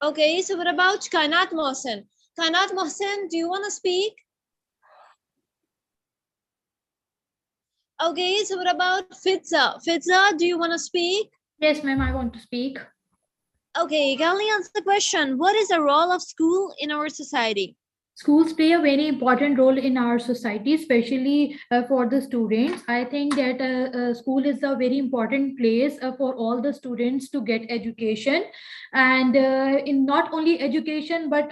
Okay, so what about Kainat Mohsen? Kainat Mohsen, do you want to speak? Okay, so what about Fitza? Fitza, do you want to speak? Yes, ma'am, I want to speak. Okay, kindly answer the question. What is the role of school in our society? Schools play a very important role in our society, especially for the students. I think that school is a very important place for all the students to get education. And in not only education, but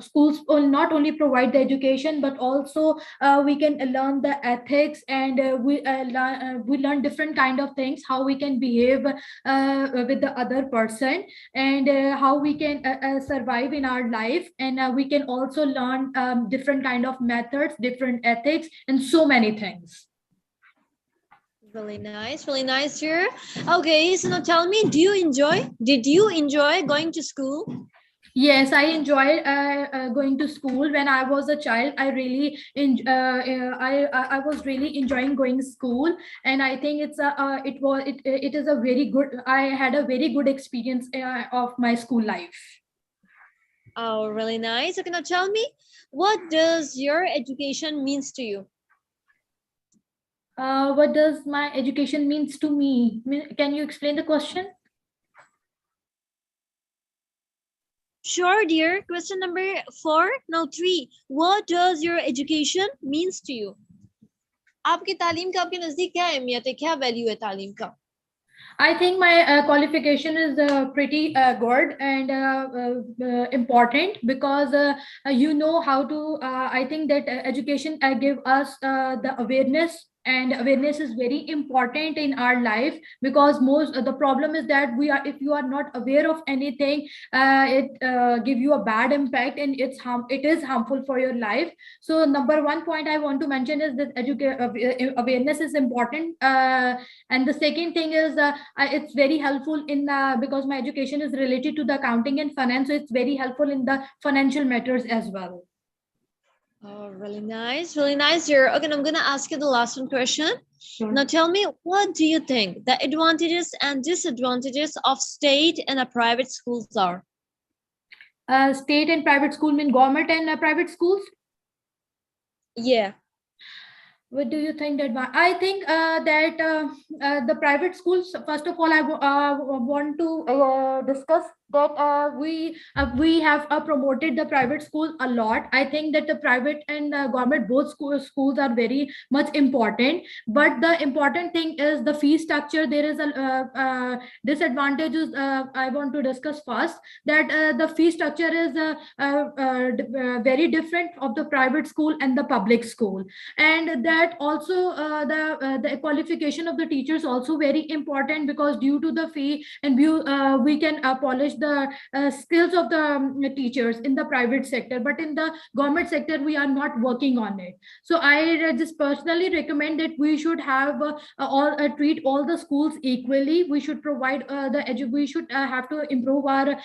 schools will not only provide the education, but also we can learn the ethics, and we learn different kind of things, how we can behave with the other person, and how we can survive in our life, and we can also learn different kind of methods, different ethics, and so many things. Really nice here. Okay, so now tell me, did you enjoy going to school? Yes, I enjoyed going to school when I was a child. I really I was really enjoying going to school, and I think it is a very good. I had a very good experience of my school life. Oh, really nice. Okay, now tell me, what does your education means to you? What does my education means to me? Can you explain the question? Sure, dear. Question number 4. Now 3. What does your education means to you? आपकी तालीम का आपके नजदीक क्या अहमियत है, क्या value है तालीम का? I think my qualification is pretty good and important, because you know how to. I think that education give us the awareness, and awareness is very important in our life, because most the problem is that we are, if you are not aware of anything, it give you a bad impact, and it is harmful for your life. So number one point I want to mention is that awareness is important, and the second thing is it's very helpful in because my education is related to the accounting and finance, so it's very helpful in the financial matters as well. Oh, really nice, really nice. Okay, I'm gonna ask you the last one question. Sure. Now tell me, what do you think the advantages and disadvantages of state and private schools are? State and private school mean government and private schools? Yeah. What do you think that? I think that the private schools, first of all, want to discuss that we have promoted the private school a lot. I think that the private and government both schools are very much important, but the important thing is the fee structure. There is a disadvantages I want to discuss first, that the fee structure is very different of the private school and the public school, and that also the qualification of the teachers also very important, because due to the fee, and we can polish the skills of the teachers in the private sector, but in the government sector we are not working on it. So I just personally recommend that we should have all treat all the schools equally. We should provide we should have to improve our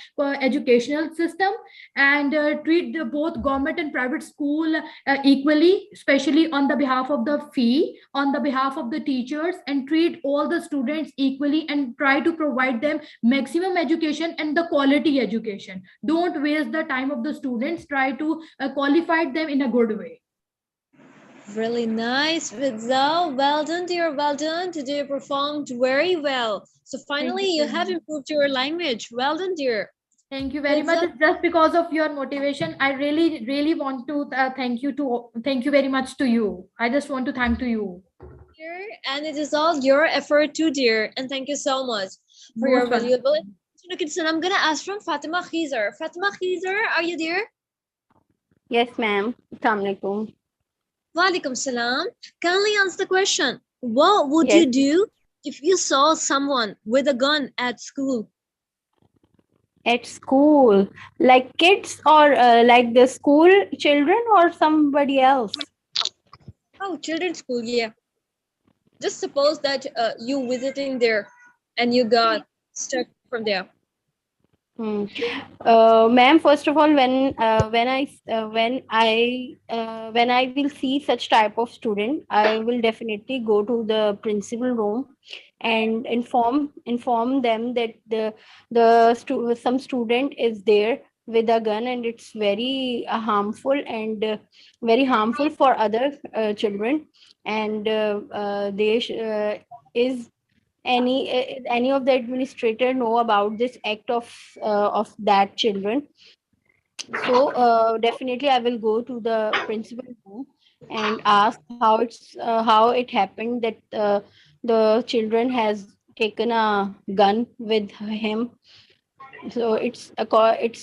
educational system, and treat both government and private school equally, especially on the behalf of the fee, on the behalf of the teachers, and treat all the students equally, and try to provide them maximum education and the quality education. Don't waste the time of the students. Try to qualify them in a good way. Really nice, Vidza. Well done, dear. Well done. Today you performed very well. So finally, you have improved your language. Well done, dear. Thank you very much. It's just because of your motivation. I really, really want to thank you very much to you. I just want to thank to you. Dear, and it is all your effort too, dear. And thank you so much for your valuable information. I'm gonna ask from Fatima Khizer. Fatima Khizer, are you there? Yes, ma'am. Assalamu alaikum. Walaikum salam. Kindly answer the question. What would you do if you saw someone with a gun at school? At school, like kids, or like the school children, or somebody else? Oh, children's school, yeah. Just suppose that you visiting there and you got stuck from there. Hmm. Ma'am, first of all, when I will see such type of student, I will definitely go to the principal room and inform them that some student is there with a gun, and it's very harmful, and very harmful for other children, and is any of the administrator know about this act of that children. So definitely I will go to the principal room and ask how it happened that the children has taken a gun with him. So it's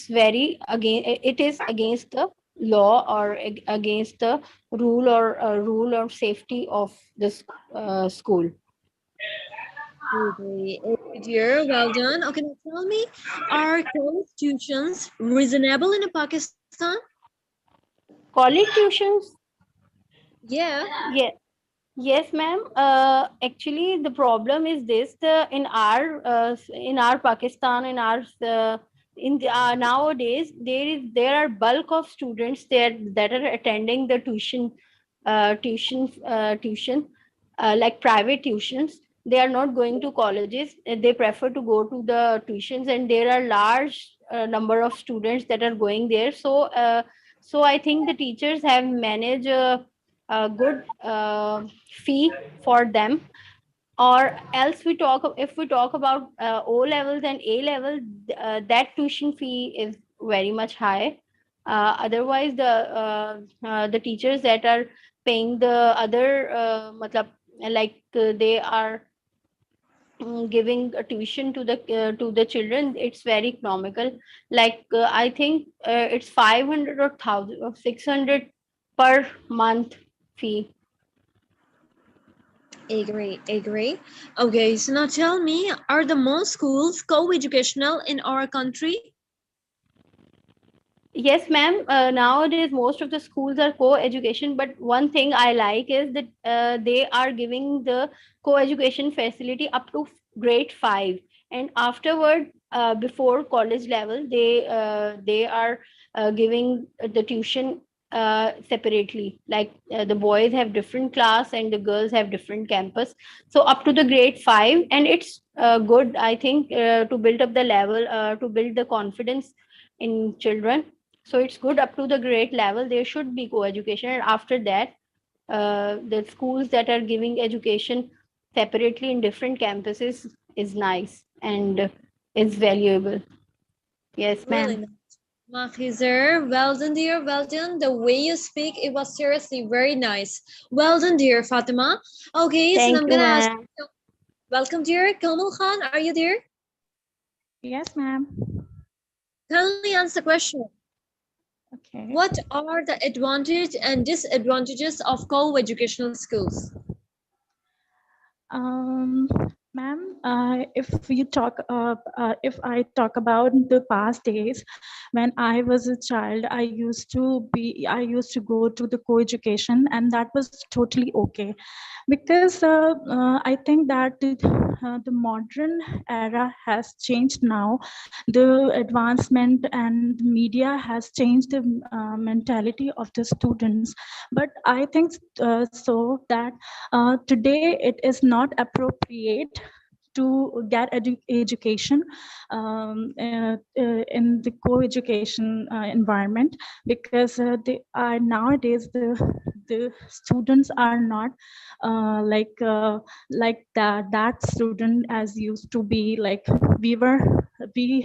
very it is against the law, or against the rule or safety of this school. Agree. Agree, dear. Well done. Okay, now tell me, are college tuitions reasonable in Pakistan? College tuitions. Yeah. Yeah. Yes, ma'am. Actually, the problem is this: in our Pakistan, nowadays there are bulk of students there that are attending the tuition, like private tuitions. They are not going to colleges. They prefer to go to the tuitions, and there are large number of students that are going there. So I think the teachers have managed a good fee for them. Or else if we talk about O levels and A level, that tuition fee is very much high. Otherwise the teachers that are paying the other like they are giving a tuition to the children, it's very economical. Like I think it's 500 or 1000 or 600 per month fee. Agree. Agree. Okay, so now tell me, are the most schools co-educational in our country? Yes, ma'am. Nowadays, most of the schools are co-education, but one thing I like is that they are giving the co-education facility up to grade 5, and afterward, before college level, they are giving the tuition separately. Like the boys have different class and the girls have different campus. So up to the grade 5, and it's good, I think, to build up the level, to build the confidence in children. So it's good up to the grade level. There should be co-education, and after that, the schools that are giving education separately in different campuses is nice and is valuable. Yes, Really ma'am. nice. Mahizer, well done, dear. Well done. The way you speak, it was seriously very nice. Well done, dear Fatima. Okay, so Thank I'm you, gonna ask. ma'am. Welcome, dear Kamal Khan. Are you there? Yes, ma'am. Kindly answer the question. Okay. What are the advantages and disadvantages of co-educational schools? Um, Ma'am, if I talk about the past days, when I was a child, I used to go to the co-education, and that was totally okay, because I think that the modern era has changed now. The advancement and the media has changed the mentality of the students, but I think that today it is not appropriate to get education in the co-education environment, because they are nowadays the students are not like that student as used to be. Like we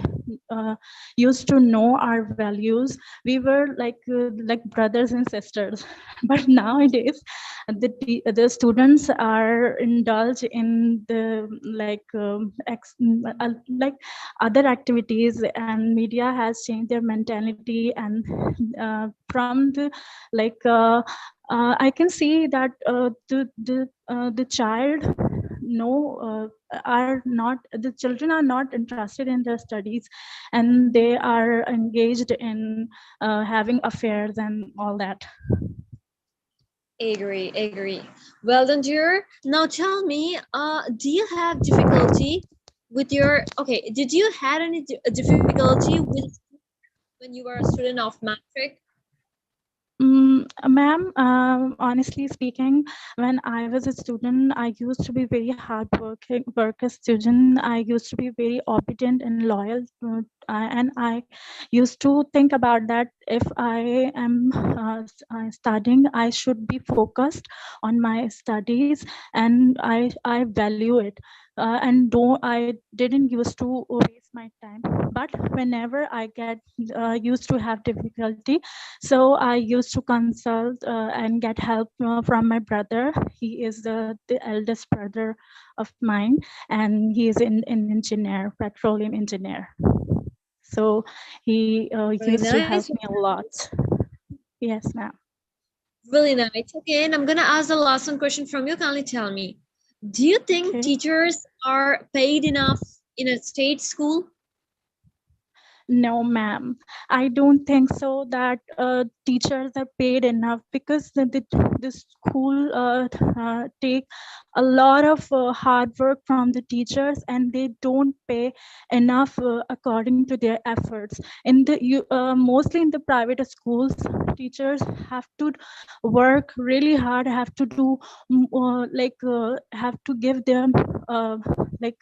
uh, used to know our values. We were like brothers and sisters. But nowadays the students are indulged in the like other activities, and media has changed their mentality. And from the like I can see that the child no are not the children are not interested in their studies, and they are engaged in having affairs and all that. Agree, agree. Well done, dear. Now tell me, do you have difficulty with your, okay, did you had any difficulty with when you were a student of matric? Ma'am, honestly speaking, when I was a student, I used to be very hardworking worker student. I used to be very obedient and loyal, and I used to think about that if I am studying, I should be focused on my studies, and I value it. And though I didn't used to waste my time, but whenever I get used to have difficulty, so I used to consult and get help from my brother. He is the eldest brother of mine, and he is an engineer, petroleum engineer. So he Really used to help nice. me a lot. Yes, ma'am. Really nice. Okay, and I'm gonna ask the last one question from you. Kindly tell me, do you think Okay. teachers are paid enough in a state school? No, ma'am. I don't think so that teachers are paid enough, because the school take a lot of hard work from the teachers, and they don't pay enough according to their efforts. Mostly in the private schools, teachers have to work really hard, have to do have to give them like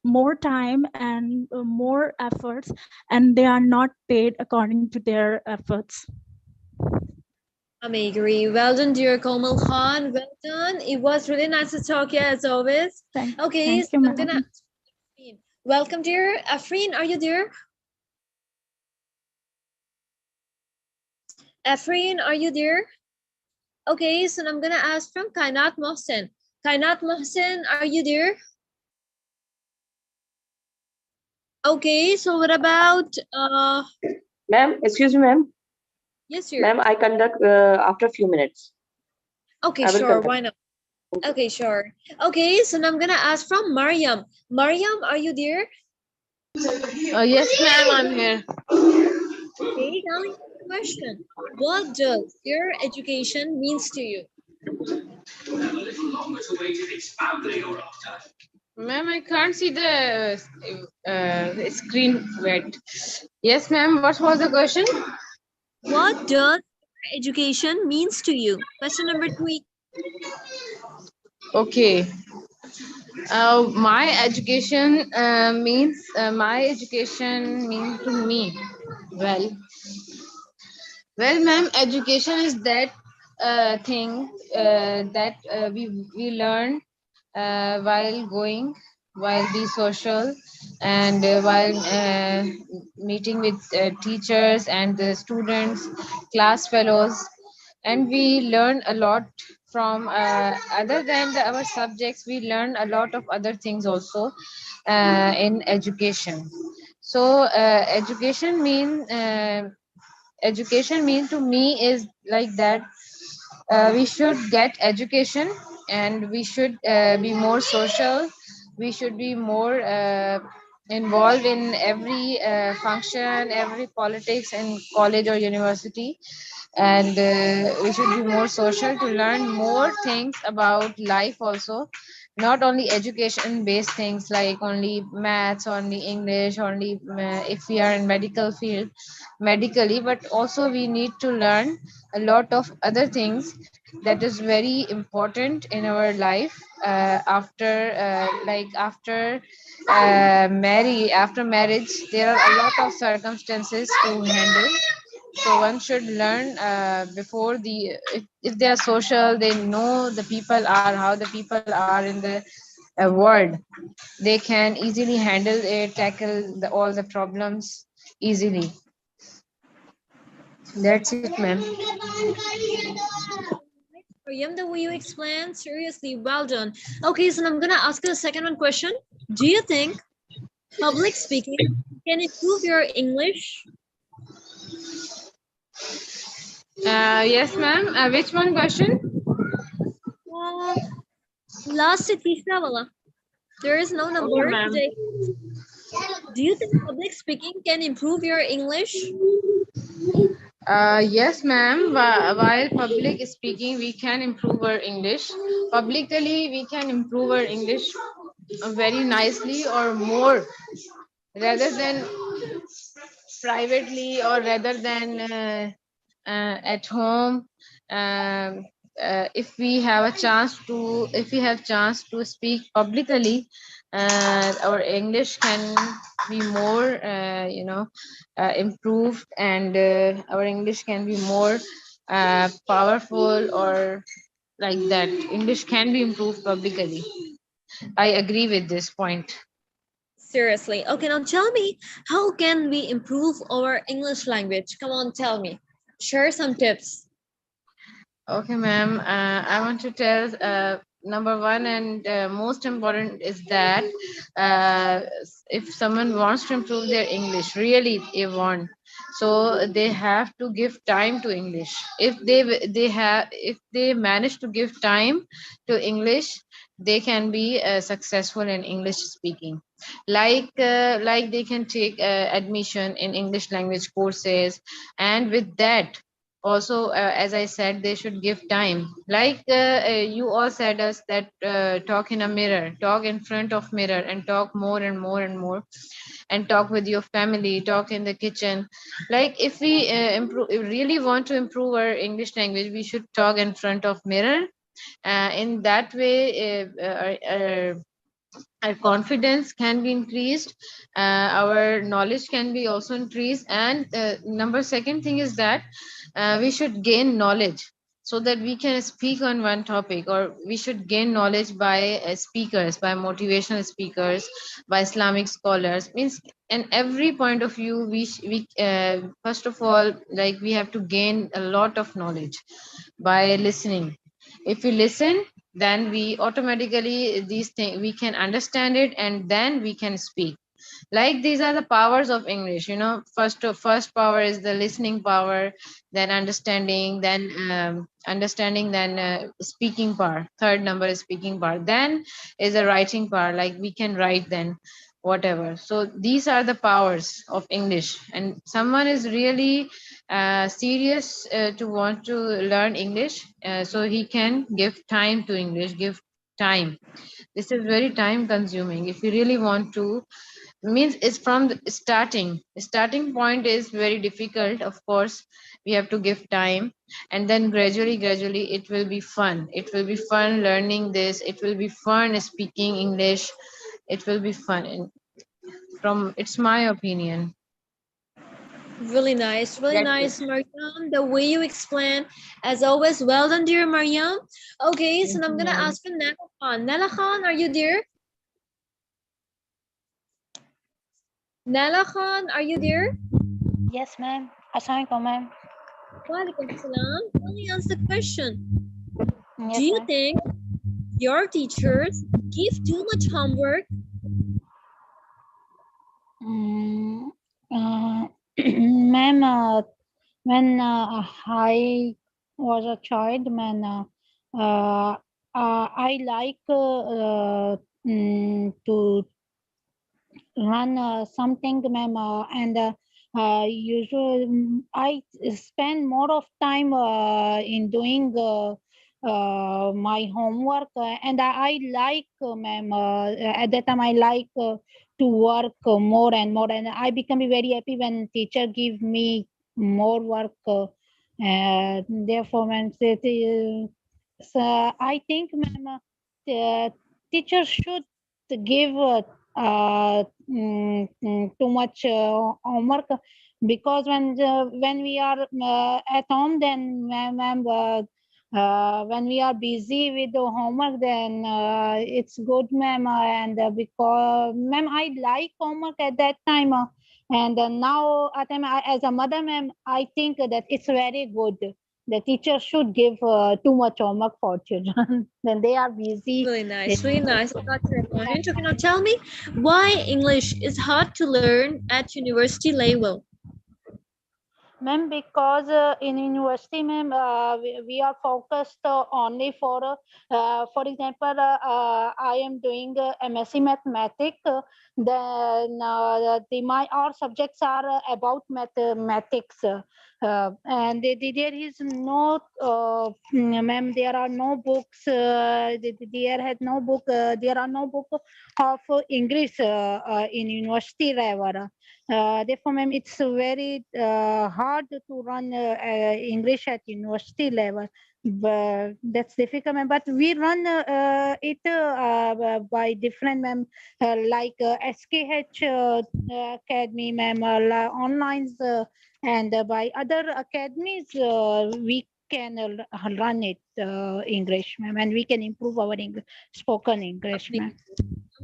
more time and more efforts, and they are not paid according to their efforts. I may agree. Well done, dear Komal Khan. Well done. It was really nice to talk here as always. Okay, Thank so you, I'm gonna ma'am. ask Afreen. Welcome, dear. Afreen, are you there? Afreen, are you there? Okay, so I'm gonna ask from Kainat Mohsen. Kainat Mohsen, are you there? Okay, so what about Ma'am, excuse me, ma'am. yes, sir. Ma'am, I conduct after a few minutes. Okay, I will sure, conduct. why not? Okay, sure. Okay, so now I'm gonna ask from Mariam. Mariam, are you there? Yes, ma'am, I'm here. Okay, now question. What does your education means to you? Ma'am, I can't see the screen. Wait. Yes, ma'am, what was the question? What does education means to you? Question number 3. Okay. My education means to me. Well, ma'am, education is that thing that we learn while going, while be social, and while meeting with teachers and the students, class fellows, and we learn a lot from other than our subjects. We learn a lot of other things also in education. So education mean to me is like that we should get education, and we should be more social. We should be more involved in every function, every politics in college or university, and we should be more social to learn more things about life also, not only education based things like only maths, only English, only if we are in medical field medically, but also we need to learn a lot of other things that is very important in our life after marriage. There are a lot of circumstances to handle, so one should learn before if they are social, they know the people are how the people are in the world. They can easily handle it, tackle all the problems easily. That's it, ma'am. Mariam, the way you explained, seriously, well done. Okay, so I'm gonna ask you the second one question. Do you think public speaking can improve your English? Yes, ma'am. Which one question? Uh, last se teesra wala. There is no Okay, number ma'am. today. Do you think public speaking can improve your English? Yes, ma'am. While public speaking, we can improve our English. Publicly, we can improve our English very nicely or more, rather than privately, or rather than at home. um, if we have a chance to, if we have chance to speak publicly, our English can be more improved, and our English can be more powerful, or like that. English can be improved publicly. I agree with this point. Seriously. Okay, now tell me, how can we improve our English language? Come on, tell me. Share some tips. Okay, ma'am. I want to tell number one and most important is that if someone wants to improve their English, really they want, so they have to give time to English. If they manage to give time to English, they can be successful in English speaking. Like they can take admission in English language courses, and with that also, as I said, they should give time, like you all said us that talk in a mirror, talk in front of mirror, and talk more and more and more, and talk with your family, talk in the kitchen. Like if we really want to improve our English language, we should talk in front of mirror. In that way, our confidence can be increased, our knowledge can be also increased, and number second thing is that we should gain knowledge so that we can speak on one topic, or we should gain knowledge by speakers, by motivational speakers, by Islamic scholars, means in every point of view we first of all, like we have to gain a lot of knowledge by listening. If we listen, then we automatically these things we can understand it, and then we can speak. Like these are the powers of English, first power is the listening power, then understanding, then speaking power. Third number is speaking power, then is a writing power, like we can write then whatever. So these are the powers of English, and someone is really serious to want to learn English, so he can give time to English, give time. This is very time consuming. If you really want to, means it's from the starting point is very difficult, of course. We have to give time, and then gradually it will be fun. It will be fun learning this, it will be fun speaking English, it will be fun. And from, it's my opinion. Really That's it. nice, Mariam. The way you explain, as always, well done, dear Mariam. Okay, so Thank now you, I'm gonna ma'am. ask for Nala Khan. Nala Khan, are you there? Nala Khan, are you there? Yes, ma'am. Assalamualaikum, ma'am. Walaikum salam. Tell me, answer the question. Do Yes, you ma'am. think your teachers give too much homework? Mm, ma'am, when I was a child, man, I like to run something, ma'am, and usually I spend more of time in doing my homework, and I like, ma'am, at that time I like to work more and more, and I become very happy when teacher give me more work. Therefore, ma'am, so I think, ma'am, teachers should give too much homework, because when we are at home, then ma'am, when we are busy with the homework, then it's good, ma'am, and because, ma'am, I like homework at that time, and now at time, as a mother, ma'am, I think that it's very good. The teacher should give too much homework for children when they are busy. Really nice, really nice. I got your point. Okay, now tell me why English is hard to learn at university level. Ma'am, because in university, ma'am, we are focused only for example, I am doing MSc Mathematics. Then my our subjects are about mathematics, and there is no, ma'am, there are no books. There had no book. There are no book of English in university level. Therefore, ma'am, it's very hard to run English at university level. But that's difficult, ma'am. But we run it by different, ma'am, like SKH Academy, ma'am, online, and by other academies, we can run it English, ma'am, and we can improve our English, spoken English, ma'am.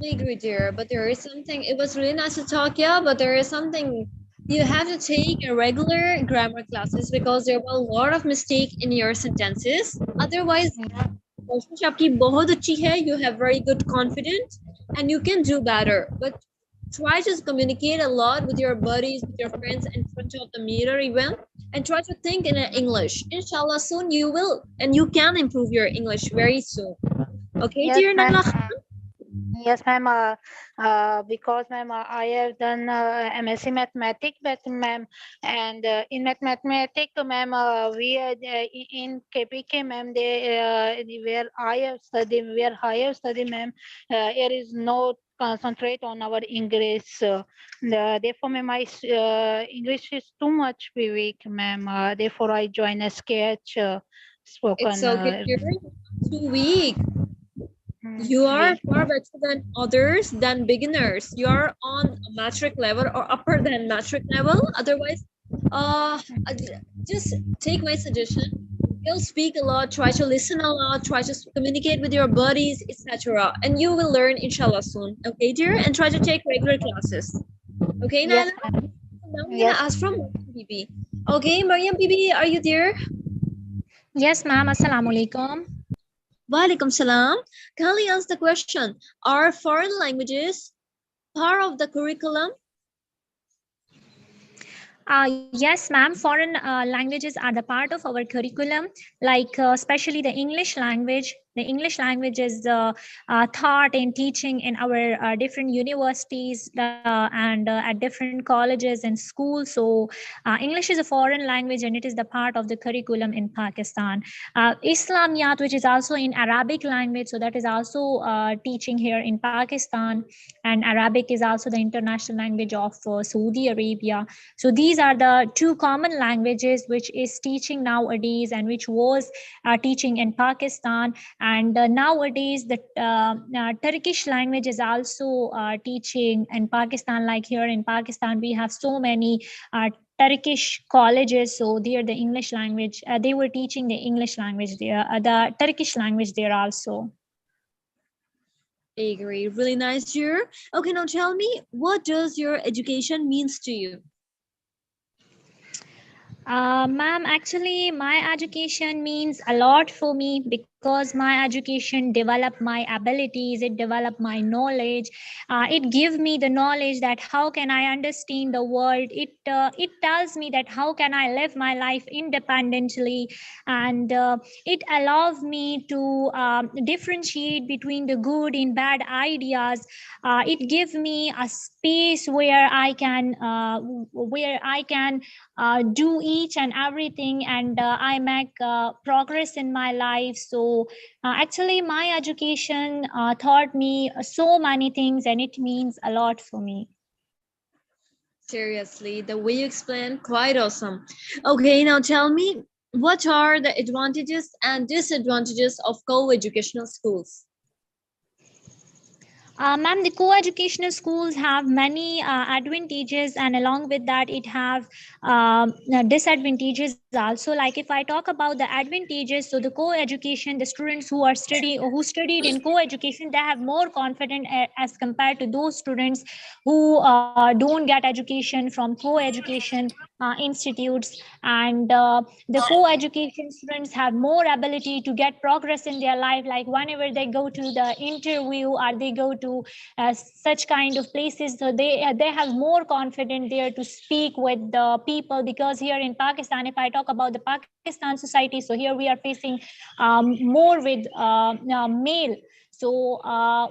I agree, dear. But there is something. It was really nice to talk, yeah. But there is something. You have to take a regular grammar classes because there were a lot of mistake in your sentences. Otherwise, कोशिश आपकी बहुत अच्छी है. You have very good confidence and you can do better. But try to communicate a lot with your buddies, with your friends in front of the mirror even, and try to think in English. Inshallah, soon you will, and you can improve your English very soon. Okay, Yes, dear ma'am. Naila? Yes, ma'am. Because, ma'am, I have done MSc Mathematics, but, ma'am, and in mathematics, ma'am, we in KPK, ma'am, where I have studied, ma'am, there is no concentrate on our English. Therefore, ma'am, my English is too much weak, ma'am. Therefore, I join a sketch spoken. It's okay, dear. Too weak. You are far better than others, than beginners. You are on a metric level or upper than metric level. Otherwise, uh, just take my suggestion. You'll speak a lot, try to listen a lot, try to communicate with your buddies, etc. And you will learn, inshallah, soon. Okay, dear? And try to take regular classes. Okay, Yes, Naila? ma'am. Now I'm Yes. gonna ask from Mariam Bibi. Okay, Mariam Bibi, are you there? Yes, ma'am. Assalamu alaikum. Walaikum salam. Kindly answer the question. Are foreign languages part of the curriculum? Yes, ma'am. Foreign languages are the part of our curriculum, like especially the English language. The English language is taught and teaching in our different universities and at different colleges and schools. So English is a foreign language and it is the part of the curriculum in Pakistan. Islamiyat, which is also in Arabic language, so that is also teaching here in Pakistan. And Arabic is also the international language of Saudi Arabia. So these are the two common languages which is teaching nowadays and which was teaching in Pakistan. And nowadays the Turkish language is also teaching in Pakistan. Like here in Pakistan, we have so many Turkish colleges, so there the English language, they were teaching the English language there, the Turkish language there also. I agree. Really nice year. Okay, now tell me, what does your education means to you? Ma'am, actually, my education means a lot for me because my education developed my abilities, it developed my knowledge, it gives me the knowledge that how can I understand the world, it tells me that how can I live my life independently, and it allows me to differentiate between the good and bad ideas. It gives me a space where I can do each and everything, and I make progress in my life. So actually my education taught me so many things and it means a lot for me. Seriously, the way you explain, quite awesome. Okay, now tell me, what are the advantages and disadvantages of co-educational schools? Ma'am, the co-educational schools have many advantages, and along with that, it have disadvantages also. Like if I talk about the advantages, so the co-education, the students who studied in co-education, they have more confidence as compared to those students who don't get education from co-education. institutes, and the co-education students have more ability to get progress in their life, like whenever they go to the interview or they go to such kind of places, so they have more confidence there to speak with the people. Because here in Pakistan, if I talk about the Pakistan society, so here we are facing more with male. So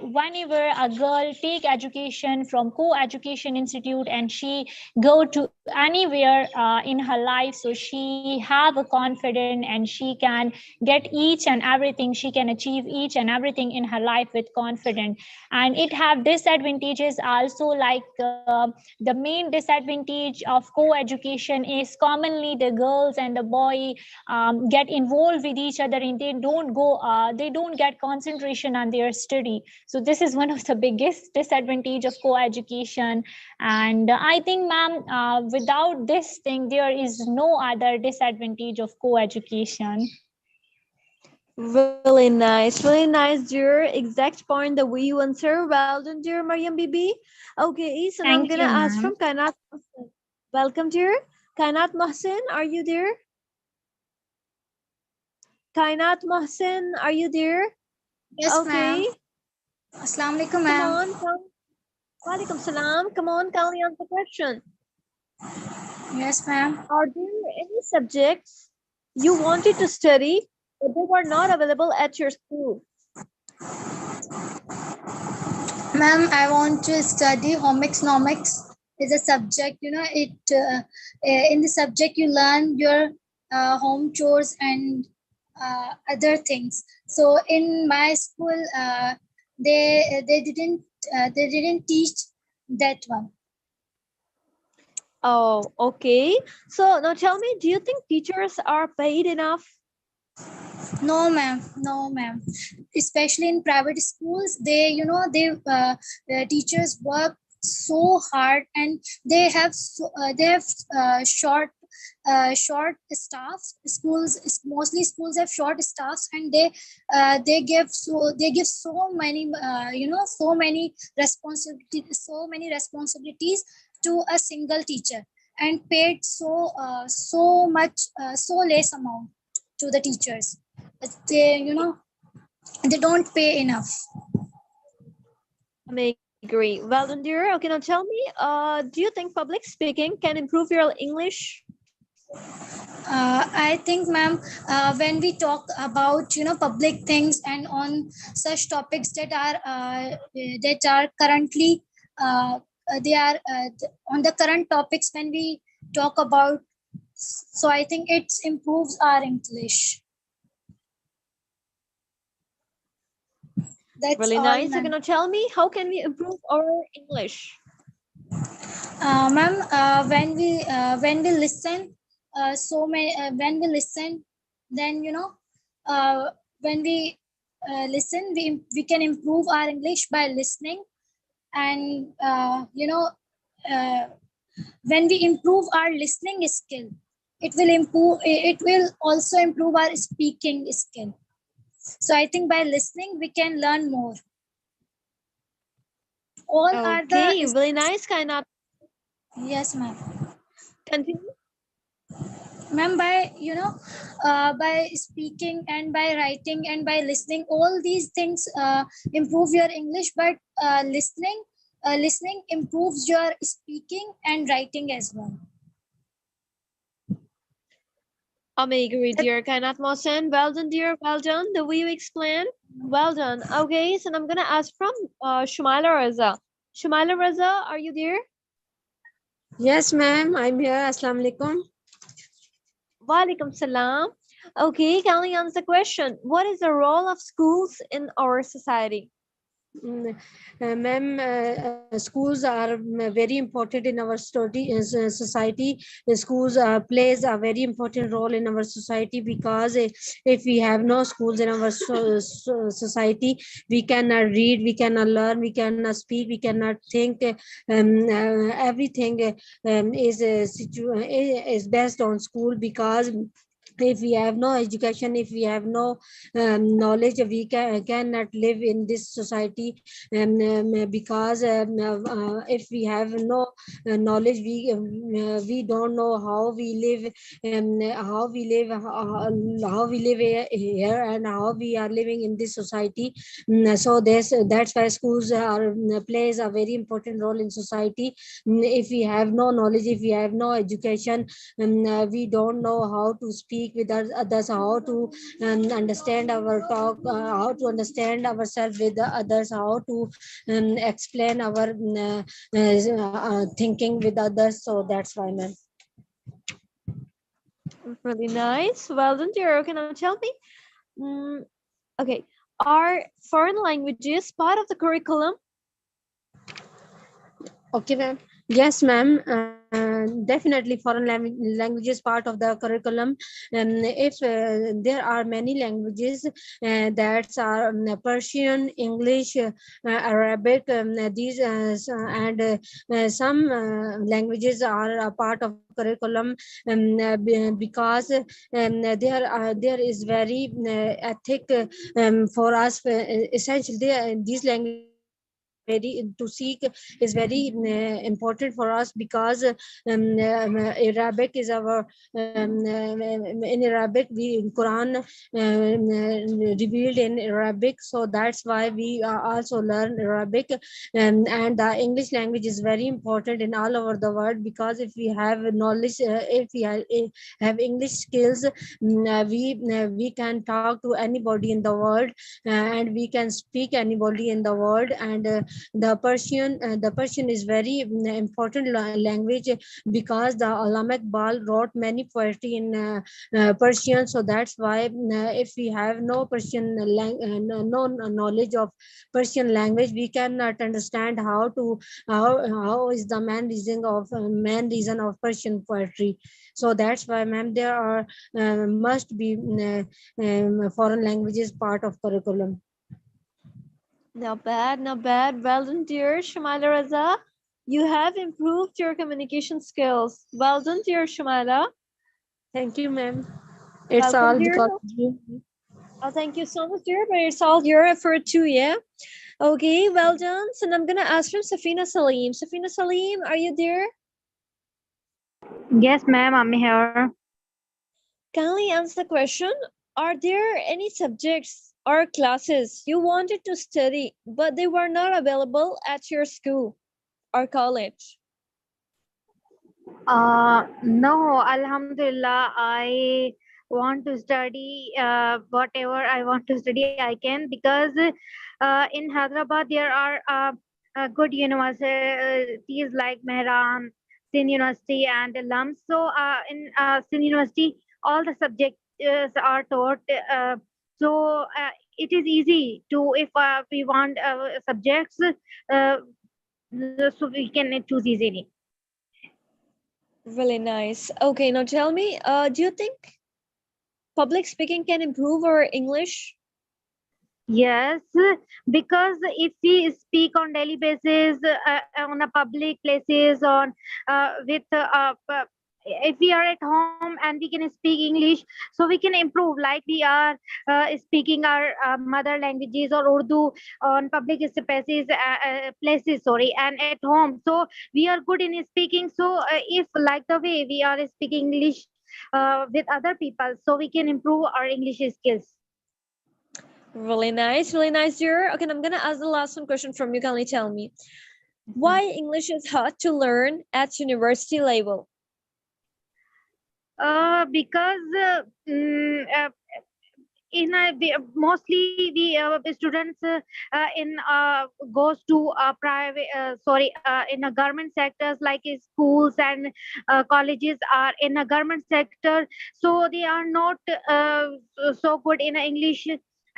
whenever a girl take education from co-education institute and she go to anywhere in her life, so she have a confidence and she can get each and everything, she can achieve each and everything in her life with confidence. And it have disadvantages also, like the main disadvantage of co-education is commonly the girls and the boy get involved with each other and they don't get concentration on their study. So this is one of the biggest disadvantage of co-education. And I think, ma'am, without this thing, there is no other disadvantage of co-education. Really nice, dear. Exact point the way you answer. Well done, dear Mariam Bibi. Okay, so now I'm Thank gonna you, ask ma'am. from Kainat Mohsin. Welcome, dear. Kainat Mohsin, are you there? Kainat Mohsin, are you there? Yes, Okay. ma'am. Assalamu alaikum, Come ma'am. on, Walaikum salam. Come on, kindly answer the question. Yes, ma'am. Are there any subjects you wanted to study but they were not available at your school? Ma'am, I want to study home economics. Is a subject, in the subject you learn your home chores and other things. So in my school, they didn't teach that one. Oh, okay. So now tell me, do you think teachers are paid enough? No, ma'am. No, ma'am. Especially in private schools, teachers work so hard, and they have short staffs. Mostly schools have short staffs, and they give so many responsibilities to a single teacher, and paid so less amount to the teachers. They don't pay enough. I agree. Well done, dear. Okay, now tell me, do you think public speaking can improve your English? I think, ma'am, when we talk about public things and on such topics that are currently they are on the current topics when we talk about, so I think it improves our English. That's Really all, nice. ma'am. Okay, now tell me, how can we improve our English? Ma'am, when we listen, when we listen, then when we listen, we can improve our English by listening, and when we improve our listening skill, it will also improve our speaking skill. So I think by listening we can learn more. All are Okay, the really nice, Kainat. Yes, ma'am. Continue. Ma'am, by speaking and by writing and by listening, all these things improve your English, but listening improves your speaking and writing as well. I agree, dear Kainat Mohsen. Well done, dear. Well done. The way you explain. Well done. Okay, so I'm gonna ask from Shumaila Raza. Shumaila Raza, are you there? Yes, ma'am. I'm here. Assalamu alaikum. Walaikum salam. Okay, can we answer the question? What is the role of schools in our society? Ma'am, schools are very important in our society. Schools plays a very important role in our society, because if we have no schools in our society, we cannot read, we cannot learn, we cannot speak, we cannot think. Everything is based on school, because if we have no education, if we have no knowledge, we cannot live in this society. Because if we have no knowledge, we don't know how we live, how we live here, and how we are living in this society. So that's why schools are plays a very important role in society. If we have no knowledge, if we have no education, we don't know how to speak with others, how to understand our talk, how to understand ourselves with the others, how to explain our thinking with others. So that's why, ma'am. Really nice. Well done, dear. Okay, now tell me. Okay, are foreign languages part of the curriculum? Okay, ma'am. Yes, ma'am. Definitely, foreign language is part of the curriculum. If there are many languages that are Persian, English, Arabic, these and some languages are a part of curriculum, because there is very ethic for us. Essentially, these languages very to seek is very important for us, because Arabic is our in Arabic, we Quran revealed in Arabic, so that's why we also learn Arabic. And the English language is very important in all over the world, because if we have knowledge, if we have English skills, we can talk to anybody in the world, and we can speak anybody in the world. And the Persian is very important language, because the Allama Iqbal wrote many poetry in Persian. So that's why if we have no no knowledge of Persian language, we cannot understand how is the main reason of Persian poetry. So that's why, ma'am, there are must be foreign languages part of curriculum. Not bad, not bad. Well done, dear Shumaila Raza. You have improved your communication skills. Well done, dear Shumaila. Thank you, ma'am. It's Welcome, all dear. because of you. Oh, thank you so much, dear. But it's all your effort too, yeah? Okay, well done. So I'm gonna ask from Safina Salim. Safina Salim, are you there? Yes, ma'am, I'm here. Kindly answer the question. Are there any subjects or classes you wanted to study but they were not available at your school or college? No, Alhamdulillah, I want to study whatever I want to study, I can, because in Hyderabad there are good universities like Mehran, Sin University, and LUMS. So in Sin University, all the subjects are taught. So it is easy to, if we want subjects, so we can choose easily. Really nice. Okay, now tell me, do you think public speaking can improve our English? Yes, because if we speak on daily basis, on a public places, on with if we are at home and we can speak English, so we can improve. Like we are speaking our mother languages or Urdu on public spaces, places. Sorry, and at home, so we are good in speaking. So if like the way we are speaking English with other people, so we can improve our English skills. Really nice, dear. Okay, I'm gonna ask the last one question from you. Kindly tell me why English is hard to learn at university level. Because mostly we students in goes to private in a government sectors, like schools and colleges are in a government sector, so they are not so good in English.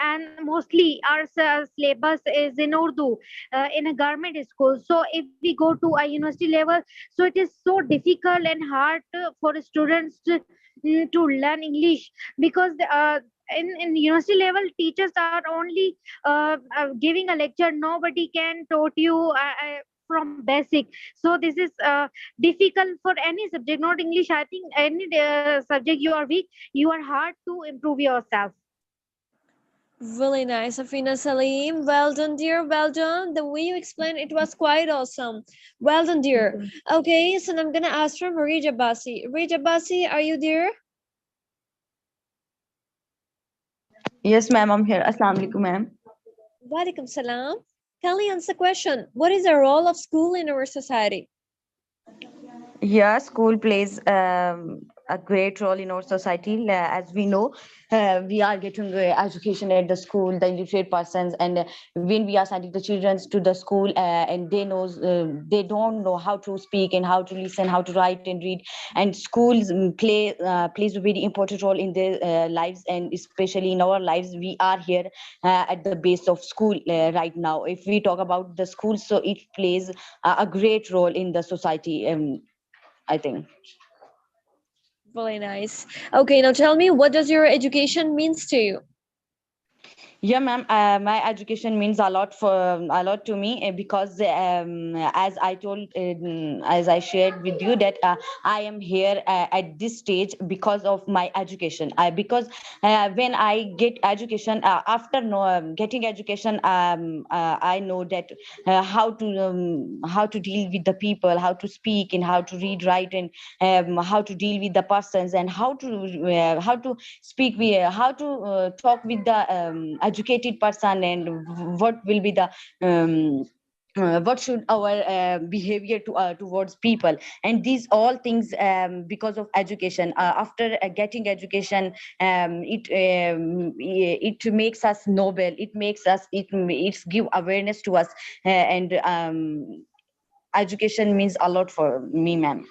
And mostly our syllabus is in Urdu in a government school. So if we go to a university level, so it is so difficult and hard for students to learn English, because in university level teachers are only giving a lecture. Nobody can taught you from basic. So this is difficult for any subject, not English. I think any subject you are weak, you are hard to improve yourself. Really nice, Afina Salim. Well done, dear. Well done. The way you explained it was quite awesome. Well done, dear. Okay, so I'm gonna ask from Marie Jabasi. Marie Jabasi, are you there? Yes, ma'am, I'm here. Assalamu alaikum, ma'am. Walaikum salam. Kindly answer the question. What is the role of school in our society? Yeah, school plays a great role in our society. As we know, we are getting education at the school, the illiterate persons, and when we are sending the children to the school, and they don't know how to speak and how to listen, how to write and read, and schools plays a very important role in their lives, and especially in our lives. We are here at the base of school right now. If we talk about the school, so it plays a great role in the society. I think. Really nice. Okay, now tell me, what does your education means to you? Yeah, ma'am. My education means a lot to me because as I told, as I shared with you that I am here at this stage because of my education. Because when I get education, after getting education, I know that how to deal with the people, how to speak, and how to read, write, and how to deal with the persons, and how to speak with, how to talk with the educated person, and what will be the what should our behavior towards people, and these all things because of education. After getting education, it makes us noble, it makes us, it's give awareness to us, and education means a lot for me, ma'am.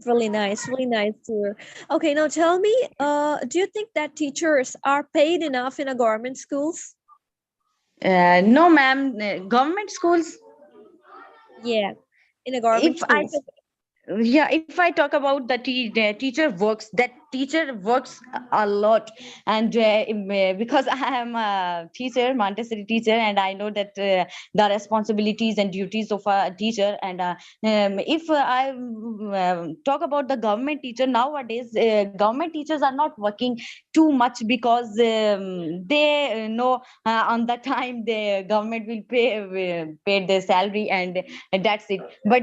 Really nice, really nice, dear. Okay, now tell me, do you think that teachers are paid enough in a government schools? No, ma'am. Government schools. Yeah, in a government If I schools. Yeah, if I talk about the teacher works, that teacher works a lot, and because I am a teacher, Montessori teacher, and I know that the responsibilities and duties of a teacher, and if I talk about the government teacher nowadays, government teachers are not working too much because they know on the time the government will pay their salary, and that's it. But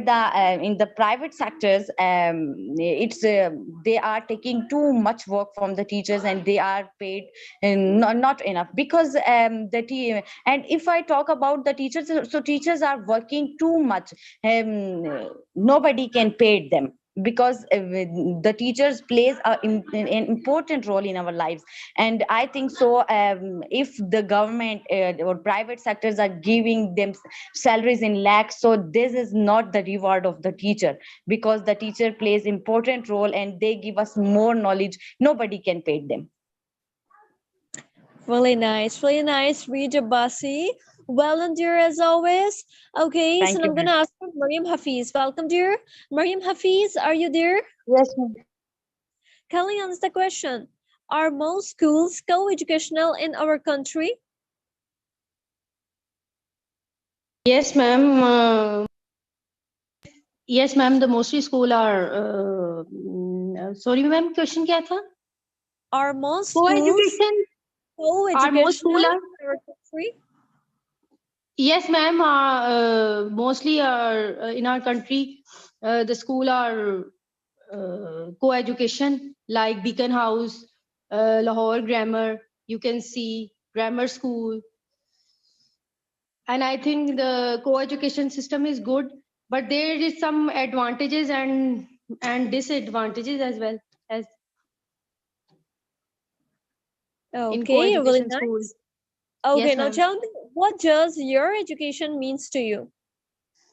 in the private sectors, it's they are taking too much work from the teachers, and they are paid not enough, because and if I talk about the teachers, so teachers are working too much. Nobody can pay them, because the teachers plays an important role in our lives. And I think so, if the government or private sectors are giving them salaries in lakhs, so this is not the reward of the teacher, because the teacher plays important role and they give us more knowledge. Nobody can pay them. Really nice, Rija Basi. Well done, dear, as always. Okay, Thank so you, I'm ma'am. gonna ask for Mariam Hafiz. Welcome, dear. Mariam Hafiz, are you there? Yes, ma'am. Kindly answer the question. Are most schools co-educational in our country? Yes, ma'am. Yes, ma'am. The mostly school are. Sorry, ma'am. Question क्या था? Are most schools Co-education. Are most school co-educational are? in our country? Yes, ma'am. Mostly in our country, the school are co-education, like Beacon House, Lahore Grammar. You can see grammar school, and I think the co-education system is good, but there is some advantages and disadvantages as well as in Okay, really co-education school. nice. Okay, Yes, now ma'am. tell me, what does your education means to you?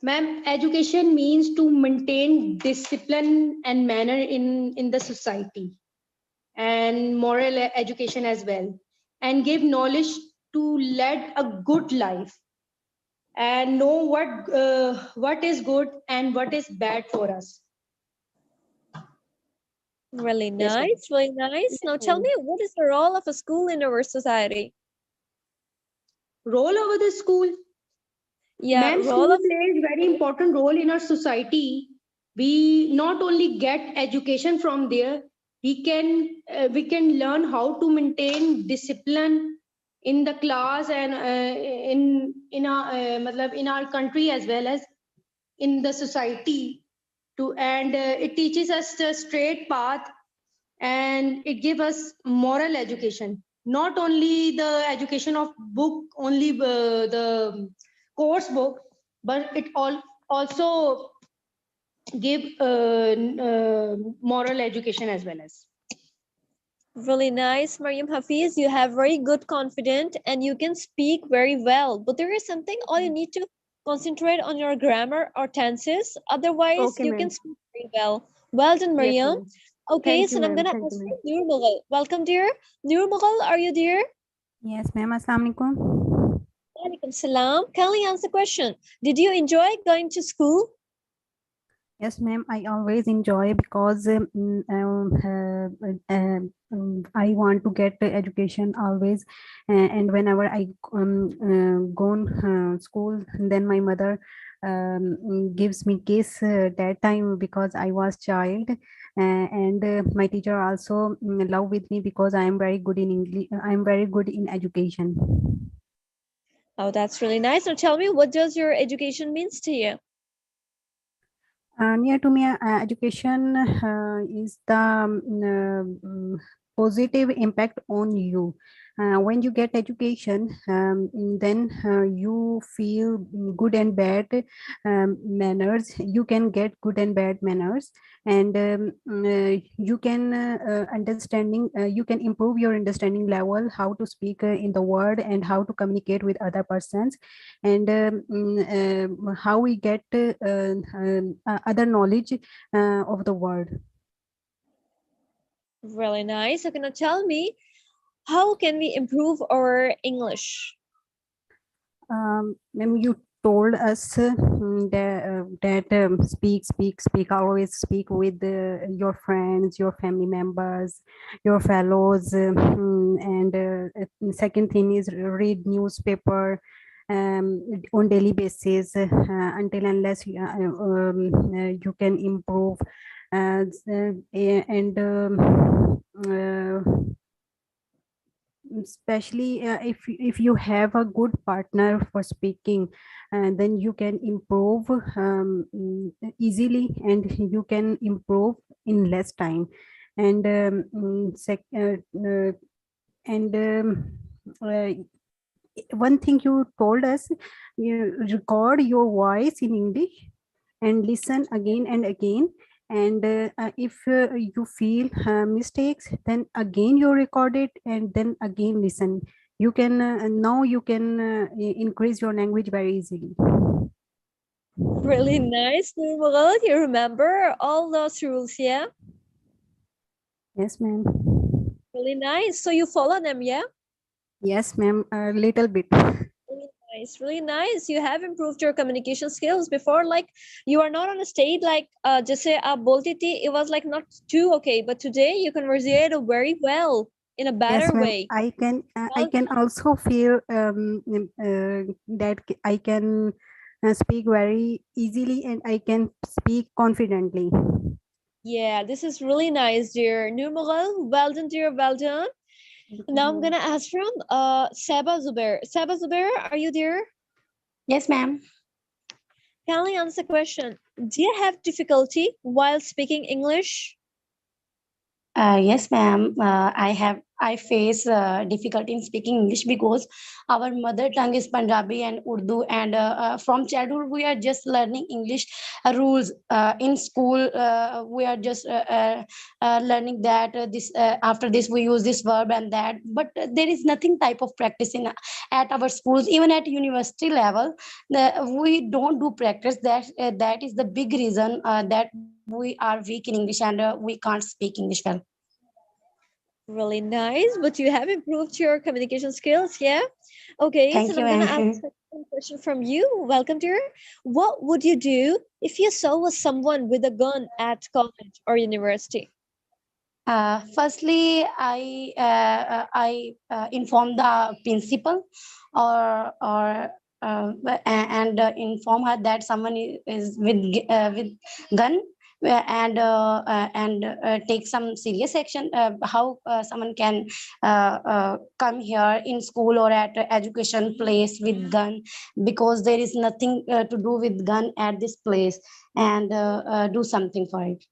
Ma'am, education means to maintain discipline and manner in the society, and moral education as well, and give knowledge to lead a good life, and know what is good and what is bad for us. Really Yes, ma'am. nice, really nice. Now tell me, what is the role of a school in our society? Role over the school. Yeah, Ma'am, role school of plays very important role in our society. We not only get education from there, we can learn how to maintain discipline in the class and in our matlab, in our country as well as in the society to, and it teaches us the straight path, and it gives us moral education, not only the education of book only, the course book, but it also give moral education as well as. really nice, Mariam Hafiz. You have very good confidence and you can speak very well. But there is something all you need to concentrate on your grammar or tenses. Otherwise, Okay, you can ma'am. speak very well. Well done, Yes, Mariam. ma'am. Okay, Thank so you, I'm ma'am. gonna Thank you, ask ma'am. you, Nur Mughal. Welcome, dear. Nur Mughal, are you there? Yes, ma'am. Assalamu alaikum. Walaikum salam. Kindly answer the question. Did you enjoy going to school? Yes, ma'am. I always enjoy because I want to get the education always, and whenever I go on school, then my mother gives me kiss that time because I was child, and my teacher also love with me because I am very good in English. I am very good in education. Oh, that's really nice. Now tell me, what does your education means to you? Near to me, education is the positive impact on you. When you get education, then you feel good and bad manners. You can get good and bad manners, and you can understanding. You can improve your understanding level, how to speak in the world, and how to communicate with other persons, and how we get other knowledge of the world. Really nice. So, can you tell me, how can we improve our English? Ma'am, you told us that speak, always speak with your friends, your family members, your fellows, and second thing is read newspaper on daily basis until unless you can improve, and especially if you have a good partner for speaking, and then you can improve easily, and you can improve in less time, and and one thing you told us, you record your voice in English and listen again and again, and if you feel mistakes, then again you record it and then again listen. You can now you can increase your language very easily. Really nice, Nurmul. You remember all those rules, yeah? Yes, ma'am. Really nice. So you follow them, yeah? Yes, ma'am, a little bit. Really nice, really nice. You have improved your communication skills. Before, like, you are not on a state like just say bolti thi, it was like not too okay, but today you conversate very well in a better Yes, ma'am. way. I Well can done. also feel that I can speak very easily and I can speak confidently. Yeah, this is really nice, dear Nurmul. Well done, dear. Well done. Now I'm gonna ask from Seba Zubair. Seba Zubair, are you there? Yes, ma'am. Kindly answer the question. Do you have difficulty while speaking English? Yes, ma'am. I face difficulty in speaking English because our mother tongue is Punjabi and Urdu, and from childhood we are just learning English rules. In school, we are just learning that this after this we use this verb and that. But there is nothing type of practice in at our schools, even at university level. We don't do practice. That is the big reason that we are weak in English and we can't speak English well. Really nice, but you have improved your communication skills, yeah? Okay, Thank so you, I'm gonna ma'am. ask a question from you. Welcome, dear. What would you do if you saw someone with a gun at college or university? Firstly, I inform the principal or and inform her that someone is with gun, and take some serious action, how someone can come here in school or at a education place with gun, because there is nothing to do with gun at this place, and do something for it.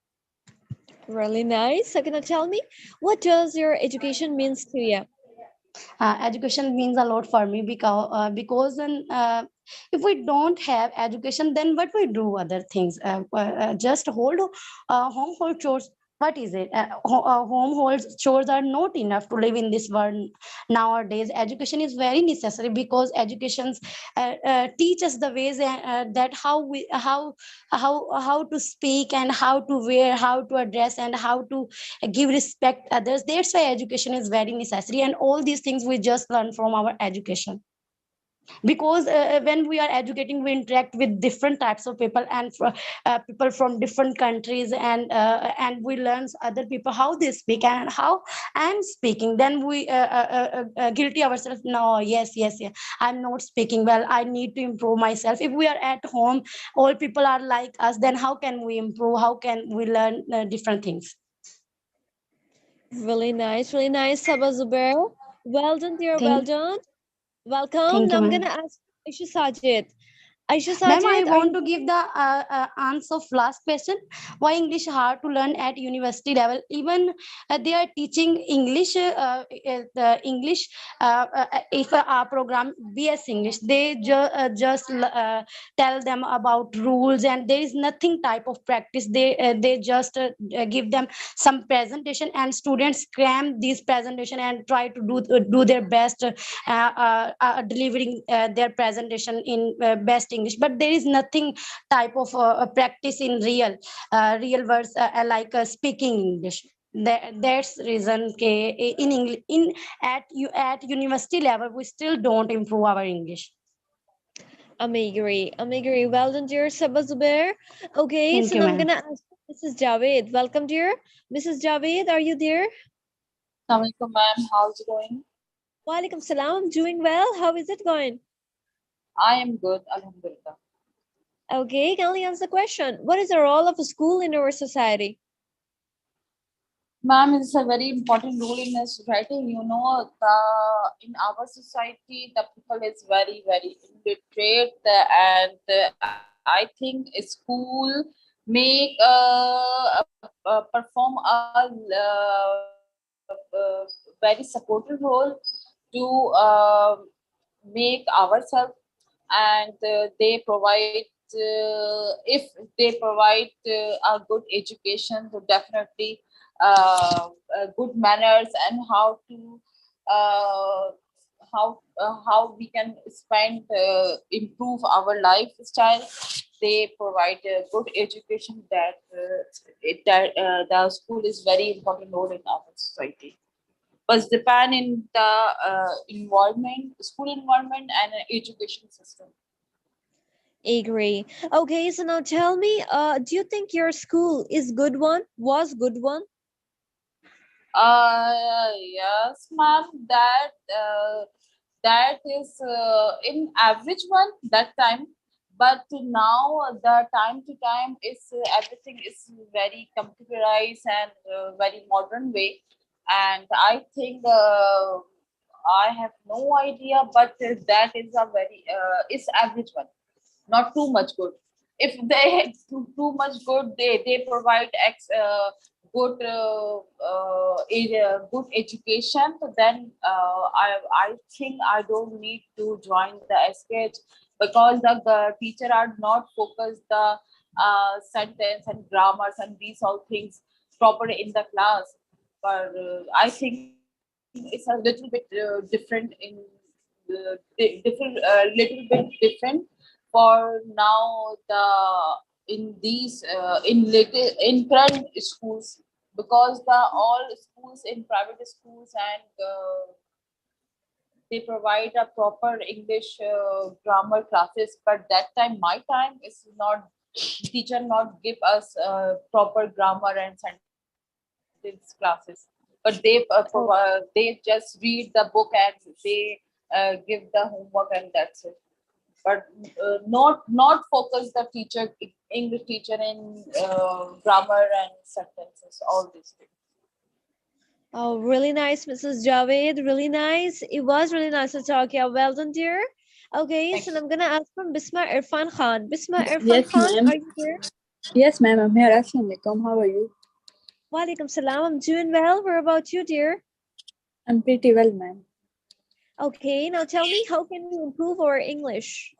Really nice. So can you tell me, what does your education means to you? Education means a lot for me, because when, if we don't have education, then what we do other things, just hold home hold chores. What is it? Home hold chores are not enough to live in this world nowadays. Education is very necessary, because educations teach us the ways that how to speak, and how to wear, how to address, and how to give respect others. That's why education is very necessary, and all these things we just learn from our education, because when we are educating, we interact with different types of people, and people from different countries, and we learn other people how they speak and how I'm speaking. Then we guilty ourselves, no, yes, I'm not speaking well, I need to improve myself. If we are at home, all people are like us, then how can we improve, how can we learn different things? Really nice, really nice, Sabah Zubair. Well done, dear. Well Thank, done. Welcome. thank Now you, I'm ma'am. gonna ask Aisha Sajid. Aisha Ma'am, I Sajid, are want you to give the answer of last question. Why English hard to learn at university level? Even they are teaching English, the English, if our program BS English, they just tell them about rules, and there is nothing type of practice. They just give them some presentation, and students cram this presentation and try to do their best, delivering their presentation in best English, but there is nothing type of practice in real words, like speaking English. That's reason in English, in at university level, we still don't improve our English. Amiguri? Amiguri. Well done, dear Sabah Zubair. Okay, Thank so you, now I'm ma'am. gonna ask Mrs. Javed. Welcome, dear. Mrs. Javed, are you there? Assalamualaikum, ma'am. How's it going? Walaikum salam. Doing well. How is it going? I am good, Alhamdulillah. Okay, can you answer the question? What is the role of a school in our society? Ma'am, it's a very important role in a society. You know, in our society, the people is very, very illiterate, and I think a school make perform a very supportive role to make ourselves, and they provide, if they provide a good education, so definitely good manners, and how to uh, how we can spend, improve our lifestyle. They provide a good education, that the school is very important role in our society, but depend in the environment, school environment, and education system. Agree. Okay, so now tell me, do you think your school is good one? Was good one? Yes, ma'am. That is in average one that time, but now the time to time is everything is very computerized and very modern way, and I think I have no idea, but that is a very is average one, not too much good. If they too much good, they provide good education, so then I think I don't need to join the SKH, because the teacher are not focused the sentence and grammars and these all things proper in the class. But I think it's a little bit different in little bit different for now, the in these in little in current schools, because the all schools in private schools, and they provide a proper English grammar classes, but that time my time is not, teacher not give us proper grammar and sentence classes, but they just read the book, and they give the homework, and that's it. but not focus the teacher, English teacher, in grammar and sentences, all these things. Oh, really nice, Mrs. Javed. Really nice. It was really nice to talk. Yeah, well done, dear. Okay, so I'm gonna ask from Bisma Irfan Khan. Bisma Irfan Yes, Khan, ma'am. are you there? Yes, ma'am. I'm here. Assalamu alaikum. How are you? Walaikum salam. I'm doing well. Where about you, dear? I'm pretty well, ma'am. Okay, now tell me, how can we improve our English?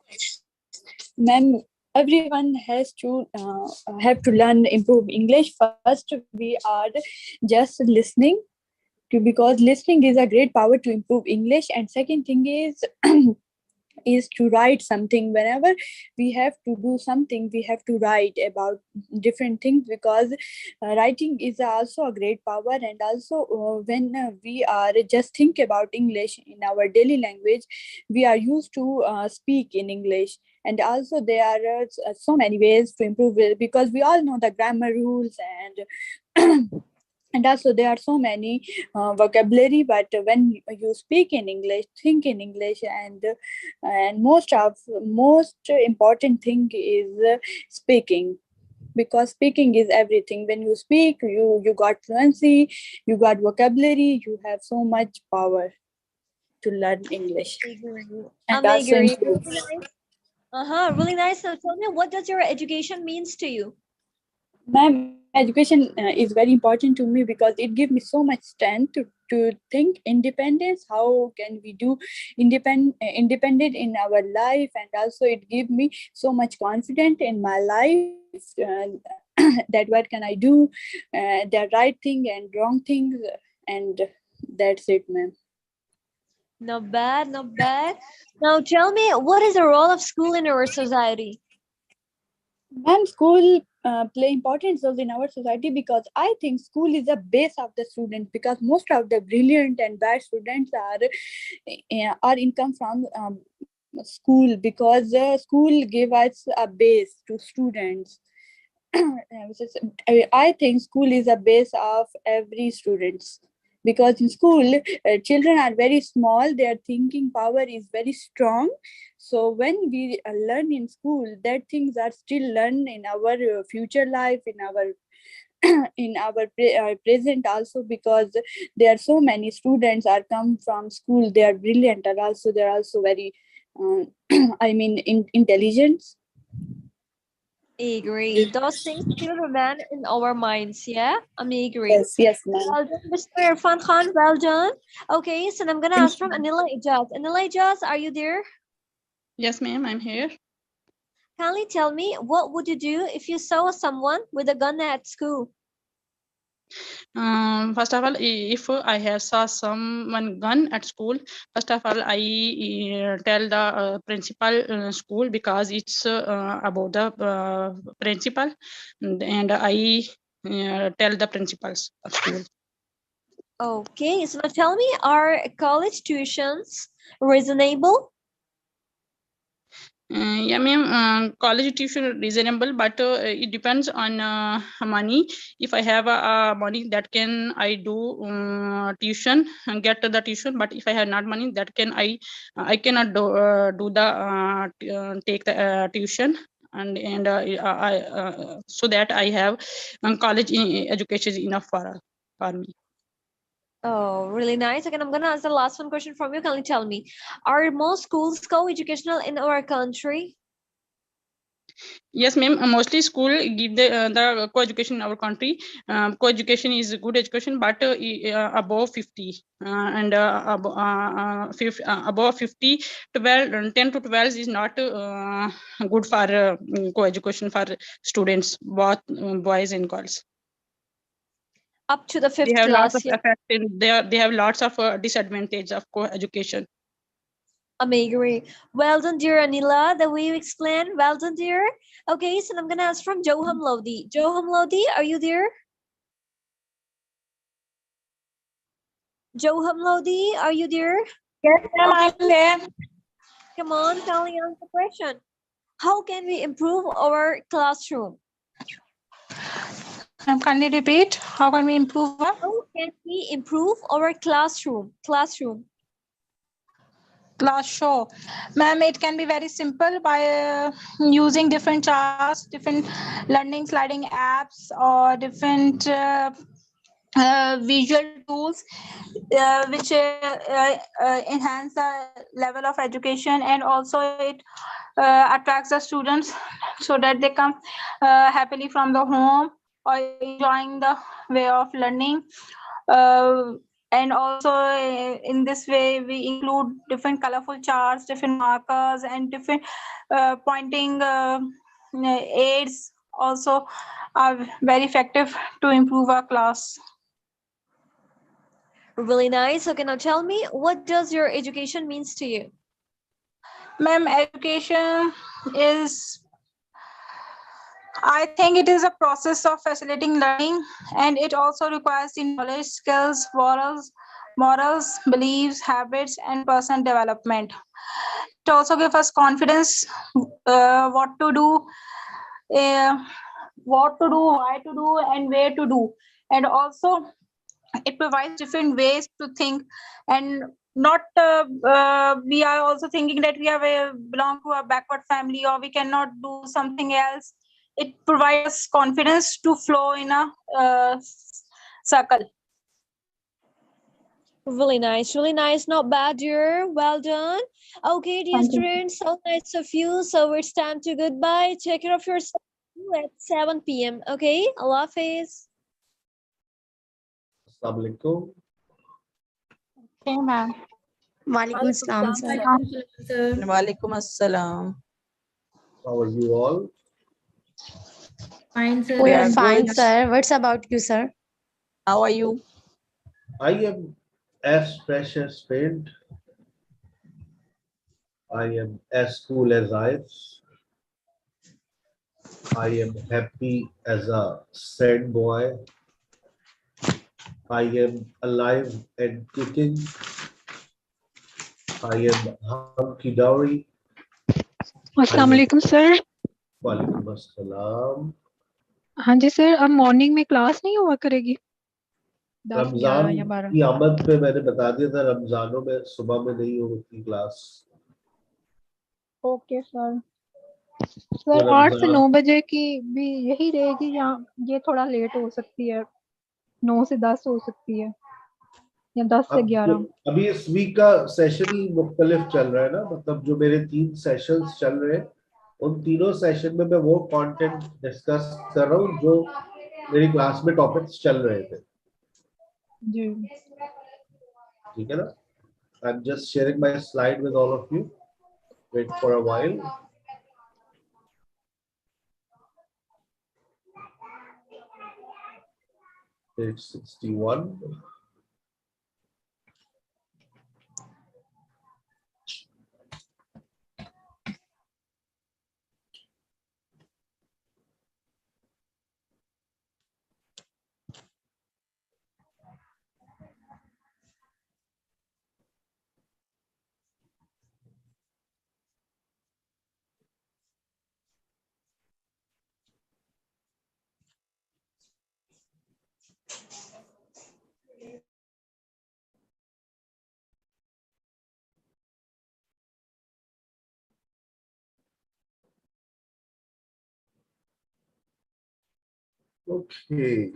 Ma'am, everyone has to have to learn improve English. First, we are just listening because listening is a great power to improve English. And second thing is to write something. Whenever we have to do something, we have to write about different things, because writing is also a great power. And also when we are just think about English in our daily language, we are used to speak in English. And also there are so many ways to improve it, because we all know the grammar rules, and and also there are so many vocabulary. But when you speak in English, think in English, and most important thing is speaking, because speaking is everything. When you speak, you got fluency, you got vocabulary, you have so much power to learn English and also Amazing. improve. Really nice. Really nice. Now tell me, what does your education means to you? Ma'am, education is very important to me, because it gives me so much strength to think independence. How can we do independent in our life? And also it gives me so much confidence in my life, that what can I do, the right thing and wrong things, and that's it, ma'am. Not bad, not bad. Now tell me, what is the role of school in our society? Ma'am, school play important roles in our society, because I think school is the base of the students, because most of the brilliant and bad students are income from school, because school give us a base to students. I think school is a base of every students, because in school children are very small, their thinking power is very strong. So when we learn in school, that things are still learned in our future life, in our in our present also, because there are so many students are come from school, they are brilliant, and also they are also very I mean intelligent. Agree. Those things still remain in our minds, yeah? Agree. Yes, ma'am. Well done, Mr. Irfan Khan. Well done. Okay, so I'm gonna ask from Anila Ijaz. Anila Ijaz, are you there? Yes, ma'am, I'm here. Kindly tell me, what would you do if you saw someone with a gun at school? First of all, if I have saw someone gun at school, first of all, I tell the principal school, because it's about the principal, and I tell the principals of school. Okay, so now tell me, are college tuitions reasonable? Yeah, ma'am, college tuition reasonable, but it depends on money. If I have money, that can I do tuition and get the tuition. But if I have not money, that can I cannot do the take the tuition. And so that I have college education is enough for me. Oh, really nice. Again, I'm gonna ask the last one question from you. Can you tell me, are most schools co-educational in our country? Yes, ma'am. Mostly school give the co-education in our country. Co-education is good education, but above 50 and above 50, 12, 10 to 12 is not good for co-education for students, both boys and girls. Up to the fifth They have lots class, of yeah. effect, and they have lots of disadvantage of co-education. Agree. Well done, dear Anila. The way you explained, well done, dear. Okay, so I'm gonna ask from Joham Lodi. Joham Lodi, are you there? Joham Lodi, are you there? Yes, ma'am, I'm there. Come on, kindly answer the question. How can we improve our classroom? Kindly repeat. How can we improve? How can we improve our classroom? class show? Ma'am, it can be very simple by using different charts, different learning sliding apps, or different visual tools which enhance the level of education, and also it attracts the students so that they come happily from the home or enjoying the way of learning. uh, and also in this way we include different colorful charts, different markers, and different pointing aids also are very effective to improve our class. Really nice. Okay, now tell me, what does your education means to you? Ma'am, education is, I think it is a process of facilitating learning, and it also requires the knowledge, skills, morals, beliefs, habits, and personal development. It also gives us confidence, what to do, why to do, and where to do. And also, it provides different ways to think, and not we are also thinking that we have belong to a backward family or we cannot do something else. It provides us confidence to flow in a circle. Really nice, really nice. Not bad, dear. Well done. Okay, dear Thank you. students, so nice of you. So it's time to goodbye. Take care of yourself at 7 p.m. Okay, Allah Hafiz. Assalamu alaikum. Okay, ma'am. Walaikum assalam, sir. Walaikum assalam. How are you all? Fine, sir. We are are fine, good. sir. What's about you, sir? How are you? I am as fresh as paint. I am as cool as ice. I am happy as a sad boy. I am alive and kicking. I am hunky dory. अस्सलाम वालेकुम sir. वालेकुम अस्सलाम। हाँ जी sir, अब morning में class नहीं हुआ करेगी 10, 11 रमजान या 12। की आमद पे मैंने बता दिया था, रमजानों में सुबह में नहीं होती क्लास। Okay sir. सर 8 से 9 बजे की भी यही रहेगी या ये थोड़ा लेट हो सकती है, 9 से 10 हो सकती है या 10 से 11? अभी इस वीक का सेशन ही मुख्तलिफ चल रहा है ना, मतलब जो मेरे 3 सेशंस चल रहे हैं उन तीनों सेशन में मैं वो कंटेंट डिस्कस कर रहा हूँ जो मेरी क्लास में टॉपिक्स चल रहे थे। जी ठीक है ना? I'm just sharing my slide with all of you. Wait for a while. Page 61. Okay.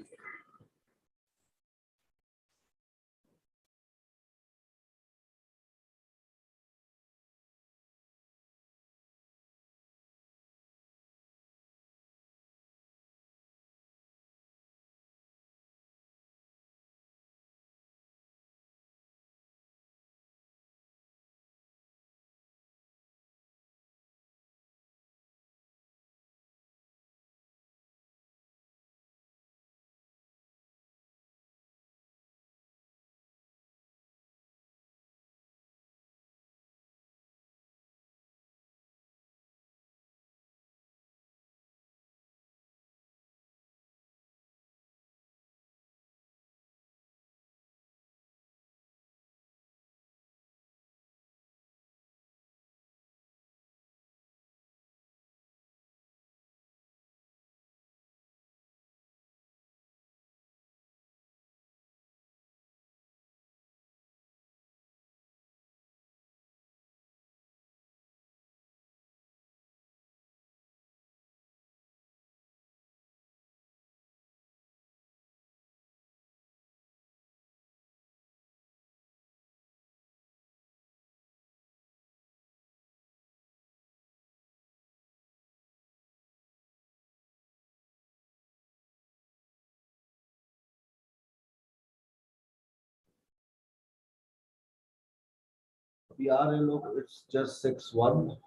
We are in look, it's just 6:01.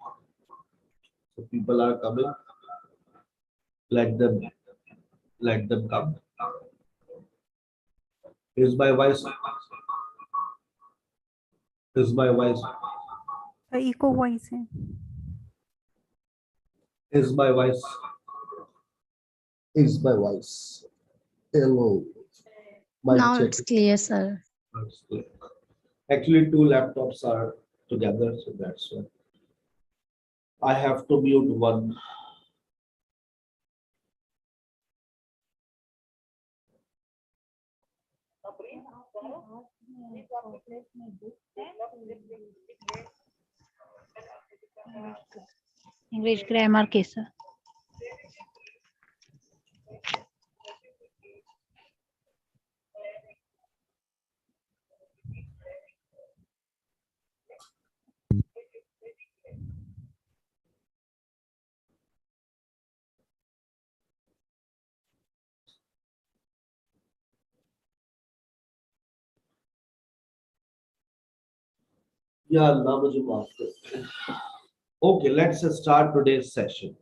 So people are coming. Let them come. Is my voice? Is my voice? Echo voice है. Is my voice? Is my voice? Hello. Now Check. it's clear, sir. It's clear. Actually, two laptops are together, so that's why. I have to mute one. English grammar के sir. Yeah, Allah मुझे माफ कर. Okay, let's start today's session.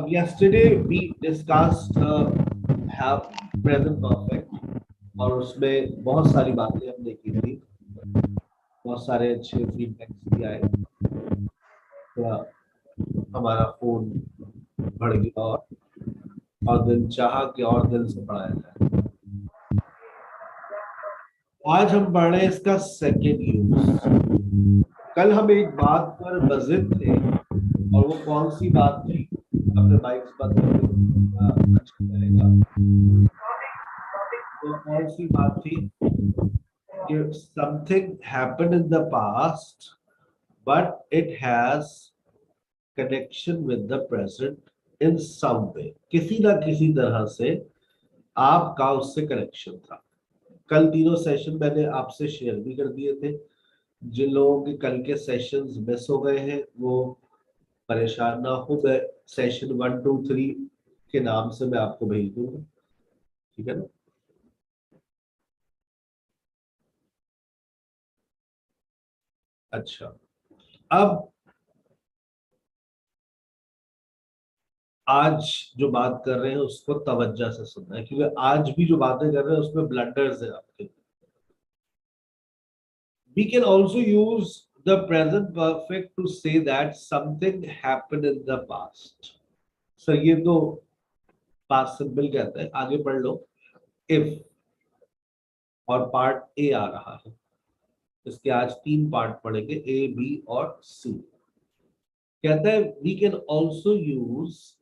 Yesterday we discussed have present perfect और उसमें बहुत सारी बातें हमने की थी, बहुत सारे अच्छे फीडबैक्स भी आए. थोड़ा हमारा फोन बढ़ गया और दिल चाहा कि और दिल से पढ़ाया जाए. आज हम पढ़ रहे हैं इसका सेकेंड यूज. कल हम एक बात पर बजिद थे और वो कौन सी बात थी? अपने माइक्स बंद करके अच्छा करेगा. वो कौन सी बात थी? कि something happened in the past but it has connection with the present in some way. किसी ना किसी तरह से आपका उससे कनेक्शन था. कल तीनों सेशन मैंने आपसे शेयर भी कर दिए थे. जिन लोगों के कल के सेशंस मिस हो गए हैं वो परेशान ना हो. मैं सेशन 1, 2, 3 के नाम से मैं आपको भेज दूंगा, ठीक है ना? अच्छा, अब आज जो बात कर रहे हैं उसको तवज्जो से सुनना है, क्योंकि आज भी जो बातें कर रहे हैं उसमें ब्लंडर्स है आपके. We can also use the present perfect to say that something happened in the past. Sir ये तो past simple कहता है. आगे पढ़ लो. If और पार्ट ए आ रहा है. इसके आज 3 पार्ट पढ़ेंगे, ए, बी और सी. कहता है we can also use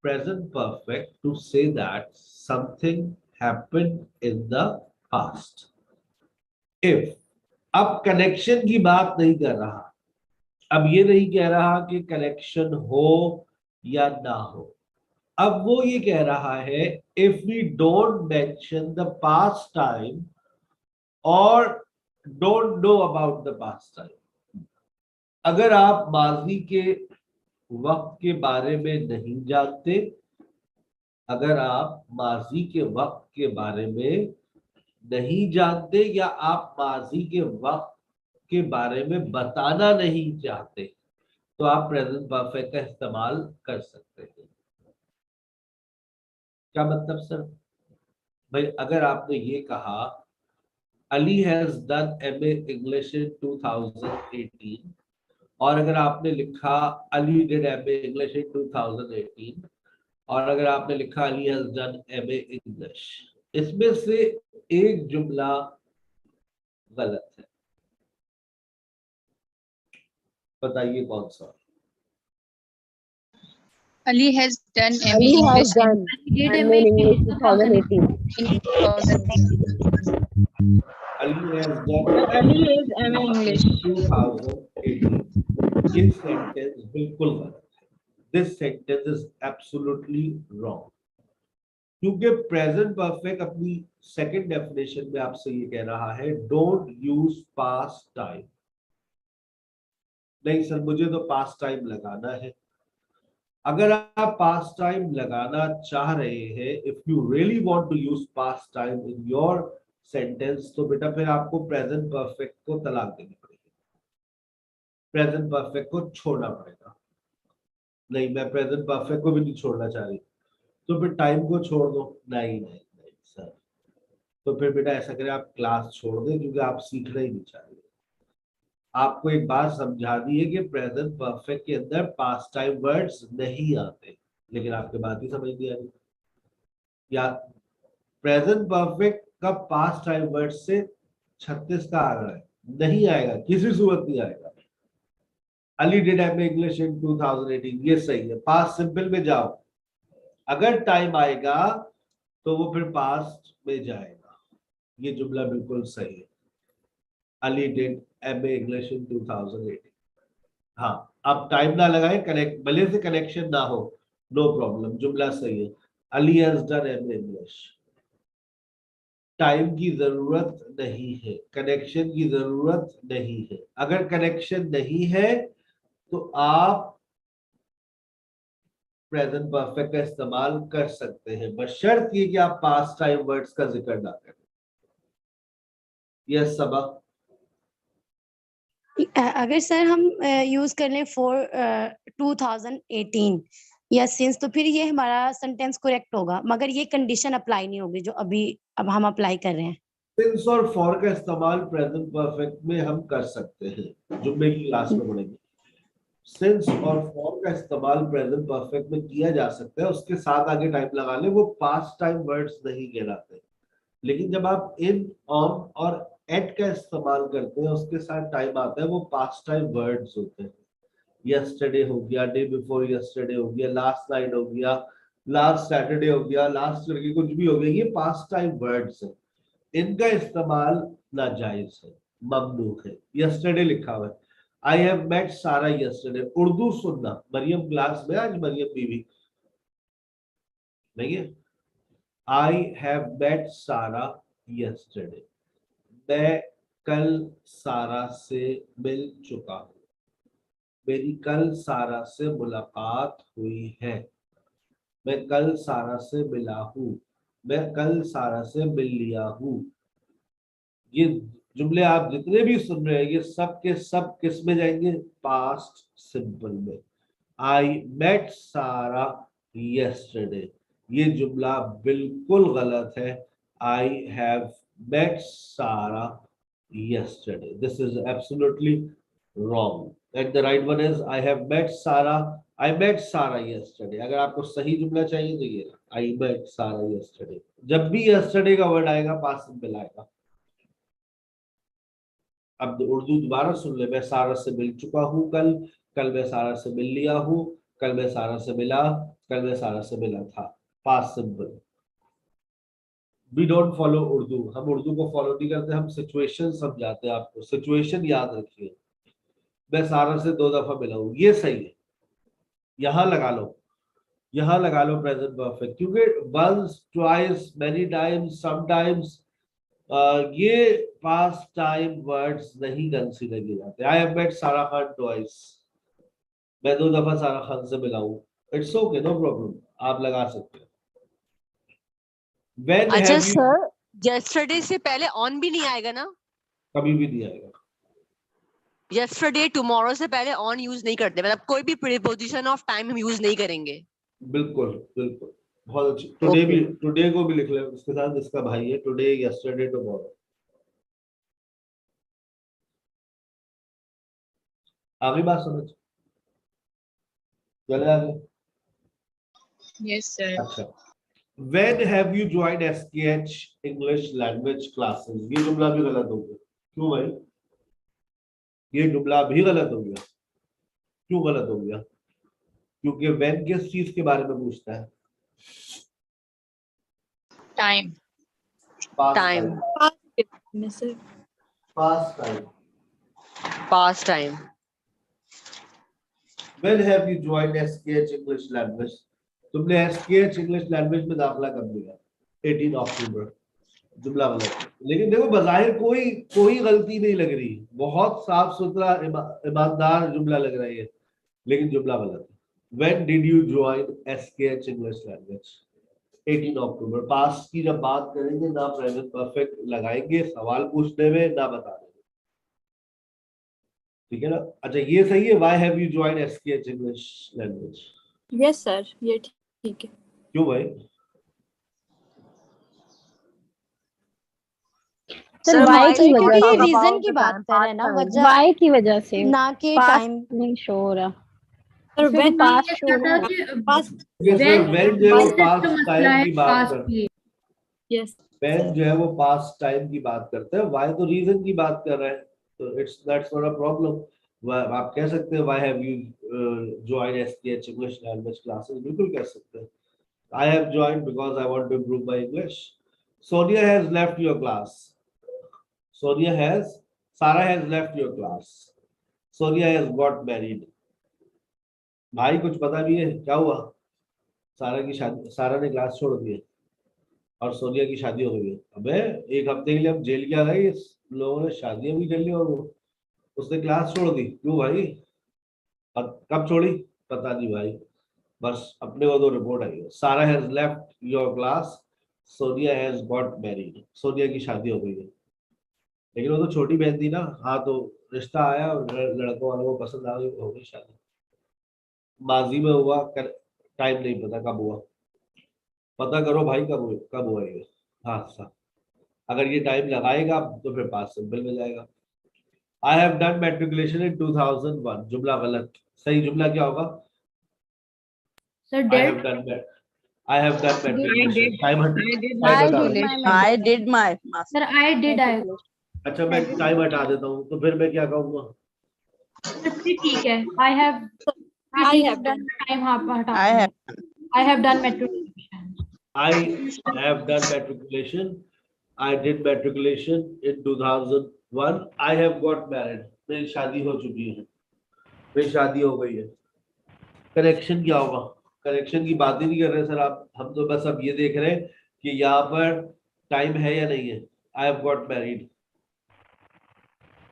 present perfect to say that something happened in the past. If अब कनेक्शन की बात नहीं कर रहा. अब ये नहीं कह रहा कि कनेक्शन हो या ना हो. अब वो ये कह रहा है if we don't mention the past time or don't know about the past time. अगर आप माजी के वक्त के बारे में नहीं जानते, अगर आप माजी के वक्त के बारे में नहीं जानते या आप माजी के वक्त के बारे में बताना नहीं चाहते, तो आप प्रेजेंट परफेक्ट का इस्तेमाल कर सकते हैं. क्या मतलब सर? भाई अगर आपने ये कहा Ali has done MA English in 2018 और अगर आपने लिखा Ali did MA English in 2018 और अगर आपने लिखा Ali has done MA English, इसमें से एक जुमला गलत है. बताइए कौन सा? Ali has done MA Ali has English done MA in English 2018. in 2018. Ali has done Ali is MA English 2018. This sentence बिल्कुल गलत है. This sentence is absolutely wrong. क्योंकि प्रेजेंट परफेक्ट अपनी सेकंड डेफिनेशन में आपसे ये कह रहा है डोंट यूज पास्ट टाइम. नहीं सर मुझे तो पास्ट टाइम लगाना है. अगर आप पास्ट टाइम लगाना चाह रहे हैं, if you really want to use past time in your sentence, तो बेटा फिर आपको प्रेजेंट परफेक्ट को तलाक देनी पड़ेगी, प्रेजेंट परफेक्ट को छोड़ना पड़ेगा। नहीं, मैं प्रेजेंट परफेक्ट को भी नहीं छोड़ना चाह रही, तो फिर टाइम को छोड़ दो। नहीं नहीं नहीं सर, तो फिर बेटा ऐसा करें, आप क्लास छोड़ दें, क्योंकि आप सीखना ही नहीं चाह रहे। आपको एक बात समझा दी है कि प्रेजेंट परफेक्ट के अंदर पास्ट टाइम वर्ड्स नहीं आते, लेकिन आपके बात ही समझ नहीं आ रही। या प्रेजेंट परफेक्ट का पास्ट टाइम वर्ड से 36 का आ रहा है, नहीं आएगा, किसी सूरत नहीं आएगा। Ali did M English in 2018, ये सही है। पास्ट सिंपल में जाओ, अगर टाइम आएगा तो वो फिर पास्ट में जाएगा, ये जुमला बिल्कुल सही है। Ali did M English in 2018। हाँ, आप टाइम ना लगाए, कनेक्ट भले से कनेक्शन ना हो, नो प्रॉब्लम, जुमला सही है। Ali has done M English. Time की जरूरत नहीं है, कनेक्शन की जरूरत नहीं है। अगर कनेक्शन नहीं है तो आप प्रेजेंट परफेक्ट का इस्तेमाल कर सकते हैं, बशर्त ये कि आप पास्ट टाइम वर्ड्स का जिक्र ना करें। यस सबा। अगर सर हम यूज कर लें फॉर 2018 या सिंस, तो फिर ये हमारा सेंटेंस करेक्ट होगा, मगर ये कंडीशन अप्लाई नहीं होगी जो अभी अब हम अप्लाई कर रहे हैं। सिंस और फॉर का इस्तेमाल प्रेजेंट परफेक्ट में हम कर सकते हैं, जुम्मे की क्लास में पढ़ेंगे। सिंस और फॉर का इस्तेमाल प्रेजेंट परफेक्ट में किया जा सकता है, उसके साथ आगे टाइम लगा ले, वो पास्ट टाइम वर्ड्स नहीं कहलाते। लेकिन जब आप इन, ऑन और एट का इस्तेमाल करते हैं, उसके साथ टाइम आता है, वो पास्ट टाइम वर्ड्स होते हैं। यस्टरडे हो गया, डे बिफोर यस्टरडे हो गया, लास्ट नाइट हो गया, लास्ट सैटरडे हो गया, लास्ट करके कुछ भी हो गया, ये पास्ट टाइम वर्ड्स है। इनका इस्तेमाल नाजायज है, ममनू है। यस्टरडे लिखा हुआ है, आई हैव मेट सारा यस्टरडे। उर्दू सुनना, मरियम क्लास में, आज मरियम बीवी नहीं है। आई हैव मेट सारा यस्टरडे, मैं कल सारा से मिल चुका हूं, मेरी कल सारा से मुलाकात हुई है, मैं कल सारा से मिला हूं, मैं कल सारा से मिल लिया हूं। ये जुमले आप जितने भी सुन रहे हैं, ये सब के सब किस में जाएंगे? पास्ट सिंपल में। आई मेट सारा यस्टरडे, ये जुमला बिल्कुल गलत है। आई हैव मेट सारा yesterday, this is absolutely wrong, and the right one is I have met Sarah, I met Sarah yesterday। अगर आपको सही जुमला चाहिए तो ये I met Sarah yesterday। जब भी yesterday का वर्ड आएगा पास्ट सिंपल आएगा। अब उर्दू दोबारा सुन ले, मैं सारा से मिल चुका हूँ कल, कल मैं सारा से मिल लिया हूँ, कल मैं सारा से मिला, कल मैं सारा से मिला था, past simple. We don't follow Urdu, हम उर्दू को फॉलो नहीं करते, हम सिचुएशन समझाते हैं आपको। सिचुएशन याद रखिए, मैं सारा से 2 दफा मिला हूं, ये सही है, यहां लगा लो, यहां लगा लो प्रेजेंट परफेक्ट, क्योंकि once, twice, many times, sometimes, ये पास्ट टाइम वर्ड्स नहीं कंसीडर किए जाते। आई हैव मेट सारा खान ट्वाइस, मैं 2 दफा सारा खान से मिला हूं, इट्स ओके, नो प्रॉब्लम, आप लगा सकते हैं। When अच्छा have you, सर, yesterday से पहले ऑन भी नहीं आएगा ना? कभी भी नहीं आएगा। yesterday, tomorrow से पहले ऑन यूज नहीं करते, मतलब कोई भी प्रीपोजिशन ऑफ टाइम हम यूज नहीं करेंगे। बिल्कुल बिल्कुल, बहुत अच्छी। टुडे भी, टुडे को भी लिख ले उसके साथ, जिसका भाई है, टुडे, यस्टरडे, टुमारो। आगे बात समझ, चले आगे। Yes, sir. अच्छा, When have you joined SKH English language classes? ये जुमला भी गलत हो गया। क्यों भाई? ये जुमला भी गलत हो गया। क्यों गलत हो गया? क्योंकि when किस चीज के बारे में पूछता है? Time. Time. Past time. Past time. When have you joined SKH English language? तुमने SKH English language में दाखला कब लिया? 18 अक्टूबर। जुमला गलत। लेकिन देखो, बज़ाहिर कोई गलती नहीं लग रही, बहुत साफ सुथरा ईमानदार जुमला लग रहा है, लेकिन जुमला गलत है। When did you join SKH English language? 18 October. Past की जब बात करेंगे ना प्रेजेंट परफेक्ट लगाएंगे सवाल पूछने में ना बताने में, ठीक है ना। अच्छा ये सही है, why have you join SKH English language? Yes sir, ये ठीक है। क्यों भाई? सर वाई की वजह से, रीजन की बात कर रहे हैं ना, वजह वाई की वजह से ना कि पास्ट टाइम नहीं शो हो रहा। सर इसमें तो व्हेन पास्ट शो हो रहा। ये सर व्हेन जो है वो पास्ट मसला टाइम है की बात पास्ट करते की। हैं, यस व्हेन जो है वो पास्ट टाइम की बात करते हैं, व्हाई तो रीजन की बात कर रहे हैं, तो it's that's not a problem. आप कह सकते हैं why have you join SKH English language classes, बिल्कुल कह सकते हैं। I have joined because I want to improve my English. Sonia has left your class. Sarah has left your class. Sonia has got married. भाई कुछ पता भी है क्या हुआ? सारा ने क्लास छोड़ दी है और सोनिया की शादी हो गई है। अबे एक हफ्ते के लिए हम जेल क्या गए, इस लोगों ने शादियां भी कर ली और उसने क्लास छोड़ दी। क्यों भाई? कब छोड़ी पता नहीं भाई, बस अपने को तो रिपोर्ट आई है। सारा has left your class, Sonia has got married. Sonia की शादी हो गई है, लेकिन वो तो छोटी बहन थी ना। हाँ तो रिश्ता आया और लड़कों वालों को पसंद आ गई, हो गई शादी। माजी में हुआ, टाइम नहीं पता कब हुआ, पता करो भाई कब हुआ ये हादसा। अगर ये टाइम लगाएगा तो फिर पास सिंपल में जाएगा। आई हैव डन मैट्रिकुलेशन इन 2001। जुमला गलत, सही जुमला क्या होगा? Sir I have done that. I have done matriculation. Time I did my sir I did I अच्छा मैं टाइम हटा देता हूँ, तो फिर मैं क्या कहूँगा? ठीक है। आई हैव डन टाइम हटा। I have done matriculation. I have done matriculation. I did matriculation in 2001. I have got married. मेरी शादी हो चुकी है, मेरी शादी हो गई है। कनेक्शन क्या होगा? कनेक्शन की बात ही नहीं कर रहे सर आप, हम तो बस अब ये देख रहे हैं कि यहाँ पर टाइम है या नहीं है। I have got married,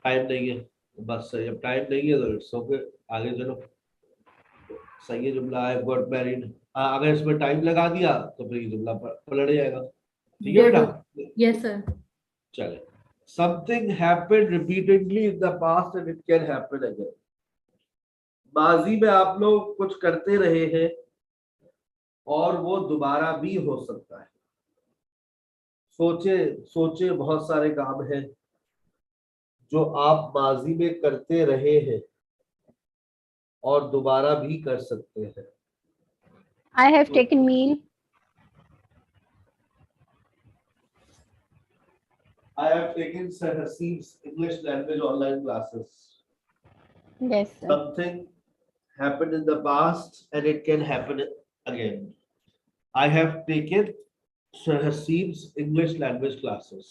time नहीं है, बस सही। अब टाइम नहीं है तो इट्स ओके, आगे चलो। सही है जुमला, आई हैव गॉट मैरिड। अगर इसमें टाइम लगा दिया तो फिर ये जुमला पलट जाएगा। ठीक है बेटा? Yes sir. चले, something happened repeatedly in the past and it can happen again. माजी में आप लोग कुछ करते रहे हैं और वो दोबारा भी हो सकता है। सोचे बहुत सारे काम हैं जो आप माजी में करते रहे हैं और दोबारा भी कर सकते हैं। I have taken meal. I have taken Sahasib's English language online classes. Yes, sir. Something happened in the past and it can happen again. I have taken Sahasib's English language classes.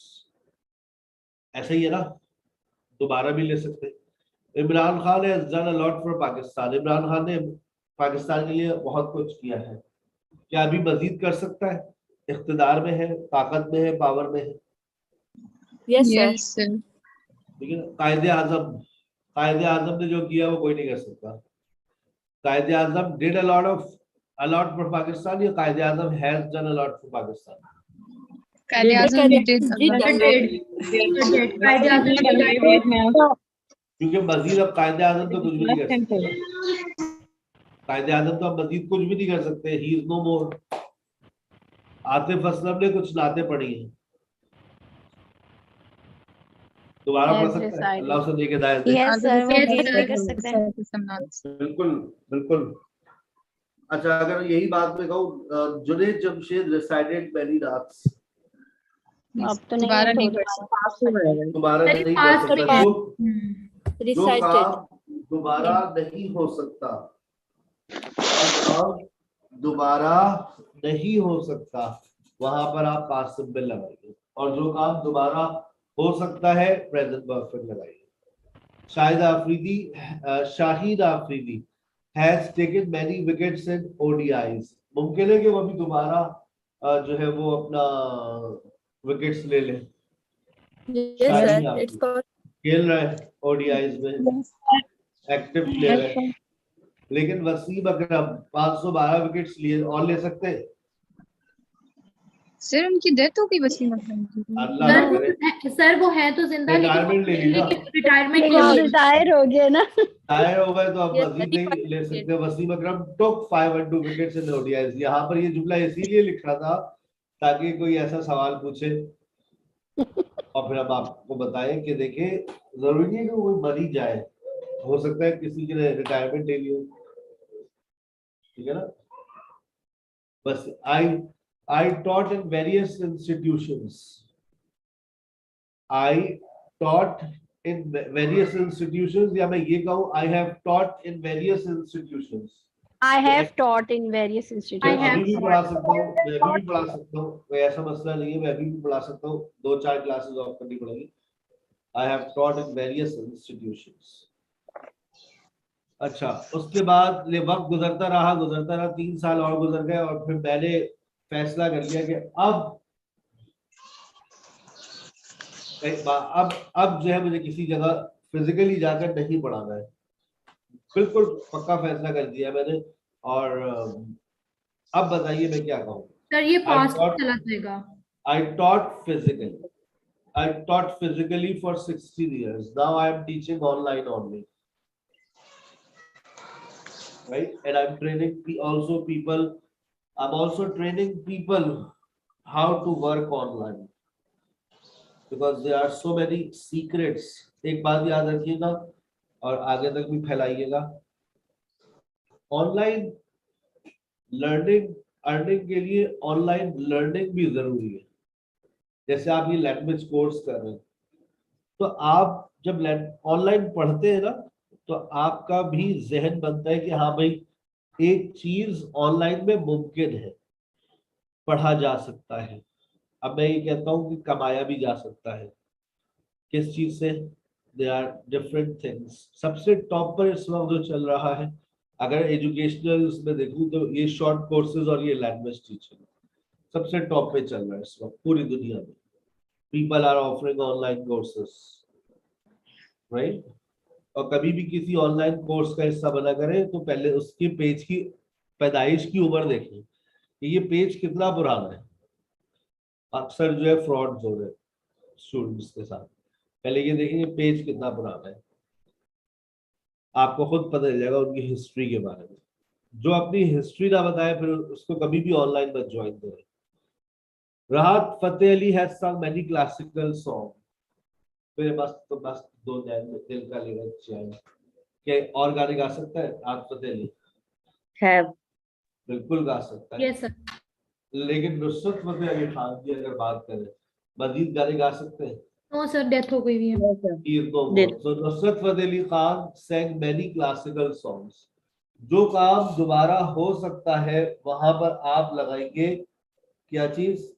ऐसा ही है ना, दोबारा भी ले सकते हैं। Imran Khan has done a lot for Pakistan. Imran Khan ने पाकिस्तान के लिए बहुत कुछ किया है। क्या अभी मजीद कर सकता है? इख्तिदार में है, ताकत में है, पावर में है। Yes, sir. ठीक है ना। कायदे आजम ने जो किया वो कोई नहीं कर सकता। कायदे आजम did a lot for Pakistan, या कायदे आजम has done a lot for Pakistan? कायदे आज़म did क्योंकि मजीद अब कायदे आजम तो कुछ भी नहीं कर सकते। कायदे आजम तो अब मजीद कुछ भी नहीं कर सकते। ही इज नो मोर। आतिफ असलम ने कुछ नाते पढ़ी हैं, दोबारा पढ़ सकता है? अल्लाह उसे देके हिदायत दे। यस सर, वो गेन भी कर सकते हैं। बिल्कुल बिल्कुल। अच्छा अगर यही बात मैं कहूँ, जुनैद जमशेद रिसाइटेड मैनी रात्स, अब तो नहीं दोबारा नहीं कर सकता। जो काम दोबारा नहीं हो सकता, दोबारा नहीं हो सकता, वहां पर आप पास्ट सिंपल लगाइए, और जो काम दोबारा हो सकता है प्रेजेंट परफेक्ट लगाइए। Shahid Afridi has taken many wickets in ODIs. मुमकिन है कि वो भी दोबारा जो है वो अपना विकेट्स ले ले। खेल रहा है ODIs में, एक्टिव प्लेयर है। लेकिन वसीम अकरम 512 विकेट्स लिए और ले सकते हैं? सर उनकी डेथ हो गई वसीम अकरम की? अल्लाह ना करे। सर वो है तो जिंदा, रिटायरमेंट ले ली ना, रिटायरमेंट लेकिन वो रिटायर हो गए ना। रिटायर हो गए तो अब मजीद नहीं ले सकते। वसीम अकरम took 502 विकेट्स इन ओडीआईज। यहाँ पर ये जुमला इसीलिए लिखा था ताकि कोई ऐसा सवाल पूछे और फिर हम आपको बताएं कि देखें जरूरी नहीं है कि वो मर ही जाए, हो सकता है किसी के रिटायरमेंट ले लियो, ठीक है ना। बस I taught in various institutions. I taught in various institutions, या मैं ये कहूँ I have taught in various institutions. I have taught in various institutions. मैं अभी भी पढ़ा सकता हूँ, मैं अभी भी पढ़ा सकता हूँ, कोई ऐसा मसला नहीं है, मैं अभी भी पढ़ा सकता हूँ, 2-4 क्लासेस ऑफ करनी पड़ेगी। I have taught in various institutions. अच्छा, उसके बाद वक्त गुजरता रहा, 3 साल और गुजर गए और फिर मैंने फैसला कर लिया कि अब जो है मुझे किसी जगह फिजिकली जाकर नहीं पढ़ाना है। बिल्कुल पक्का फैसला कर दिया मैंने। और अब बताइए मैं क्या कहूँ। सर ये फास्ट चला जाएगा। I taught physically for 16 years. Now I am teaching online only. Right? And I'm training people. I'm also training people how to work online. Because there are so many secrets. एक बात याद रखिएगा और आगे तक भी फैलाइएगा। ऑनलाइन लर्निंग अर्निंग के लिए ऑनलाइन लर्निंग भी जरूरी है। जैसे आप ये लैंग्वेज कोर्स कर रहे हैं तो आप जब ऑनलाइन पढ़ते हैं ना तो आपका भी जहन बनता है कि हाँ भाई एक चीज ऑनलाइन में मुमकिन है, पढ़ा जा सकता है। अब मैं ये कहता हूँ कि कमाया भी जा सकता है। किस चीज से? They are different things. सबसे टॉप पर इस वक्त जो चल रहा है, अगर एजुकेशनल में देखूं तो ये शॉर्ट कोर्सेज और ये लैंग्वेज टीचिंग सबसे टॉप पे चल रहा है इस वक्त पूरी दुनिया में। People are offering online courses, right. और कभी भी किसी ऑनलाइन कोर्स का हिस्सा बना करें तो पहले उसके पेज की पैदाइश की उम्र देखें कि ये पेज कितना पुराना है। अक्सर जो है फ्रॉड हो रहे स्टूडेंट्स के साथ। पहले ये देखेंगे पेज कितना पुराना है, आपको खुद पता चल जाएगा उनकी हिस्ट्री के बारे में। जो अपनी हिस्ट्री ना बताए फिर उसको कभी भी ऑनलाइन मत ज्वाइन करें। राहत फतेह अली हैज सung many classical songs. मेरे पास तो बस 2 दिल का लेगा चैन। क्या और गाने गा सकता है राहत फतेह अली? है, बिल्कुल गा सकता है। Yes sir. लेकिन नुसरत फतेह अली खान की अगर बात करें, मजीद गाने गा सकते हैं? नो सर, डेथ हो गई है। तो Nusrat Fateh Ali Khan sang many classical songs. जो काम दोबारा हो सकता है वहां पर आप लगाएंगे क्या चीज?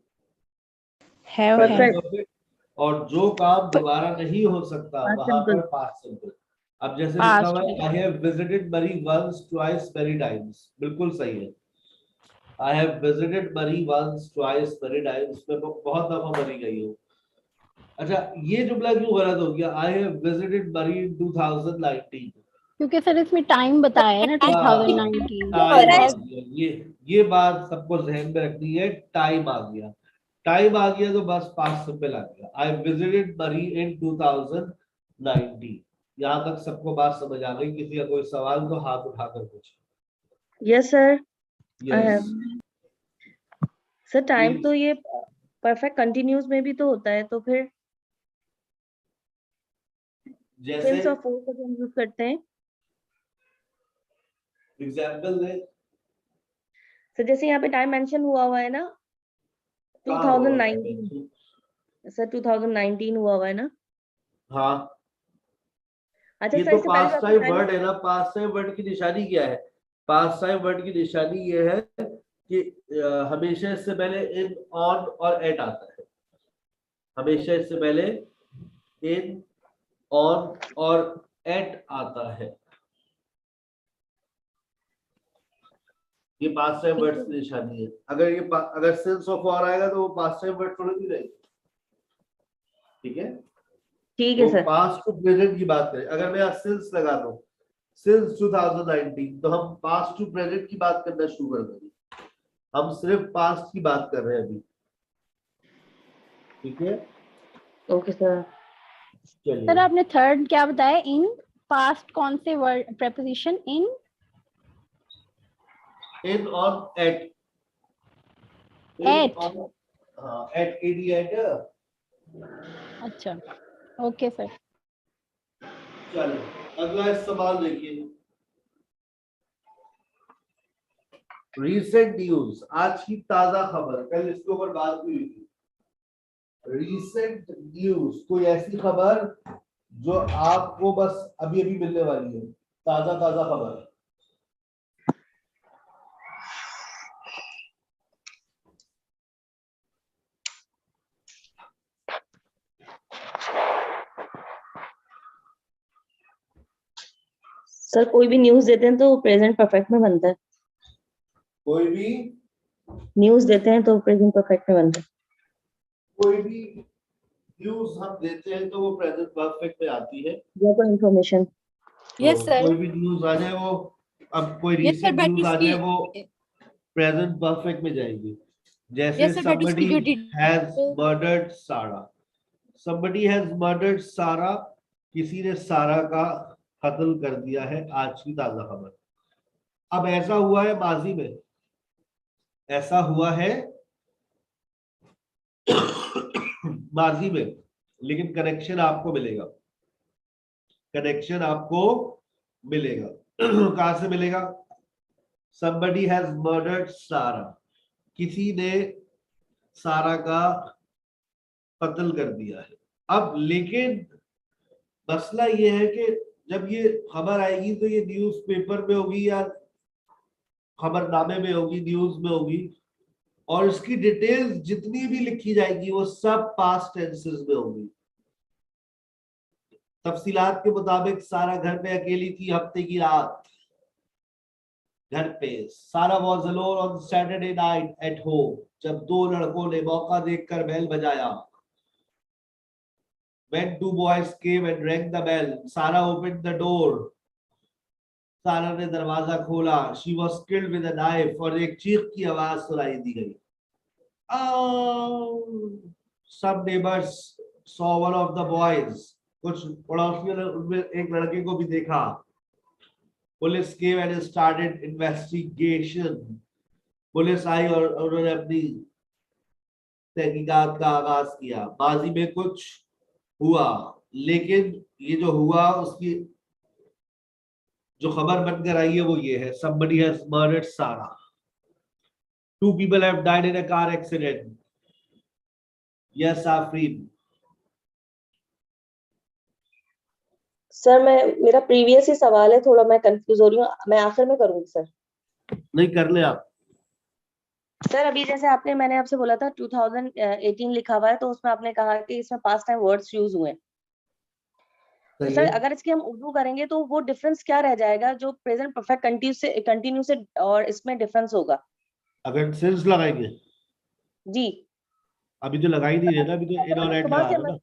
Perfect. और जो काम दोबारा नहीं हो सकता वहां पर पास्ट सिंपल। अब जैसे लिखा हुआ है I have visited Murray once, twice, many times. बिल्कुल सही है। I have visited Murray once, twice, many times. मैं बहुत दफा मरी गई हूँ। अच्छा, ये जुमला क्यों गलत हो गया? I have visited Murray in 2019. क्योंकि सर इसमें टाइम बताया है ना 2019। ये बात सबको जहन में रखनी है। टाइम आ गया, टाइम आ गया तो बस पास्ट सिंपल आ गया। I visited Murray in 2019. यहाँ तक सबको बात समझ आ गई? किसी का कोई सवाल तो हाथ उठाकर पूछे। Yes sir. Yes. Sir time तो ये परफेक्ट कंटिन्यूस में भी तो होता है, तो फिर जैसे टेंस ऑफ फोर्स को हम यूज करते हैं। एग्जांपल दे सर। जैसे यहाँ पे टाइम मेंशन हुआ है ना 2019। सर 2019 हुआ है ना? हाँ। अच्छा ये सर, तो इससे पहले पास्ट टाइम वर्ड है ना। पास्ट टाइम वर्ड की निशानी क्या है? पास्ट टाइम वर्ड की निशानी ये है कि हमेशा इससे पहले इन, ऑन और एट आता है। हमेशा इससे पहले इन, ऑन और एट आता है। ये पास्ट टाइम वर्ड की निशानी है। अगर सिंस ऑफ और आएगा तो वो पास्ट टाइम वर्ड थोड़ी नहीं रहेगी। ठीक है, ठीक है सर। पास्ट टू प्रेजेंट की बात करें, अगर मैं यहाँ सिंस लगा दूं, सिंस 2019, तो हम पास्ट टू प्रेजेंट की बात करना शुरू कर देंगे। हम सिर्फ पास्ट की बात कर रहे हैं अभी। ठीक है? Okay sir. सर चलिए, आपने थर्ड क्या बताया? इन पास्ट कौन से word preposition? In in on at, at. At at. अच्छा, ओके सर। चलो अगला सवाल देखिए। रीसेंट न्यूज, आज की ताजा खबर, कल इसके ऊपर बात हुई थी। रीसेंट न्यूज, कोई ऐसी खबर जो आपको बस अभी अभी मिलने वाली है, ताजा ताजा खबर। सर कोई भी न्यूज देते हैं तो प्रेजेंट परफेक्ट में बनता है। कोई भी न्यूज देते हैं तो प्रेजेंट परफेक्ट में बनता है। कोई भी न्यूज हम देते हैं तो वो प्रेजेंट परफेक्ट में आती है। या कोई इंफॉर्मेशन। तो कोई भी न्यूज आ जाए वो, अब कोई रीसेंट न्यूज आ जाए वो प्रेजेंट परफेक्ट में जाएगी। जैसे somebody has murdered Sarah, somebody has murdered Sarah, किसी ने सारा का कत्ल कर दिया है, आज की ताजा खबर। अब ऐसा हुआ है माजी में, ऐसा हुआ है माजी में, लेकिन कनेक्शन आपको मिलेगा, कनेक्शन आपको मिलेगा। कहां से मिलेगा? somebody has murdered Sarah, किसी ने सारा का कत्ल कर दिया है। अब लेकिन मसला ये है कि जब ये खबर आएगी तो ये न्यूज़पेपर में होगी या खबरनामे में होगी, न्यूज में होगी, और इसकी डिटेल्स जितनी भी लिखी जाएगी वो सब पास्ट टेंसेस में होगी। तफसीलात के मुताबिक सारा घर पे अकेली थी हफ्ते की रात, घर पे। सारा was alone on Saturday night at home, जब दो लड़कों ने मौका देखकर बेल बजाया। When two boys came and rang the bell, Sarah opened the door. सारा ने दरवाजा खोला। She was killed with a knife, और एक चीख की आवाज सुनाई दी गई। Some neighbors saw one of the boys. कुछ पड़ोसियों ने उनमें एक लड़के को भी देखा। Police came and started investigation. Police आई और उन्होंने अपनी तहकीकात का आगाज किया। माजी में कुछ हुआ, लेकिन ये जो हुआ उसकी जो खबर बनकर आई है वो ये है, somebody has murdered Sarah. Two people have died in a car accident. Yes, Afrin. Sir मेरा प्रीवियस ही सवाल है, थोड़ा मैं कंफ्यूज हो रही हूँ, मैं आखिर में करूंगी सर। नहीं, कर ले आप। सर अभी जैसे मैंने आपसे बोला था 2018 लिखा हुआ है, तो उसमें आपने कहा कि इसमें पास्ट टाइम वर्ड्स यूज हुए हैं। तो सर अगर इसकी हम उर्दू करेंगे तो वो डिफरेंस क्या रह जाएगा जो प्रेजेंट परफेक्ट कंटिन्यू से और इसमें डिफरेंस होगा? अगर सिंस लगाएंगे जी, अभी तो लगाई नहीं रहे ना, अभी तो इन और एट लगा रहे ना।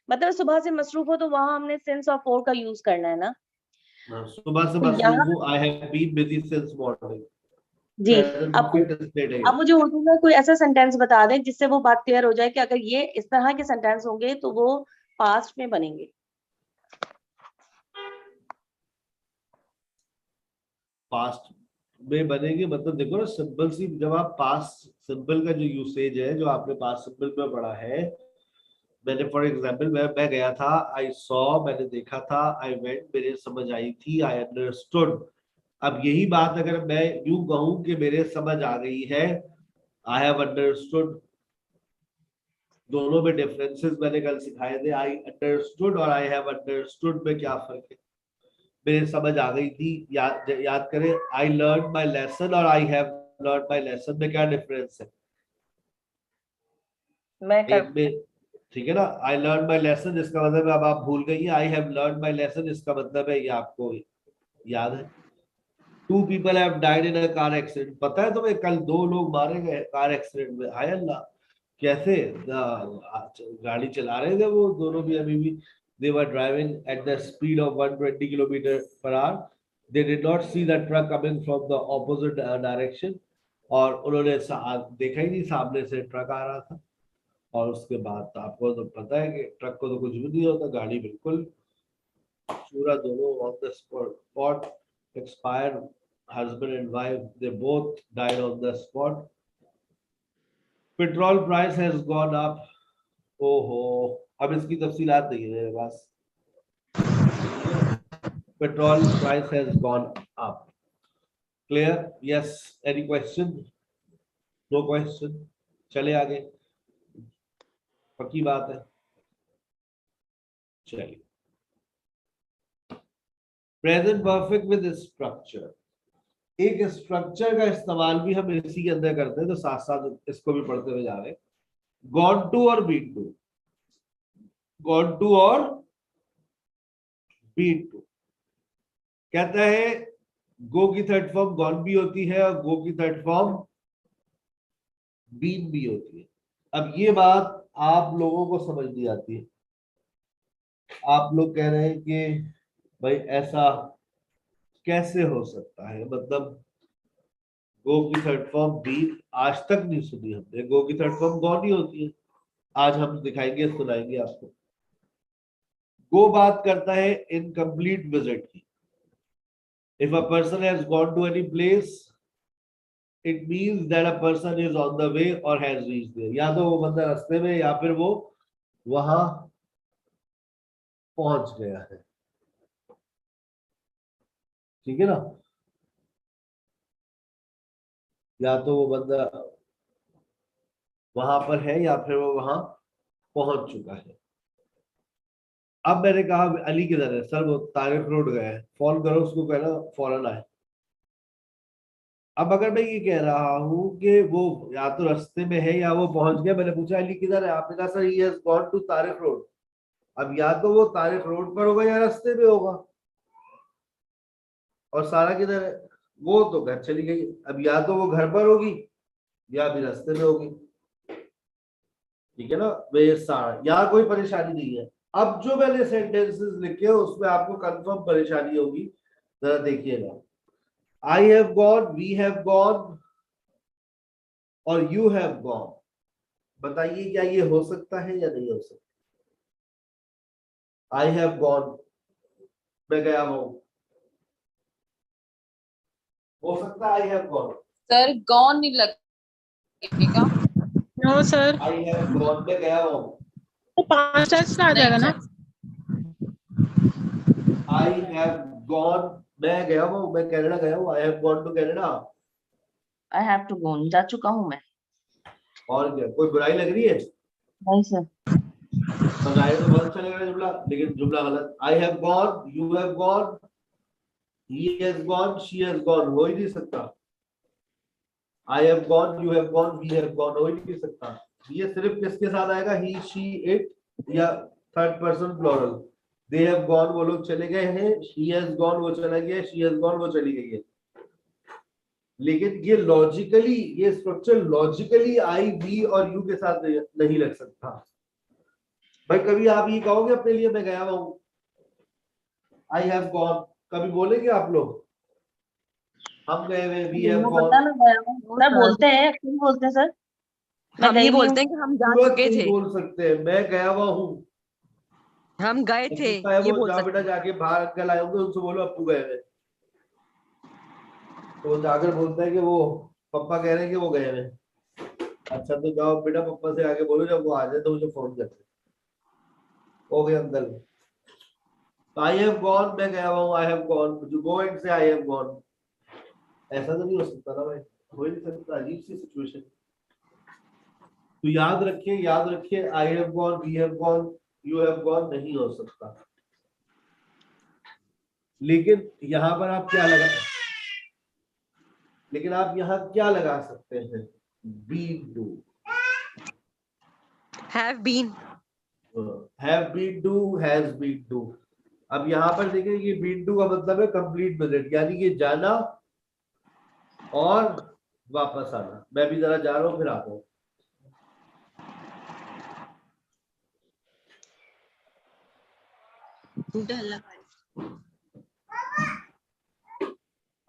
मतलब सुबह से मसरूफ हो तो वहां हमने सिंस और फोर का यूज करना है ना। सुबह से मसरूफ हूं, I have been busy since morning. जी, अब मुझे उर्दू में कोई ऐसा सेंटेंस बता दें जिससे वो बात क्लियर हो जाए कि अगर ये इस तरह के सेंटेंस होंगे तो वो पास्ट में बनेंगे। पास्ट में बनेंगे मतलब देखो ना, सिंपल सी, जब आप पास्ट सिंपल का जो यूसेज है जो आपने पास्ट सिंपल में पढ़ा है, मैंने फॉर एग्जांपल मैं गया था, आई सॉ, मैंने देखा था, आई वेंट, मेरे समझ आई थी, आई अंडरस्टूड। अब यही बात अगर मैं यूं कहूं कि मेरे समझ आ गई है, आई हैव अंडरस्टूड, दोनों में डिफरेंसेस मैंने कल सिखाए थे। आई अंडरस्टूड और आई हैव अंडरस्टूड में क्या फर्क है? मेरे समझ आ गई थी, याद करें, आई लर्न माई लेसन और आई हैव लर्न माई लेसन में क्या डिफरेंस है? ठीक है ना, आई लर्न माई लेसन इसका मतलब अब आप भूल गई है, I have learn my lesson इसका मतलब है ये आपको याद है। Two people have died in a car accident, पता है तुम्हें कल 2 लोग मारे गए कार एक्सीडेंट में। हाय अल्लाह, कैसे? गाड़ी चला रहे थे वो दोनों भी, अभी भी they were driving at the speed of 120 km/h. They did not see the truck coming from the opposite direction, और उन्होंने देखा ही नहीं सामने से ट्रक आ रहा था, और उसके बाद आपको तो पता है कि ट्रक को तो कुछ भी नहीं होता, गाड़ी बिल्कुल पूरा दोनों on the spot expire, husband and wife, they both died on the spot. Petrol price has gone up. ओहो, अब इसकी तफसीलात नहीं है मेरे पास. Petrol price has gone up. Clear? Yes. Any question? No question. चले आगे. पक्की बात है. चलिए. Present perfect with structure. एक स्ट्रक्चर का इस्तेमाल भी हम इसी के अंदर करते हैं, तो साथ साथ इसको भी पढ़ते हुए जा रहे हैं. Gone to और been to. Gone to और been to. कहता है गो की थर्ड फॉर्म गॉन भी होती है और गो की थर्ड फॉर्म बीन भी होती है. अब ये बात आप लोगों को समझ नहीं आती है. आप लोग कह रहे हैं कि भाई ऐसा कैसे हो सकता है, मतलब गो की थर्ड फॉर्म बीन आज तक नहीं सुनी हमने. गो की थर्ड फॉर्म गॉन ही होती है. आज हम दिखाएंगे, सुनाएंगे आपको. गो बात करता है इनकम्प्लीट विजिट की. If a person has gone to any place, it means that a person is on the way or has reached there. या तो वो बंदा रास्ते में या फिर वो वहां पहुंच गया है. ठीक है ना. या तो वो बंदा वहां पर है या फिर वो वहां पहुंच चुका है. अब मैंने कहा अली किधर है सर, वो तारिफ रोड गया है, फोन करो उसको, कहना फौरन आए. अब अगर मैं ये कह रहा हूं कि वो या तो रास्ते में है या वो पहुंच गया, मैंने पूछा अली किधर है, आपने कहा sir he has gone to Tariq road. अब या तो वो तारिफ रोड पर होगा या रास्ते में होगा. और सारा किधर है, वो तो घर चली गई. अब या तो वो घर पर होगी या भी रास्ते में होगी. ठीक है ना. वे सारा, यहाँ कोई परेशानी नहीं है. अब जो मैंने सेंटेंसेस लिखे उसमें आपको कंफर्म परेशानी होगी, जरा देखिएगा. I have gone, we have gone और you have gone. बताइए क्या ये हो सकता है या नहीं हो सकता. I have gone, मैं गया हूं. हो सकता है I have gone. Sir gone नहीं लगेगा. No sir. I have gone, मैं गया हूं. तो पास्ट टेंस में आ जाएगा ना. I have gone, मैं गया हूं, मैं कनाडा गया हूं. I have gone to Canada. I have to go. जा चुका हूँ मैं. और क्या, कोई बुराई लग रही है? नहीं सर. समझाए तो बहुत अच्छा लग रहा है जुमला, लेकिन जुमला गलत. I have gone, you have gone, he has gone, she has gone. हो ही नहीं सकता. I have gone, you have gone, we have gone. हो ही नहीं सकता. ये सिर्फ किसके साथ आएगा, he, she, it या third person plural. They have gone, वो लोग चले गए हैं. He has gone, वो चला गया. She has gone, वो चली गई है. लेकिन ये लॉजिकली, ये स्ट्रक्चर लॉजिकली आई, वी और यू के साथ नहीं लग सकता. भाई कभी आप ये कहोगे अपने लिए मैं गया हूं, I have gone, कभी बोलेंगे आप लोग हम गए हुए, we have gone. सर बोलते हैं, क्यों बोलते हैं सर? हम ये बोलते हैं कि हम जा चुके थे. बोल सकते हैं मैं गया हुआ हूँ, हम गए थे, ये बोल सकते. बेटा जाके बाहर अंकल आए होंगे, उनसे बोलो अप्पू गए हुए. तो जाकर बोलता है कि वो पापा कह रहे हैं कि वो गए हैं. अच्छा तो जाओ बेटा पापा से आके बोलो, जब वो आ जाए तो मुझे फोन करते. हो गया अंकल. आई हैव गॉन, मैं गया हूँ. आई हैव गॉन, जो गो एंड से आई हैव गॉन. ऐसा तो नहीं हो सकता ना भाई, हो ही नहीं सकता. अजीब सी सिचुएशन. तो याद रखिए I have gone, we have gone, you have gone नहीं हो सकता. लेकिन यहाँ पर आप क्या लगा, लेकिन आप यहाँ क्या लगा सकते हैं, been to, have been to, has been to. अब यहाँ पर देखिए ये been to का मतलब है कंप्लीट विजिट, यानी कि जाना और वापस आना. मैं भी जरा जा रहा हूँ फिर आता हूँ.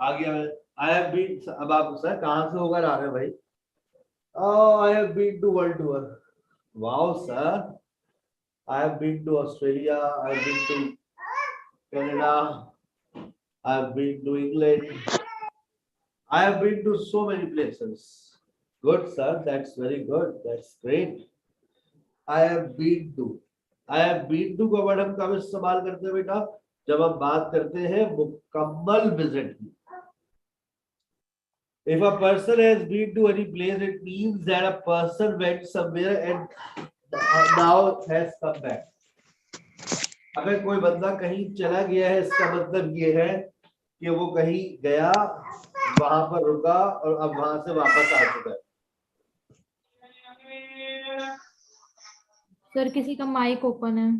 आ गया मैं. I have been, अब आप सर कहाँ से होकर आ रहे हैं भाई. I have been to world tour. Wow, sir. I have been to Australia. I've been to Canada. I've been to England. I have been to so many places. Good, sir. That's very good. That's great. I have been to. I have been to का word हम कब इस्तेमाल करते हैं बेटा? जब हम बात करते हैं मुकम्मल विजिट की. If a person has been to any place, it means that a person went somewhere and now has come back. अगर कोई बंदा कहीं चला गया है, इसका मतलब ये है कि वो कहीं गया, वहां पर रुका और अब वहां से वापस आ चुका है. सर किसी का माइक ओपन है.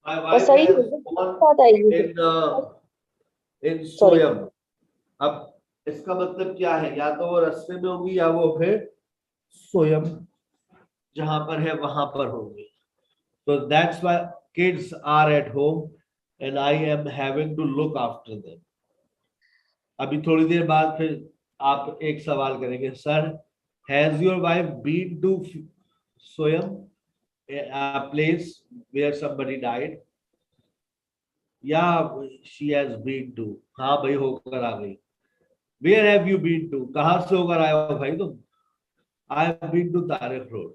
My wife has gone in Soyam. अब इसका मतलब क्या है? या तो वो रास्ते में होगी या वो फिर सोयम जहां पर है वहां पर होगी. So that's why kids are at home and I am having to look after them. अभी थोड़ी देर बाद फिर आप एक सवाल करेंगे, sir has your wife been to Soyam, a place where somebody died? Yeah, she has been to. हाँ भाई होकर आ गई. Where have you been to? कहाँ से होकर आए हो भाई तुम? I have been to Tariq road.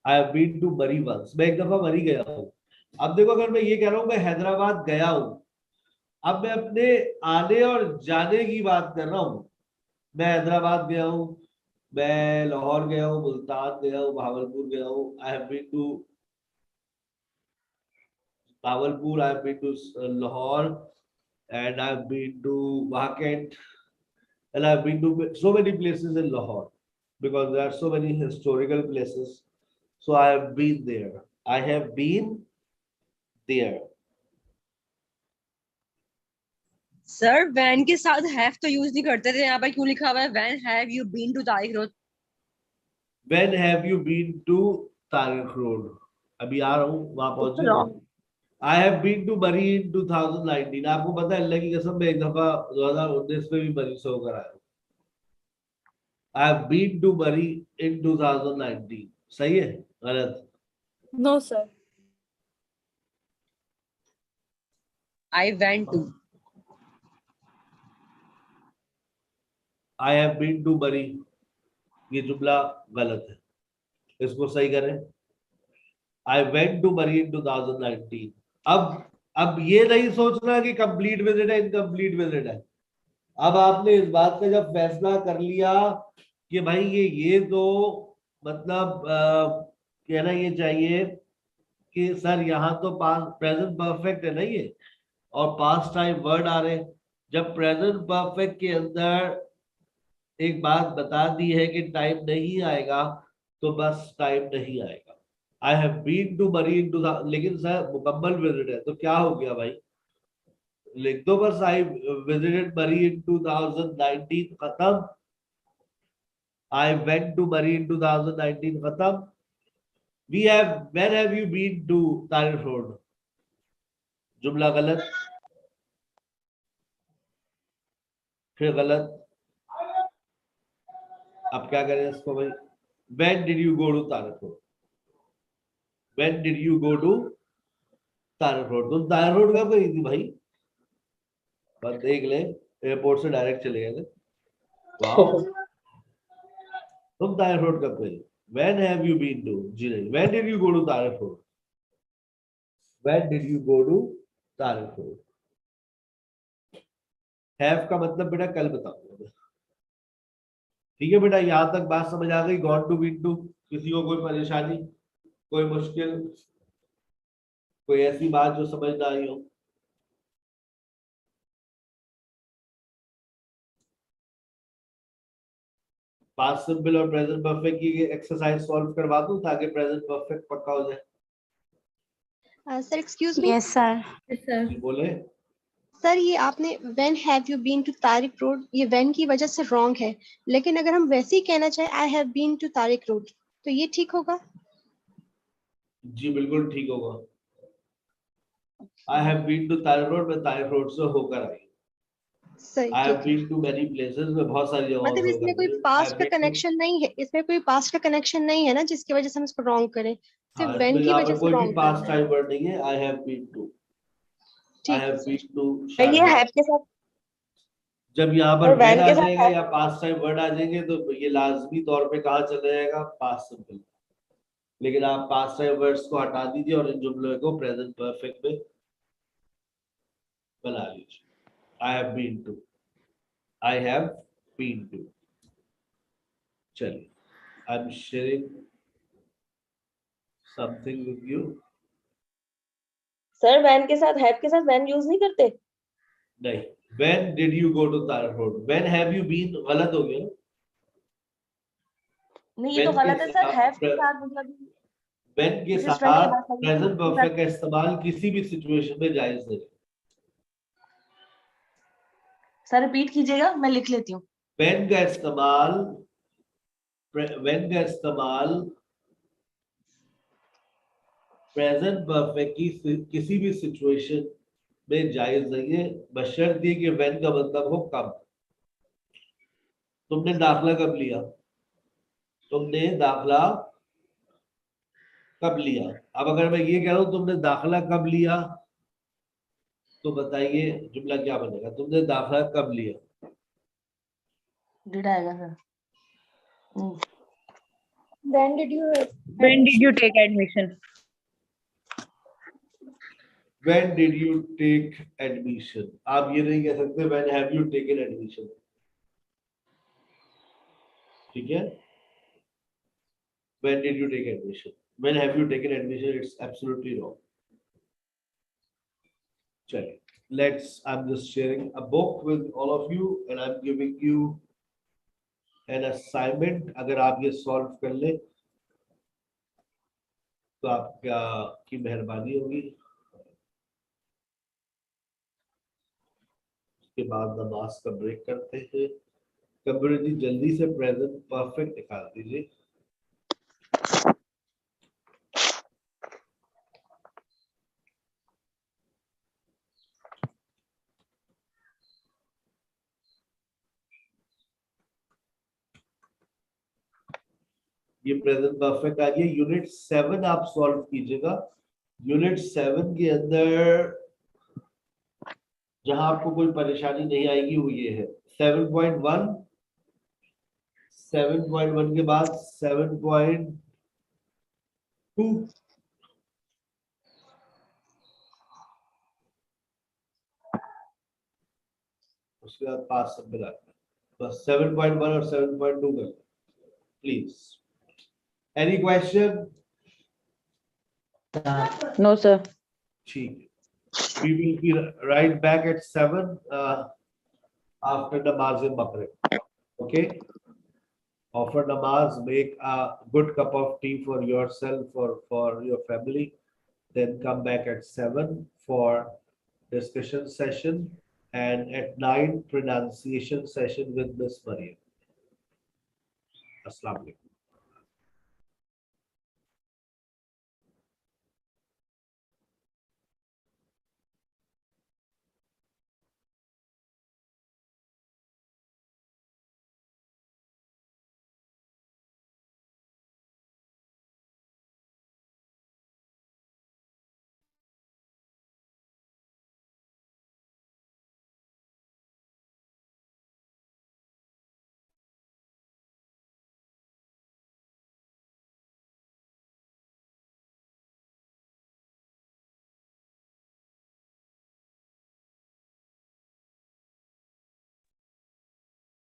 I have been to मरी once. मैं एक दफा मरी गया हूँ. अब देखो अगर मैं ये कह रहा हूँ मैं हैदराबाद गया हूँ, अब मैं अपने आने और जाने की बात कर रहा हूँ. मैं हैदराबाद गया हूँ, मैं लाहौर गया हूँ, मुल्तान गया हूँ, भावलपुर गया हूँ. I have been to Bahawalpur, I have been to Lahore, and I have been to Wakent, and I have been to so many places in Lahore because there are so many historical places. So I have been there. I have been there. Sir when के साथ have तो use नहीं करते थे. यहाँ पर क्यों लिखा हुआ है when have you been to Tariq road? When have you been to Tarik Road? अभी आ रहा हूँ, वहां पहुंचे हूँ. I have been to Bari in 2019. आपको पता है अल्लाह की कसम मैं एक दफा 2019 में भी बरी से होकर आया हूँ. I have been to Bari in 2019. सही है गलत? No, sir. I went to. I have been to Bari. ये जुमला गलत है, इसको सही करें. I went to Bari in 2019. अब ये नहीं सोचना कि कंप्लीट विजिट है, इनकम्प्लीट विजिट है. अब आपने इस बात का जब फैसला कर लिया कि भाई ये तो मतलब कहना ये चाहिए कि सर यहाँ तो पास्ट प्रेजेंट परफेक्ट है नहीं है और पास्ट टाइम वर्ड आ रहे. जब प्रेजेंट परफेक्ट के अंदर एक बात बता दी है कि टाइम नहीं आएगा तो बस टाइम नहीं आएगा. आई have been to Murree in two, लेकिन सर मुकम्मल विजिट है तो क्या हो गया भाई? लिख दो बस आई विजिटेड बरी इन 2019 खत्म. I went to Murree in 2019 खत्म. We have when have you been to Tariq road? जुमला गलत, फिर गलत. अब क्या करें इसको भाई? When did you go to Tarik Road? When did you go to Tarik Road? तुम तारिक रोड कब गई थी भाई? बस देख ले, एयरपोर्ट से डायरेक्ट चले गए थे. वाह. तुम तारिक रोड कब गई? When have you been to? जी नहीं. When did you go to Tarik Road? When did you go to Tarik Road? Have का मतलब बेटा कल बताऊंगा. ठीक है बेटा, यहाँ तक बात समझ आ गई? Gone to been to. किसी को कोई परेशानी, कोई मुश्किल, कोई ऐसी बात जो समझ ना आई हो? पास्ट सिंपल और प्रेजेंट परफेक्ट की एक्सरसाइज सॉल्व करवा दूं ताकि प्रेजेंट परफेक्ट पक्का हो जाए. Sir excuse me. Yes sir. Yes, sir. बोले सर ये आपने when have you been to Tariq road, ये व्हेन की वजह से रॉन्ग है, लेकिन अगर हम वैसे ही कहना चाहे I have been to Tariq road तो ये ठीक होगा? जी बिल्कुल ठीक होगा. I have been to Tariq road, मैं तारिक रोड से होकर आई. सही, I have ठीक है। been to many places. मैं बहुत सारी जगहों मतलब पर इसमें कोई गया हूँ। पास्ट I've का been to कनेक्शन नहीं है, इसमें कोई पास्ट का कनेक्शन नहीं है ना जिसकी वजह से हम इसको रॉन्ग करें, सिर्फ हाँ, व्हेन इसमें की यहाँ वजह पर से कोई भी रॉन्ग पास्ट करना है। टाइम वर्ड नहीं है। I have been to. I ठीक है have सर। been to ये शारजा। हैव के साथ जब यहाँ पर और when वैन आ के साथ जाएगा have या पास्ट टाइम वर्ड आ जाएंगे तो ये लाजमी तौर पे कहाँ चला जाएगा, पास्ट सिंपल। लेकिन आप पास्ट टाइम वर्ड्स को हटा दीजिए और इन जुमलों को प्रेजेंट परफेक्ट में बना लीजिए। I have been to. I have been to. चलिए, I'm sharing something with you. Sir when के साथ हैव के साथ वैन यूज नहीं करते। नहीं, when did you go to Tarak Road? When have you been गलत हो गया ना? नहीं ये तो When के गलत है सर, हैव के साथ साथ मतलब when के किसी स्टूडेंट के साथ पास प्रेजेंट परफेक्ट का इस्तेमाल किसी भी सिचुएशन में जायज नहीं। सर रिपीट कीजिएगा, मैं लिख लेती हूँ। when का इस्तेमाल प्रेजेंट परफेक्ट की किसी भी सिचुएशन में जायज नहीं है, बशर्ते कि when का मतलब हो कब। तुमने दाखला कब लिया? तुमने दाखला कब लिया? अब अगर मैं ये कह रहा हूं तुमने दाखला कब लिया, तो बताइए जुमला क्या बनेगा? तुमने दाखला कब लिया? डिड आएगा sir. When did you When did you take admission? When did you take admission? आप ये नहीं कह सकते when have you taken admission, ठीक है? When did you take admission? When have you taken admission? It's absolutely wrong. चलिए, I'm just sharing a book with all of you and I'm giving you an assignment. अगर आप ये solve कर ले तो आपका की मेहरबानी होगी। उसके बाद नमाज का ब्रेक करते हैं। कबीर जी जल्दी से प्रेजेंट परफेक्ट निकाल दीजिए। ये प्रेजेंट परफेक्ट आ गया। यूनिट 7 आप सॉल्व कीजिएगा। यूनिट 7 के अंदर जहां आपको कोई परेशानी नहीं आएगी वो ये है 7.1, 7.1 के बाद 7.2, उसके बाद 5 सब मिला बस 7.1 और 7.2 कर please. Any question? No sir. ठीक, we will be right back at 7 after namaz maghrib. Okay, after namaz make a good cup of tea for yourself or for your family, then come back at 7 for discussion session and at 9 pronunciation session with Miss Mariam. Assalamu alaikum.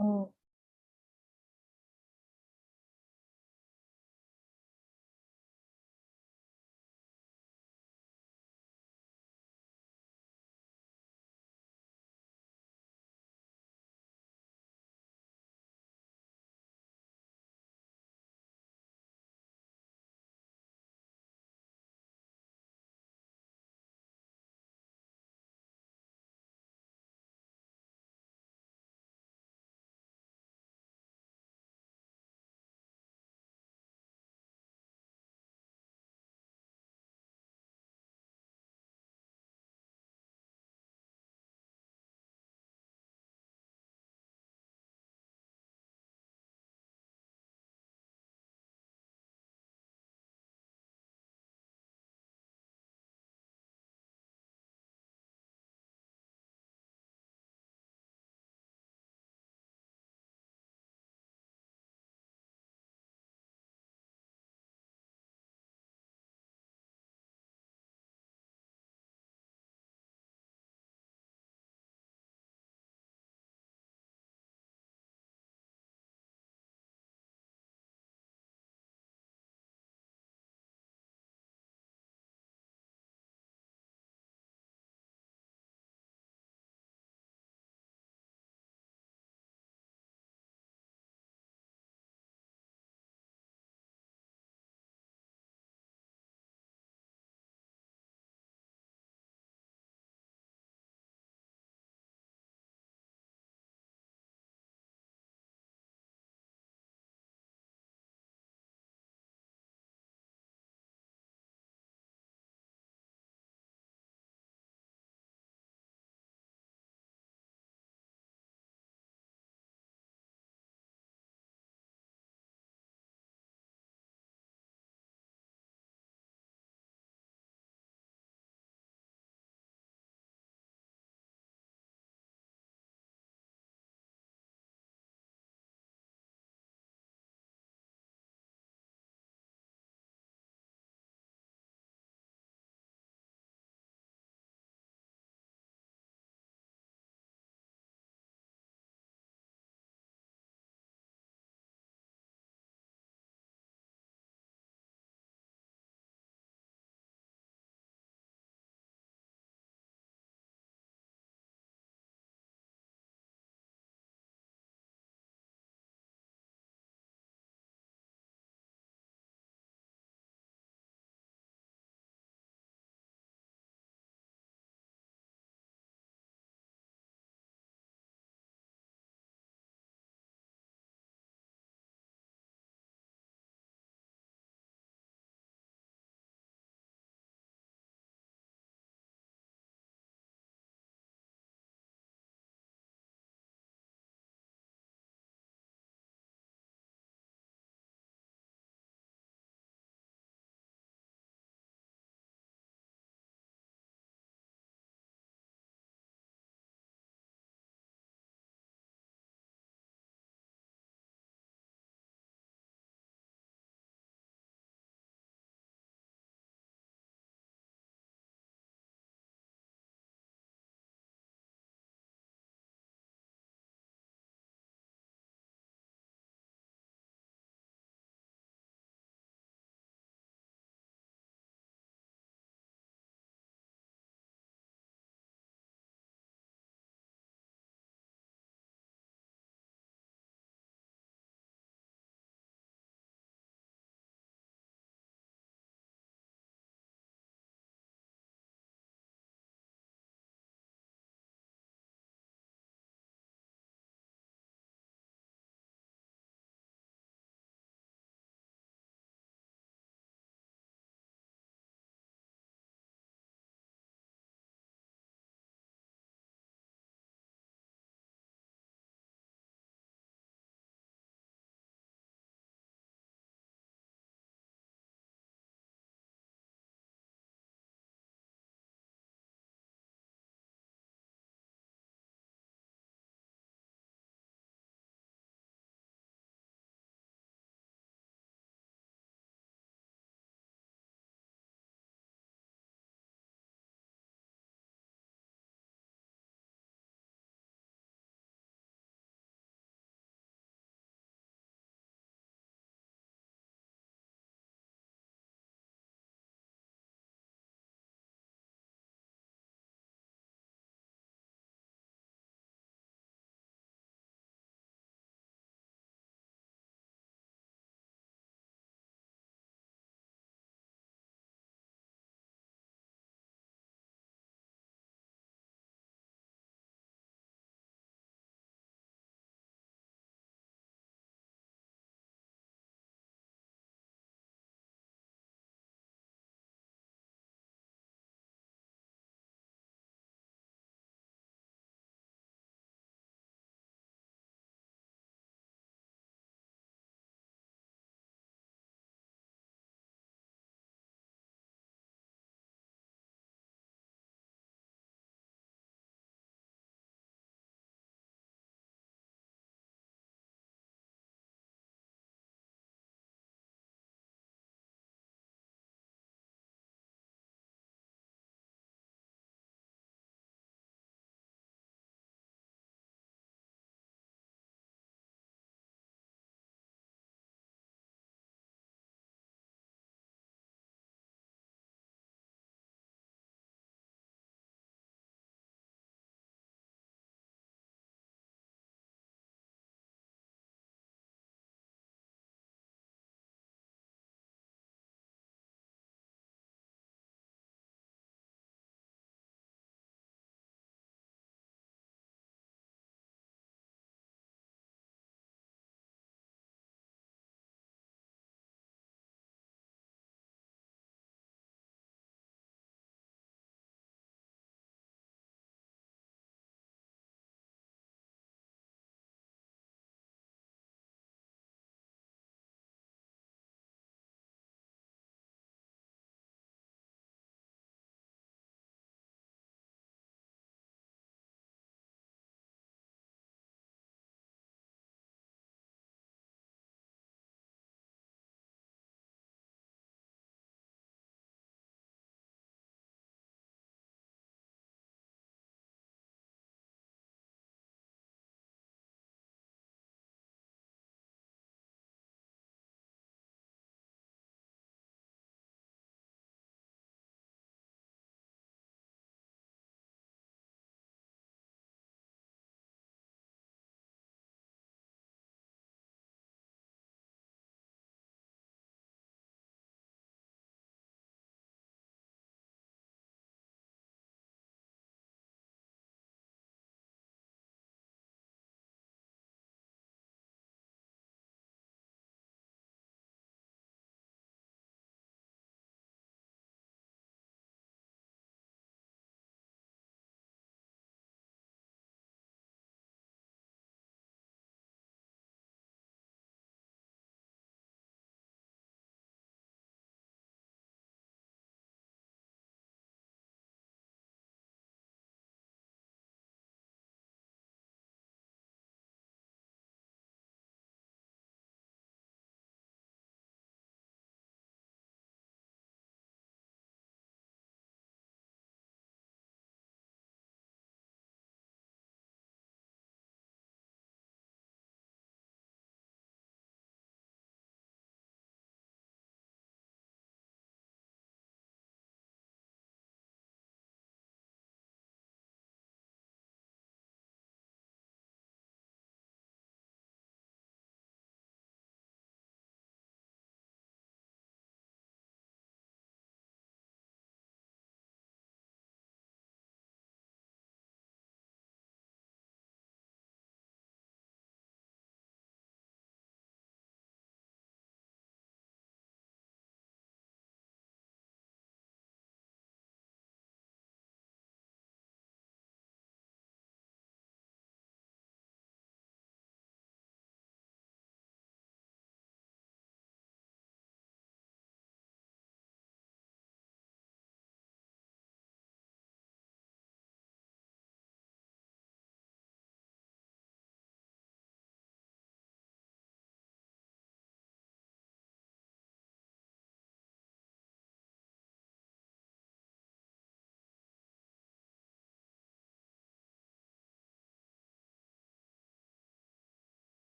Oh.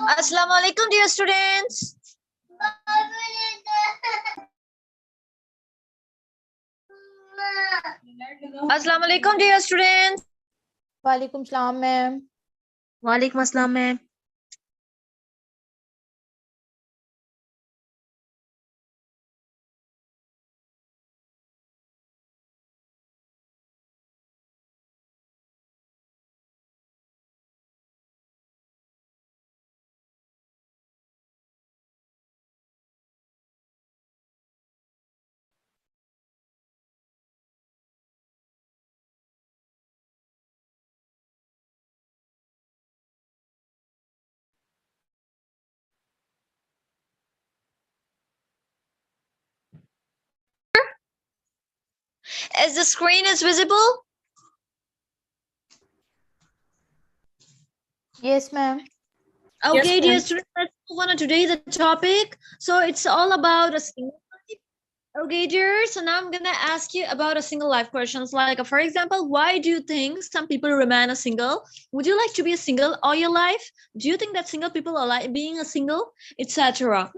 Assalamu alaikum, dear students. Assalamu alaikum, dear students. Walaikum salam, ma'am. Walaikum assalam, ma'am. As the screen is visible? Yes, ma'am. Okay, Yes, dear ma'am. students, let's move on to today's topic. So it's all about a single life. Okay, dear. So now I'm gonna ask you about a single life questions. Like, for example, why do you think some people remain a single? Would you like to be a single all your life? Do you think that single people are like being a single, etc.?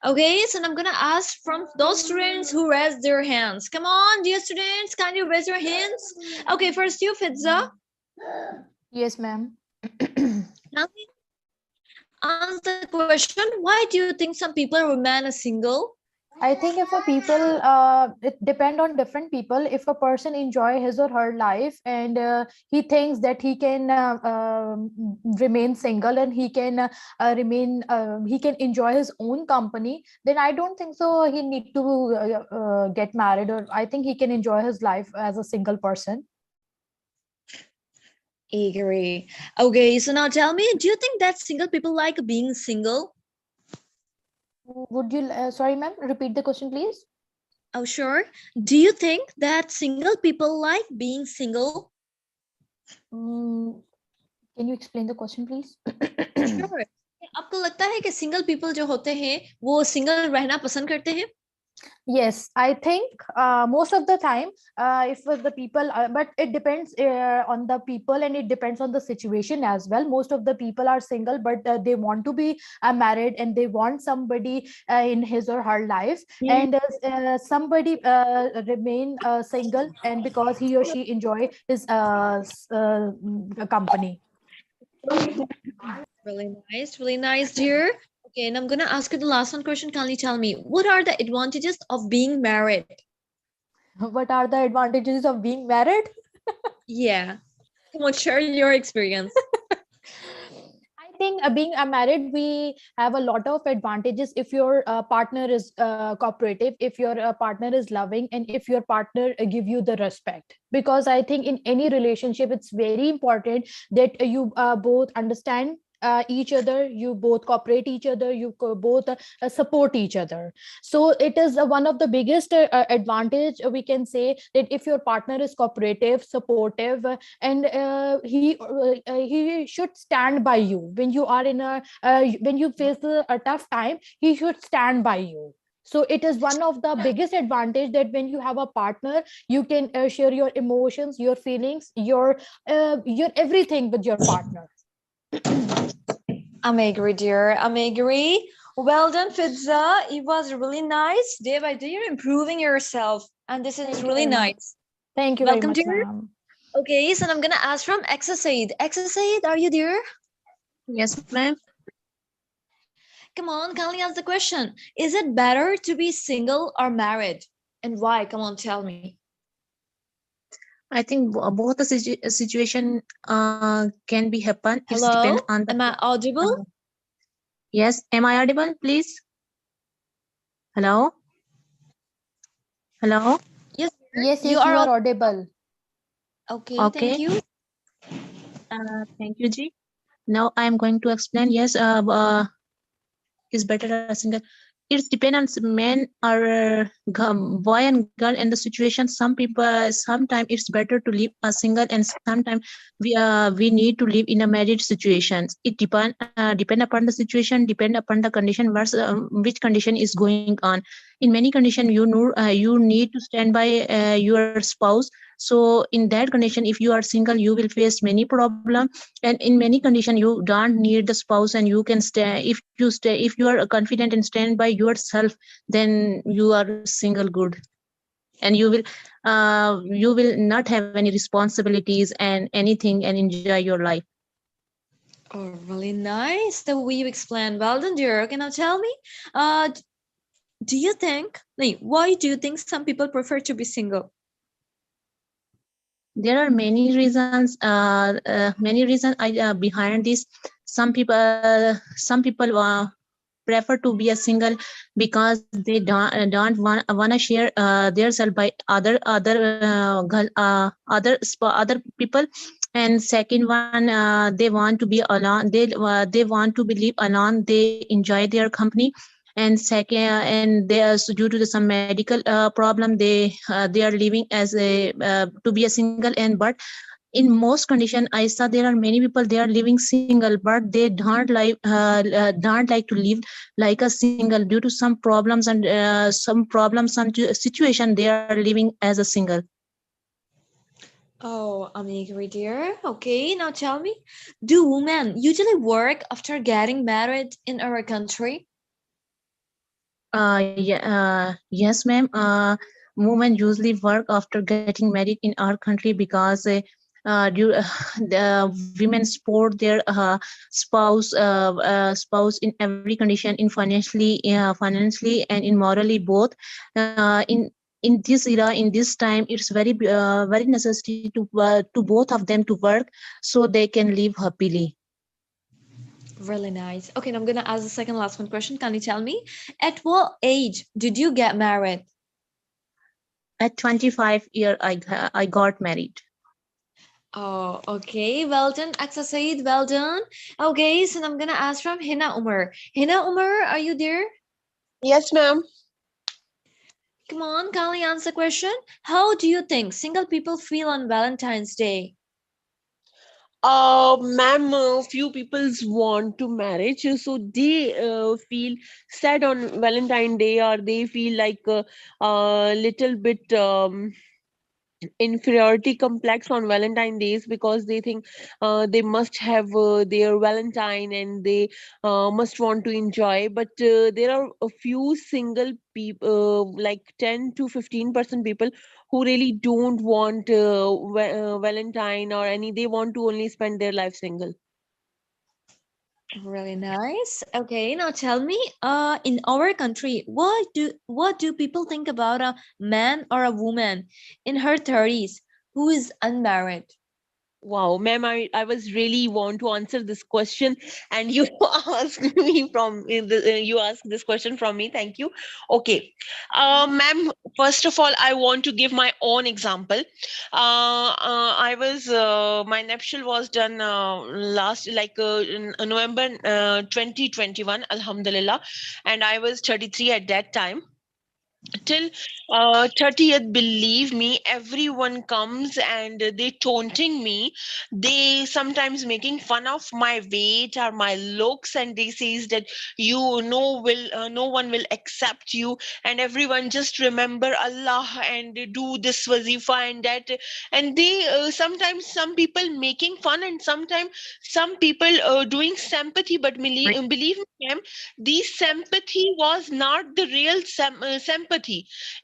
Okay, so I'm gonna ask from those students who raised their hands. Come on, dear students, can you raise your hands? Okay, first you, Fitza. Yes, ma'am. Now answer the question. Why do you think some people remain a single? I think if a people, it depend on different people. If a person enjoy his or her life and he thinks that he can remain single and he can he can enjoy his own company, then I don't think so he need to get married, or I think he can enjoy his life as a single person. Agree. Okay, so now tell me, do you think that single people like being single? Would you, sorry, ma'am, repeat the question, please? Oh, sure. Do you think that single people like being single? Can you explain the question, please? Sure. आपको लगता है कि single people जो होते हैं वो single रहना पसंद करते हैं? Yes, I think most of the time, if the people, but it depends on the people and it depends on the situation as well. Most of the people are single, but they want to be married and they want somebody in his or her life. And somebody remain single, and because he or she enjoy his company. Really nice, dear. Okay, and I'm gonna ask you the last one question. Can you tell me what are the advantages of being married? What are the advantages of being married? Yeah, come on, share your experience. I think being married, we have a lot of advantages if your partner is cooperative, if your partner is loving, and if your partner give you the respect. Because I think in any relationship, it's very important that you both understand each other, you both cooperate each other, you both support each other. So it is one of the biggest advantage we can say, that if your partner is cooperative, supportive, and he should stand by you when you are in a when you face a tough time, he should stand by you. So it is one of the biggest advantage that when you have a partner, you can share your emotions, your feelings, your everything with your partner. I'm agree, dear. I'm agree. Well done, Fitza. It was really nice. Day by day, you're improving yourself, and this is really nice. Thank you Welcome, very much, dear. ma'am. Okay, so I'm gonna ask from Exercise. Exercise, are you there? Yes, ma'am. Come on, kindly ask the question. Is it better to be single or married? And why? Come on, tell me. I think both the situation can be happen. It Hello? depends on the. Am I audible? Yes. Am I audible, please? Hello? Hello? Yes. Yes, you are audible. Okay, Okay. thank you. Thank you, Ji. Now I am going to explain. Yes, is better a single. It depends on men or boy and girl and the situation. Some people, sometimes it's better to live a single, and sometimes we need to live in a married situations. It depend upon the situation, depend upon the condition, which condition is going on. In many conditions, you know, you need to stand by your spouse, So in that condition, if you are single, you will face many problem, and in many condition you don't need the spouse, and you can stay if you are confident and stand by yourself, then you are single good, and you will not have any responsibilities and anything, and enjoy your life. Oh, really nice the way you explained. Well done, dear. Okay, now tell me, do you think, like, why do you think some people prefer to be single? There are many reasons behind this. Some people prefer to be a single because they don't want to share their self by other people. And second one, they want to be alone, they want to be live alone, they enjoy their company. And second, and they are, so due to some medical problem, they are living as a to be a single. And but in most condition, I saw there are many people, they are living single, but they don't like to live like a single due to some problems, and some situation they are living as a single. Oh, I'm agree, dear. Okay, now tell me, do women usually work after getting married in our country? Yes, ma'am. Women usually work after getting married in our country because the women support their spouse in every condition, in financially and in morally both. In this era, in this time, it's very necessary to both of them to work so they can live happily. Really nice. Okay, now I'm gonna ask the second last one question. Can you tell me, at what age did you get married? At 25 year, I got married. Oh, okay. Well done, Aksa Said. Well done. Okay, so I'm gonna ask from Hina Umar. Hina Umar, are you there? Yes, ma'am. Come on, kindly answer the question. How do you think single people feel on Valentine's Day? Ma'am, few peoples want to marriage, so they feel sad on Valentine Day, or they feel like a little bit inferiority complex on Valentine days, because they think they must have their Valentine, and they must want to enjoy. But there are a few single people, like 10 to 15% people, who really don't want Valentine or any. They want to only spend their life single. Really nice. Okay, now tell me, in our country, what do people think about a man or a woman in her 30s who is unmarried? Wow, ma'am, I was really want to answer this question, and you asked me you asked this question from me. Thank you. Okay, ma'am. First of all, I want to give my own example. I was my nuptial was done last, like in November 2021, Alhamdulillah, and I was 33 at that time. Till 30th, believe me, everyone comes and they taunting me. They sometimes making fun of my weight or my looks, and they says that no one will accept you, and everyone just remember Allah and do this wazifa and that. And they sometimes some people making fun, and sometimes some people doing sympathy. But believe me, ma'am, the sympathy was not the real sympathy.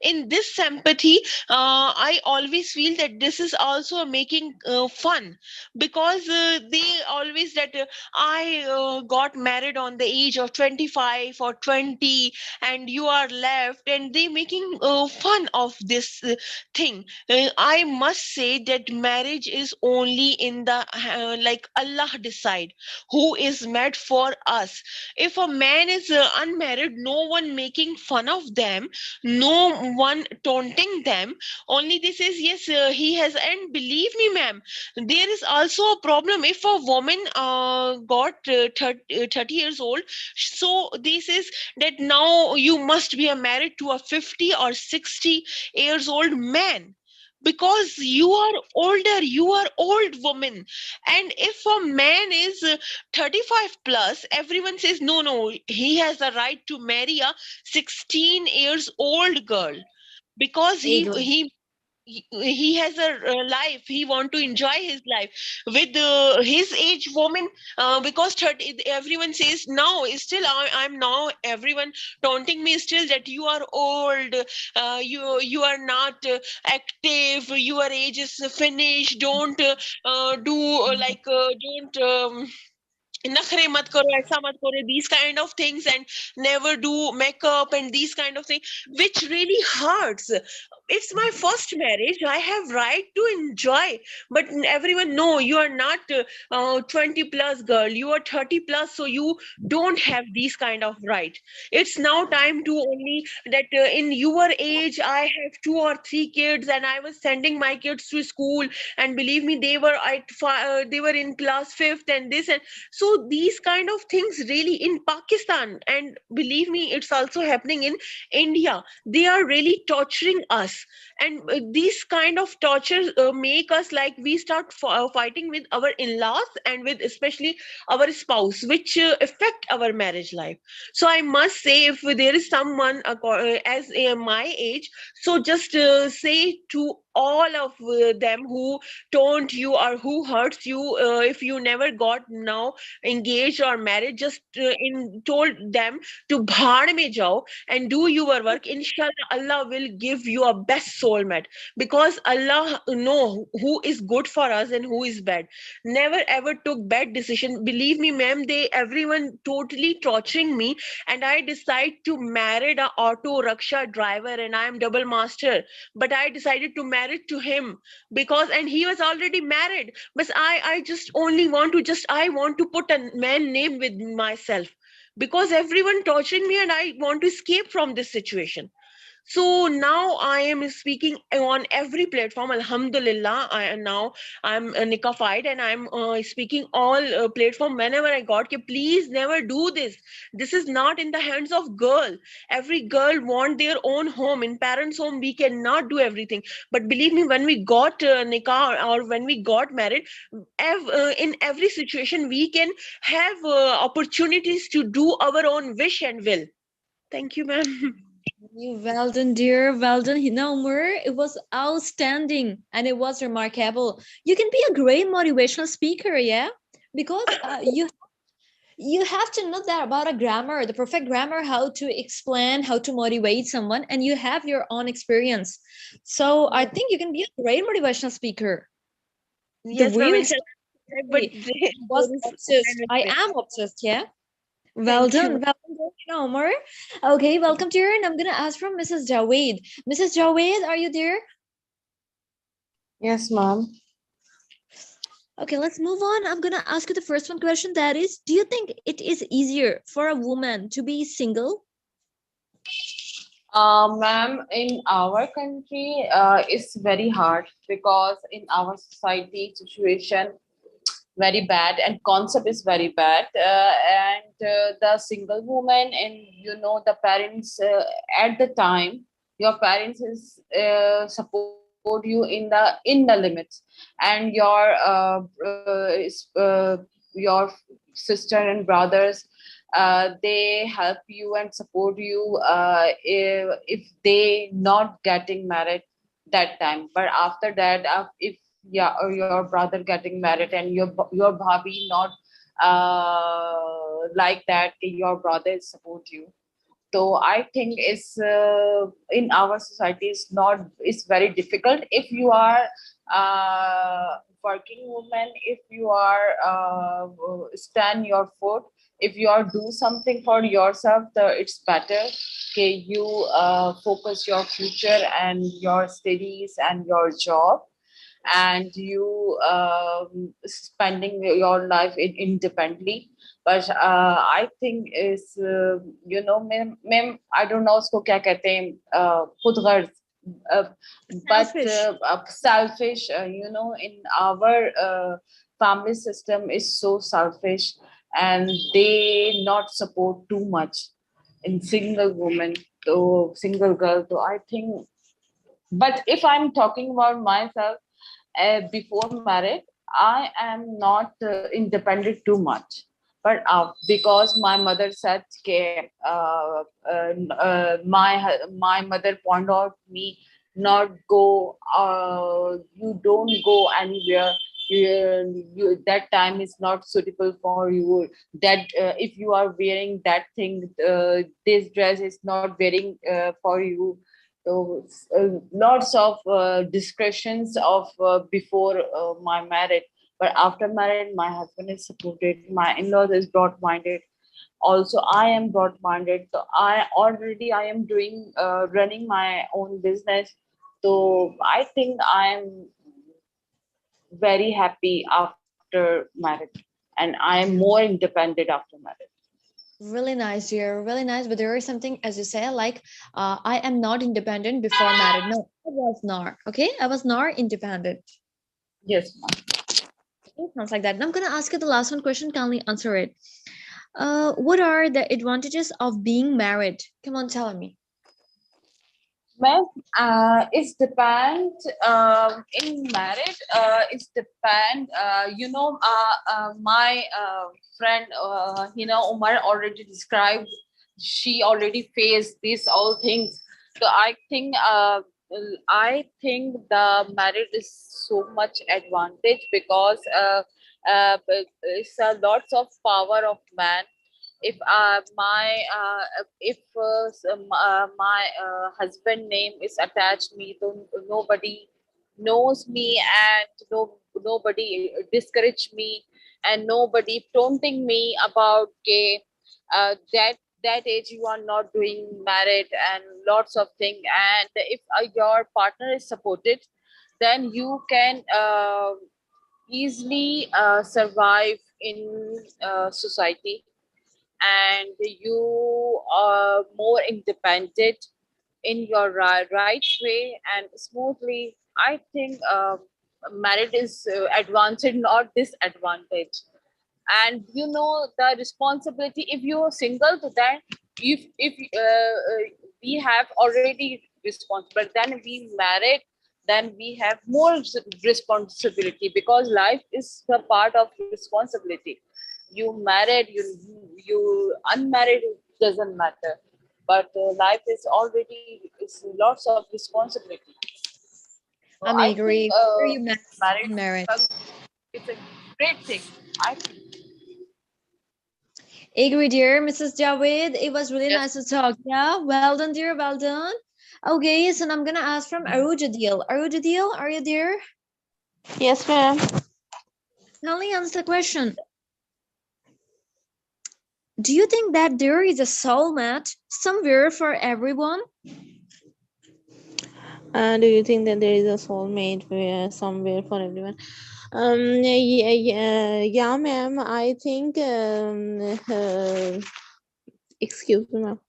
In this sympathy, I always feel that this is also making fun, because they always that I got married on the age of 25 or 20, and you are left, and they making fun of this thing. I must say that marriage is only in the like Allah decide who is made for us. If a man is unmarried, no one making fun of them, no one taunting them. Only this is, yes, he has. And believe me, ma'am, there is also a problem if a woman got 30 years old. So this is that now you must be married to a 50 or 60 years old man, because you are older, you are old woman. And if a man is 35 plus, everyone says no, he has a right to marry a 16 years old girl, because Agree. he has a life. He want to enjoy his life with his age woman, because 30, everyone says now still I'm now everyone taunting me still that you are old, you are not active, your age is finished, don't do don't नखरे मत करो, ऐसा मत करो, these kind of things, and never do makeup and these kind of things, which really hurts. It's my first marriage, I have right to enjoy, but everyone, no, you are not 20 plus girl, you are 30 plus, so you don't have these kind of right. It's now time to only that in your age I have 2 or 3 kids, and I was sending my kids to school, and believe me, they were they were in class 5th and this, and so these kind of things really in Pakistan, and believe me, it's also happening in India, they are really torturing us. And these kind of torture make us like we start fighting with our in-laws and with especially our spouse, which affect our marriage life. So I must say, if there is someone as my age, so just say to all of them who taunt you or who hurts you, if you never got now engaged or married, just in told them to bhaad mein jao and do your work. Inshallah, Allah will give you a best soulmate, because Allah know who is good for us and who is bad. Never ever took bad decision, believe me ma'am, they everyone totally torturing me, and I decide to marry the auto rickshaw driver, and I am double master, but I decided to marry to him, because and he was already married, but I just only want to just I want to put a man name with myself, because everyone torturing me and I want to escape from this situation. So now I am speaking on every platform. Alhamdulillah, I'm niqafied, and I'm speaking all platform whenever I got. Ki, please never do this. This is not in the hands of girl. Every girl want their own home. In parents' home, we cannot do everything. But believe me, when we got nikah or when we got married, in every situation we can have opportunities to do our own wish and will. Thank you, ma'am. Well done, dear. Well done, Hina Umar. It was outstanding and it was remarkable. You can be a great motivational speaker, yeah? Because you have to know that about a grammar, the perfect grammar, how to explain, how to motivate someone, and you have your own experience. So I think you can be a great motivational speaker. Yes, the ma'am. way you Inshallah, but was obsessed. I am obsessed, yeah. Well Thank you. done, well done, Omar. Okay, welcome to you, and I'm gonna ask from Mrs. Javed. Mrs. Javed, are you there? Yes, ma'am. Okay, let's move on. I'm gonna ask you the first one question. That is, do you think it is easier for a woman to be single? Ma'am, in our country, it's very hard because in our society situation very bad and concept is very bad, and the single woman and the parents at the time your parents is support you in the limits, and your sister and brothers, they help you and support you if they not getting married that time. But after that, if yeah, or your brother getting married and your bhabhi not like that, your brothers support you. So I think it's in our society it's very difficult if you are working woman, if you are stand your foot, if you are do something for yourself, it's better. Okay, you focus your future and your studies and your job, and you spending your life independently. But I think is ma'am, I don't know usko kya kehte hain, khud garz, uh, but selfish, in our family system is so selfish, and they not support too much in single woman to single girl. So I think, but if I'm talking about myself, before marriage, I am not independent too much. But because my mother said, my mother pointed out me not go, you don't go anywhere. That time is not suitable for you. That if you are wearing that thing, this dress is not wearing for you. So lots of discussions of before my marriage, but after marriage, my husband is supported. My in-laws is broad-minded. Also, I am broad-minded. So I am doing running my own business. So I think I am very happy after marriage, and I am more independent after marriage. Really nice, dear. Really nice. But there is something, as you say, like, I am not independent before marriage. No, I was not. Okay, I was not independent. Yes. Okay, sounds like that. Now I'm gonna ask you the last one question. Kindly answer it. What are the advantages of being married? Come on, tell me. Ma'am, it's depend in marriage. It's depend. My friend Hina Umar already described. She already faced these all things. So I think the marriage is so much advantage because it's a lots of power of man. If my husband name is attached me, so nobody knows me, and nobody discourage me, and nobody taunting me about gay, that age you are not doing married, and lots of things. And if your partner is supported, then you can easily survive in society, and you are more independent in your right way and smoothly. I think marriage is advantage, not disadvantage. And the responsibility, if you are single, to that, if we have already responsible, then we married, then we have more responsibility, because life is the part of responsibility. You married, you unmarried, it doesn't matter, but life is already, it's lots of responsibility. So I I agree. think Whether you marriage married. it's a great thing, I think. Agree, dear Mrs. Javed. It was really nice to talk. Yeah, well done, dear. Well done. Okay, so now I'm gonna ask from Arujadil. Arujadil, are you there? Yes, ma'am. Kindly answer the question. Do you think that there is a soulmate somewhere for everyone? Do you think that there is a soulmate somewhere for everyone? Yeah, ma'am. I think. Excuse me, ma'am.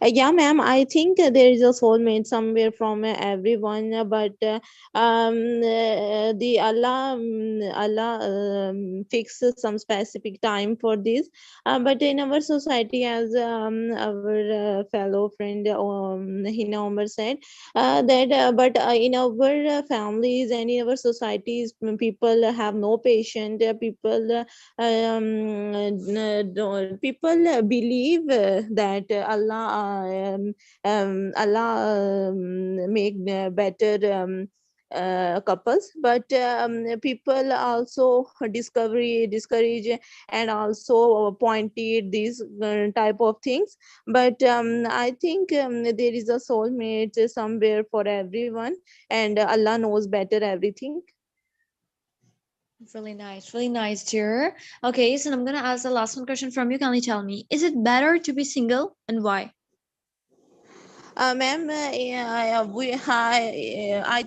Yeah, ma'am. I think there is a soulmate somewhere from everyone, but the Allah fixes some specific time for this. But in our society, as our fellow friend Hina Omar said, that but in our families and in our societies, people have no patience. People believe that Allah make better couples, but people also discourage and also pointed these type of things. But I think there is a soulmate somewhere for everyone, and Allah knows better everything. Really nice, dear. Okay, so I'm gonna ask the last one question from you. Kindly tell me, is it better to be single and why? Ma'am, I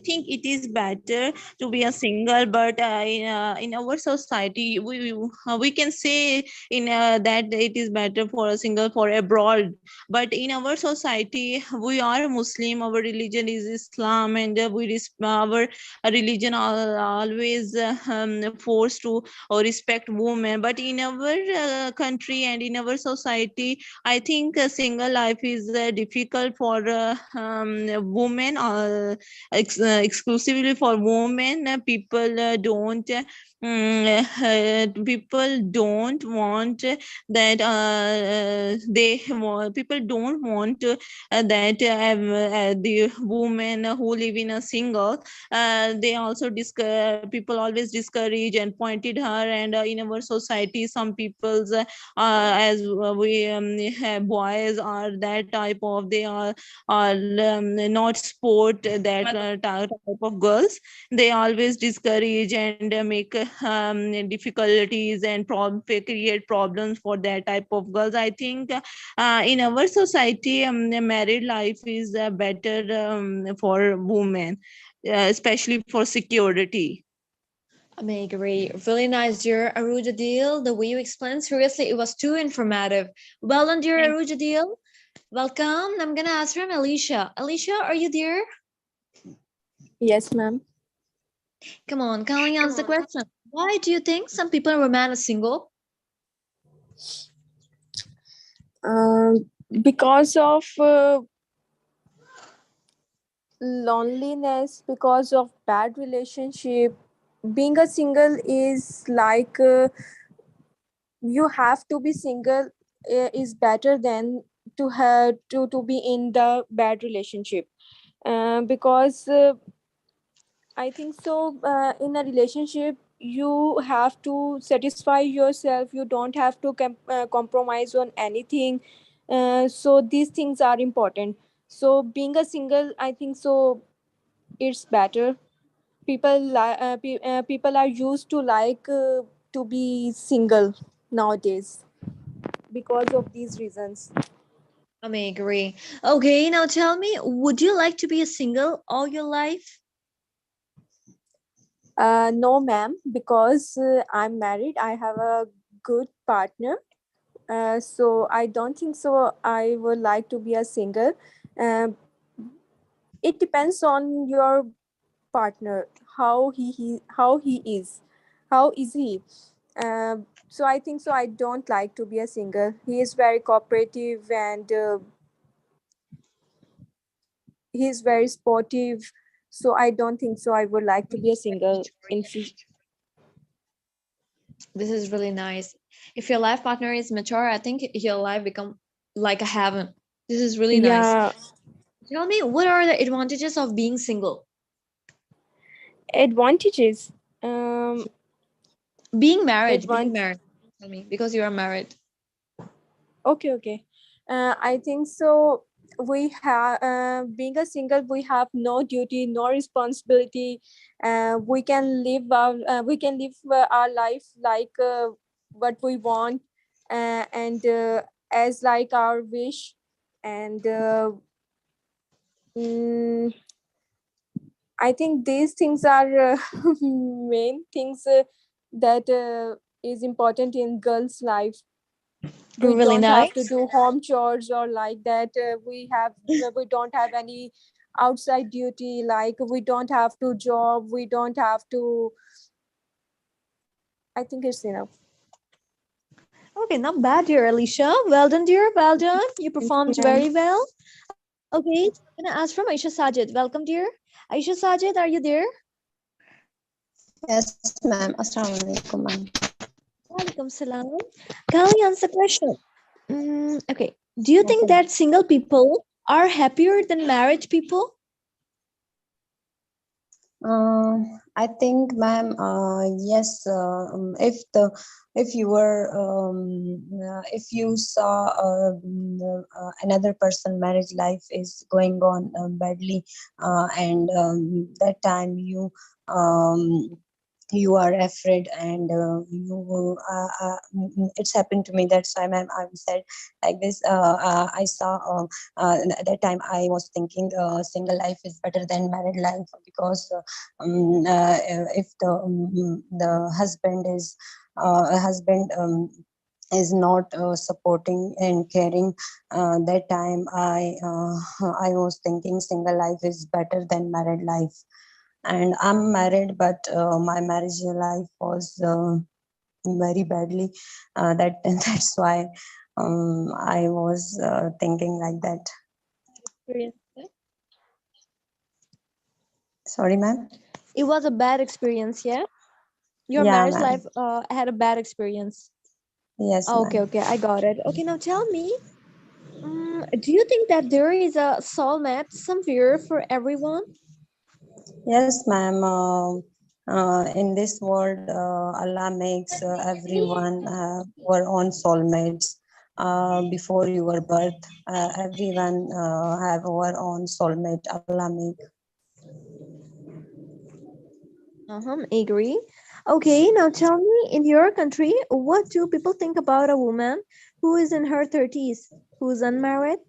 think it is better to be a single, but in our society, we can say that it is better for a single for abroad. But in our society, we are Muslim. Our religion is Islam, and our religion always forced to respect women. But in our country and in our society, I think a single life is difficult for women, exclusively for women. People don't people don't want that people don't want that the women who live in a single, they also people always discourage and pointed her. And in our society, some people's as we have boys are that type of, they are not sport that type of girls. They always discourage and make difficulties and create problems for that type of girls. I think in our society, the married life is better for women, especially for security. I may agree. Really nice, dear Arujadil. The way you explained, seriously, it was too informative. Well done, dear Arujadil. Welcome. I'm gonna ask from Alicia. Alicia, are you there? Yes, ma'am. Come on, kindly answer the question. Why do you think some people remain single? Because of loneliness, because of bad relationship. Being a single is like you have to be single is better than to have to be in the bad relationship. Because I think so. In a relationship, you have to satisfy yourself. You don't have to compromise on anything. So these things are important. So being a single, I think so, it's better. People are used to like to be single nowadays because of these reasons. I may agree. Okay, now tell me, would you like to be a single all your life? No, ma'am, because I'm married. I have a good partner. So I don't think so. I would like to be a single. Um, it depends on your partner, how is he. So I think so. I don't like to be a single. He is very cooperative and he is very sportive. So I don't think so. I would like to be a single in future. This is really nice. If your life partner is mature, I think your life become like a heaven. This is really nice. Yeah. Tell me, what are the advantages of being single? Advantages. Being married. Tell me, because you are married. Okay. I think so. We have being a single, we have no duty, no responsibility. We can live our life like what we want, and as like our wish. And mm, I think these things are main things that is important in girls' life. We Really don't have to nice. do home chores or like that. We don't have any outside duty, like we don't have to job, we don't have to. I think it's enough. Okay, not bad, dear Alicia. Well done, dear. Well done. You performed ma'am. very well. Okay, I'm gonna ask from Aisha Sajid. Welcome, dear. Aisha Sajid, are you there? Yes, ma'am. Assalamu alaikum, ma'am. Walaikum salam. Kindly answer the question. Okay. Do you think that single people are happier than married people? I think, ma'am, yes. If you were if you saw another person marriage life is going on badly, and that time you are afraid, and it's happened to me. That's why, ma'am, I said like this. I saw at that time I was thinking single life is better than married life, because if the husband is not supporting and caring, that time I was thinking single life is better than married life. And I'm married, but my marriage life was very badly. That that's why I was thinking like that. Sorry, ma'am. It was a bad experience, yeah? Your Yeah, marriage ma'am. life had a bad experience. Yes, Okay, ma'am. okay, I got it. Okay, now tell me, do you think that there is a soulmate somewhere for everyone? Yes, ma'am. In this world, Allah makes everyone our own soulmates. Before your birth, everyone have our own soulmate. Allah make. Agree. Okay, now tell me, in your country, what do people think about a woman who is in her 30s, who's unmarried?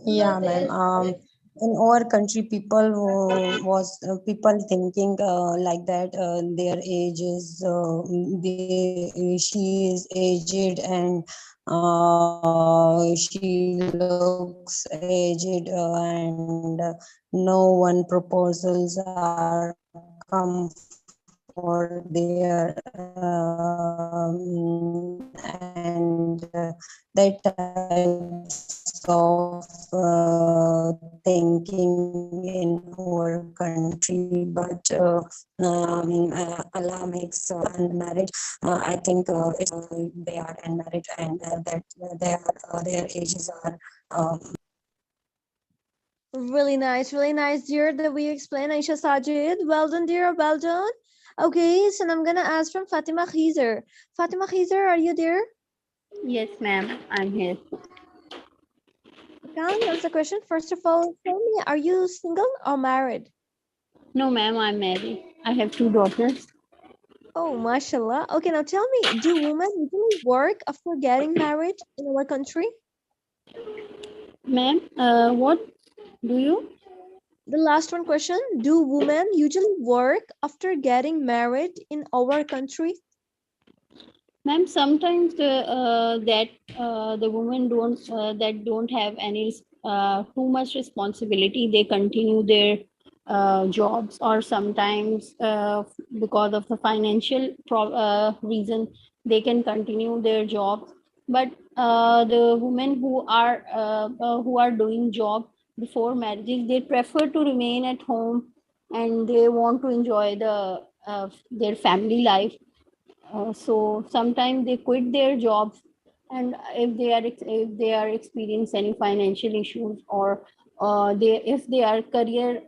Yeah, ma'am. In our country, people people thinking like that. Their age is she is aged and she looks aged and no one proposals are come for their and that types of thinking in our country, but Allah makes unmarried. I think they are unmarried and that their ages are. Really nice, dear, the way you explain, Aisha Sajid. Well done, dear, well done. Okay, so I'm gonna ask from Fatima Khizer. Fatima Khizer, are you there? Yes, ma'am, I'm here. Can't answer the question. First of all, tell me, are you single or married? No, ma'am, I'm married. I have 2 daughters. Oh, mashallah. Okay, now tell me, do women usually work after getting married in our country? Ma'am, what do you? The last one question, do women usually work after getting married in our country? Ma'am, sometimes the women don't have any too much responsibility. They continue their jobs, or sometimes because of the financial reason, they can continue their jobs. But the women who are doing job before marriages, they prefer to remain at home, and they want to enjoy their family life. So sometimes they quit their jobs, and if they are experiencing any financial issues, or if they are career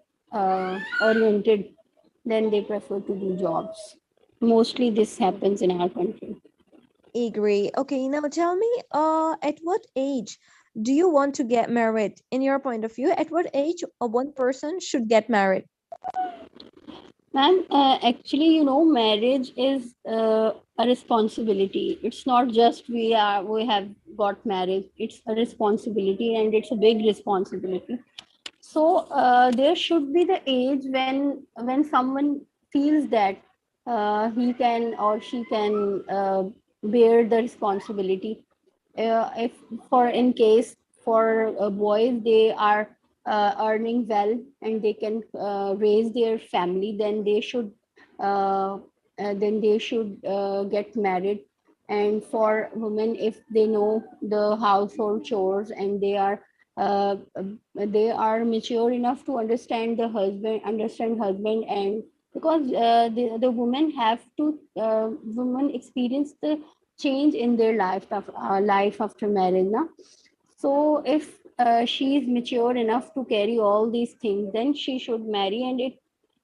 oriented, then they prefer to do jobs. Mostly this happens in our country. Agree. Okay, now tell me, at what age do you want to get married? In your point of view, at what age one person should get married? Ma'am, actually, marriage is a responsibility. It's not just we have got married. It's a responsibility, and it's a big responsibility. So there should be the age when someone feels that he can or she can bear the responsibility. If for in case for boys, they are earning well and they can raise their family, then they should get married. And for women, if they know the household chores, and they are mature enough to understand husband. And because the women have to women experience the change in their life after marriage, na? So if she is mature enough to carry all these things, then she should marry.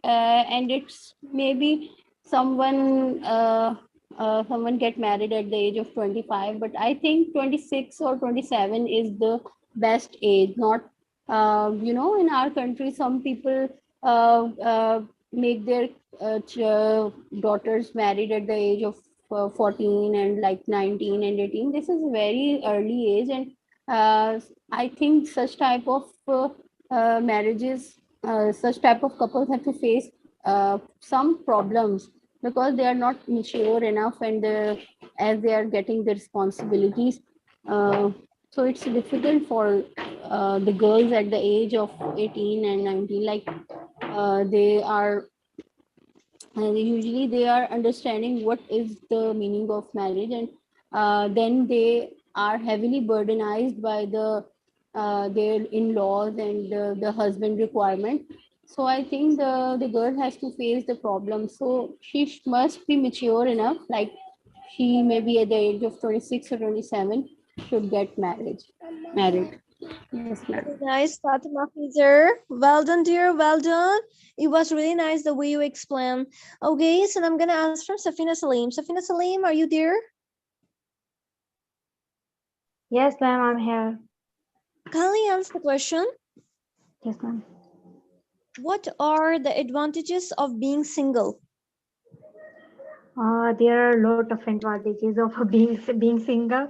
And it's maybe someone someone get married at the age of 25, but I think 26 or 27 is the best age. Not in our country, some people make their daughters married at the age of 14 and like 19 and 18. This is a very early age, and I think such type of marriages, such type of couples have to face some problems, because they are not mature enough, and as they are getting the responsibilities. So it's difficult for the girls at the age of 18 and 19. Like they are usually they are understanding what is the meaning of marriage, and then they are heavily burdenized by their in-laws and the husband requirement. So I think the girl has to face the problem. So she must be mature enough, like she may be at the age of 26 or 27 should get married. Yes, ma'am. Nice, Fatima Fizer. Well done, dear. Well done. It was really nice the way you explained. Okay, so I'm gonna ask from Safina Salim. Safina Salim, are you there? Yes, ma'am, I'm here. Kindly answer the question. Yes, ma'am. What are the advantages of being single? There are a lot of advantages of being single.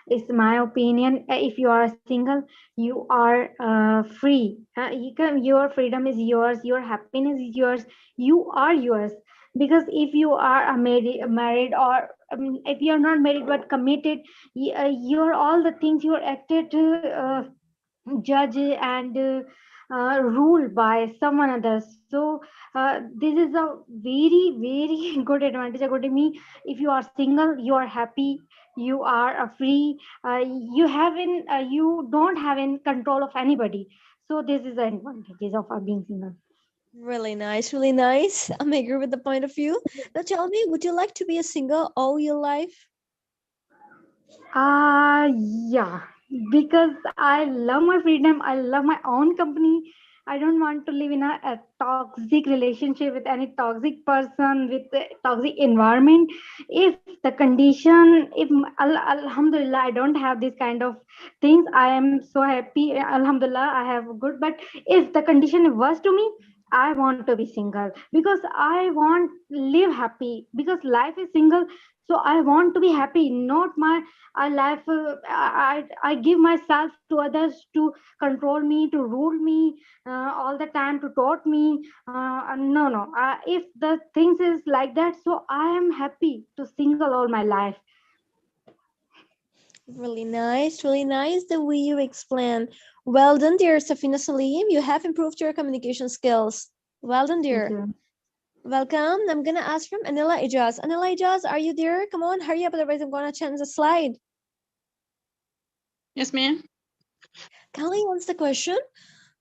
It's my opinion. If you are single, you are free. Your freedom is yours. Your happiness is yours. You are yours. Because if you are married, or if you are not married but committed, you're all the things you're acted to judge and ruled by someone else. So this is a very good advantage according to me. If you are single, you are happy, you are free, you don't have in control of anybody. So this is the advantages of being single. Really nice, really nice. I'm agree with the point of view. Now tell me, would you like to be a single all your life? Yeah, because I love my freedom. I love my own company. I don't want to live in a toxic relationship with any toxic person, with a toxic environment. If the condition, if Alhamdulillah, I don't have this kind of things, I am so happy. Alhamdulillah, I have good. But if the condition was to me, I want to be single because I want live happy because life is single. So I want to be happy, not my life. I give myself to others to control me, to rule me all the time, to taught me. No. If the things is like that, so I am happy to single all my life. Really nice the way you explain. Well done, dear Safina Salim. You have improved your communication skills. Well done, dear. Welcome. I'm gonna ask from Anila Ijaz. Anila Ijaz, are you there? Come on, hurry up, otherwise I'm gonna change the slide. Yes, ma'am. Kali wants the question.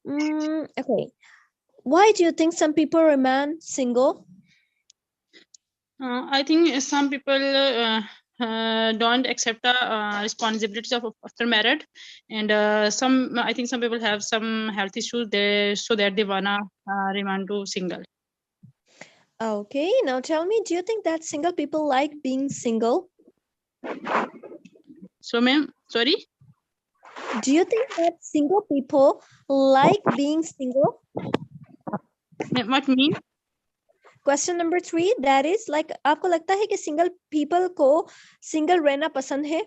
Okay. Why do you think some people remain single? I think some people don't accept the responsibilities of after married, and I think some people have some health issues. So that they wanna remain to single. Okay, now tell me, do you think that single people like being single? So, ma'am, sorry. Do you think that single people like being single? What mean? Question number 3, that is like, आपको लगता है कि single people को single रहना पसंद है?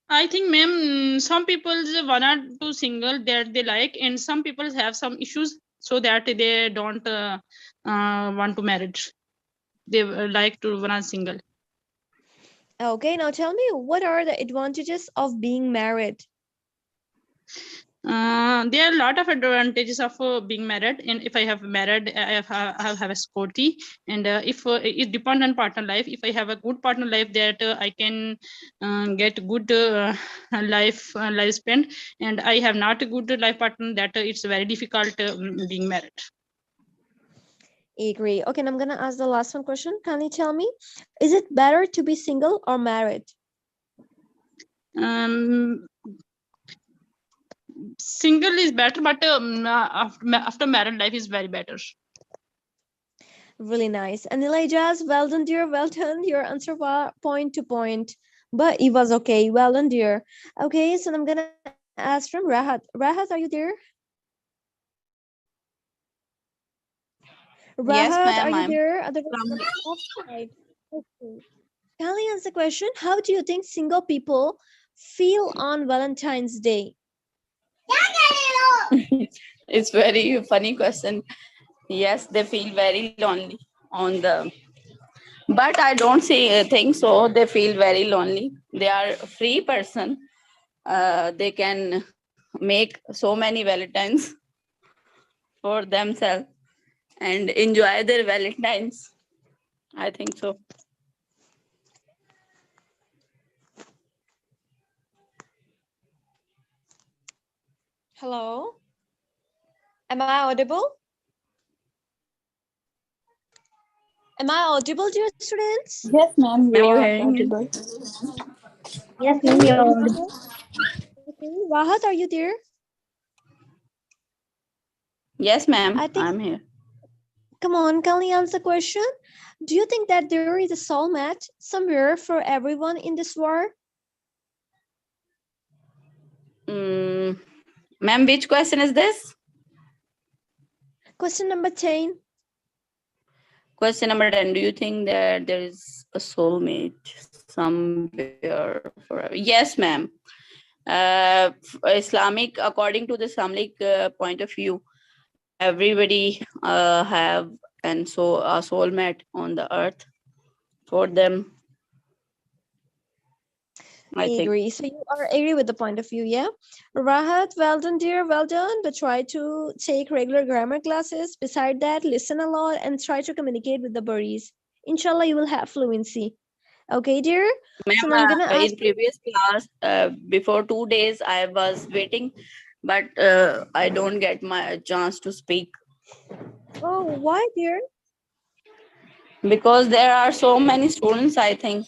I think, ma'am, some people wanna to single that they like, and some people have some issues so that they don't want to marriage. They like to wanna single. Okay, now tell me, what are the advantages of being married? There are a lot of advantages of being married, and if I have married, I have a security, and if it depends on partner life. If I have a good partner life, that I can get good life spent, and I have not a good life partner, that it's very difficult being married. Agree. Okay, and I'm gonna ask the last one question. Can you tell me, is it better to be single or married? Single is better, but after married life is very better. Really nice. And Elijaz, well done, dear. Well done. Your answer was point to point, but it was okay. Well done, dear. Okay, so I'm gonna ask from Rahat. Rahat, are you there? Yes, Rahat, ma'am, are you I'm there? Okay. Kali answer the question. How do you think single people feel on Valentine's Day? It's very funny question. Yes, they feel very lonely on the, but I don't say think so. They feel very lonely. They are a free person. They can make so many Valentines for themselves and enjoy their Valentines. I think so. Hello? Am I audible? Am I audible, dear students? Yes, ma'am, Ma'am, you you are are audible. Yes, Okay, ma'am, you're audible. audible. Okay, Rahat, are you there? Yes, ma'am, I think, I'm here. come on, can we answer the question? Do you think that there is a soulmate somewhere for everyone in this world? Mm, ma'am, which question is this? Question number 10. Question number 10. Do you think that there is a soulmate somewhere forever? Yes, ma'am. Islamic, according to the Islamic point of view, everybody have and so a soulmate on the earth for them, I think. Agree. So you are agree with the point of view, yeah? Rahat, well done, dear, well done. But try to take regular grammar classes. Beside that, listen a lot and try to communicate with the buddies. Inshallah, you will have fluency. Okay, dear? So now I'm Ma'am, gonna ask in previous class, before 2 days, I was waiting, but I don't get my chance to speak oh, why, dear? because there are so many students. I think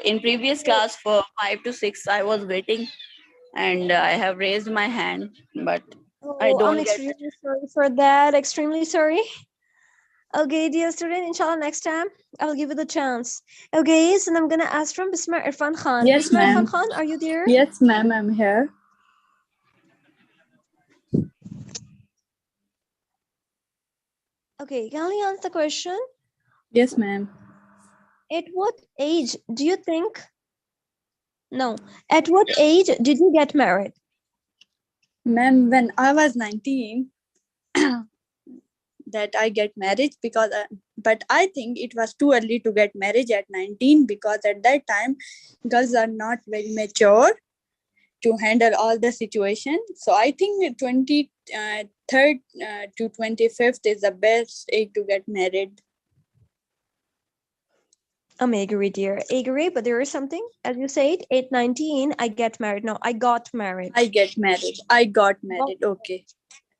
in previous class for 5 to 6, I was waiting, and I have raised my hand, but I Oh, I'm don't get. extremely sorry for that. Extremely sorry. Okay, dear student, inshallah next time I will give you the chance. Okay, so I'm gonna ask from Bismar Irfan Khan. Yes, Bismar Irfan ma'am. Khan, are you there? Yes, ma'am, I'm here. Okay, can you answer the question? Yes, ma'am. At what age do you think? No, at what age did you get married? Ma'am, when I was 19, that I get married because but I think it was too early to get married at 19 because at that time girls are not very mature to handle all the situation. So I think 23rd to 25th is the best age to get married. I'm agree, dear. Agree, but there is something. As you said, at 19, I get married. No, I got married. I get married. I got Well, married. Okay.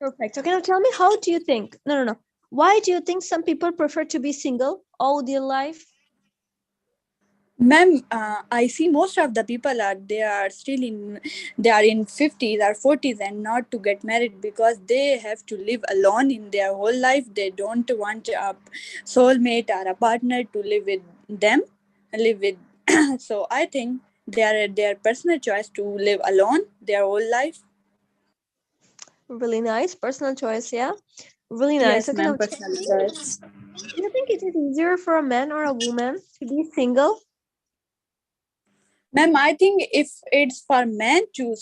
perfect. Okay, now tell me, how do you think? No, no, no. Why do you think some people prefer to be single all their life? Ma'am, I see most of the people they are in 50s or 40s and not to get married because they have to live alone in their whole life. They don't want a soulmate or a partner to live with them, live with. So I think they are their personal choice to live alone their whole life. Really nice. Personal choice, yeah? Really nice. Yes, Okay, ma'am, now tell personal me, choice. do you think it is easier for a man or a woman to be single? Ma'am, I think if it's for men to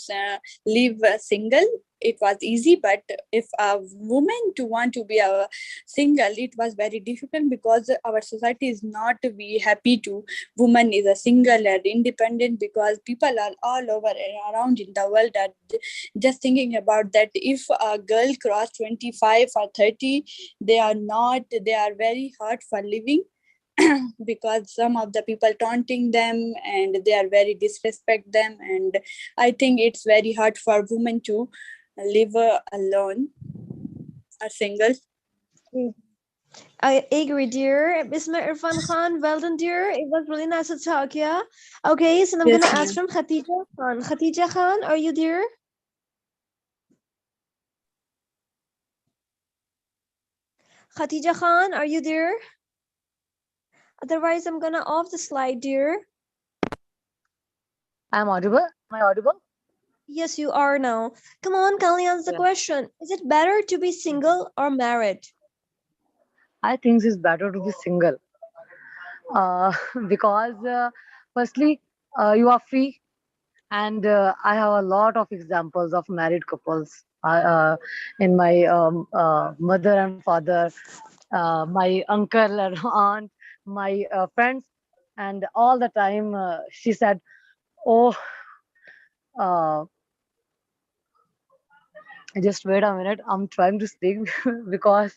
live single, it was easy. But if a woman to want to be a single, it was very difficult because our society is not to be happy to woman is a single and independent because people are all over and around in the world are just thinking about that. If a girl cross 25 or 30, they are very hard for living because some of the people taunting them and they are very disrespect them, and I think it's very hard for women to live alone or single. I agree, dear. Bismillah Irfan Khan, well done, dear. It was really nice to talk, yeah? Okay, so I'm Yes, gonna ma'am. ask from Khatija Khan. Khatija Khan, are you there? Khatija Khan, are you there? Otherwise, I'm gonna off the slide, dear. I'm audible. Am I audible? Yes, you are now. Come on, can you answer the Yeah. question? Is it better to be single or married? I think it's better to be single uh, because firstly you are free, and I have a lot of examples of married couples in my mother and father, my uncle and aunt, my friends, and all the time she said, "Oh, uh, just wait a minute. I'm trying to speak because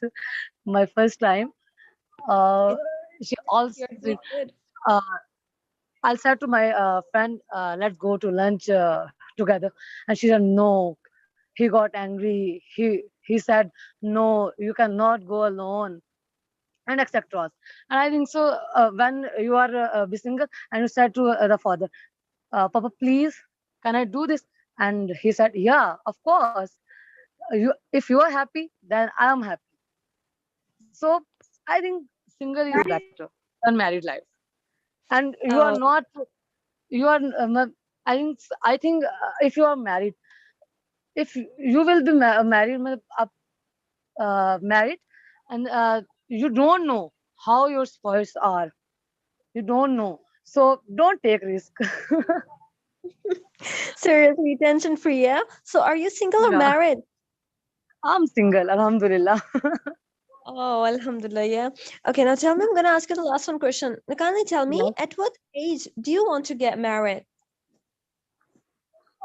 my first time." Uh, she also You're doing good. uh, I'll say to my friend, let's go to lunch together. And she said, no. He got angry. He he said, no, you cannot go alone, and etc. And I think so, when you are be single and you said to the father, Papa, please, can I do this? And he said, yeah, of course. If you are happy, then I am happy. So I think single is better than married life. And you are Oh. not, you are, I think if you are married, if you will be married, married, and you don't know how your spouse are. You don't know. So don't take risk. Seriously, tension free, yeah? So are you single or Yeah. married? I'm single, alhamdulillah. Oh, alhamdulillah, yeah. Okay, now tell me, I'm gonna ask you the last one question. Nikani, tell me, Yes. at what age do you want to get married?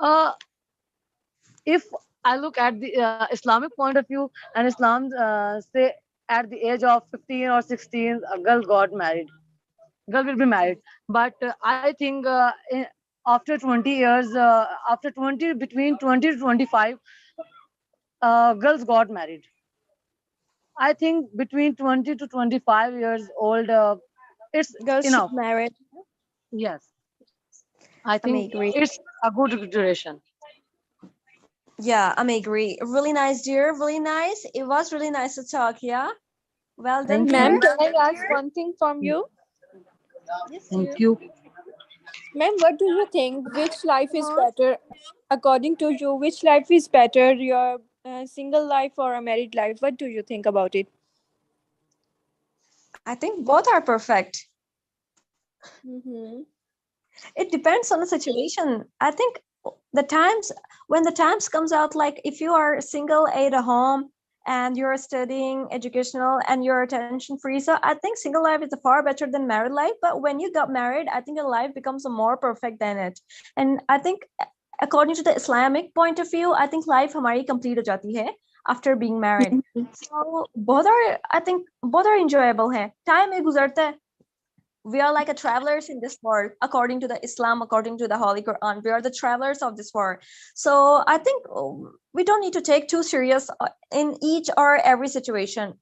Uh, if I look at the Islamic point of view, and Islam say at the age of 15 or 16, a girl got married. Girl will be married. But I think after 20 years, after 20, between 20 to 25, girls got married. I think between 20 to 25 years old, it's Girls should enough. marry. Yes. I I may think agree. it's a good duration. Yeah, I may agree. Really nice, dear. Really nice. It was really nice to talk, yeah? Well done, Thank dear. you. Ma'am, can I ask one thing from you? Yes, Thank dear. you. Ma'am, what do you think? Which life Come is on. better? According to you, which life is better? Your single life or a married life? What do you think about it? I think both are perfect. Mm-hmm. It depends on the situation. I think the times when the times comes out, like if you are single at a home and you're studying educational and you're attention free, so I think single life is far better than married life. But when you got married, I think your life becomes more perfect than it. And I think according to the Islamic point of view, I think life हमारी complete हो जाती है after being married. So both are, I think both are enjoyable है. Time एक गुजरता है. We are like a travelers in this world, according to the Islam, according to the Holy Quran. We are the travelers of this world. So I think we don't need to take too serious in each or every situation.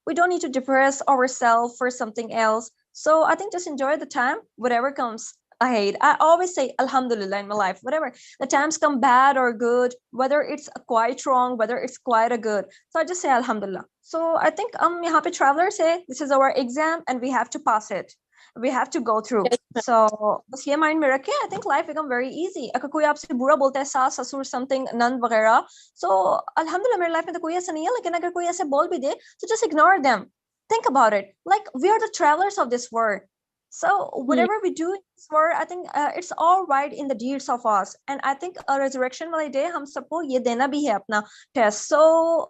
We don't need to depress ourselves for something else. So I think just enjoy the time, whatever comes ahead. I always say Alhamdulillah in my life, whatever the times come bad or good, whether it's quite wrong, whether it's quite a good. So I just say Alhamdulillah. So I think यहाँ पे travelers है, this is our exam and we have to pass it. We have to go through. So बस ये mind में रखे, I think life become very easy. अगर कोई आपसे बुरा बोलता है, सास ससुर something नंद वगैरह, so अल्हम्दुलिल्लाह मेरे life में तो कोई ऐसा नहीं है, लेकिन अगर कोई ऐसे बोल भी दे, so just ignore them. Think about it. Like we are the travelers of this world. So whatever we do in this world, I think it's all right in the deeds of us. And I think a resurrection वाले day हम सबको ये देना भी है अपना test. So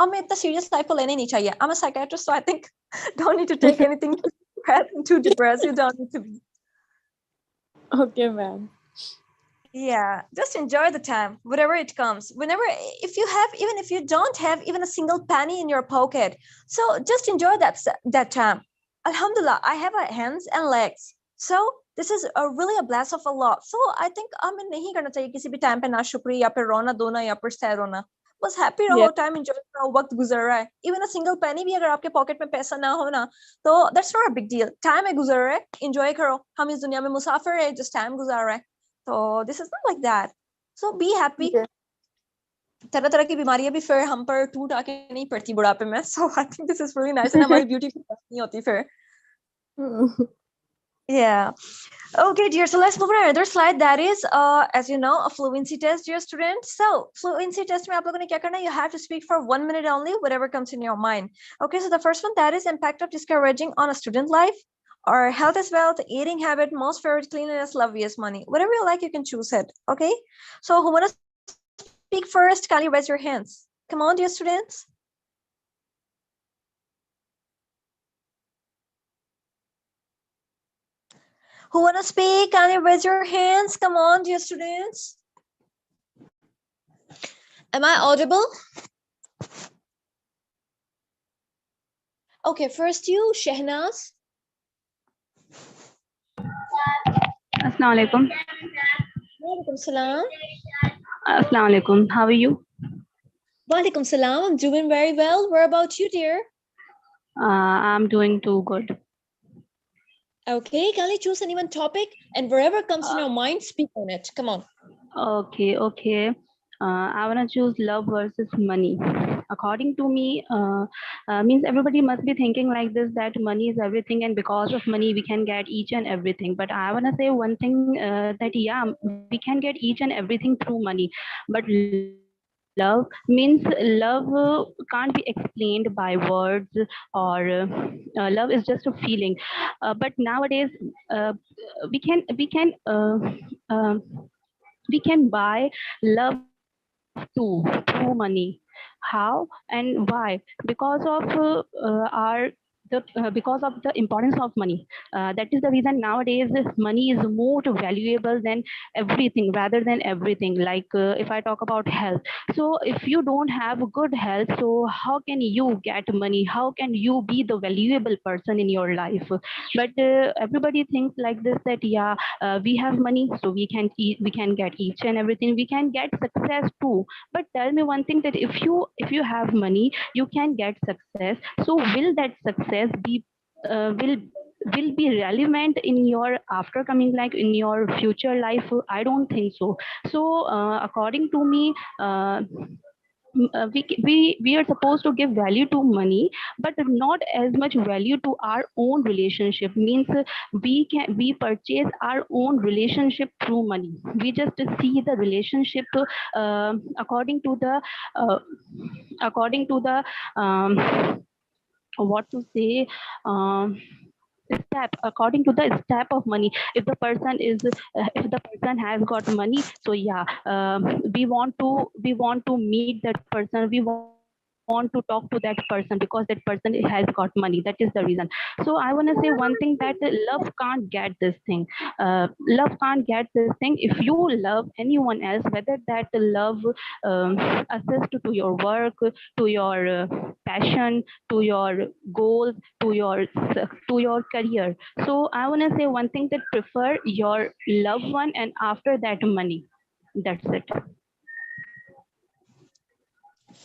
हमें इतना serious life को लेने नहीं चाहिए. I'm a psychiatrist, so I think don't need to take anything too depressed. You don't need to be. Okay, ma'am. Yeah, just enjoy the time, whatever it comes. Whenever, if you have, even if you don't have even a single penny in your pocket, so just enjoy that time. Alhamdulillah, I have hands and legs. So this is really a bless of Allah. So I think हमें नहीं करना चाहिए किसी भी time पे ना शुक्रिया या फिर रोना धोना या फिर सह रोना. बस happy रहो, time enjoy करो, वक्त गुजर रहा है. Even a single penny भी अगर आपके pocket में पैसा ना हो ना, तो that's not a big deal. Time है गुजर रहा है, enjoy करो. हम इस दुनिया में मुसाफिर हैं, just time गुजार रहा है. So this is not like that. So be happy. तरह तरह की बीमारियां भी फिर हम पर टूट आके नहीं पड़ती बुढ़ापे में. So I think this is really nice. And हमारी beauty नहीं होती फिर. Yeah. Okay, dear. So let's move on to another slide. That is, as you know, a fluency test, dear students. So fluency test में आप लोगों ने क्या करना है? You have to speak for 1 minute only, whatever comes in your mind. Okay. So the first one, that is impact of discouraging on a student life. Or health is wealth, eating habit, most favorite, cleanliness, love is money. Whatever you like, you can choose it. Okay. So who wanna speak first? Can you raise your hands? Come on, dear students. Who wanna speak? Can you raise your hands? Come on, dear students. Am I audible? Okay, first you, Shehnaz. Assalamu alaikum. Walaikum salam. Assalamu alaikum. How are you? Walaikum salam. I'm doing very well. Where about you, dear? I'm doing too good. Okay, kindly choose any one topic and wherever comes in your mind, speak on it. Come on. Okay. I wanna choose love versus money. According to me, means everybody must be thinking like this, that money is everything, and because of money we can get each and everything. But I wanna say one thing, that yeah, we can get each and everything through money, but love means love can't be explained by words, or love is just a feeling. But nowadays, uh, uh, we can buy love too through money. How and why? Because of because of the importance of money. That is the reason nowadays money is more valuable than everything, rather than everything. Like if I talk about health, so if you don't have good health, so how can you get money? How can you be the valuable person in your life? But everybody thinks like this, that yeah, we have money, so we can get each and everything, we can get success too. But tell me one thing, that if you have money, you can get success. So will that success be will be relevant in your after coming, like in your future life? I don't think so. So according to me, we are supposed to give value to money, but not as much value to our own relationship. Means we purchase our own relationship through money. We just see the relationship according to the uh, according to the what to say, step, according to the step of money. If the person is if the person has got money, so yeah, we want to meet that person, we want to talk to that person, because that person has got money. That is the reason. So I want to say one thing, that love can't get this thing. Love can't get this thing. If you love anyone else, whether that love assist to your work, to your passion, to your goals, to your career. So I want to say one thing, that prefer your loved one, and after that money. That's it.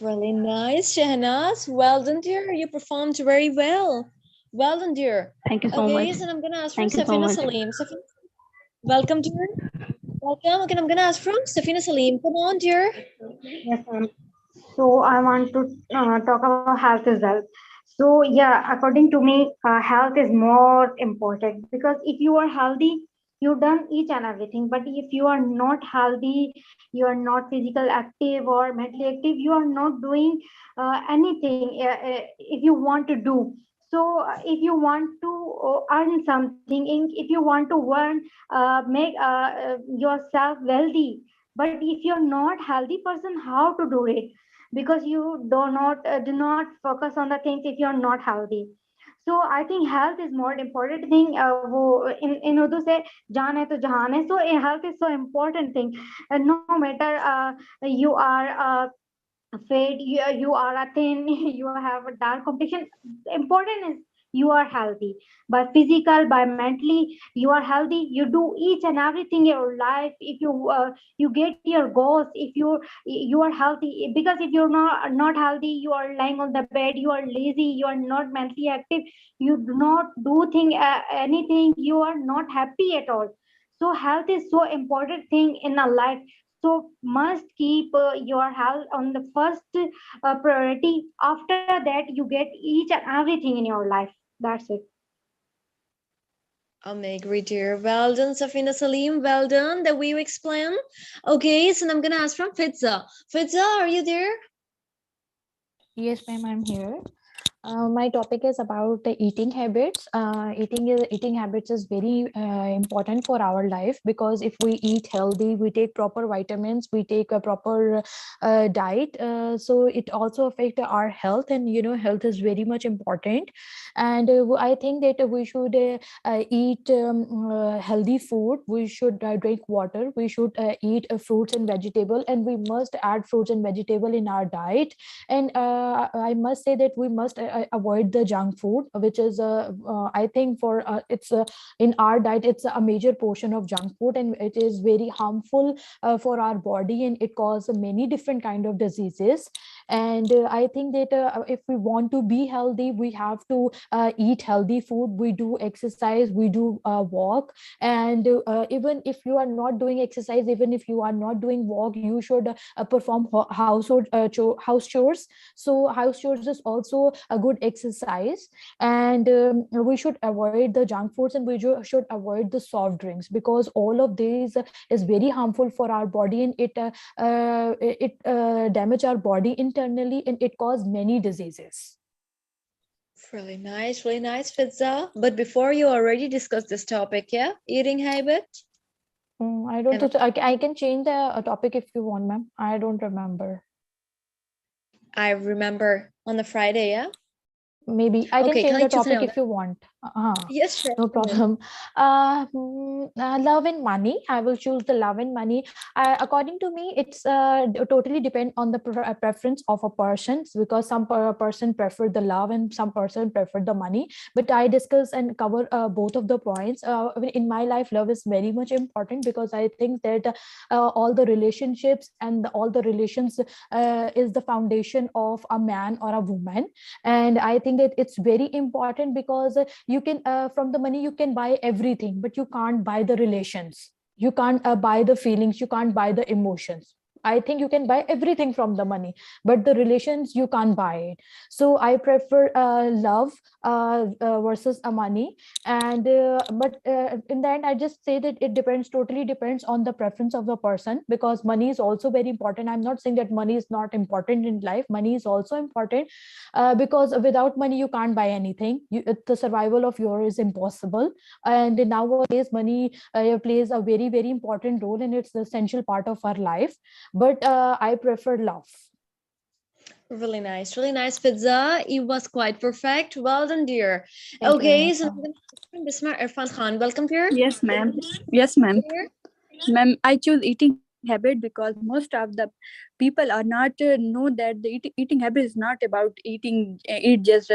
Really nice, Shahnaz. Well done, dear. You performed very well. Well done, dear. Thank you so Okay, much. so I'm gonna ask from Thank you so Safina much. Salim. Safina, welcome, dear. Welcome. Okay, I'm gonna ask from Safina Salim. Come on, dear. Yes, ma'am. So I want to talk about health as well. So yeah, according to me, health is more important, because if you are healthy, you done each and everything. But if you are not healthy, you are not physical active or mentally active, you are not doing anything. If you want to do so, if you want to earn something, if you want to earn, make yourself wealthy. But if you're not healthy person, how to do it? Because you do not focus on the things if you're not healthy. So I think health is more important thing. वो in Urdu say जान है तो जहान है. So health is so important thing. No matter you are fit, you are a thin, you have a dark complexion. Important is you are healthy, by physical, by mentally. You are healthy, you do each and everything in your life. If you get your goals, if you are healthy. Because if you're not healthy, you are lying on the bed, you are lazy, you are not mentally active, you do not do anything, you are not happy at all. So health is so important thing in our life. So must keep your health on the first priority. After that, you get each and everything in your life. That's it. I agree, dear. Well done, Safina Salim. Well done. The way you explain. Okay, so I'm gonna ask from Fitza. Fitza, are you there? Yes, ma'am, I'm here. My topic is about the eating habits. Eating habits is very important for our life, because if we eat healthy, we take proper vitamins, we take a proper diet. So it also affect our health, and health is very much important. And I think that we should eat healthy food. We should drink water. We should eat fruits and vegetable, and we must add fruits and vegetable in our diet. And I must say that we must avoid the junk food, which is I think for it's in our diet, it's a major portion of junk food, and it is very harmful for our body, and it causes many different kind of diseases. And I think that if we want to be healthy, we have to eat healthy food, we do exercise, we do walk. And even if you are not doing exercise, even if you are not doing walk, you should perform house chores. So house chores is also a good exercise. And we should avoid the junk foods, and we should avoid the soft drinks, because all of these is very harmful for our body, and it damage our body internally, and it cause many diseases. Really nice, Fitza. But before, you already discussed this topic, yeah? Eating habit? I don't think so. I can change the topic if you want, ma'am. I don't remember. I remember on the Friday, yeah? Maybe I can Okay, change can I the choose topic another? if you want. Yes, sure. No problem. Love and money. I will choose the love and money. According to me, it's totally depend on the preference of a person, because some person prefer the love and some person prefer the money. But I discuss and cover both of the points. In my life, love is very much important, because I think that all the relationships and all the relations is the foundation of a man or a woman. And I think that it's very important, because you can from the money you can buy everything, but you can't buy the relations, you can't buy the feelings, you can't buy the emotions. I think you can buy everything from the money, but the relations you can't buy it. So I prefer love versus money. And but in the end, I just say that it depends, totally depends on the preference of the person, because money is also very important. I'm not saying that money is not important in life. Money is also important, because without money you can't buy anything. The survival of yours is impossible. And nowadays money plays a very, very important role, and it's the essential part of our life. But I prefer love. Really nice, Fitza. It was quite perfect. Well done, dear. Thank you very Okay, much, so I'm ma'am. going to ask from Bismar Irfan Khan. Welcome, dear. Yes, ma'am. Yes, ma'am. Dear. Ma'am, I choose eating habit because most of the people are not know that the eating habit is not about eat just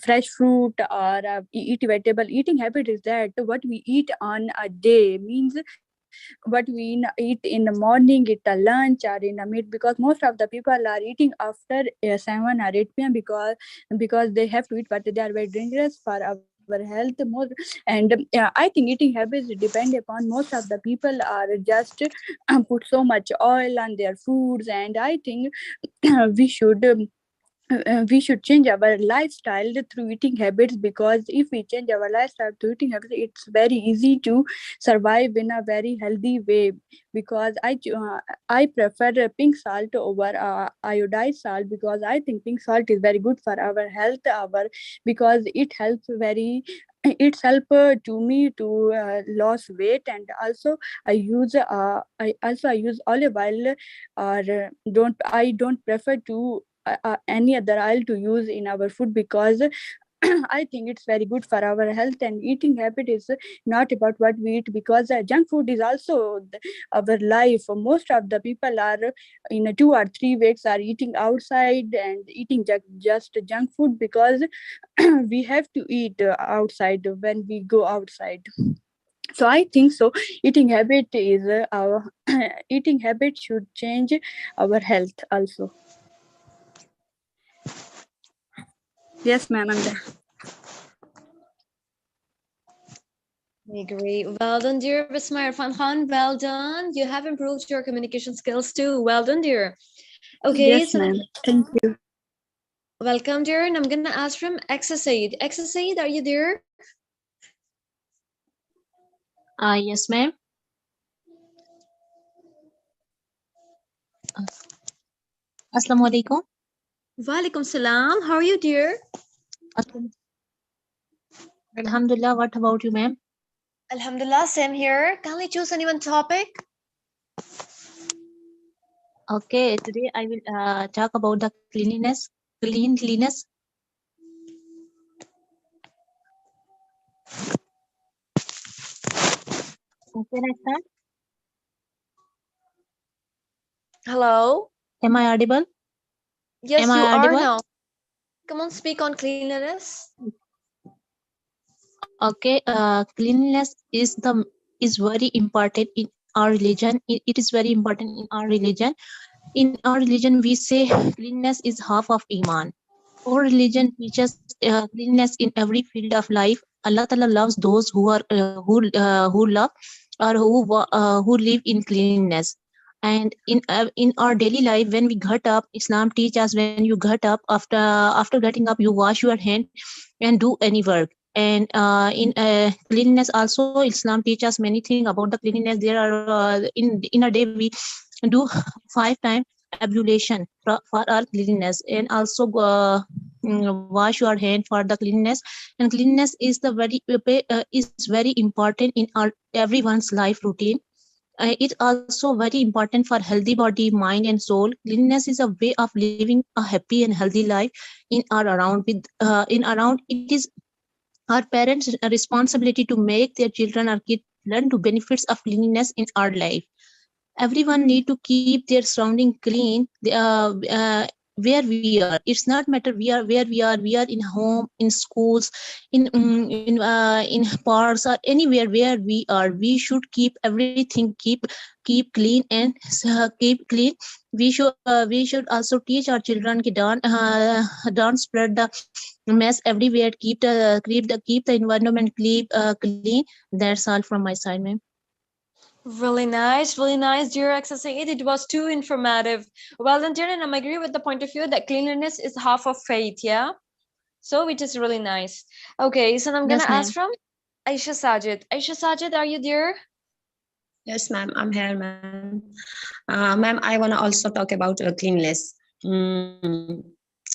fresh fruit or eat vegetable. Eating habit is that what we eat on a day, means what we eat in the morning, eat a lunch or in a meat, because most of the people are eating after 7 or 8 p.m. because they have to eat, but they are very dangerous for our health more. And I think eating habits depend upon most of the people are just put so much oil on their foods. And I think we should we should change our lifestyle through eating habits, because if we change our lifestyle through eating habits, it's very easy to survive in a very healthy way. Because I prefer pink salt over iodized salt, because I think pink salt is very good for our health, because it helps very, it's help to me to lose weight. And also I use olive oil, or don't prefer to any other oil to use in our food, because I think it's very good for our health. And eating habit is not about what we eat, because junk food is also our life. Most of the people are in 2 or 3 weeks are eating outside and eating just junk food, because we have to eat outside when we go outside. So I think so eating habit is our eating habit should change our health also. Yes, ma'am, I'm there. I agree. Well done, dear Bismar Irfan Khan. Well done. You have improved your communication skills too. Well done, dear. Okay, Yes, so ma'am. Thank you. welcome, dear. And I'm going to ask from Exasaid. Exasaid, are you there? Yes, ma'am. Assalamu alaikum. Walaikum salam. How are you, dear? Alhamdulillah. What about you, ma'am? Alhamdulillah, same here. Can we choose any one topic? Okay, today I will talk about the cleanliness. Can I start? Hello? Am I audible? Yes, Am you I are audible? now. Come on, speak on cleanliness. Okay, cleanliness is very important in our religion. It is very important in our religion. In our religion, we say cleanliness is half of iman. Our religion teaches cleanliness in every field of life. Allah Ta'ala loves those who love or who live in cleanliness. And in our daily life, when we get up, Islam teaches when you get up after getting up, you wash your hand and do any work. And in cleanliness also, Islam teaches many things about the cleanliness. There are in a day we do 5 times ablution for our cleanliness, and also wash your hand for the cleanliness. And cleanliness is the is very important in our everyone's life routine. It's also very important for healthy body, mind, and soul. Cleanliness is a way of living a happy and healthy life in or around. In around, it is our parents' responsibility to make their children or kids learn to benefits of cleanliness in our life. Everyone need to keep their surrounding clean. Where we are, it's not matter we are where we are in home, in schools, in parks, or anywhere where we are. We should keep everything keep clean and keep clean. We should also teach our children ki don't spread the mess everywhere. Keep the environment clean. That's all from my side, ma'am. Really nice, dear XS8. It was too informative. Well done, dear, and I agree with the point of view that cleanliness is half of faith, yeah? So, which is really nice. Okay, so I'm gonna Yes, ask ma'am. from Aisha Sajid. Aisha Sajid, are you there? Yes, ma'am, I'm here, ma'am. Ma'am, I want to also talk about cleanliness. Mm,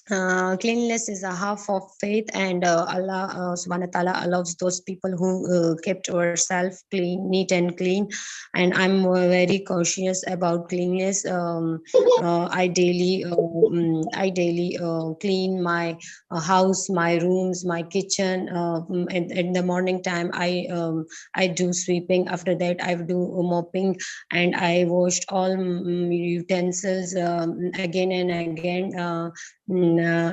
Cleanliness is a half of faith, and Allah subhanahu wa ta'ala allows those people who kept ourselves clean, neat and clean. And I'm very cautious about cleanliness. I daily clean my house, my rooms, my kitchen. In the morning time, I do sweeping. After that, I do mopping, and I washed all utensils again and again.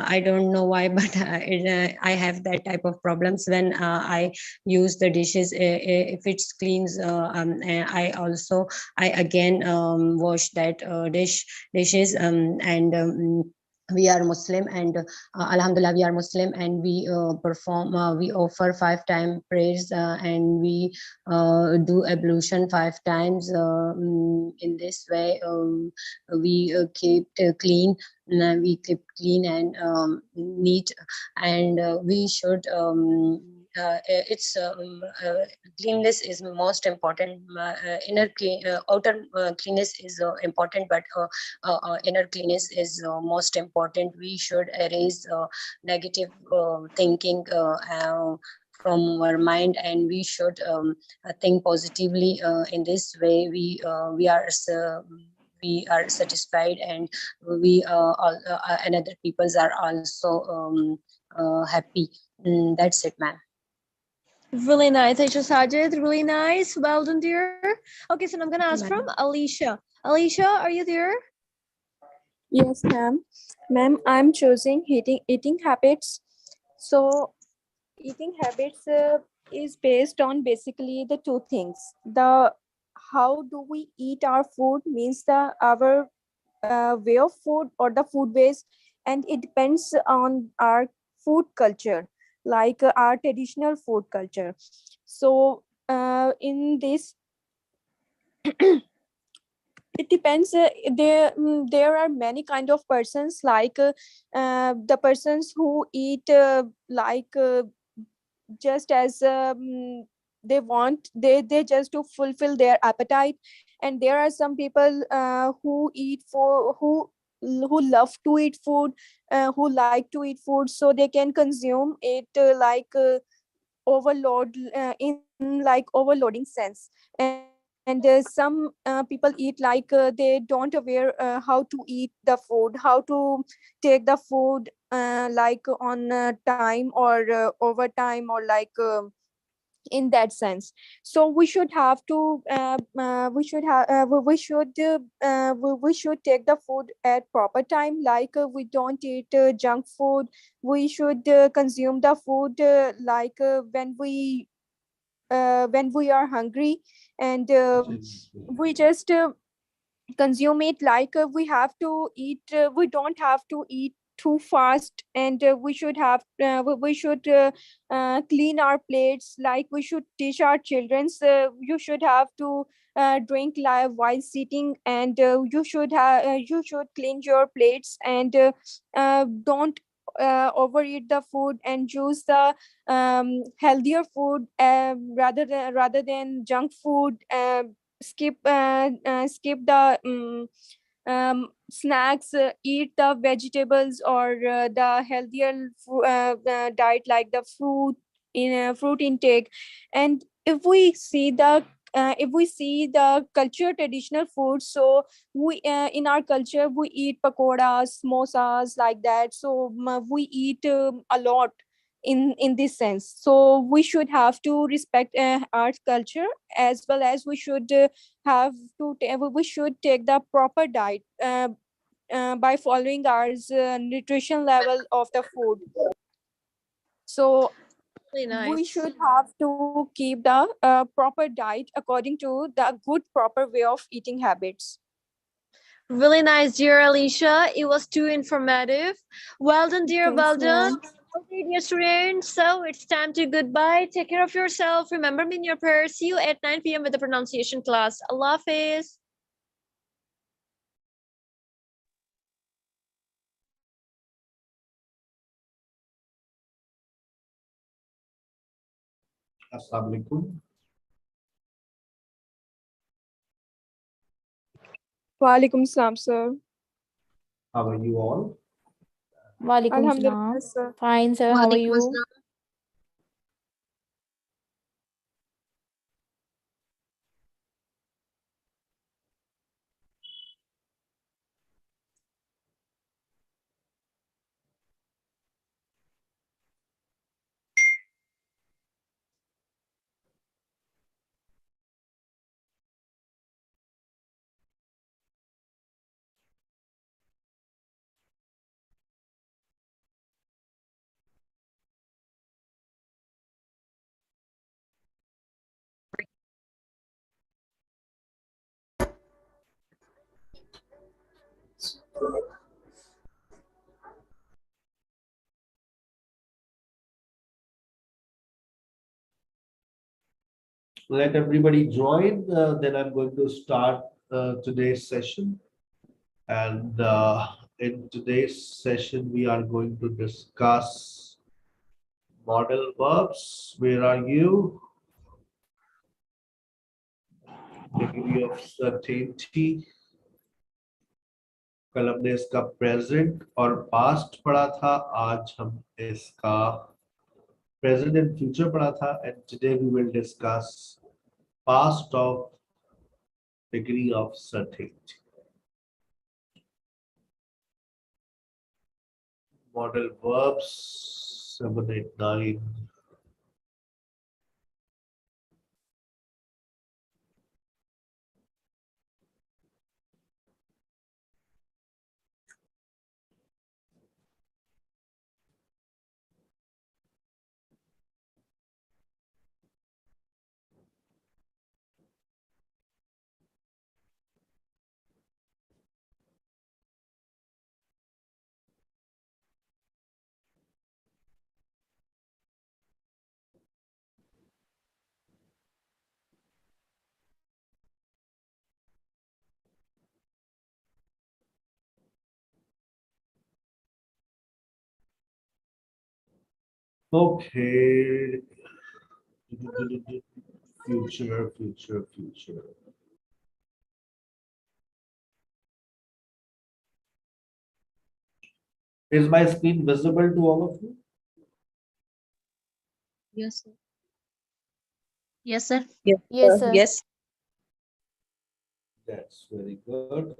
I don't know why, but I have that type of problems when I use the dishes. If it's cleans, I again wash that dishes, and we are Muslim, and Alhamdulillah, we are Muslim, and we offer 5 time prayers, and we do ablution 5 times. In this way, we keep clean. We keep clean and neat, and we should. It's Cleanliness is most important. Outer cleanness is important, but inner cleanness is most important. We should erase negative thinking from our mind, and we should think positively. In this way, we are satisfied, and and other peoples are also happy. That's it, ma'am. Really nice, Aisha Sajid. Really nice. Well done, dear. Okay, so I'm gonna ask from Ma'am. Alicia. Alicia, are you there? Yes, ma'am. Ma'am, I'm choosing eating habits. So, eating habits is based on basically the two things. The how do we eat our food means the our way of food or the food ways, and it depends on our food culture, like our traditional food culture. So, in this it depends there are many kind of persons like the persons who eat just as they just to fulfill their appetite, and there are some people who eat for who love to eat food, who like to eat food so they can consume it in like overloading sense. And some people eat like they don't aware how to eat the food, how to take the food like on time or over time, or in that sense. So we should have to we should take the food at proper time, like we don't eat junk food. We should consume the food like when we are hungry, and we just consume it like we don't have to eat too fast, and we should clean our plates. Like we should teach our children, you should have to drink live while sitting, and you should clean your plates, and don't overeat the food, and choose the healthier food rather than junk food. Skip the snacks, eat the vegetables or the healthier diet, like the fruit intake. And if we see the culture traditional food, so we in our culture we eat pakoras, samosas, like that. So we eat a lot in this sense. So we should have to respect our culture, as well as we should we should take the proper diet by following our nutrition level of the food. So Really nice. we should have to keep the proper diet according to the good proper way of eating habits. Really nice, dear Alicia. It was too informative. Well done, dear. Thanks, Well done. ma'am. Okay, dear students. So it's time to goodbye. Take care of yourself. Remember me in your prayers. See you at 9 p.m. with the pronunciation class. Allah Hafiz. Assalamu alaikum. Walaikum salam, sir. How are you all? Walaikum Alhamdulillah, salam. sir. Fine, sir. How are you? Let everybody join. Then I'm going to start today's session. And in today's session, we are going to discuss modal verbs. Where are you? Degree of certainty. कल हमने इसका present और past पढ़ा था, आज हम इसका present and future पढ़ा था, and today we will discuss past of degree of certainty. Modal verbs 7, 8, 9. Okay. Future, future, future. Is my screen visible to all of you? Yes, sir. Yes, sir. Yes, sir. Yes. That's very good.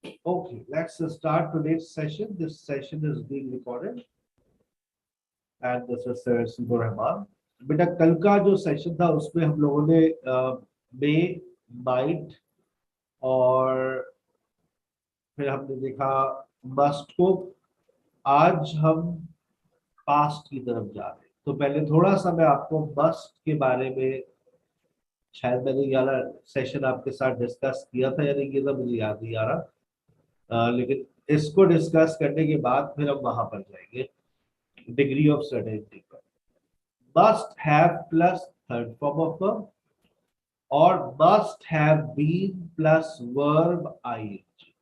Okay, let's start today's session. This session is being recorded and this is Sir Sibu Rahman. बेटा कल का जो session था उसमें हम लोगों ने मे, might और फिर हमने देखा मस्ट को. आज हम पास्ट की तरफ जा रहे हैं. तो पहले थोड़ा सा मैं आपको मस्ट के बारे में, शायद मैंने ये वाला सेशन आपके साथ डिस्कस किया था या नहीं किया था, मुझे याद नहीं आ रहा. लेकिन इसको डिस्कस करने के बाद फिर हम वहां पर जाएंगे डिग्री ऑफ सर्टेनिटी पर. Must have plus third form of verb और must have been plus verb ING.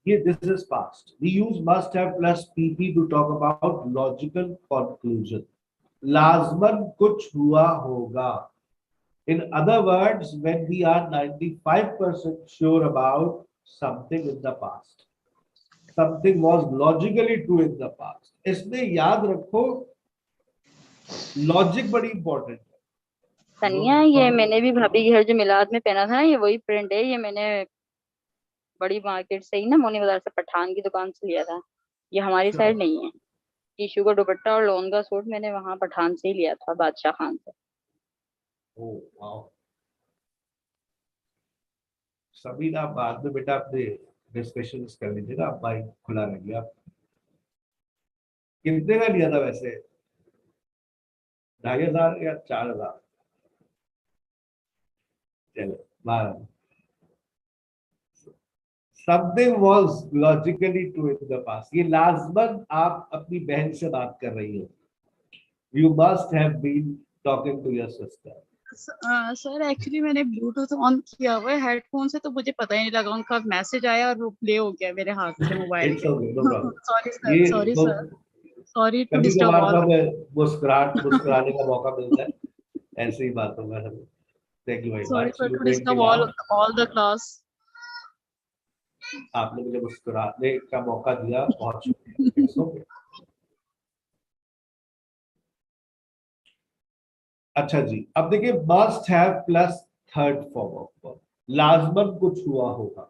ये this is past. We use must have plus PP to talk about logical conclusion. लाजमन कुछ हुआ होगा. In other words, when we are 95% sure about something in the past, something was logically true in the past. इसमें याद रखो logic बड़ी important है. तनिया, ये मैंने भी भाभी के घर जो मिलाद में पहना था ना, ये वही प्रिंट है. ये मैंने बड़ी मार्केट से ही ना, मोनी बाजार से, पठान की दुकान से लिया था. ये हमारी साइड नहीं है. टिश्यू का दुपट्टा और लोन का सूट मैंने वहां पठान से ही लिया था, बादशाह खान से. Oh wow. सभी ना बाद में बेटा अपने डिस्कशंस कर लीजिए ना, आप माइक खुला रखिए. आप कितने का लिया था वैसे? 2,500 या 4,000? चलो 12. Something was logically true in the past. ये लाजमन आप अपनी बहन से बात कर रही हो. You must have been talking to your sister. Sir actually मैंने ब्लूटूथ ऑन किया हुआ है हेडफोन से, तो मुझे पता ही नहीं लगा. उनका मैसेज आया और वो प्ले हो गया मेरे हाथ से मोबाइल पे. Sorry sir, sorry sir, sorry to disturb all. मुस्कुराने का मौका मिलता है ऐसे ही बातों में. Thank you very much. Sorry for to disturb all the class. आपने मुझे मुस्कुराने का मौका दिया, बहुत शुक्रिया. अच्छा जी, अब देखिए must have plus third form of verb. लाजमन कुछ हुआ होगा.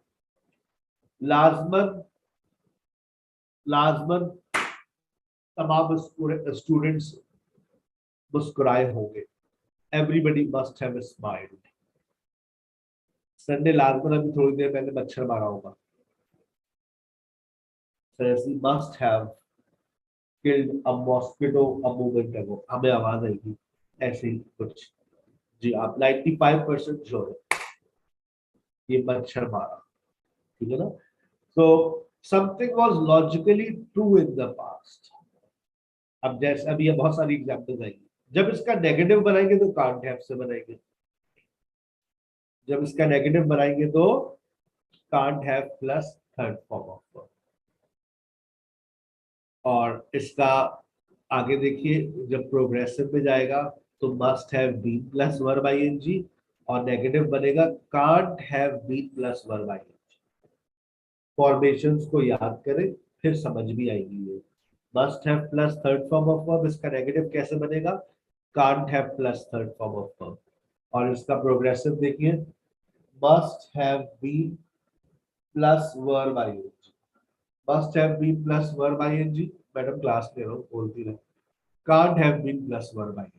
लाजमन लाजमन तमाम स्टूडेंट्स मुस्कुराए होंगे. Everybody must have smiled. संडे लाजमन अभी थोड़ी देर पहले मच्छर मारा होगा. Must have killed a mosquito a moment ago. हमें आवाज आएगी ऐसे ही कुछ. जी आप 95% श्योर है ये मच्छर मारा. ठीक है ना. So something was logically true in the past. अब जैसे अभी ये बहुत सारी एग्जांपल्स आएंगी. जब इसका नेगेटिव बनाएंगे तो कांट हैव से बनाएंगे. जब इसका नेगेटिव बनाएंगे तो can't have plus third form of verb. और इसका आगे देखिए जब प्रोग्रेसिव में जाएगा तो must have been plus verb ING और नेगेटिव बनेगा can't have been plus verb ING. Formations को याद करें फिर समझ भी आएगी. ये must have plus third form of verb, इसका नेगेटिव कैसे बनेगा? Can't have plus third form of verb. और इसका प्रोग्रेसिव देखिए must have been plus verb ING. Must have been plus verb ING. Madam class ले रहा हूँ, बोलती रहे. Can't have been plus verb ING.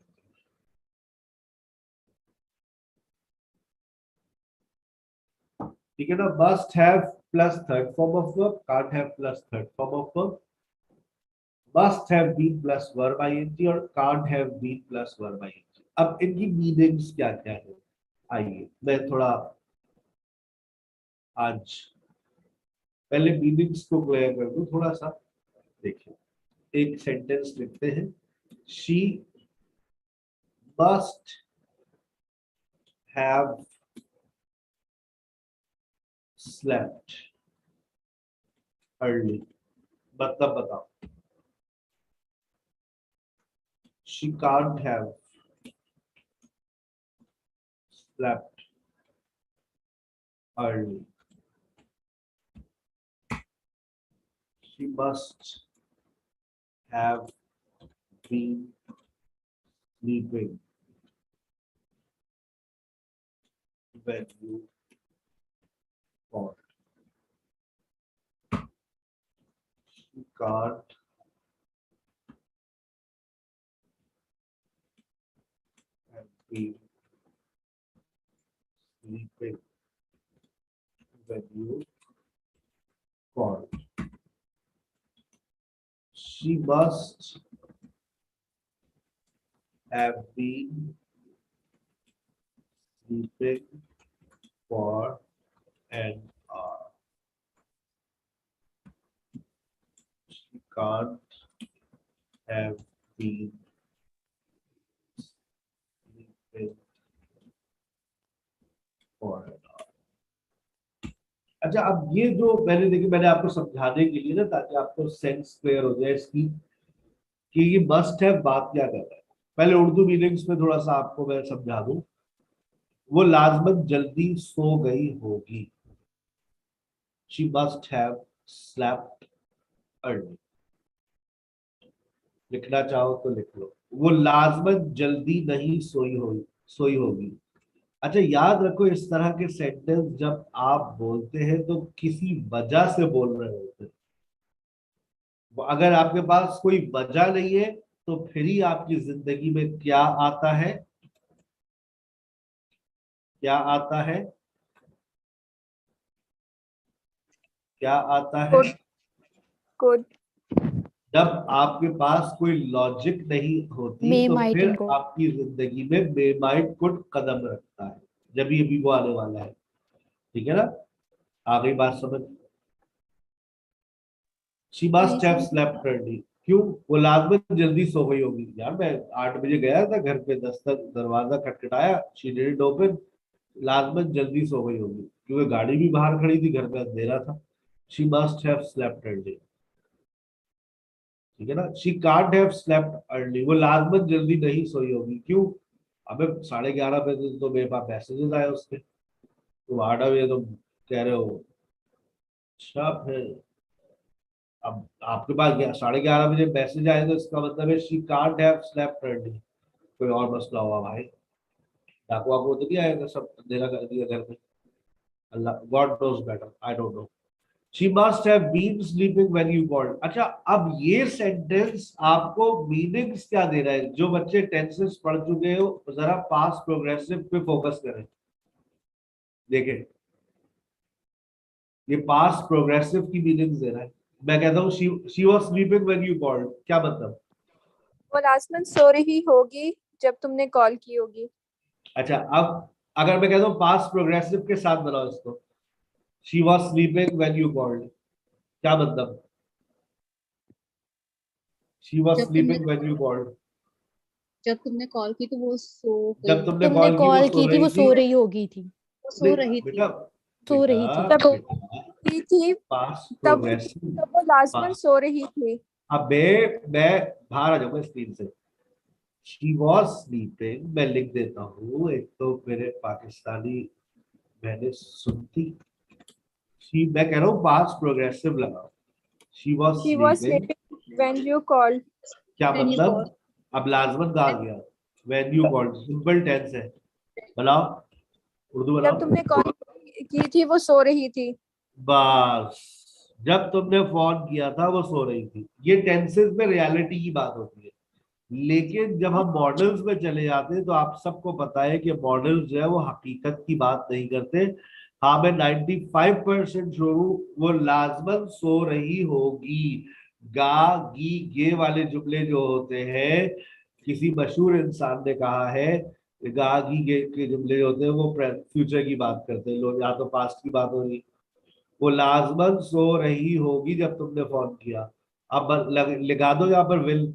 ठीक है ना. Must have plus third form of verb, can't have plus third form of verb. Must have been plus verb ING और can't have been plus verb ING. अब इनकी meanings क्या क्या है आइए मैं थोड़ा आज पहले मीनिंग्स को क्लियर कर दूं थोड़ा सा. देखिए एक सेंटेंस लिखते हैं. She must have slept early. मतलब बताओ. She can't have slept early. She must have been sleeping when you called. can't have been sleeping when you called. She must have been sleeping for an hour. She can't have been sleeping for an hour. अच्छा, अब ये जो मैंने आपको समझाने के लिए ना, ताकि आपको सेंस क्लियर हो जाए इसकी कि ये मस्ट हैव बात क्या कर रहा है। पहले उर्दू मीनिंग्स में थोड़ा सा आपको मैं समझा दूं। वो लाजमन जल्दी सो गई होगी। She must have slept early. लिखना चाहो तो लिख लो। वो लाजमन जल्दी नहीं सोई होगी। अच्छा, याद रखो, इस तरह के सेंटेंस जब आप बोलते हैं तो किसी वजह से बोल रहे होते हैं। अगर आपके पास कोई वजह नहीं है तो फिर ही आपकी जिंदगी में क्या आता है? क्या आता है? क्या आता है? Could. जब आपके पास कोई लॉजिक नहीं होती May, तो might फिर and could. आपकी जिंदगी में मे माइट कुड कदम रखता है। जब ये भी वो आने वाला है। ठीक है ना? आ गई बात समझ? She must have slept early. क्यों? वो लाजमन जल्दी सो गई होगी। यार मैं 8 बजे गया था घर पे, दरवाजा खटखटाया, she didn't open, लाजमन जल्दी सो गई होगी क्योंकि गाड़ी भी बाहर खड़ी थी, घर पे अंधेरा था। She must have slept early. ठीक है ना? She can't have slept early. वो लाजमन जल्दी नहीं सोई होगी। क्यों? अबे 11:30 बजे तो मेरे पास मैसेजेस आए उसके, तो 8 बजे तो कह रहे हो। अच्छा, फिर अब आपके पास 11:30 बजे मैसेज आए तो इसका मतलब है she can't have slept early. कोई और मसला हुआ भाई, डाकू वाकू तो नहीं आएगा, सब अंधेरा कर दिया घर में। अल्लाह, God knows better, I don't know. She must have been sleeping when you called. अच्छा, अब ये सेंटेंस आपको मीनिंग्स क्या दे रहा है? जो बच्चे टेंसेस पढ़ चुके हो जरा पास्ट प्रोग्रेसिव पे फोकस करें। देखें, ये पास्ट प्रोग्रेसिव की मीनिंग्स दे रहा है। मैं कहता हूँ she was sleeping when you called, क्या मतलब? वो लाजमन सो रही होगी जब तुमने कॉल की होगी। अच्छा, अब अगर मैं कहता हूँ पास्ट प्रोग्रेसिव के साथ बनाओ इसको, she was sleeping when you called, क्या मतलब? She was sleeping when you called. जब तुमने कॉल की तो वो सो जब तुमने तुमने कॉल की कॉल वो की थी, वो सो रही होगी थी। वो सो रही थी। बेटा, सो रही थी। की थी पास्ट तब प्रोग्रेसिव। तब वो लाजमन सो रही थी। अब मैं बाहर आ जाऊंगा स्क्रीन से। शी वाज स्लीपिंग मैं लिख देता हूँ, एक तो मेरे पाकिस्तानी मैंने सुनती। शी, मैं कह रहा हूँ पास्ट प्रोग्रेसिव लगाओ। She was She was sleeping, sleeping when you called. क्या When you मतलब? called. अब लाजमन कहा गया, when you called simple tense है। बनाओ, उर्दू जब बनाओ। तुमने कॉल की थी वो सो रही थी। बस, जब तुमने फोन किया था वो सो रही थी। ये टेंसेस में रियलिटी की बात होती है। लेकिन जब हम मॉडल्स में चले जाते हैं तो आप सबको पता है कि मॉडल्स जो है वो हकीकत की बात नहीं करते। हाँ, मैं 95% श्योर हूँ वो लाजमन सो रही होगी। गा गी गे वाले जुमले जो होते हैं, किसी मशहूर इंसान ने कहा है, गा गी गे के जुमले जो होते हैं वो फ्यूचर की बात करते हैं लोग, या तो पास्ट की बात हो रही। वो लाजमन सो रही होगी जब तुमने फोन किया। अब लगा दो यहाँ पर विल।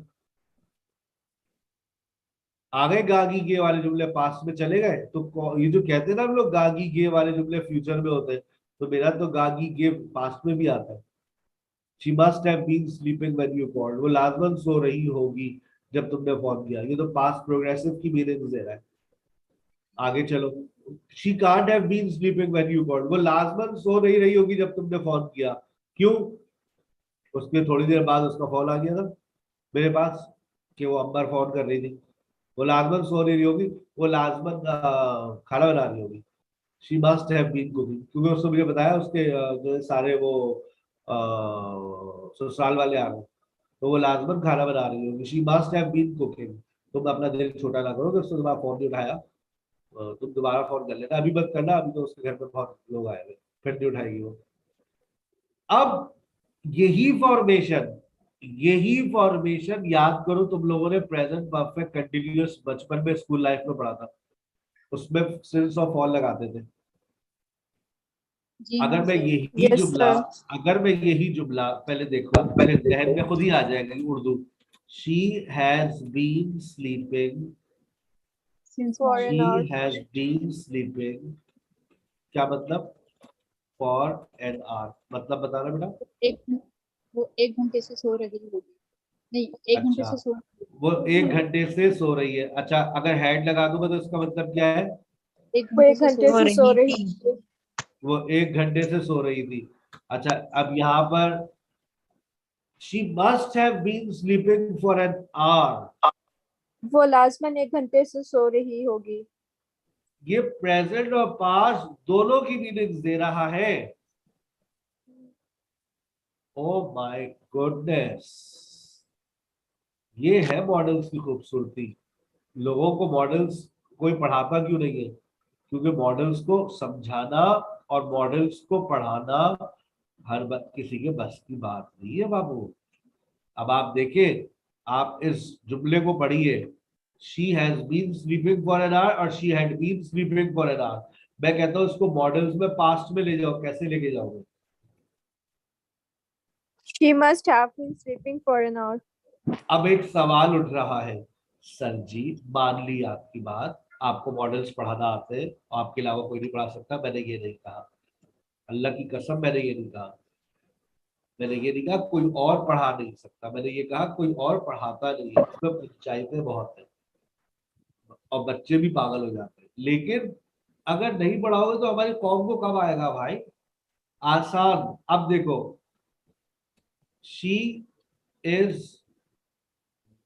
आ गए गागी गे वाले जुमले पास्ट में चले गए, तो ये जो कहते हैं ना हम लोग गागी गे वाले जुमले फ्यूचर में होते हैं, तो मेरा तो गागी गे पास्ट में भी आता है। She must have been sleeping when you called, वो लाजमन सो रही होगी जब तुमने फोन किया। ये तो पास्ट प्रोग्रेसिव की मीनिंग दे रहा है। आगे चलो, she can't have been sleeping when you called, वो लाजमन सो नहीं रही होगी जब तुमने फोन किया। क्यों? उसके थोड़ी देर बाद उसका फोन आ गया था मेरे पास कि वो अंबर फोन कर रही थी। वो लाजमन सो रही होगी, वो लाजमन खाना बना रही होगी। She must have been cooking, क्योंकि उसने मुझे बताया उसके जो सारे वो ससुराल वाले आ गए तो वो लाजमन खाना बना रही होगी, she must have been cooking. तुम अपना दिल छोटा ना करो कि उसने तुम्हारा फोन नहीं उठाया, तुम दोबारा फोन कर लेना, अभी मत करना, अभी तो उसके घर पे बहुत लोग आए हुए, फिर नहीं उठाएगी वो। अब यही फॉर्मेशन याद करो, तुम लोगों ने प्रेजेंट परफेक्ट कंटिन्यूअस बचपन में स्कूल लाइफ में पढ़ा था, उसमें सिंस ऑफ ऑल लगाते थे। अगर मैं यही Yes, जुमला sir. अगर मैं यही जुमला पहले देखो, मेरे जहन में खुद ही आ जाएगी Urdu, she has been sleeping, For an hour. She has been sleeping, क्या मतलब? फॉर एन आवर, मतलब बताना बेटा। वो 1 घंटे से सो रही होगी, नहीं 1 घंटे अच्छा, से सो वो 1 घंटे से सो रही है। अच्छा, अगर हेड लगा दूंगा तो इसका मतलब क्या है? वो 1 घंटे से सो रही थी। वो 1 घंटे से सो रही थी। अच्छा, अब यहाँ पर she must have been sleeping for an hour, वो लाजमन 1 घंटे से सो रही होगी। ये प्रेजेंट और पास्ट दोनों की मीनिंग्स दे रहा है। ओ माय गुडनेस, ये है मॉडल्स की खूबसूरती। लोगों को मॉडल्स कोई पढ़ाता क्यों नहीं है? क्योंकि मॉडल्स को समझाना और मॉडल्स को पढ़ाना किसी के बस की बात नहीं है बाबू। अब आप देखिए, आप इस जुमले को पढ़िए, she has been sleeping for an hour और she had been sleeping for an hour. मैं कहता हूँ इसको मॉडल्स में पास्ट में ले जाओ, कैसे लेके जाओगे? She must have been sleeping for an hour. अब एक सवाल उठ रहा है, सर जी मान ली आपकी बात, आपको मॉडल्स पढ़ाना आते हैं, आपके अलावा कोई नहीं पढ़ा सकता, मैंने ये नहीं कहा, अल्लाह की कसम मैंने ये नहीं कहा। मैंने ये नहीं कहा कोई और पढ़ा नहीं सकता, मैंने ये कहा कोई और पढ़ाता नहीं है, इसमें पंचायतें बहुत है और बच्चे भी पागल हो जाते हैं। लेकिन अगर नहीं पढ़ाओगे तो हमारी कौम को कब आएगा भाई? आसान। अब देखो, शी इज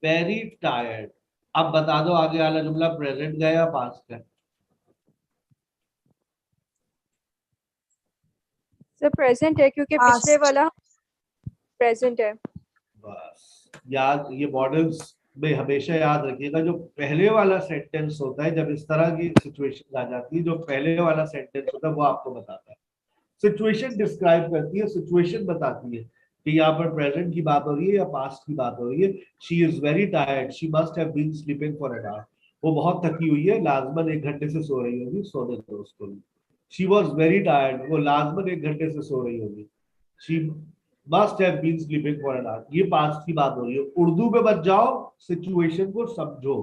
वेरी टायर्ड, अब बता दो आगे वाला जुमला प्रेजेंट का या पास्ट का? सर प्रेजेंट है क्योंकि पिछले वाला प्रेजेंट है। बस याद, ये मॉडल्स में हमेशा याद रखिएगा, जो पहले वाला सेंटेंस होता है, जब इस तरह की सिचुएशन आ जाती है, जो पहले वाला सेंटेंस होता है वो आपको बताता है, सिचुएशन डिस्क्राइब करती है, सिचुएशन बताती है कि यहाँ पर प्रेजेंट की बात हो रही है या पास्ट की बात हो रही है। She is very tired, she must have been sleeping for an hour, वो बहुत थकी हुई है, लाजमन 1 घंटे से सो रही होगी, सोने दो उसको भी। शी वॉज वेरी टायर्ड, वो लाजमन 1 घंटे से सो रही होगी। She must have been sleeping for an hour, ये पास्ट की बात हो रही है। उर्दू में मत जाओ, सिचुएशन को समझो।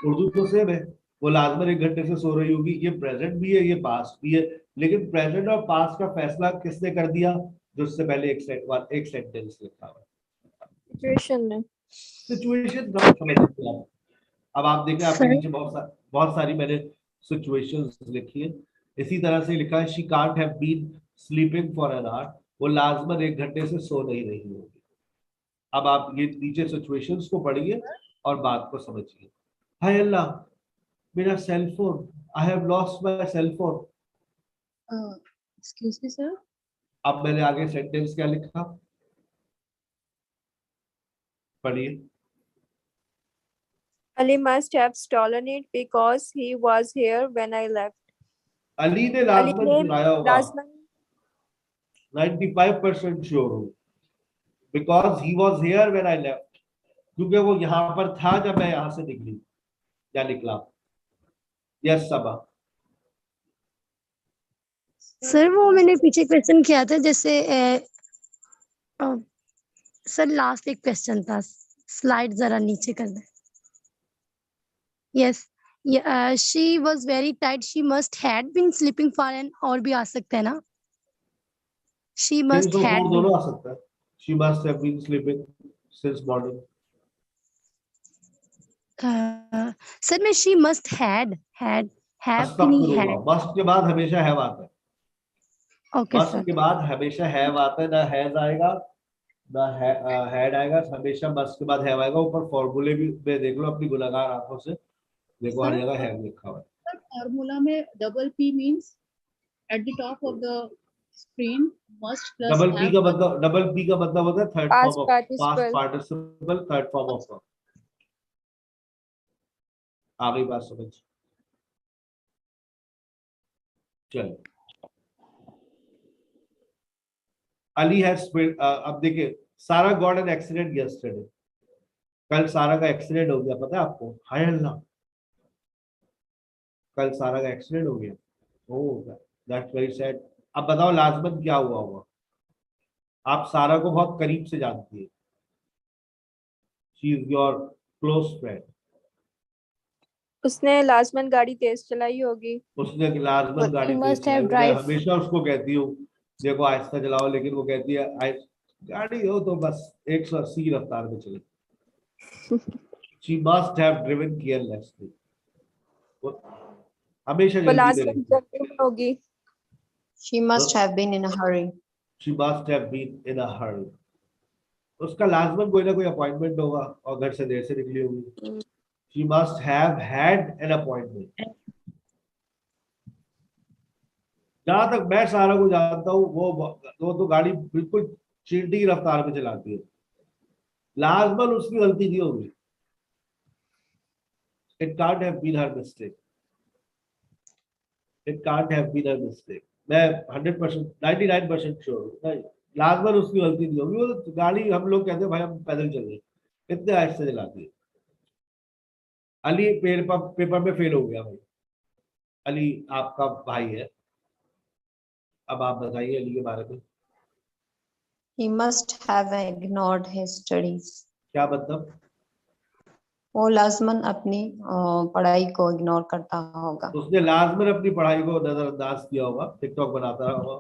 उर्दू तो सेम है, वो लाजमन 1 घंटे से सो रही होगी, ये प्रेजेंट भी है ये पास्ट भी है, लेकिन प्रेजेंट और पास्ट का फैसला किसने कर दिया? जो उससे पहले एक सेंटेंस लिखा हुआ सिचुएशन में। सिचुएशन समझ लिया। अब आप देखें, आपके नीचे बहुत सारी मैंने सिचुएशंस लिखी है। इसी तरह से लिखा है, she can't have been sleeping for an hour, वो लाजमन 1 घंटे से सो नहीं रही होगी। अब आप ये नीचे सिचुएशंस को पढ़िए और बात को समझिए। हाय अल्लाह, मेरा cell phone, I have lost my cell phone. Excuse me sir, अब मैंने आगे सेंटेंस क्या लिखा, पढ़िए। Ali must have stolen it because he was here when I left. Ali ने Ali लाजमन ने चुराया होगा, लाजमन 95% श्योर हूँ, because he was here when I left, क्योंकि वो यहाँ पर था जब मैं यहाँ से निकली या निकला। यस सबा। सर वो मैंने पीछे क्वेश्चन किया था, जैसे सर लास्ट एक क्वेश्चन था, स्लाइड जरा नीचे कर दे। Yes, she was very tight, she must had been sleeping for an, और भी आ सकता है ना? शी मस्ट हैड बीन, दोनों आ सकता है, she must have been sleeping since morning. Sir मैं शी मस्ट हैव नहीं हैड। मस्ट के बाद हमेशा हैव आता है। Okay must sir. के बाद हमेशा हैव आता है, ना हैज आएगा ना हैड आएगा, हमेशा मस्ट के बाद हैव आएगा। ऊपर फॉर्मूले भी में देख लो अपनी गुलागार आंखों से, देखो हर जगह हैव लिखा हुआ है। फॉर्मूला में double P means at the top of the screen must plus double have P का मतलब होता है third Past form of past participle. Participle, third form of verb. आ गई बात समझ? चलो, अली हैज अब देखिए, सारा गॉट एन एक्सीडेंट यस्टरडे। कल सारा का एक्सीडेंट हो गया, पता है आपको? हाय अल्लाह, कल सारा का एक्सीडेंट हो गया। ओह, दैट्स वेरी सैड। अब बताओ लाजमन क्या हुआ होगा? आप सारा को बहुत करीब से जानती है, she is your close friend. उसने लाजमन गाड़ी तेज चलाई होगी। उसने लाजमन गाड़ी तेज चलाई। मैं हमेशा उसको कहती हूँ देखो आहिस्ता चलाओ, लेकिन वो कहती है गाड़ी हो तो बस 180 रफ्तार में चले। She must have driven carelessly. हमेशा वो जल्दी में लाजमन रहती है। जल्दी में होगी। She must have been in a hurry. She must have been in a hurry. उसका लाजमन कोई ना कोई अपॉइंटमेंट होगा और घर से देर से निकली होगी। She must have had an appointment. जहां तक मैं सारा को जानता हूँ, वो तो गाड़ी बिल्कुल चींटी की रफ्तार में चलाती है। लाजमन उसकी गलती नहीं होगी। It can't have been her mistake. It can't have been her mistake. मैं 100%, 99% श्योर हूँ। नहीं, लाजमन उसकी गलती नहीं होगी। वो तो गाड़ी, हम लोग कहते हैं भाई हम पैदल चल रहे, इतने आहिस्ते चलाती है। अली पेपर में फेल हो गया भाई। अली आपका भाई है, अब आप बताइए अली के बारे में। He must have ignored his studies. क्या मतलब? वो लाजमन अपनी पढ़ाई को इग्नोर करता होगा। उसने लाजमन अपनी पढ़ाई को नजरअंदाज किया होगा, टिकटॉक बनाता होगा।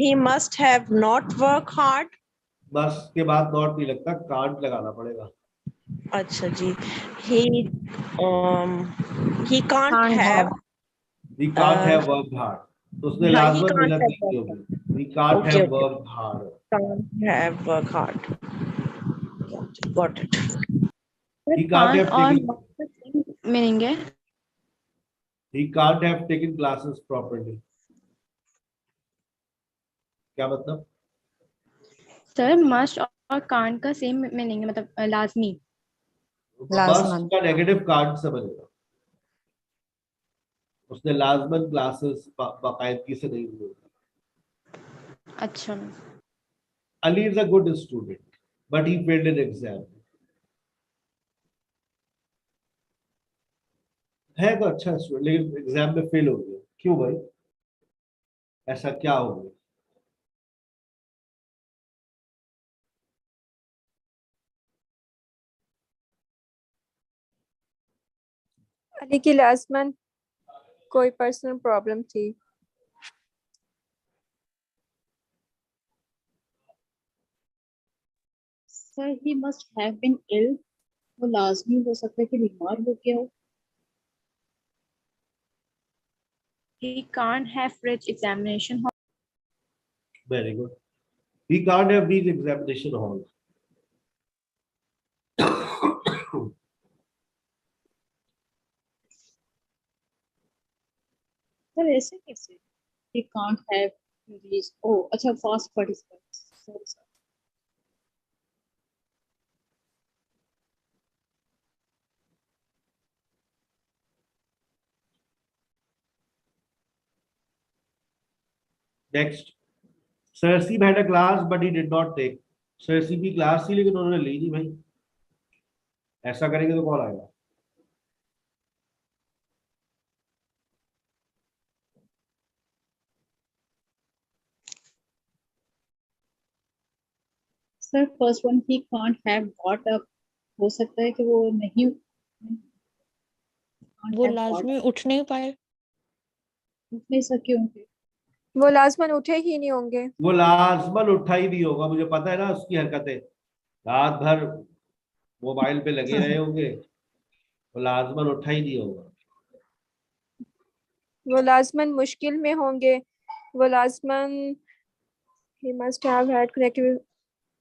He must have not worked hard. बस के बाद नॉट नहीं लगता, कांट लगाना पड़ेगा। अच्छा जी, he can't have worked hard. उसने लाजमन मेहनत नहीं की होगी। He can't have worked hard. Can't have worked hard. Got it. He can't have taken meaning है He can't have taken classes properly. क्या मतलब? सर मस्ट और कांट का सेम मीनिंग है, मतलब लाजमी। मस्ट का नेगेटिव कांट समझेगा। उसने लाजमन क्लासेस बाकायदगी से नहीं हुई। अच्छा। Ali is a good student, but he failed an exam. है तो अच्छा स्टूडेंट, लेकिन एग्जाम में फेल हो गया। क्यों भाई, ऐसा क्या हो गया? अली की लाजमन कोई पर्सनल प्रॉब्लम थी। Sir he must have been ill, वो लाजमी हो सकता है कि बीमार हो गया हो। He can't have reached examination hall. Very good. He can't have reached examination hall. Sir ऐसे कैसे? He can't have reached, oh अच्छा past participle, sorry sir. Next, Sir Steve had a class but he did not take. Sir Steve की class थी लेकिन उन्होंने ली नहीं भाई। ऐसा करेंगे तो कौन आएगा? Sir first one he can't have got up, हो सकता है कि वो नहीं, वो लाजमी उठ नहीं पाए। नहीं सर क्यों? वो लाजमन उठे ही नहीं होंगे। वो लाजमन उठा ही नहीं होगा, मुझे पता है ना उसकी हरकतें। रात भर मोबाइल पे लगे रहे होंगे, वो लाजमन उठा ही नहीं होगा। वो लाजमन मुश्किल में होंगे। वो लाजमन he must have had connectivity,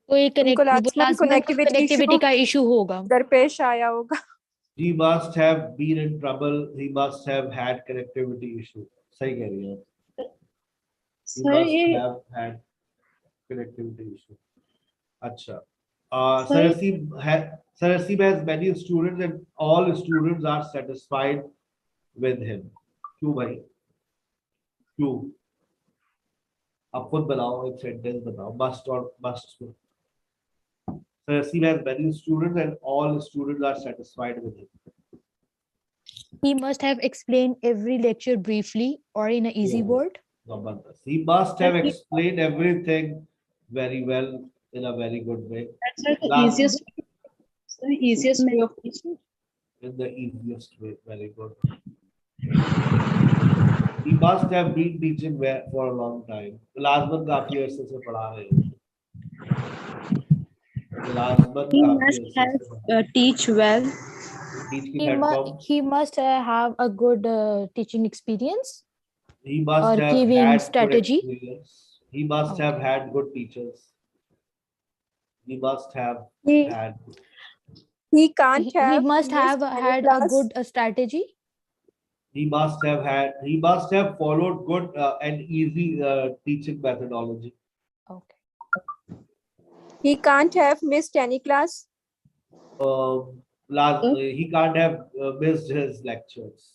कोई उनको लाजमन कनेक्टिविटी का इशू होगा। दरपेश आया होगा। He must have been in trouble. He must have had connectivity issue. सही कह रही है आप. He must Sorry, have had connectivity issue. अच्छा. sorry. Sarasib has many students and all students are satisfied with him. क्यों भाई? क्यों? आप खुद बनाओ एक सेंटेंस बताओ. Must और must. Sarasib has many students and all students are satisfied with him. He must have explained every lecture briefly or in an easy Yeah. word. He must have But he- explained everything very well in a very good way. That's not the Last, easiest way of teaching. in the easiest way. Very good. He must have been teaching for a long time. मुलाजमत काफी अरसे से पढ़ा रहे हैं. मुलाजमत He काफी must अरसे have से पढ़ा. teach well. Teach की head from. He must have a good teaching experience He must or have giving had good strategy. experience. He must Okay. have had good teachers. He must have He had. he can't He have must have missed any had a class. good strategy. He must have had. He must have followed good and easy teaching methodology. Okay. He can't have missed any class. He can't have missed his lectures.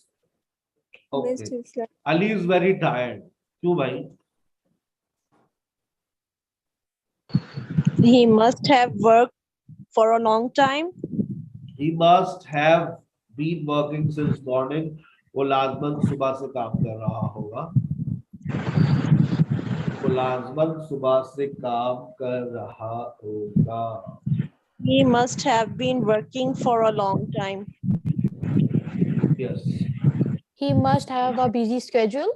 Missed Okay. his class. Ali is very tired. क्यों भाई? He must have worked for a long time. He must have been working since morning. वो लाजमन सुबह से काम कर रहा होगा. वो लाजमन सुबह से काम कर रहा होगा. He must have been working for a long time. Yes. He must have a busy schedule.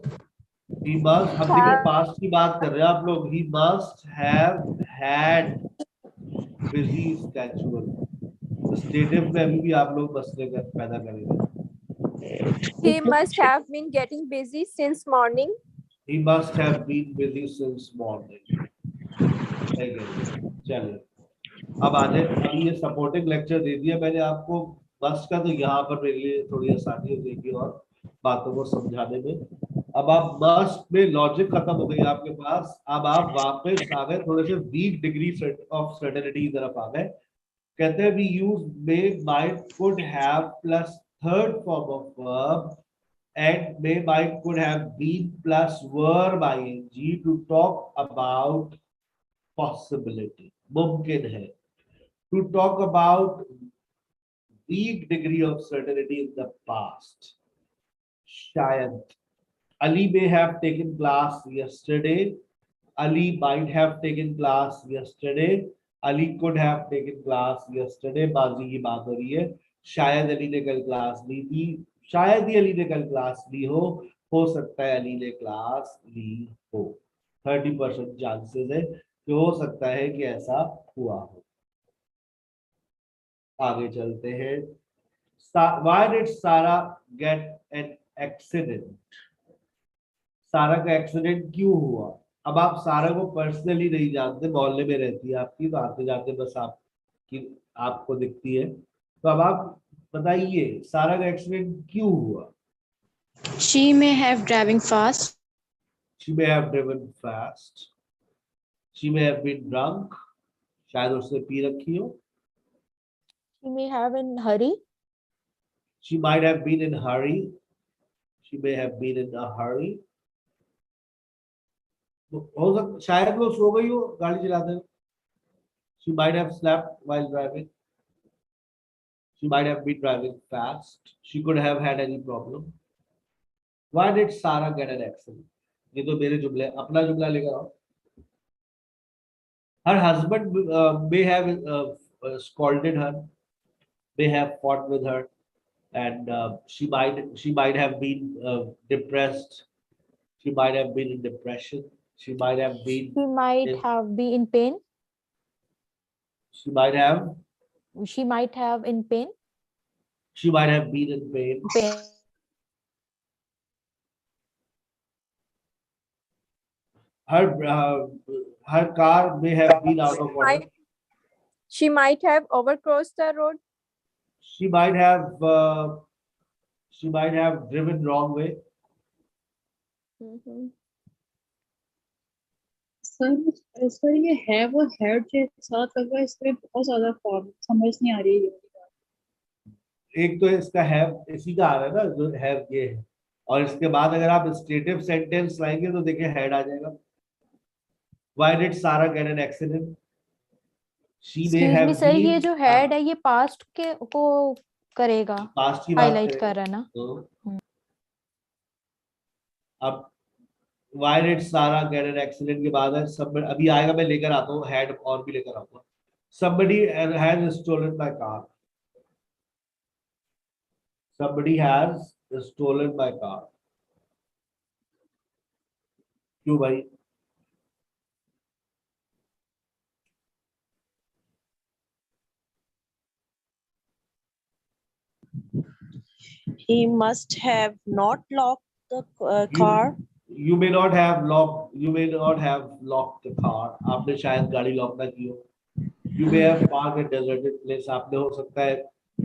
He must. अब देखिए past की बात कर रहे हैं आप लोग. He must have had busy schedule. Stative में अभी भी आप लोग मसले पैदा करेंगे. He must have been getting busy since morning. He must have been busy since morning. सही कह रही है. चलिए अब आगे. अभी ये सपोर्टिंग लेक्चर दे दिया मैंने आपको बस का, तो यहाँ पर मेरे लिए थोड़ी आसानी हो जाएगी और बातों को समझाने में. अब आप मस्ट में लॉजिक खत्म हो गई आपके पास. अब आप वापस आ गए थोड़े से वीक डिग्री ऑफ सर्टेनिटी की तरफ आ गए. कहते हैं we use may, might, could have plus third form of verb and may, might, could have been plus verb ing to talk about possibility. मुमकिन है. To talk about weak degree of certainty in the past. शायद. Ali may have taken class yesterday. Ali might have taken class yesterday. Ali could have taken class yesterday. बाजी की बात हो रही है. शायद अली ने कल क्लास ली थी. शायद ही अली ने कल क्लास ली हो सकता है अली ने क्लास ली हो. 30% चांसेस है कि हो सकता है कि ऐसा हुआ हो. आगे चलते हैं. Why did Sarah get an accident? सारा का एक्सीडेंट क्यों हुआ? अब आप सारा को पर्सनली नहीं जानते, मोहल्ले में रहती है आपकी, तो आते जाते बस आपको दिखती है. तो अब आप बताइए सारा का एक्सीडेंट क्यों हुआ? She may have driving fast. She may have driven fast. She may have been drunk. शायद उसने पी रखी हो. She may have in hurry. She might have been in hurry. She may have been in a hurry. हो सकता शायद वो सो गई हो गाड़ी चलाते. She might have slept while driving. She might have been driving fast. She could have had any problem. Why did Sarah get an accident? ये तो मेरे जुमले, अपना जुमला लेकर आओ. Her husband may have scolded her, may have fought with her, and she might have been depressed. She might have been in depression. She might have been. He might have been in pain. She might have. She might have in pain. She might have been in pain. Her car may have been out of order. She might have overcrossed the road. she might have driven wrong way. Sir ये have और had के साथ लग रहा है इसमें बहुत ज्यादा फॉर्म समझ नहीं आ रही है। एक तो इसका हैव इसी का आ रहा है ना, जो हैव ये है, और इसके बाद अगर आप स्टेटिव सेंटेंस लाएंगे तो देखिए हैड आ जाएगा। Why did Sarah get an accident? She may excuse me have sir, ये been जो हेड है ये पास्ट के को करेगा, पास्ट की बात हाईलाइट करेगा। कर रहा है ना। तो अब why did Sarah get an accident के बाद है सब अभी आएगा, मैं लेकर आता हूँ हैड और भी लेकर आऊंगा। Somebody has stolen my car. Somebody has stolen my car. क्यों भाई? He must have not locked the car. You may not have locked the car. आपने शायद गाड़ी लॉक ना की हो। You may have parked at deserted place. आपने हो सकता है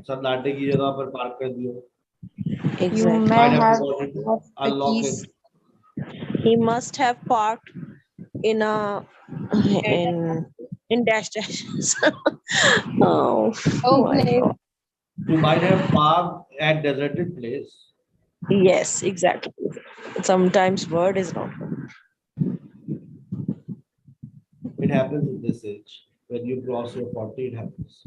सन्नाटे की जगह पर पार्क कर दियो। Exactly. You might have forgotten to unlock it. He must have parked in a in dash dash. Oh, my God. You might have parked at deserted place. Yes, exactly. Sometimes word is not. It happens in this age. When you cross your 40, it happens.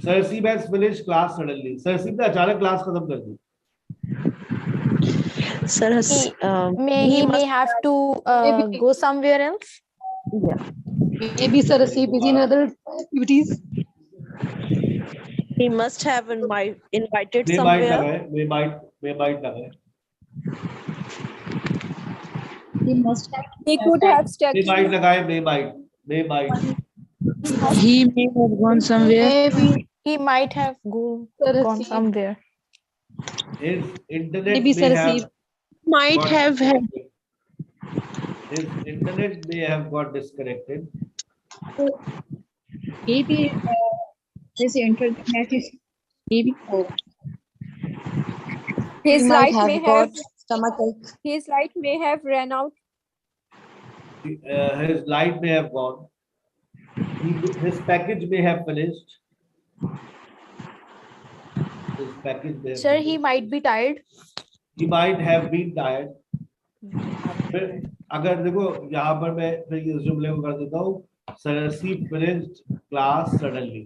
Sarsi has finished class suddenly. Sarsi ने अचानक class खत्म कर दी। Sir, he may have to go somewhere else. Yeah. Maybe Sir is busy in other activities. He must have invited May somewhere. might लगा है। He must have. He could have stuck. May might लगा है, may might. He may have gone somewhere. Maybe he might have gone somewhere. His internet Maybe may Sir have might got have had. His internet may have got disconnected. Maybe this internet is maybe. His He might light may have have. got stomachache. His light may have ran out. His light may have gone. His package may have finished. His package may have Sir, finished. he might be tired. He might have been tired. फिर अगर देखो यहाँ पर मैं फिर ये जुमले को कर देता हूँ। Sarsi finished class suddenly.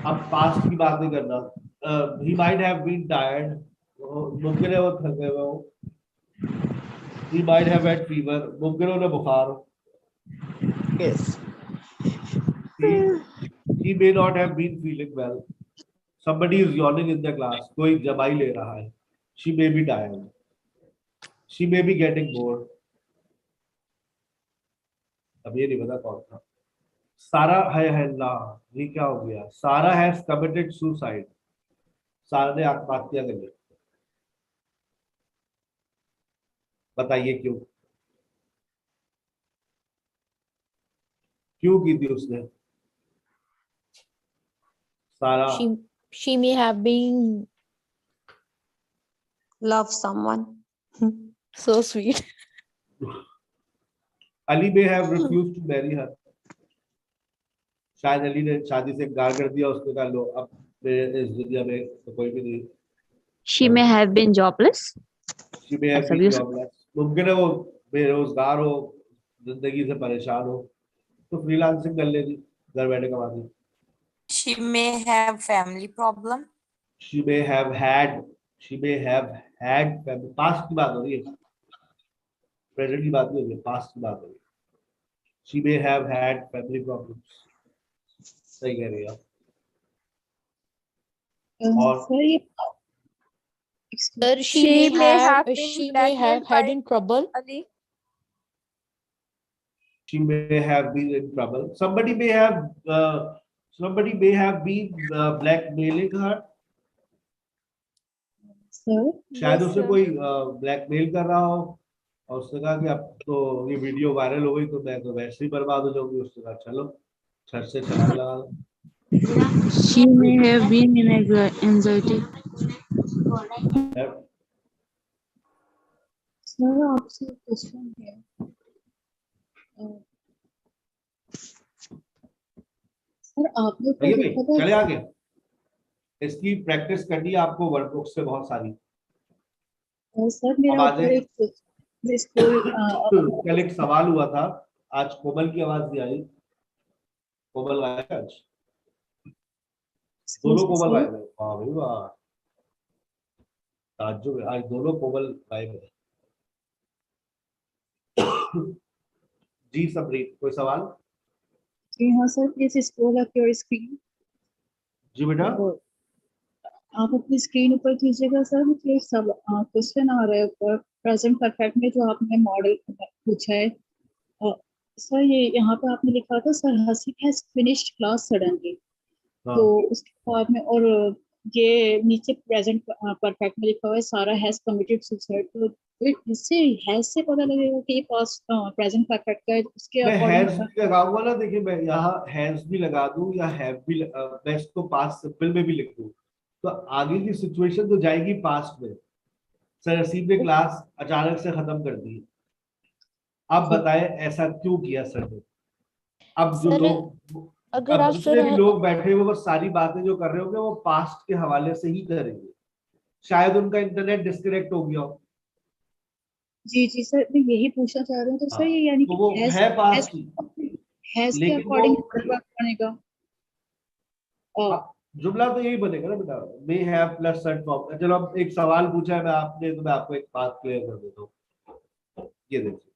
अब past की बात नहीं करना। He might have been tired. मुमकिन है वो थके हुए हो। He might have had fever. मुमकिन है उन्हें बुखार हो। Yes. He may not have been feeling well. Somebody is yawning in the class. कोई जमाई ले रहा है. She may be tired. She may be getting bored. अब ये नहीं पता कौन था। सारा है ना, ये क्या हो गया? सारा has committed suicide. सारा ने आत्महत्या कर ली। बताइए क्यों? क्यों की थी उसने? सारा She may have been Love someone. so sweet. Ali may have refused to marry her. शायद अली ने शादी से इनकार कर दिया, उसने कहा लो अब मेरे इस दुनिया में तो कोई भी नहीं। She may have been jobless. She may have been jobless. मुमकिन है वो बेरोजगार हो, जिंदगी से परेशान हो, तो फ्रीलांसिंग कर लेगी, घर बैठे कमा दी। She may have family problem. She may have had family. Past की बात हो रही है, प्रेजेंट की बात नहीं हो रही है, पास्ट की बात हो रही है। She may have had family problems. सही कह रही है आप। और Sir, she may have had in trouble. Ali. She may have been in trouble. Somebody may have been blackmailing her. शायद उसे कोई ब्लैकमेल कर रहा हो और उसने कहा कि अब तो ये वीडियो वायरल हो गई तो मैं तो वैसे ही बर्बाद हो जाऊंगी। उसने कहा चलो छत से छलांग लगा दो। She may have been in anxiety. Sir आपसे क्वेश्चन है सर आपने तो चलिए लिखा भाई था चले आगे। इसकी प्रैक्टिस करनी है आपको वर्कबुक से बहुत सारी। सर मेरा आवाजें ऊपर एक स्कूल कल एक सवाल हुआ था, आज कोमल की आवाज नहीं आई। कोमल गाया आज, दोनों कोमल गाए थे। वाह भाई वाह, ताज्जुब है, आज दोनों कोमल गाए हैं। जी सबरीत, कोई सवाल? जी हाँ sir, please scroll up your screen. जी बेटा। आप अपनी स्क्रीन ऊपर कीजिएगा सर, मुझे सब क्वेश्चन आ रहे हैं ऊपर प्रेजेंट परफेक्ट में जो आपने मॉडल पूछा है। सर ये यहाँ पे आपने लिखा था sir Haseeb has finished class suddenly, तो उसके बाद में और ये नीचे प्रेजेंट परफेक्ट में लिखा हुआ है सारा हैज कमिटेड सुसाइड, तो इससे हैज से पता लगेगा कि ये पास्ट प्रेजेंट परफेक्ट का है, उसके मैं हैज अकॉर्डिंग भी लगाऊंगा ना, देखिए मैं यहाँ हैज भी लगा दूं या हैव भी मैं इसको पास्ट सिंपल में भी लिख दूं, तो आगे की सिचुएशन तो जाएगी पास्ट में। सर हसीब ने क्लास अचानक से खत्म कर दी, अब बताएं ऐसा क्यों किया सर ने? अब जो सर लोग, अगर अब आप जितने भी सर लोग बैठे हुए वो सारी बातें जो कर रहे होंगे वो पास्ट के हवाले से ही करेंगे। शायद उनका इंटरनेट डिस्कनेक्ट हो गया हो। जी जी सर, मैं यही पूछना चाह रहा हूँ, तो सर ये यानी तो कि वो है पास्ट की, हैज के लेकिन अकॉर्डिंग वो बनेगा। जुमला तो यही बनेगा ना बेटा, may have plus third form. चलो अब एक सवाल पूछा है मैं आपने, तो मैं आपको एक बात क्लियर कर देता हूँ। ये देखिए,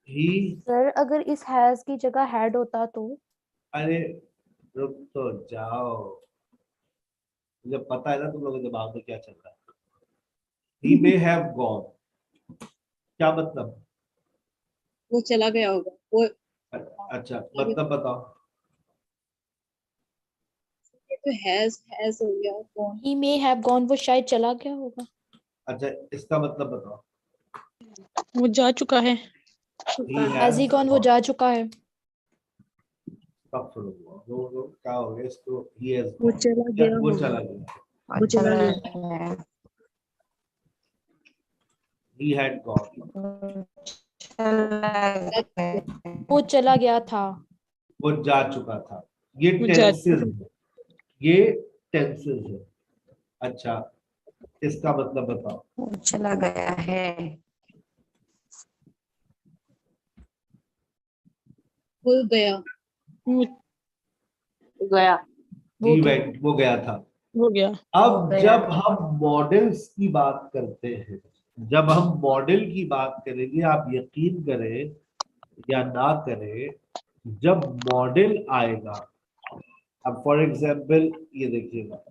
ही, सर अगर इस हैज की जगह हैड होता तो? अरे रुक तो जाओ, मुझे पता है ना तुम लोगों के दिमाग में क्या चल रहा है। ही मे हैव गॉन, क्या मतलब? वो चला गया होगा वो। अच्छा मतलब बताओ। ये तो हैज हो गया gone. He may have gone, वो शायद चला गया होगा। अच्छा इसका मतलब बताओ। वो जा चुका है। हैज ही गॉन, वो जा चुका है। तब सुनो, वो क्या हो गया इसको, ही हैज वो गॉन, चला या गया वो होगा। चला गया, वो चला गया। ही हैड गॉन, वो चला गया था। वो जा चुका था। ये वो जा टेंसेस है, ये टेंसेस है। अच्छा इसका मतलब बताओ। चला गया है। वो गया। गया। ही वेंट, वो गया था। हो गया। अब जब हम मॉडल्स की बात करते हैं, जब हम मॉडल की बात करेंगे, आप यकीन करें या ना करें, जब मॉडल आएगा, अब फॉर एग्जाम्पल ये देखिएगा,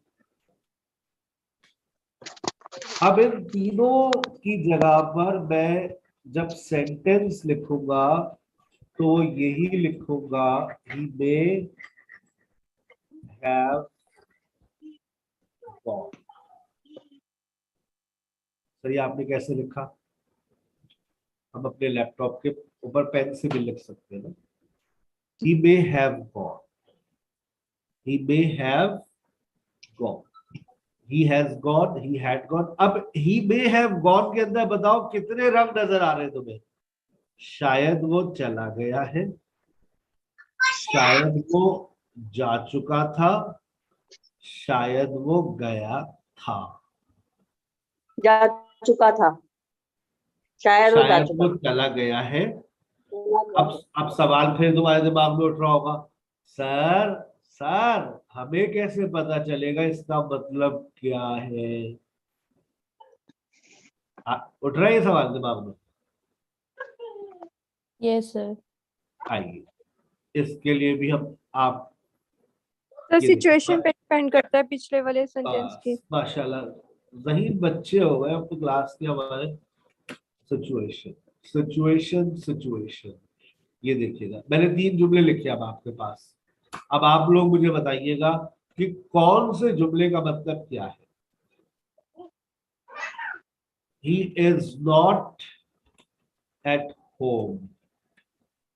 अब इन तीनों की जगह पर मैं जब सेंटेंस लिखूंगा तो यही लिखूंगा, ही मे हैव गॉन। सर ये आपने कैसे लिखा? हम अपने लैपटॉप के ऊपर पेन से भी लिख सकते हैं ना। He may have gone, he may have gone, he has gone, he had gone। अब he may have gone के अंदर बताओ कितने रंग नजर आ रहे हैं तुम्हें? शायद वो चला गया है, शायद वो जा चुका था, शायद वो गया था। जा चुका था, शायद वो जा शायद चुका वो चला गया है। अब सवाल फिर तुम्हारे दिमाग में उठ रहा होगा, सर सर हमें कैसे पता चलेगा इसका मतलब क्या है? उठ रहा है ये सवाल दिमाग में? Yes sir. आइए इसके लिए भी हम आप तो सिचुएशन पे डिपेंड करता है पिछले वाले सेंटेंस के। माशाल्लाह ज़हीन बच्चे हो गए अब तो क्लास के हमारे। सिचुएशन सिचुएशन सिचुएशन, ये देखिएगा मैंने 3 जुमले लिखे अब आपके पास। अब आप लोग मुझे बताइएगा कि कौन से जुमले का मतलब क्या है। He is not at home,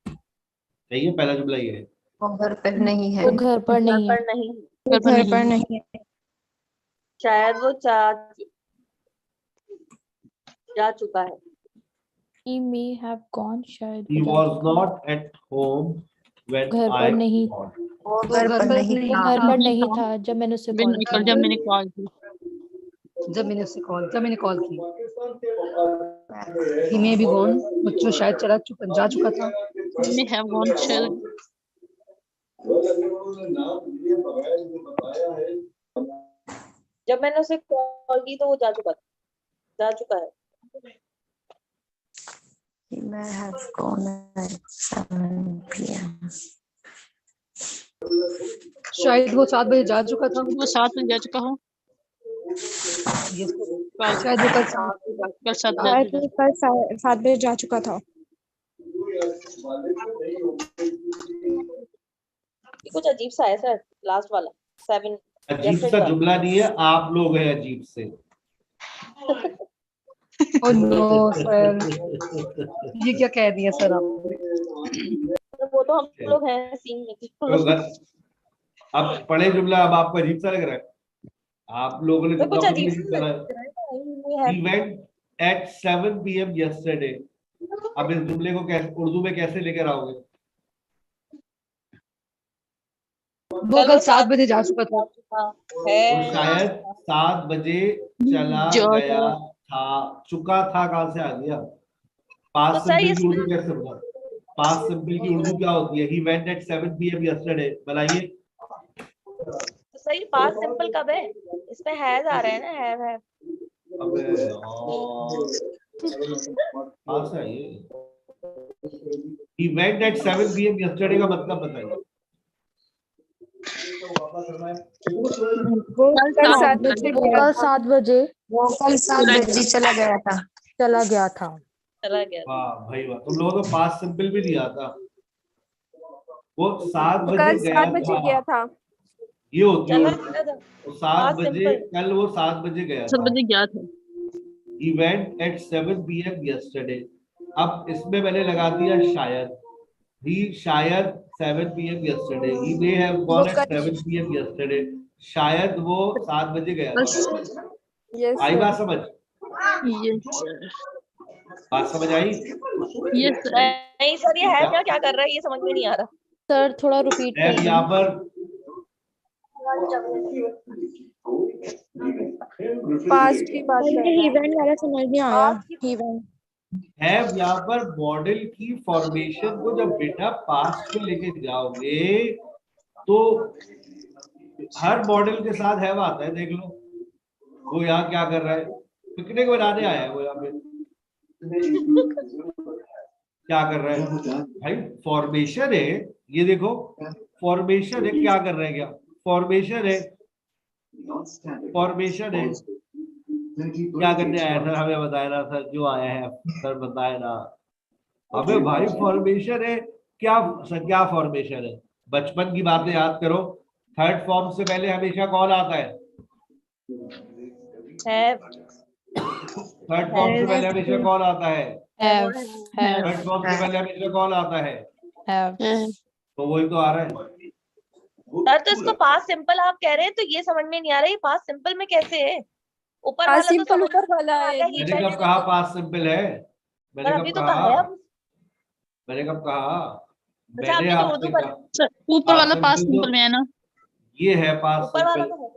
सही है, पहला जुमला ये है। वो घर पर नहीं है। वो घर पर नहीं है। वो घर पर नहीं है। शायद वो जा चुका है। He may have gone, शायद He वो जा was चुका है। not at home when घर I पर नहीं। called. वो घर पर नहीं वो था। घर पर नहीं था जब मैंने उसे कॉल किया। जब मैंने कॉल की। जब मैंने कॉल की। He may be gone, बच्चों शायद जा चुका था। He may have gone, शायद। जब मैंने उसे कॉल की तो वो जा चुका है। He may have gone at 7 p.m. शायद वो 7 बजे जा चुका था। वो 7 बजे जा चुका हो। शायद वो कल 7 बजे जा चुका था। कुछ अजीब सा है सर, लास्ट वाला 7। अजीब सा जुमला नहीं है, आप लोग हैं अजीब से। ओह नो सर, ये क्या कह दिया सर आपने? वो तो हम लोग हैं सीन। अब पढ़े जुमला, अब आपको अजीब सा लग रहा है? आप लोगों ने कुछ जुमला अजीब खुद सा करा लग रहा है। He went at 7 p.m. yesterday. अब इस जुमले को कैसे उर्दू में कैसे लेकर आओगे? वो कल 7 बजे जा चुका था। वो शायद 7 बजे चला गया था। चुका था कहाँ से आ गया? पास्ट सिंपल की उर्दू कैसे होगा? पास्ट सिंपल की उर्दू क्या होती है? He went at 7 p.m. yesterday. बनाइए। तो सही पास्ट सिंपल कब है? इसमें हैज आ रहा है ना, है। अबे पास है ये। He went at 7 p.m. yesterday का मतलब बताइए। वो कल 7 बजे वो कल 7 बजे चला गया था। वाह भाई वाह, तुम लोगों को पास्ट सिंपल भी दिया था। वो 7 वो बजे कल गया 7 बजे गया था। ये होती है चला 7 बजे, कल वो 7 बजे गया 7 बजे गया था। He went at 7 p.m. yesterday. अब इसमें मैंने लगा दिया शायद। He शायद 7 p.m. yesterday. He may have gone at 7 p.m. yesterday. शायद वो 7 बजे गया था। आई बात समझ? बात समझ आई? नहीं सर, ये है क्या कर रहा है, ये समझ में नहीं आ रहा। सर थोड़ा रिपीट कर यहाँ पर पास्ट की बात कर रहा है। इवेंट वाला समझ नहीं आया। इवेंट है यहाँ पर मॉडल की फॉर्मेशन को जब बेटा पास्ट में लेके जाओगे तो हर मॉडल के साथ हैव आता है। देख लो वो यहाँ क्या कर रहा है, पिकनिक बनाने आया है वो यहाँ पे। क्या कर रहा है भाई? फॉर्मेशन है, ये देखो फॉर्मेशन है। क्या कर रहे हैं? क्या फॉर्मेशन है? फॉर्मेशन है। क्या करने आया सर? हमें बताया ना सर, क्यों आया है सर, बताया ना हमें भाई। फॉर्मेशन है क्या सर? क्या फॉर्मेशन है? बचपन की बातें याद करो। थर्ड फॉर्म से पहले हमेशा कौन आता है? थर्ड फॉर्म से पहले हमेशा कौन आता है? थर्ड फॉर्म से पहले हमेशा कौन आता है? तो वही तो आ रहा है सर। तो इसको पास्ट सिंपल आप कह रहे हैं, तो ये समझ में नहीं आ रहा है पास्ट सिंपल में कैसे है? ऊपर वाला तो समझ ऊपर वाला है। मैंने कब कहा पास्ट सिंपल है? मैंने कब कहा? मैंने कब कहा? मैंने आपसे कहा ऊपर वाला पास्ट सिंपल में है ना। ये है पास्ट सिंपल।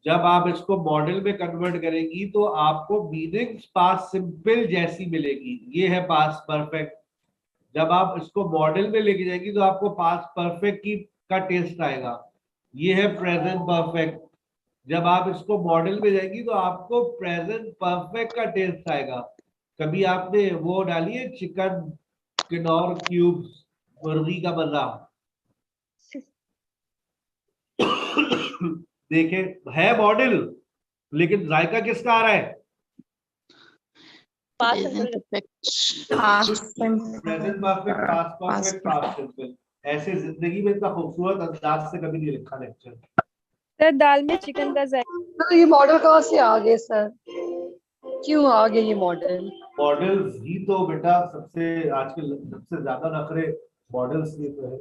जब आप इसको मॉडल में कन्वर्ट करेंगी तो आपको मीनिंग पास्ट सिंपल जैसी मिलेगी। ये है पास्ट परफेक्ट। जब आप इसको मॉडल में लेके जाएंगी तो आपको पास्ट परफेक्ट का टेस्ट आएगा। ये है प्रेजेंट परफेक्ट। जब आप इसको मॉडल में जाएंगी तो आपको प्रेजेंट परफेक्ट का टेस्ट आएगा। कभी आपने वो डाली है चिकन किनौर क्यूब्स, मुर्गी का मजा? देखे है मॉडल, लेकिन जायका किसका आ रहा है? Present perfect, past perfect, past simple. ऐसे जिंदगी में इतना खूबसूरत अंदाज से कभी नहीं लिखा लेक्चर। सर दाल में चिकन का जायका। तो ये मॉडल कहाँ से आ गए सर? क्यों आ गए ये मॉडल? मॉडल्स ही तो बेटा सबसे आजकल सबसे ज्यादा नखरे मॉडल्स ये तो है।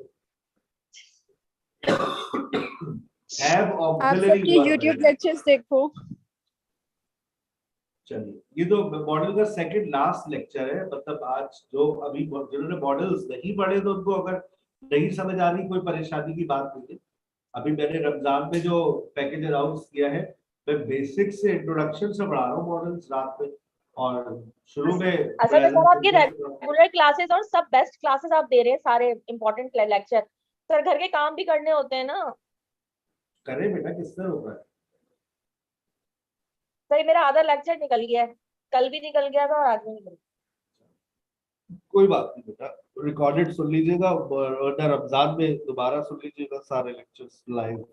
Have आप auxiliary सबके verb YouTube है। लेक्चर्स देखो। चलिए, ये तो मॉडल का सेकंड लास्ट लेक्चर है। मतलब आज जो अभी जिन्होंने मॉडल्स नहीं पढ़े तो उनको अगर नहीं समझ आ रही कोई परेशानी की बात नहीं है। अभी मैंने रमजान में जो पैकेज अनाउंस किया है, मैं बेसिक से इंट्रोडक्शन से पढ़ा रहा हूँ मॉडल्स रात में, और शुरू में असल में सर आपकी रेगुलर क्लासेस और सब बेस्ट क्लासेस आप दे रहे हैं, सारे इम्पोर्टेंट लेक्चर। सर घर के काम भी करने होते हैं ना। करे बेटा, किसने रोका है? सही, मेरा आधा लेक्चर निकल गया है, कल भी निकल गया था और आज भी निकल गया। कोई बात नहीं बेटा, रिकॉर्डेड सुन लीजिएगा, वरना रमजान में दोबारा सुन लीजिएगा सारे लेक्चर्स लाइव।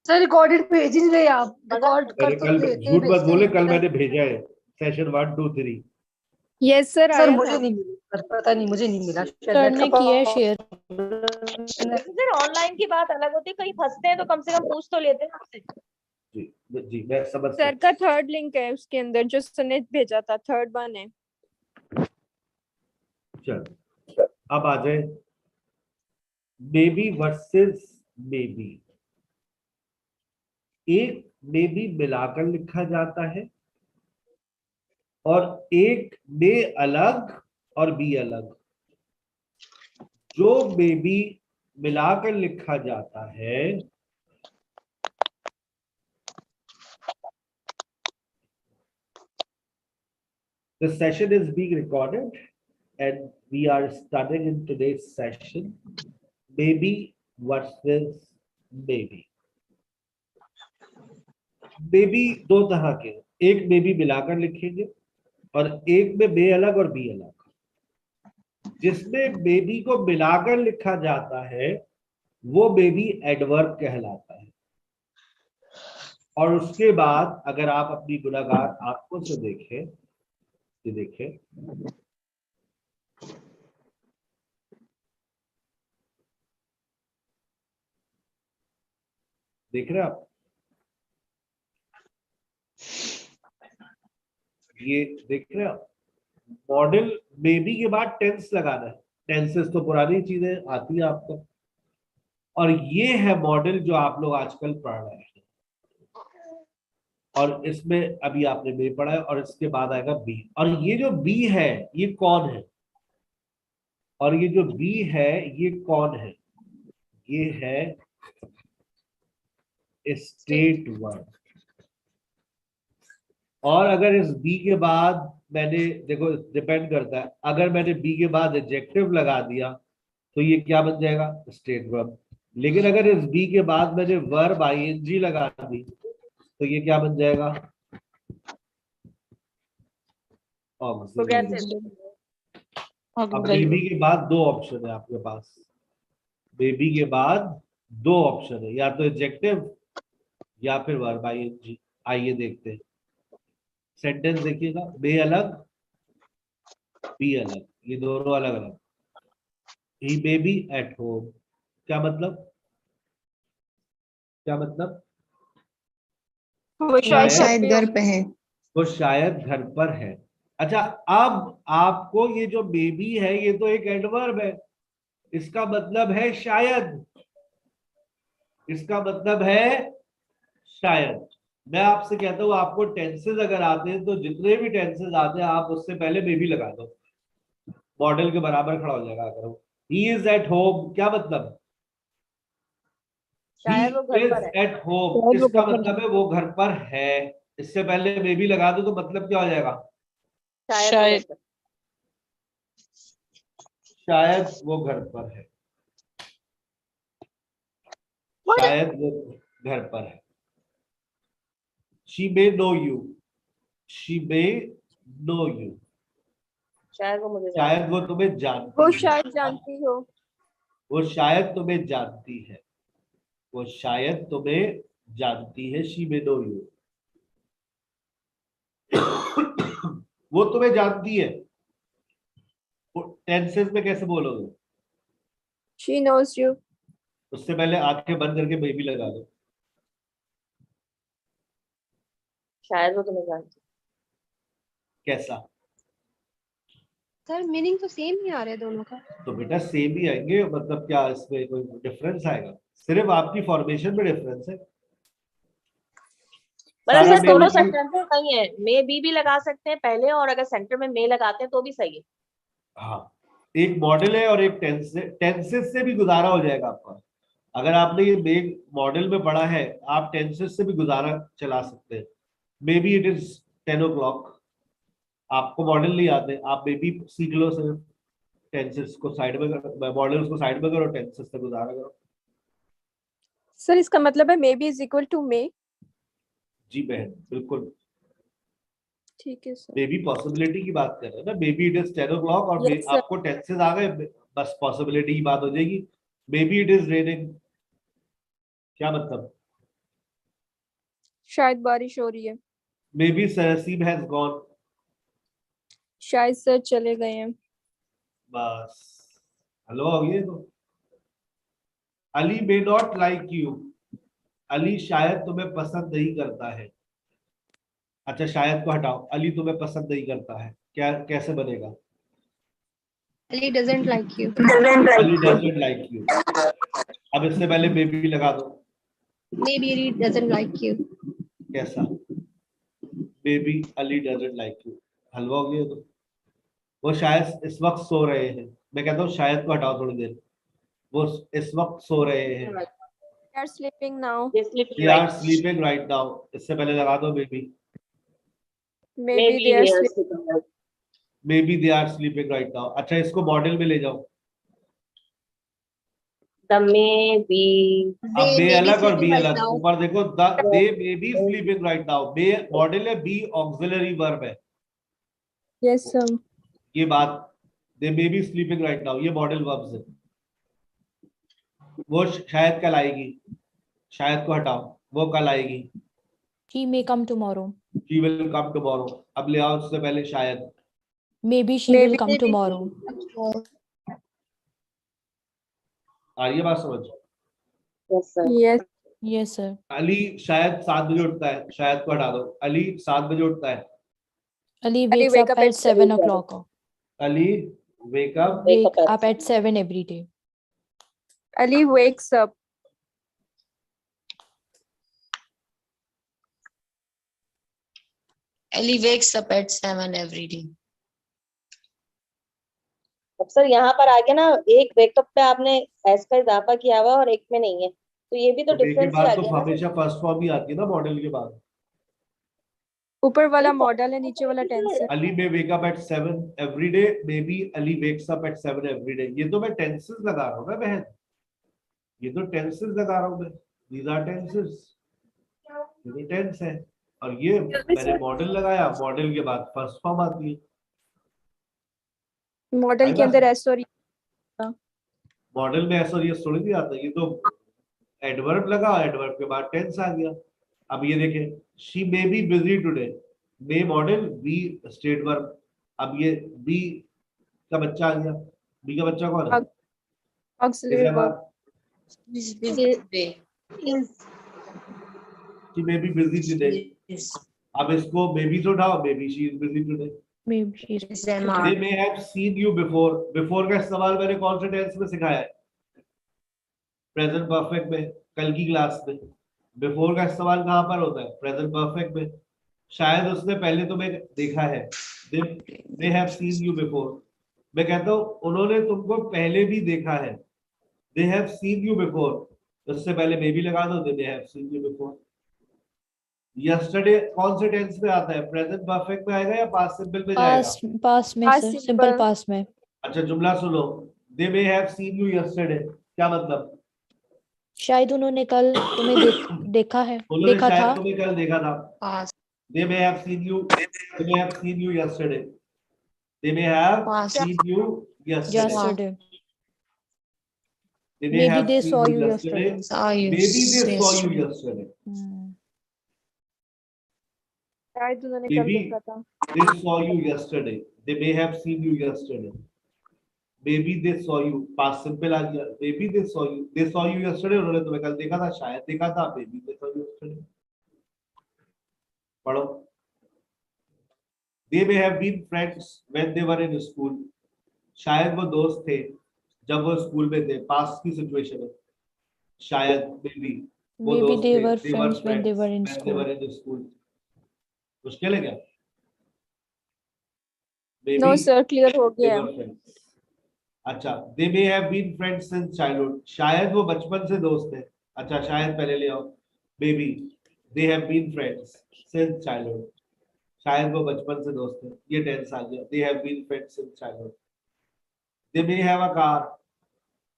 सर रिकॉर्डेड भेज ही नहीं रहे आप, रिकॉर्ड कर अरे तो कल लेते झूठ मत भेजते बोले, नहीं कल सर। मैंने भेजा है सेशन 1 2 3। यस सर, सर आया मुझे था। नहीं मिला सर, पता नहीं मुझे नहीं मिला। सर ने किया है शेयर। सर ऑनलाइन की बात अलग होती है, कहीं फंसते हैं तो कम से कम पूछ तो लेते हैं आपसे। जी जी, मैं समझ सर का थर्ड लिंक है उसके अंदर, जो सर ने भेजा था, थर्ड वन है। चल अब आ जाए बेबी वर्सेस बेबी। एक बेबी मिलाकर लिखा जाता है और एक बे अलग और बी अलग। जो बेबी मिलाकर लिखा जाता है the session is being recorded and we are studying in today's session baby versus baby। Baby दो तरह के, एक बेबी मिलाकर लिखेंगे और एक में बे अलग और बी अलग। जिसमें बेबी को मिलाकर लिखा जाता है वो बेबी एडवर्ब कहलाता है। और उसके बाद अगर आप अपनी गुनाहगार आंखों से देखें, ये देखें, देख रहे हैं आप, ये देख रहे हैं आप, मॉडल बेबी के बाद टेंस लगाना है। टेंसेस तो पुरानी चीजें आती है आपको, और ये है मॉडल जो आप लोग आजकल पढ़ रहे हैं। और इसमें अभी आपने बी पढ़ा है और इसके बाद आएगा बी। और ये जो बी है ये कौन है, और ये जो बी है ये कौन है? ये है स्टेट वर्ड। और अगर इस बी के बाद मैंने, देखो डिपेंड करता है, अगर मैंने बी के बाद एडजेक्टिव लगा दिया तो ये क्या बन जाएगा? State verb. लेकिन अगर इस बी के बाद मैंने वर्ब आईएनजी लगा दी तो ये क्या बन जाएगा? ऑक्सिलरी। अब बेबी के बाद दो ऑप्शन है आपके पास। बेबी के बाद दो ऑप्शन है, या तो एडजेक्टिव या फिर वर्ब आईएनजी। आइए देखते हैं सेंटेंस, देखिएगा, बे अलग बी अलग, ये दोनों अलग अलग। ही मे बी एट होम, क्या मतलब? क्या मतलब? वो शायद घर पे है। वो शायद घर पर है। अच्छा, अब आपको ये जो बेबी है ये तो एक एडवर्ब है, इसका मतलब है शायद। इसका मतलब है शायद। मैं आपसे कहता हूं, आपको टेंसेस अगर आते हैं तो जितने भी टेंसेस आते हैं आप उससे पहले बेबी लगा दो, मॉडल के बराबर खड़ा हो जाएगा। अगर ही इज एट होम, क्या मतलब? शायद वो घर पर है। एट होम, इसका मतलब है वो घर पर है। इससे पहले बेबी लगा दो तो मतलब क्या हो जाएगा? शायद। शायद वो घर पर है। शायद वो घर पर है। She may know you. She may know you. शायद वो मुझे शायद वो तुम्हें जानती वो है। शायद जानती हो। वो शायद तुम्हें जानती है। वो शायद तुम्हें जानती है। She may know you. वो तुम्हें जानती है। टेंसेस में कैसे बोलोगे? She knows you. उससे पहले आंखें बंद करके बेबी लगा दो। शायद वो तुम्हें जानती। कैसा? सर मीनिंग तो सेम ही आ रहा है दोनों का। तो बेटा सेम ही आएंगे, मतलब क्या इसमें कोई डिफरेंस आएगा? सिर्फ आपकी फॉर्मेशन में डिफरेंस है। मतलब सारा सर दोनों मेरे सेंटेंसेस सही है, मे बी भी लगा सकते हैं पहले, और अगर सेंटर में मे लगाते हैं तो भी सही है। हाँ, एक मॉडल है और एक टेंस है। टेंसेस से भी गुजारा हो जाएगा आपका। अगर आपने ये मेन मॉडल में पढ़ा है, आप टेंसेस से भी गुजारा चला सकते हैं। May be it is 10 o'clock। आपको मॉडल नहीं आते, आप मे बी सीख लो, सिर्फ टेंसेस को साइड में करो, मॉडल्स को साइड में करो, टेंसेस से गुजारा करो। सर इसका मतलब है मे be is equal to may. जी बहन, बिल्कुल। ठीक है सर। मे बी पॉसिबिलिटी की बात कर रहे हैं ना। May be it is 10 o'clock और यस सर। आपको टेंसेस आ गए, बस पॉसिबिलिटी की बात हो जाएगी। May be it is raining, क्या मतलब? शायद बारिश हो रही है। मे बी सरसीब हैज गॉन, शायद सर चले गए हैं। बस। हेलो, अब ये तो Ali may not like you. Ali शायद तुम्हें पसंद नहीं करता है। अच्छा, शायद को हटाओ, अली तुम्हें पसंद नहीं करता है, क्या कैसे बनेगा? Ali doesn't like you. Ali doesn't like you. अब इससे पहले मे बी लगा दो। Maybe Ali doesn't like you. कैसा? Maybe Ali doesn't like you, हलवा हो गया तो। वो शायद इस वक्त सो रहे हैं। मैं कहता हूँ शायद को हटाओ थोड़ी देर। वो इस वक्त सो रहे हैं। They are sleeping now. They are sleeping right now. इससे पहले लगा दो maybe. Maybe they are sleeping. Maybe they are sleeping right now. अच्छा, इसको मॉडल में ले जाओ। द मे बी, अब मे अलग और बी अलग। ऊपर देखो, they may be sleeping right now. May modal है, बी ऑक्सिलरी वर्ब है। Yes sir. ये बात, they may be sleeping right now, ये मॉडल वर्ब्स है। वो शायद कल आएगी, शायद को हटाओ, वो कल आएगी। He may come tomorrow. She will come tomorrow। अब ले आओ उससे पहले शायद। Maybe she will come tomorrow. आ रही है बात समझ? Yes. Yes sir. अली शायद 7 बजे उठता है, शायद को हटा दो। अली 7 बजे उठता है। Ali wakes up at 7 o'clock. Ali wake up Wake up at 7 every day. Ali wakes up. Ali wakes up at 7 every day. अब सर यहाँ पर आगे ना एक वेकअप पे आपने एस का इजाफा किया हुआ और एक में नहीं है, तो ये भी तो के डिफरेंस ही बाद आ तो गया ना हमेशा फर्स्ट फॉर्म ही आती है ना मॉडल के बाद। ऊपर वाला मॉडल है, नीचे वाला टेंस है। अली में wake up at 7 every day, may be Ali wakes up at 7 every day. ये तो मैं टेंसेस लगा रहा हूँ ना बहन, ये तो टेंसेस लगा रहा हूँ मैं। दीज आर टेंसेस, ये तो टेंस है। और ये मैंने मॉडल लगाया, मॉडल के बाद फर्स्ट फॉर्म आती है। मॉडल के अंदर एस और मॉडल में ऐसा ये थोड़ी नहीं आता, ये तो एडवर्ब लगा, एडवर्ब के बाद टेंस आ गया। अब ये देखें, she may be busy today. May modal, be state verb. अब ये बी का बच्चा आ गया। बी का बच्चा कौन है? Auxiliary verb. She may be busy today. अब इसको मे बी से उठाओ, may be she is busy today. Maybe she is. They may have seen you before। Before का इस्तेमाल मैंने कौन से टेंस में सिखाया है? प्रेजेंट परफेक्ट में, कल की क्लास में। बिफोर का इस्तेमाल कहाँ पर होता है? प्रेजेंट परफेक्ट में। शायद उसने पहले तुम्हें देखा है। They have seen you before। मैं कहता हूँ उन्होंने तुमको पहले भी देखा है। They have seen you before। उससे पहले मे भी लगा दो, they have seen you before। Yesterday कौन से टेंस में आता है? प्रेजेंट परफेक्ट में आएगा या पास्ट सिंपल में जाएगा? Past में sir. Simple past में. अच्छा, जुमला सुनो। They may have seen you yesterday। क्या मतलब? शायद उन्होंने कल तुम्हें देखा है, उन्होंने देखा शायद था। तुम्हें कल देखा था। They may have seen you। They may have seen you yesterday। They may have seen you yesterday। They may Maybe have they seen saw you you yesterday। yesterday. Maybe they saw you yesterday। शायद उन्होंने कल Maybe देखा था। they saw you yesterday। They may have seen you yesterday। Maybe they saw you, past simple आ गया। Maybe they saw you। They saw you yesterday। उन्होंने तुम्हें कल देखा था, शायद देखा था। Maybe they saw you yesterday। पढ़ो। They may have been friends when they were in school। शायद वो दोस्त थे जब वो स्कूल में थे, पास्ट की सिचुएशन है, शायद maybe वो Maybe दोस्त they थे, were they were friends when they friends were in when they were school. in the school. मुश्किल है क्या? नो Maybe सर क्लियर हो they गया were friends. अच्छा, they may have been friends since childhood. शायद वो बचपन से दोस्त थे. अच्छा, शायद पहले ले आओ. Maybe they have been friends since childhood. शायद वो बचपन से दोस्त थे. ये टेंस आ गया. They have been friends since childhood. They may have a car.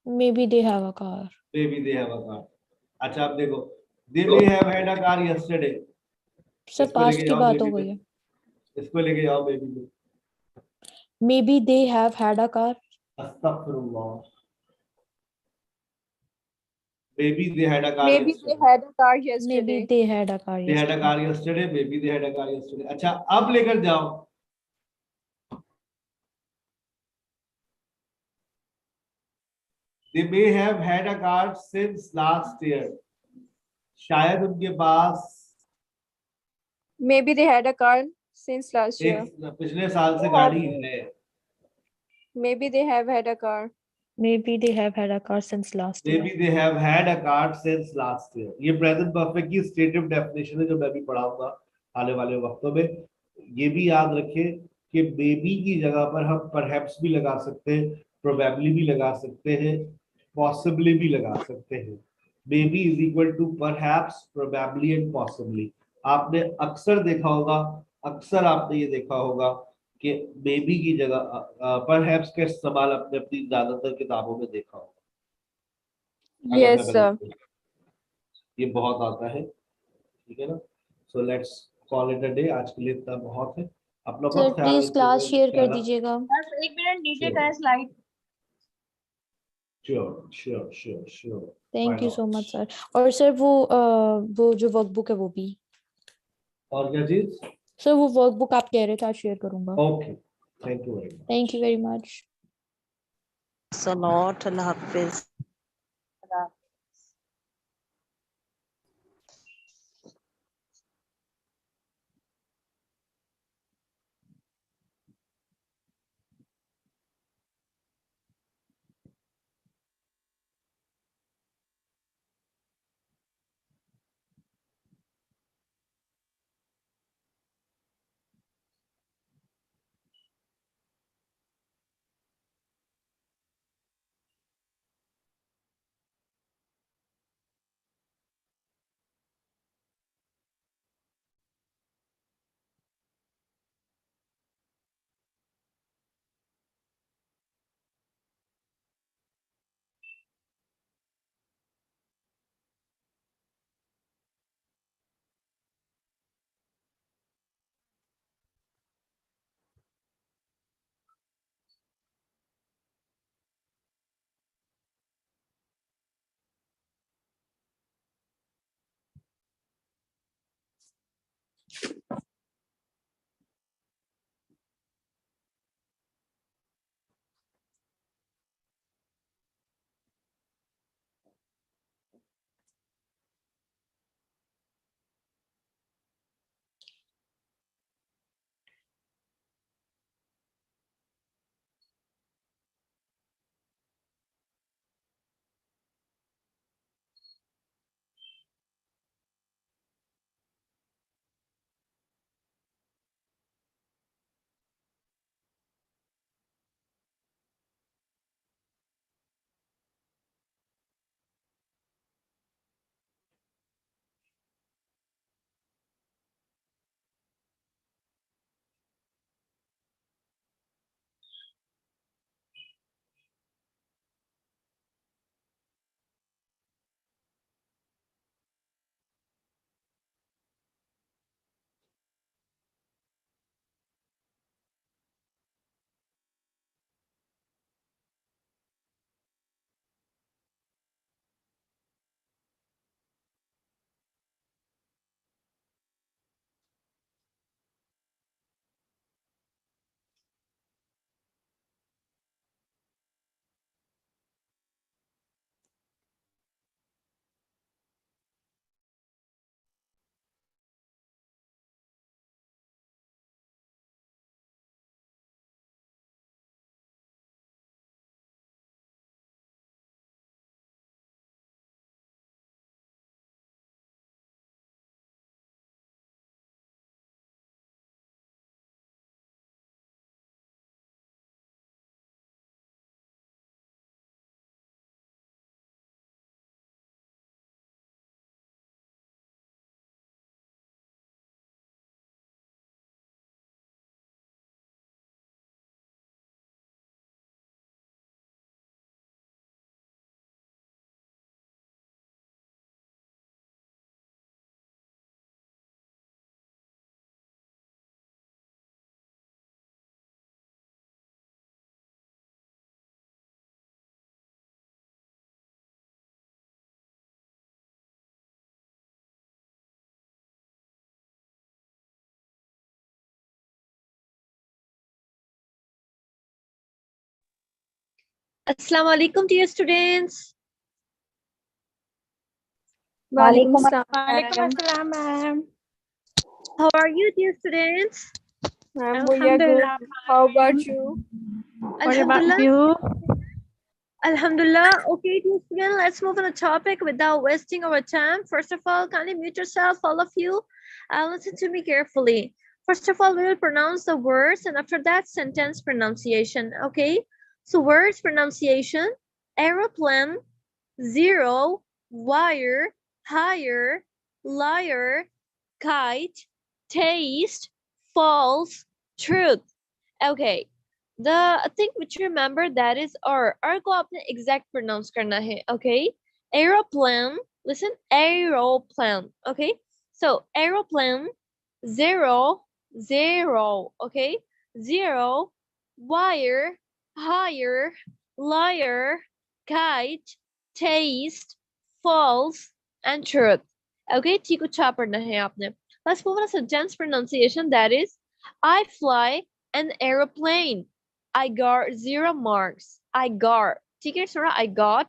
Maybe they have a car. Maybe they have a car. अच्छा, अब देखो. They may have had a car yesterday. सब इसको पास्ट लेके की जाओ बात हो maybe गई में. है. इसको लेके जाओ maybe में. Maybe they have had a car. Astaghfirullah. Maybe they had a car may be they yesterday. Had a car Maybe yesterday they had a car They had a yesterday. car yesterday. Maybe they had a car yesterday. अच्छा, अब लेकर जाओ. They may have had a car since last year. शायद उनके पास maybe they had a car since last year एक पिछले साल से गाड़ी है. May be they have had a car Maybe they have had a car since last year. Maybe they have had a car since last year. ये present perfect की stative definition है जो मैं भी पढ़ाऊंगा आने वाले वक्तों में. ये भी याद रखें कि maybe की जगह पर हम perhaps भी लगा सकते हैं, probably भी लगा सकते हैं, possibly भी लगा सकते हैं. Maybe is equal to perhaps, probably and possibly. आपने अक्सर देखा होगा, अक्सर आपने ये देखा होगा कि maybe की जगह perhaps का इस्तेमाल अपने अपनी ज्यादातर किताबों में देखा होगा. अगर मैं यस गलत सर हूँ, ये बहुत आता है. ठीक है ना? So let's call it a day. आज के लिए इतना बहुत है. अपना सर बहुत ख्याल प्लीज क्लास रखिएगा शेयर कर इंशाल्लाह. दीजिएगा. बस एक मिनट नीचे Sure. का slide. Sure. Thank you so much sir. और सर वो जो वर्कबुक है वो भी. और क्या चीज? सर वो वर्कबुक आप कह रहे थे आज शेयर करूंगा. Okay, thank you very much. Thank you very much. Salad Allah Hafiz. Assalamu alaikum, dear students. Walaikum Walaikum assalam. assalam, ma'am. How are you, dear students? Ma'am, we are good. Alhamdulillah, How ma'am. about you? What about Alhamdulillah. you? Alhamdulillah. Okay, dear students, let's move on the topic without wasting our time. First of all, kindly mute yourself, all of you. Listen to me carefully. First of all, we will pronounce the words, and after that, sentence pronunciation. Okay? So words pronunciation: aeroplane, zero, wire, higher, liar, kite, taste, false, truth. Okay. The thing which you remember, that is R को आपने exact pronounce करना है. Okay. Aeroplane. Listen. Aeroplane. Okay. So aeroplane. Zero. Zero. Okay. Zero. Wire. Higher. Liar. Kite. Taste. False. And truth. Okay. ठीक उच्चार पढ़ना है आपने. Let's move on to sentence pronunciation. That is, I fly an aeroplane. I got 0 marks. I got. ठीक है Sora, I got.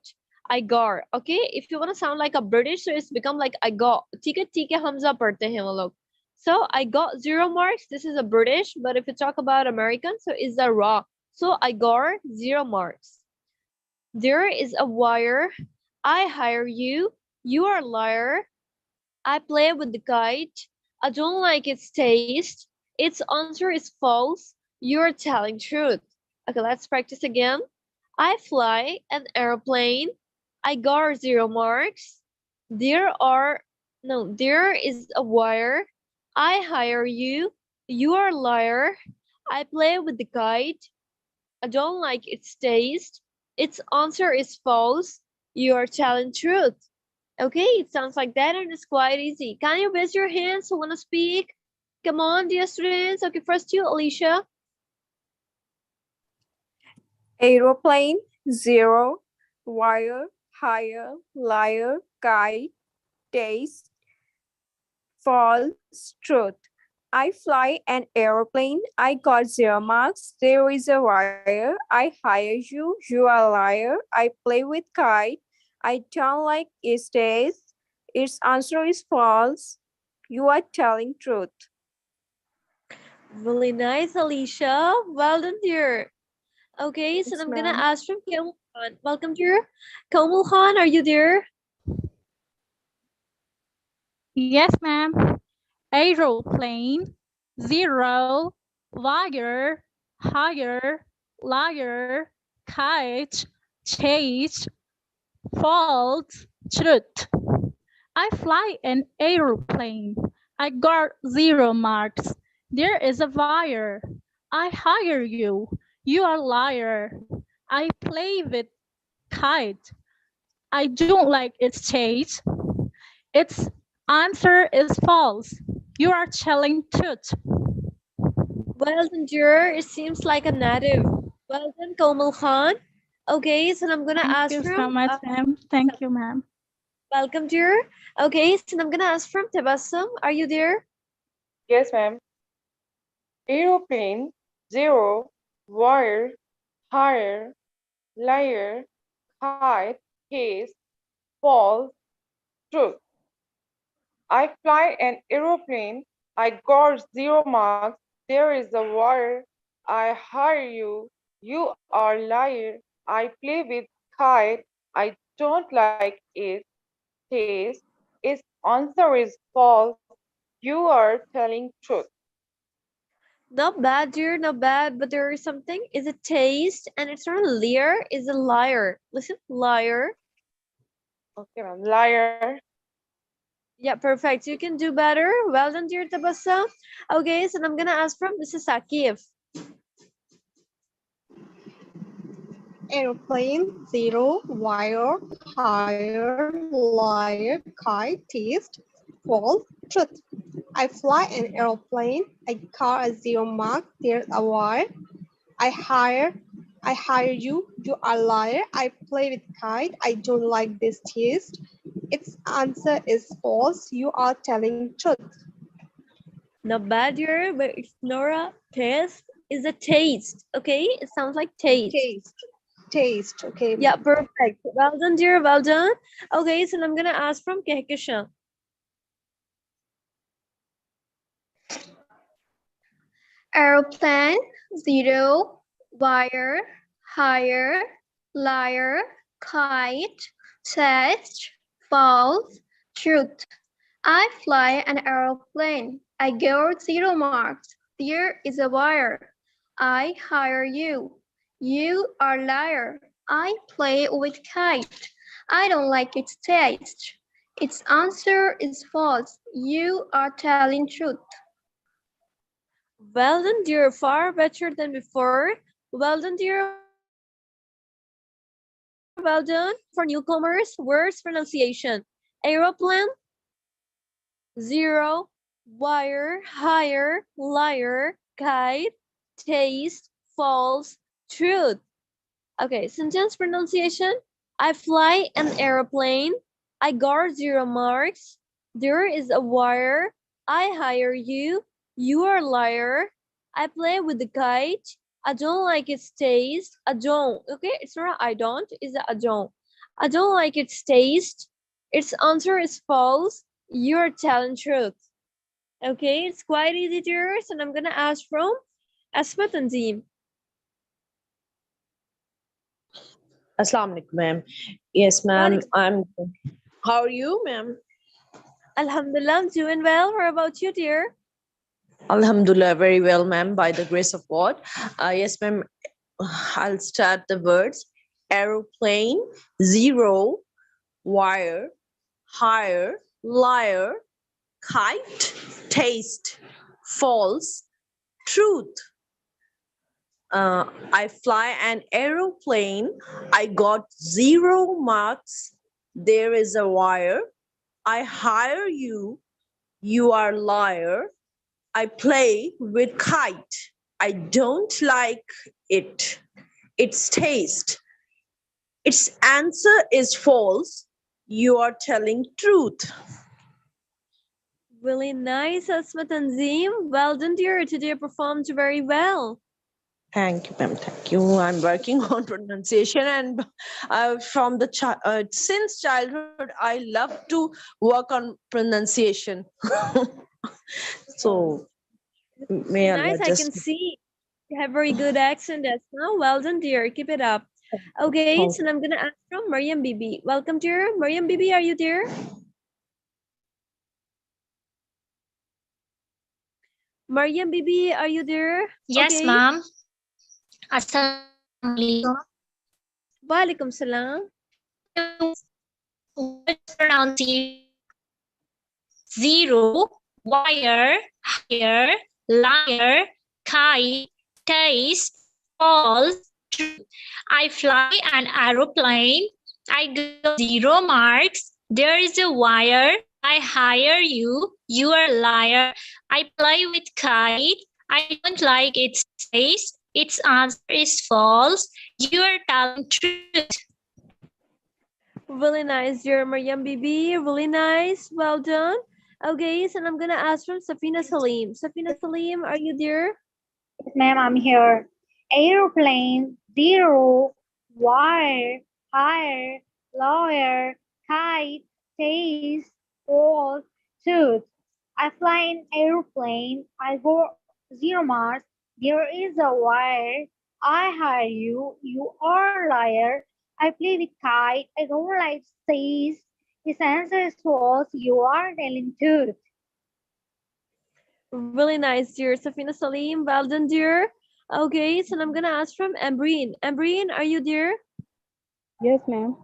I got. Okay, if you want to sound like a British, so it's become like I got. ठीक है हमजा पढ़ते हैं वो लोग. So I got 0 marks. This is a British, but if you talk about American, so it's a raw. So I got 0 marks. There is a wire. I hire you. You are a liar. I play with the kite. I don't like its taste. Its answer is false. You're telling truth. Okay, let's practice again. I fly an airplane. I got 0 marks. There is a wire. I hire you. You are a liar. I play with the kite. I don't like its taste. Its answer is false. You are telling truth. Okay, it sounds like that and it's quite easy. Can you raise your hands who want to speak? Come on, dear students. Okay, first you, Alicia. Aeroplane, zero, wire, higher, liar, kite, taste, false, truth. I fly an aeroplane. I got 0 marks. There is a wire. I hire you. You are a liar. I play with kite. I don't like its taste. Its answer is false. You are telling truth. Really nice, Alicia. Well done, dear. Okay, so Yes, I'm gonna ma'am. ask from Kamul Khan. Welcome, dear. Kamul Khan, are you there? Yes, ma'am. Aeroplane, zero, wire, higher, liar, kite, chase, false, truth. I fly an aeroplane. I got 0 marks. There is a wire. I hire you. You are a liar. I play with kite. I don't like its chase. Its answer is false. You are telling truth. Well done, dear. It seems like a native. Well done, Kamul Khan. Okay, so I'm gonna Thank ask you so from much, ma'am. Thank you, ma'am. welcome, dear. Okay, so I'm gonna ask from Tabassum. Are you there? Yes, ma'am. Aeroplane, zero, wire, higher, liar, kite, case, false, truth. I fly an aeroplane. I got 0 marks. There is a wire. I hire you. You are liar. I play with kite. I don't like it. Taste. Its answer is false. You are telling truth. Not bad, dear, not bad, but there is something. Is a taste, and it's not a liar, is a liar. Listen, liar. Okay, ma'am. Liar. Yeah, perfect. You can do better. Well done, dear Tabassum. Okay, so I'm gonna ask from Mrs. Sakif. Airplane, zero, wire, higher, liar, kite, taste, false, truth. I fly an aeroplane. I car a 0 mark. There's a wire. I hire you. You are a liar. I play with kite. I don't like this taste. Its answer is false. You are telling truth. Not bad, dear, but it's Nora. Taste is a taste. Okay, it sounds like taste. Taste. taste. Okay. Yeah, perfect. Well done, dear. Well done. Okay, so I'm gonna ask from Kehkashan. Aeroplane, zero, wire, higher, liar, kite, test, false, truth. I fly an aeroplane. I get 0 marks. There is a wire. I hire you. You are liar. I play with kite. I don't like its taste. Its answer is false. You are telling truth. Well done, dear. Far better than before. Well done, dear. Well done. For newcomers, words pronunciation. Aeroplane, zero, wire, higher, liar, kite, taste, false, truth. Okay, sentence pronunciation. I fly an aeroplane. I got 0 marks. There is a wire. I hire you. You are a liar. I play with the kite. I don't like its taste. I don't. Okay, it's not I don't, it's I don't. I don't like its taste. Its answer is false. You're telling truth. Okay, it's quite easy to yours, and I'm gonna ask from Asma Tanzim. Assalamu alaikum, ma'am. Yes, ma'am. How are you, ma'am? Alhamdulillah, I'm doing well. How about you, dear? Alhamdulillah, very well, ma'am, by the grace of God. Yes, ma'am. I'll start the words. Aeroplane, zero, wire, higher, liar, kite, taste, false, truth. I fly an aeroplane. I got 0 marks. There is a wire. I hire you. You are liar. I play with kite. I don't like it. Its taste. Its answer is false. You are telling truth. Really nice, Asma Tanzim. Well done, dear. Today you performed very well. Thank you, ma'am. Thank you. I'm working on pronunciation, and from the since childhood, I love to work on pronunciation. So, may Allah Nice, I can just. see you have very good accent, Asma. Well done, dear. Keep it up. Okay, so I'm gonna ask from Mariam Bibi. Welcome, dear. Mariam Bibi, are you there? Mariam Bibi, are you there? Yes, Okay. ma'am. Assalamualaikum. Walaikum salam. Words pronunciation. Zero, wire, higher, liar, kite, taste, false, truth. I fly an aeroplane. I got 0 marks. There is a wire. I hire you. You are a liar. I play with kite. I don't like its taste. Its answer is false. You are telling truth. Really nice, dear Mariam Bibi. Really nice. Well done. Okay, so I'm gonna ask from Safina Salim. Safina Salim, are you there? Yes, ma'am, I'm here. Aeroplane, zero, wire, higher, lawyer, kite, taste, false, tooth. I fly an aeroplane. I go 0 marks. There is a wire. I hire you. You are a liar. I play with kite. I don't like taste. His answer is false. You are telling truth. Really nice, dear Safina Salim. Well done, dear. Okay, so I'm gonna ask from Ambreen. Ambreen, are you there? Yes, ma'am.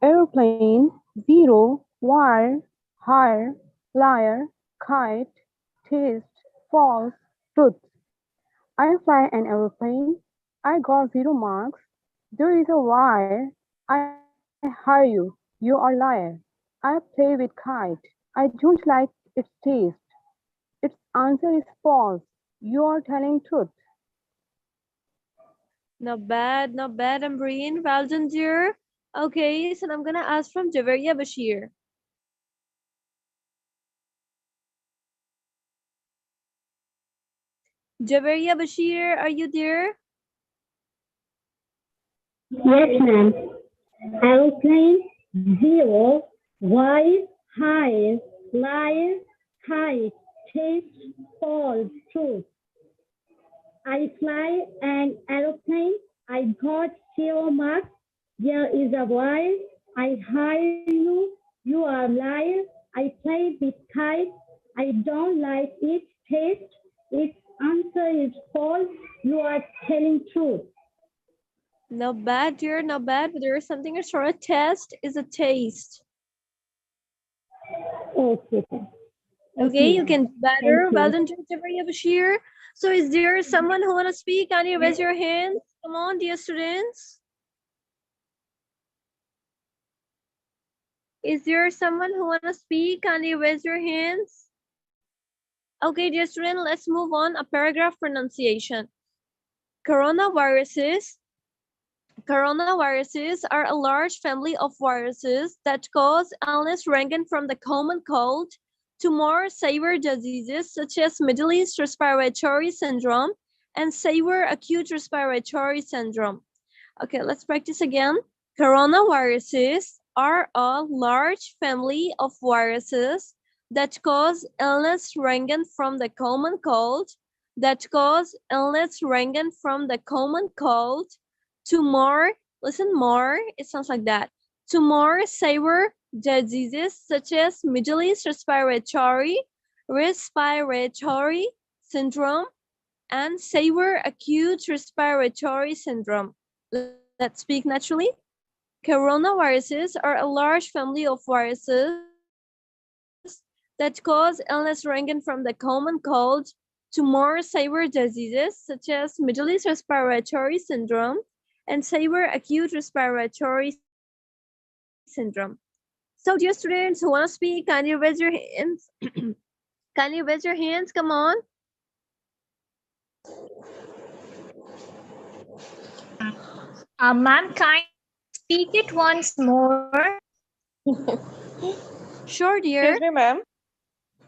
Aeroplane, zero, wire, higher, liar, kite, taste, false, truth. I fly an aeroplane. I got 0 marks. There is a wire. I hire you. You are liar. I play with kite. I don't like its taste. Its answer is false. You are telling truth. Not bad, Ambreen. Well done, dear. Okay, so I'm gonna ask from Javeria Bashir. Javeria Bashir, are you there? Yes, ma'am. Aeroplane, zero, wise, high, liar, height, taste, false, truth. I fly an aeroplane. I got 0 marks. There is a wire. I hire you. You are liar. I play with kite. I don't like it. Taste. Its answer is false. You are telling truth. Not bad, dear, not bad, but there is something extra. A test is a taste. Okay. Okay, you ma'am. can do better. Thank you. Well done, Maria Bashir. So is there someone who wanna speak? Can you raise your hand? Come on, dear students. Is there someone who wanna speak? Can you raise your hands? Okay, dear student, let's move on. A paragraph pronunciation. Coronaviruses are a large family of viruses that cause illness ranging from the common cold to more severe diseases such as Middle East respiratory syndrome and severe acute respiratory syndrome. Okay, let's practice again. Coronaviruses are a large family of viruses that cause illness ranging from the common cold to more, listen, more, it sounds like that, to more severe diseases such as Middle East respiratory syndrome and severe acute respiratory syndrome. Let's speak naturally. Coronaviruses are a large family of viruses that cause illness ranging from the common cold to more severe diseases such as Middle East respiratory syndrome and severe acute respiratory syndrome. So dear students who want to speak, can you raise your hands? Can you raise your hands? Come on. Ma'am, can you speak it once more? Sure, dear. Excuse me, ma'am.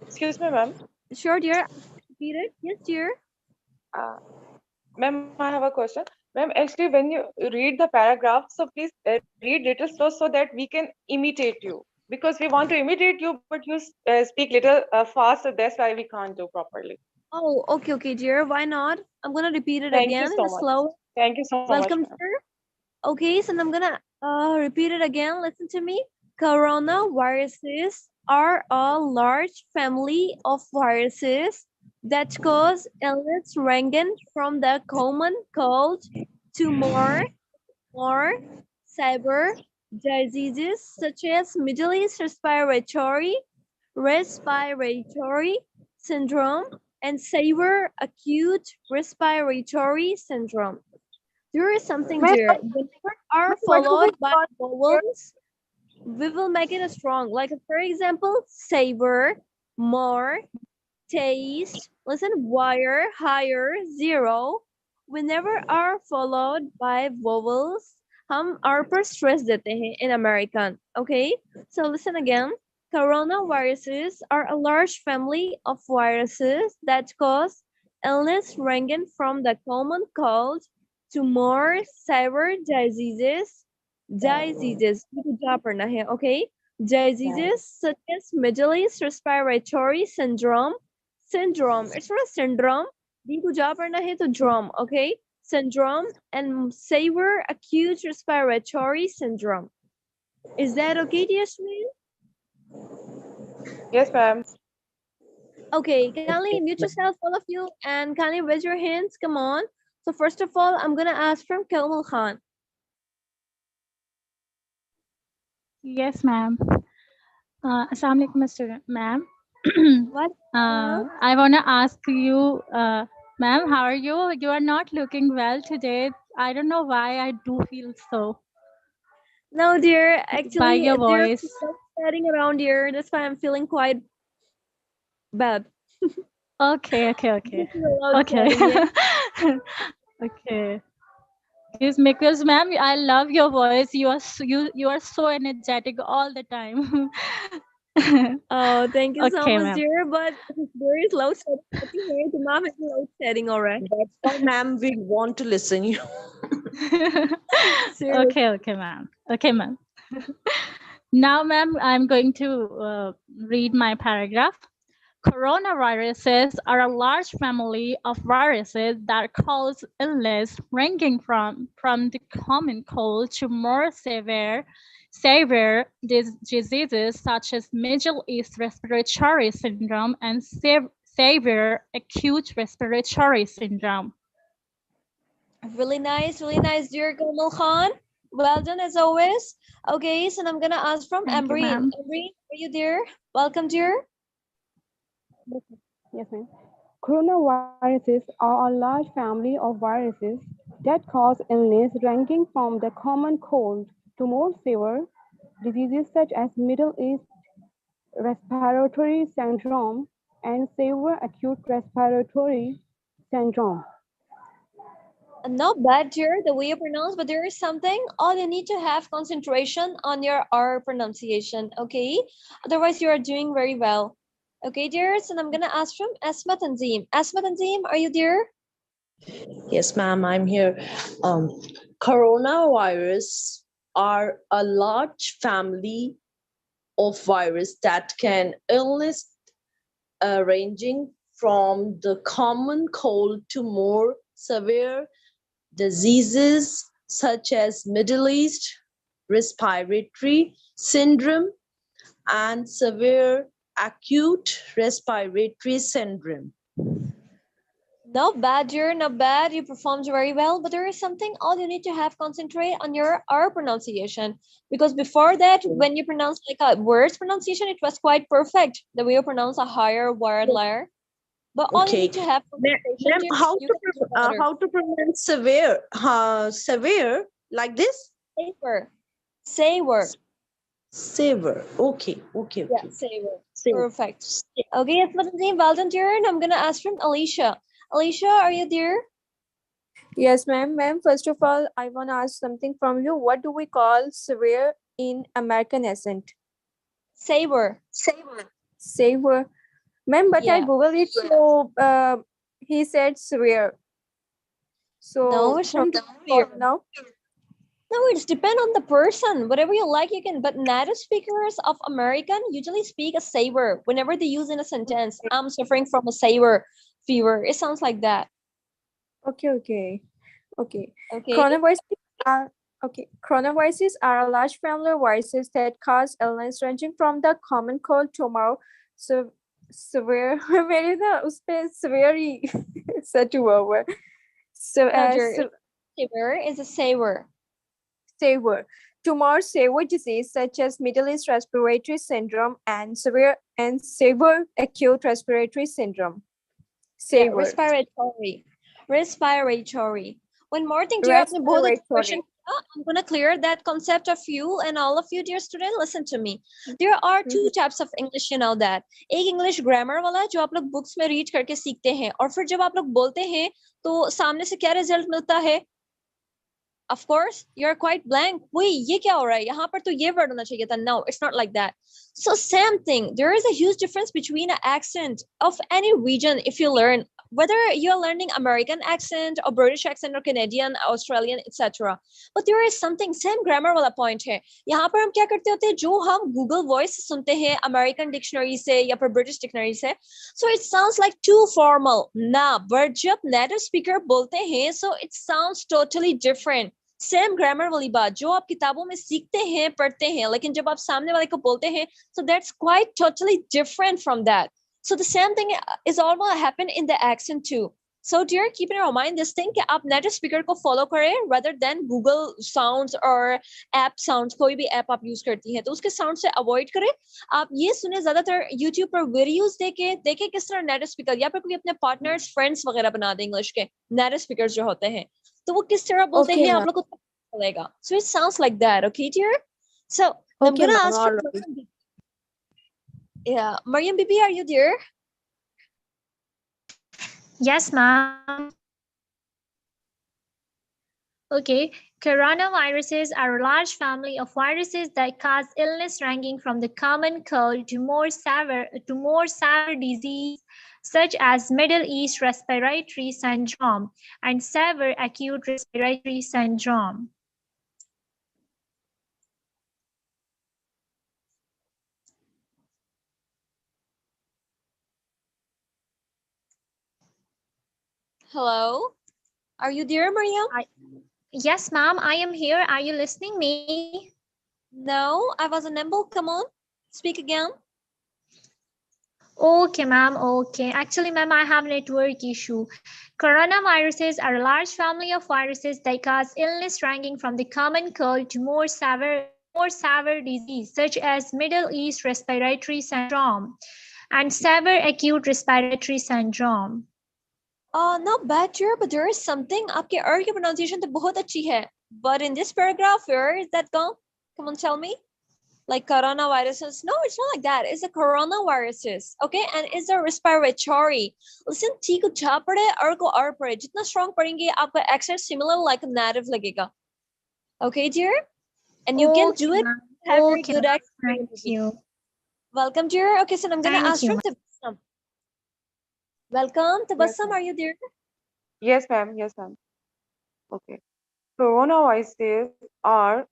Excuse me, ma'am. Sure, dear. Repeat it. Yes, dear. Ma'am, I have a question. Ma'am, actually, when you read the paragraph, so please read little slow so that we can imitate you. Because we want to imitate you, but you speak little fast, so that's why we can't do properly. Oh, okay, dear. Why not? I'm gonna repeat it Thank you again so in a much. slow. Thank you so Welcome, much, ma'am. dear. Okay, so I'm gonna repeat it again. Listen to me. Coronaviruses are a large family of viruses that cause illness ranging from the common cold to more severe diseases such as Middle East respiratory syndrome and severe acute respiratory syndrome. There is something there. Whenever are followed by vowels, we will make it strong. Like for example, savor, more, taste, listen, wire, higher, zero. Whenever are followed by vowels, हम R पर stress देते हैं in American. Okay, so listen again. Coronaviruses are a large family of viruses that cause illness ranging from the common cold to more severe diseases. Okay, diseases such as Middle East respiratory syndrome. It's not a syndrome. Drum, okay? Syndrome and severe acute respiratory syndrome. Is that okay, dear student? Yes, ma'am. Okay, kindly mute yourself, all of you, and kindly raise your hands. Come on. So first of all, I'm gonna ask from Kamal Khan. Yes, ma'am. Assalamu alaikum, Mr. Ma'am. What? I want to ask you, ma'am, how are you? You are not looking well today. I don't know why I do feel so. No, dear. By Actually, your there's voice. people spreading around here. That's why I'm feeling quite bad. Okay. This is a loud Okay. spreading, yeah. Okay. Yes, because ma'am, I love your voice. You are so energetic all the time. Oh, thank you so Okay, much, ma'am. dear. But there is loud setting. I can hear the mom has loud setting already. That's why, ma'am, we want to listen you. Seriously. Okay, ma'am. Okay, ma'am. Now, ma'am, I'm going to read my paragraph. Coronaviruses are a large family of viruses that cause illness ranging from the common cold to more severe diseases such as Middle East respiratory syndrome and severe acute respiratory syndrome. Really nice, dear Kamal Khan. Well done as always. Okay, so I'm gonna ask from Thank you, Ambreen. ma'am. Ambreen, are you there? Welcome, dear. Yes, ma'am. Coronaviruses are a large family of viruses that cause illness ranging from the common cold to more severe diseases such as Middle East respiratory syndrome and severe acute respiratory syndrome. Not bad, dear, the way you pronounce, but there is something. All you need to have concentration on your R pronunciation, okay? Otherwise, you are doing very well. Okay, dear, so I'm gonna ask from Asma Tanzeem. Asma Tanzeem, are you there? Yes, ma'am, I'm here. Coronavirus are a large family of virus that can illness ranging from the common cold to more severe diseases such as Middle East respiratory syndrome and severe acute respiratory syndrome. Not bad, dear, not bad. You performed very well, but there is something. All you need to have concentrate on your R pronunciation, because before that, when you pronounce like a word's pronunciation, it was quite perfect. The way you pronounce a higher word layer. But all you Okay, need to have concentration, ma'am, dear, you can do better. how to pronounce severe? Severe like this? Savor. Savor. Savor. Okay. Yeah, savor. Savor. Perfect. Okay, yes, Madam Dean, well done, dear. And I'm gonna ask from Alicia. Alicia, are you there? Yes, ma'am. Ma'am, first of all, I want to ask something from you. What do we call severe in American accent? Savor. Savor. Ma'am, but I Yeah. Googled it, so he said severe. So No, it's from not severe. now. No, it's depend on the person. Whatever you like, you can. But native speakers of American usually speak a savor whenever they use in a sentence. I'm suffering from a savor fever. It sounds like that. Okay. Okay. Coronaviruses are a large family of viruses that cause illness ranging from the common cold to more severe. मेरे ना उस पे severe ही set हुआ हुआ है. So Savor is a savor. Savor. To more severe disease such as Middle East respiratory syndrome and severe acute respiratory syndrome. Yeah, Savor. respiratory. One more thing, dear, आपने बहुत अच्छा question किया. I'm gonna clear that concept of you and all of you, dear student. Listen to me. There are two types of English, you know that. एक English grammar वाला जो आप लोग books में read करके सीखते हैं, और फिर जब आप लोग बोलते हैं तो सामने से क्या result मिलता है? Of course, you're quite blank. Wait, ये क्या हो रहा है? यहाँ पर तो ये word होना चाहिए था. No, it's not like that. So same thing. There is a huge difference between an accent of any region if you learn. Whether you're learning American accent or British accent or Canadian, Australian, etc. But there is something, same grammar वाला point है. यहाँ पर हम क्या करते होते हैं? जो हम Google Voice सुनते हैं American dictionary से या फिर British dictionary से. So it sounds like too formal. ना, but जब native speaker बोलते हैं, so it sounds totally different. Same grammar वाली बात जो आप किताबों में सीखते हैं पढ़ते हैं लेकिन जब आप सामने वाले को बोलते हैं so that's quite totally different from that. So the same thing is almost happen in the accent too. So dear, keep in your mind this thing कि आप native speaker को follow करें rather than Google sounds or app sounds. कोई भी app आप use करती हैं तो उसके sound से avoid करें. आप ये सुने ज्यादातर YouTube पर videos देखे किस तरह native speaker या फिर कोई अपने partners friends वगैरह बना दे English के native speakers जो होते हैं तो वो किस तरह बोलते हैं आप लोग को चलेगा. So it sounds like that, okay dear? So I'm gonna ask for yeah, Mariam Bibi, are you there? Yes, ma'am. Okay. Coronaviruses are a large family of viruses that cause illness ranging from the common cold to more severe disease such as Middle East respiratory syndrome and severe acute respiratory syndrome. Hello? Are you there, Mariam? Yes, ma'am, I am here. Are you listening me? No, I was unable. Come on, speak again. Okay, ma'am. Okay. Actually, ma'am, I have network issue. Coronaviruses are a large family of viruses that cause illness ranging from the common cold to more severe disease such as Middle East respiratory syndrome and severe acute respiratory syndrome. Not bad, dear, but there is something. आपके R की pronunciation तो बहुत अच्छी है. But in this paragraph, where is that gone? Come on, tell me. Like coronaviruses? No, it's not like that. It's the coronaviruses, okay? And it's a respiratory. Listen, T को जा पढ़े, R को R पढ़े. जितना strong पढ़ेंगे, आपका accent similar like a native लगेगा. Okay, dear? And you can do it. Have very good accent. Thank you. Welcome, dear. Okay, so I'm gonna Thank ask you, from Tabassum. Welcome, Tabassum. Are you there? Yes, ma'am. Yes, ma'am. Okay. Coronaviruses are,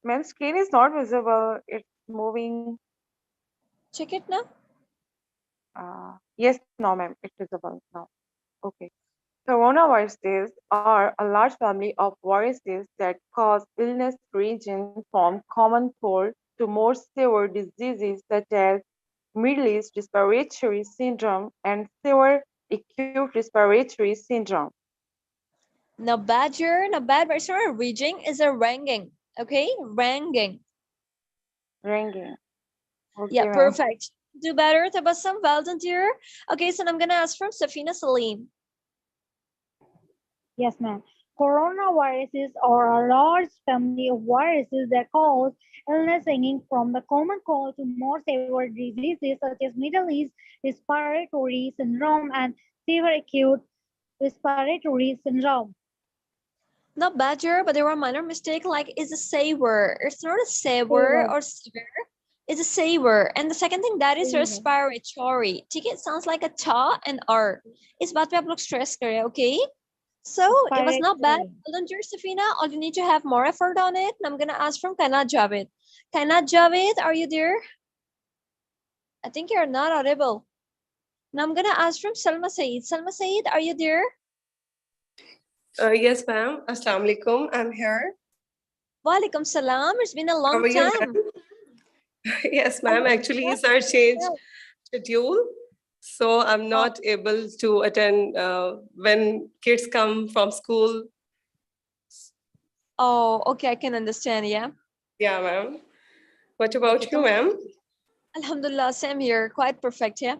ma'am, screen is not visible. It's moving. Check it now. Yes, no, ma'am. It's visible now. Okay. Coronaviruses are a large family of viruses that cause illness ranging from common cold to more severe diseases such as Middle East respiratory syndrome and severe acute respiratory syndrome. Now, badger, now bad, but it's not a reading, it's a ranging. Okay, ranging. Ranging. Okay, Yeah, ma'am. perfect. Do better, Tabassum. Well done, dear. Okay, so I'm gonna ask from Safina Salim. Yes, ma'am. Coronaviruses are a large family of viruses that cause illness ranging from the common cold to more severe diseases such as Middle East respiratory syndrome and severe acute respiratory syndrome. Not badger, but there were minor mistake like is a saver. It's not a saver or severe. It's a saver. And the second thing that is respiratory. ठीक है, it sounds like a ta and r. इस बात पे आप लोग stress करें, okay? So it was not bad. Well done, dear Safina. All you need to have more effort on it. And I'm gonna ask from Kainat Javed. Kainat Javed, are you there? I think you're not audible. Now I'm gonna ask from Salma Saeed. Salma Saeed, are you there? Yes, ma'am. Assalamu alaikum. I'm here. Walaikum salam. It's been a long How are you, time. ma'am? Yes, ma'am. Actually, it's our change schedule. So I'm not able to attend when kids come from school. Oh, okay. I can understand. Yeah. Yeah, ma'am. What about you, ma'am? Alhamdulillah, same here. Quite perfect. Yeah.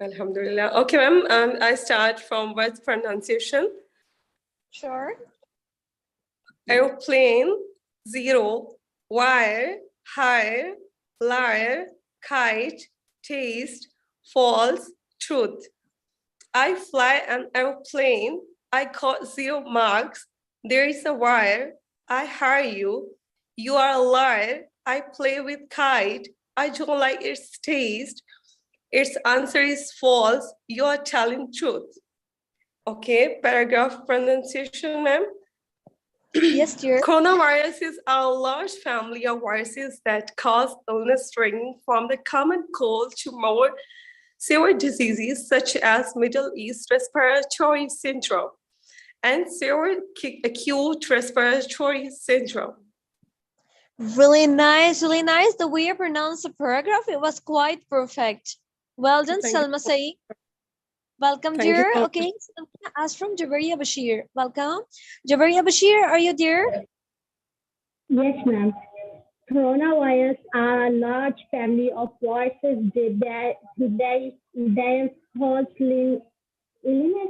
Alhamdulillah. Okay, ma'am. I start from word pronunciation. Sure. Aeroplane, zero, wire, hire, liar, kite, taste, false, truth. I fly an aeroplane. I got 0 marks. There is a wire. I hire you. You are a liar. I play with kite. I don't like its taste. Its answer is false. You are telling truth. Okay, paragraph pronunciation, ma'am. Yes, dear. Coronaviruses are a large family of viruses that cause illness ranging from the common cold to more severe diseases such as Middle East respiratory syndrome and severe acute respiratory syndrome. Really nice, really nice. The way you pronounced the paragraph, it was quite perfect. Well done, Thank you. Salma Saeed. Welcome, Thank you dear. so much. Okay, so I'm gonna ask from Jabaria Bashir. Welcome. Jabaria Bashir, are you there? Yes, ma'am. Coronavirus are a large family of viruses that cause illness.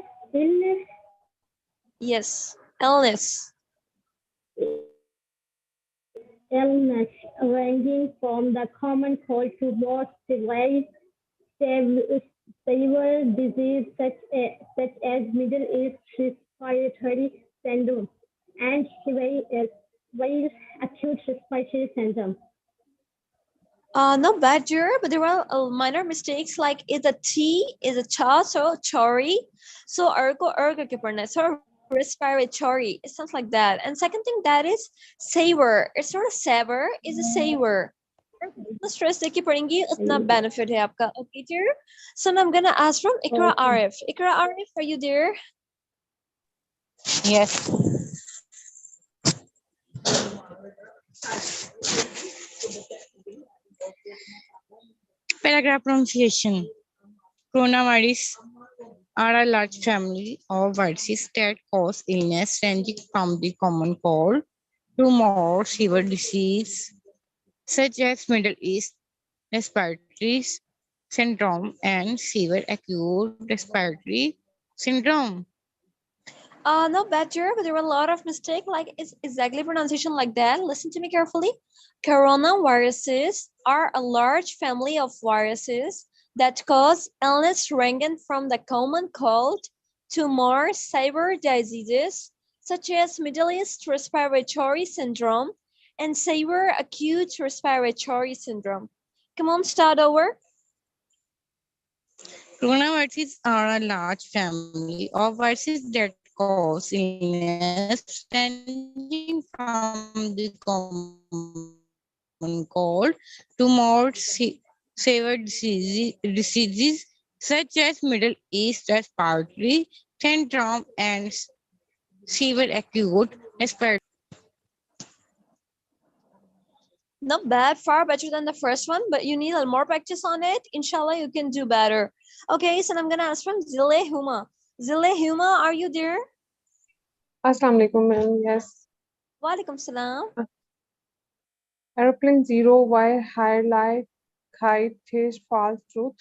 Yes, illness. Illness ranging from the common cold to more severe disease such as Middle East respiratory syndrome and very acute respiratory syndrome. Not bad, dear, but there are minor mistakes like is a T, is a cha, so chori. So ergo ke padna. So respiratory. It sounds like that. And second thing that is savor. It's not a savor, it's a savor. No stress देखिए पढ़ेंगी उतना benefit है आपका. Okay, dear. So now I'm gonna ask from Ikra Arif. Ikra Arif, are you there? Yes. Paragraph pronunciation. Coronavirus are a large family of viruses that cause illness ranging from the common cold to more severe disease such as Middle East respiratory syndrome and severe acute respiratory syndrome. Not bad, dear, but there were a lot of mistakes. Like it's exactly pronunciation like that. Listen to me carefully. Coronaviruses are a large family of viruses that cause illness ranging from the common cold to more severe diseases such as Middle East respiratory syndrome and severe acute respiratory syndrome. Come on, start over. Coronaviruses are a large family of viruses that cause illness ranging from the common cold to more severe diseases such as Middle East respiratory syndrome and severe acute respiratory. Not bad, far better than the first one, but you need a little more practice on it. Inshallah, you can do better. Okay, so I'm gonna ask from Zile Huma. Zile Huma, are you there? Assalamu alaikum, ma'am. Yes. Walaikum salam. Aeroplane 0, wire, higher, lie, kite, taste, false, truth.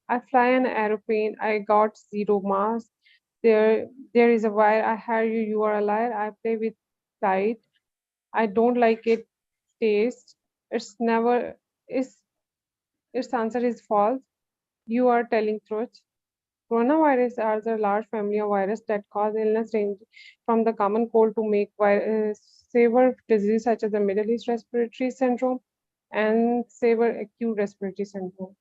I fly an aeroplane. I got 0 marks. There is a wire. I hear you. You are a liar. I play with kite. I don't like it. Taste. Its answer is false. You are telling truth. Coronavirus are the large family of viruses that cause illness ranging from the common cold to make severe disease such as the Middle East respiratory syndrome and severe acute respiratory syndrome.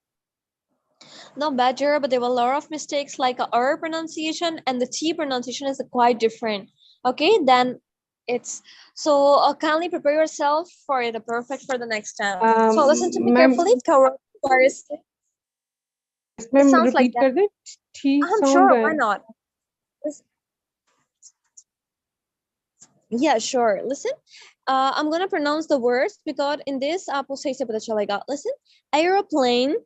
Not bad, Jera, but there were a lot of mistakes like a R pronunciation and the T pronunciation is quite different. Okay, then it's so kindly prepare yourself for the perfect for the next time. So listen to me carefully. Coronavirus. It sounds like that. I'm sure. Why not? Yeah, sure. Listen, I'm gonna pronounce the words because in this आपको सही से पता चलेगा. Listen, aeroplane,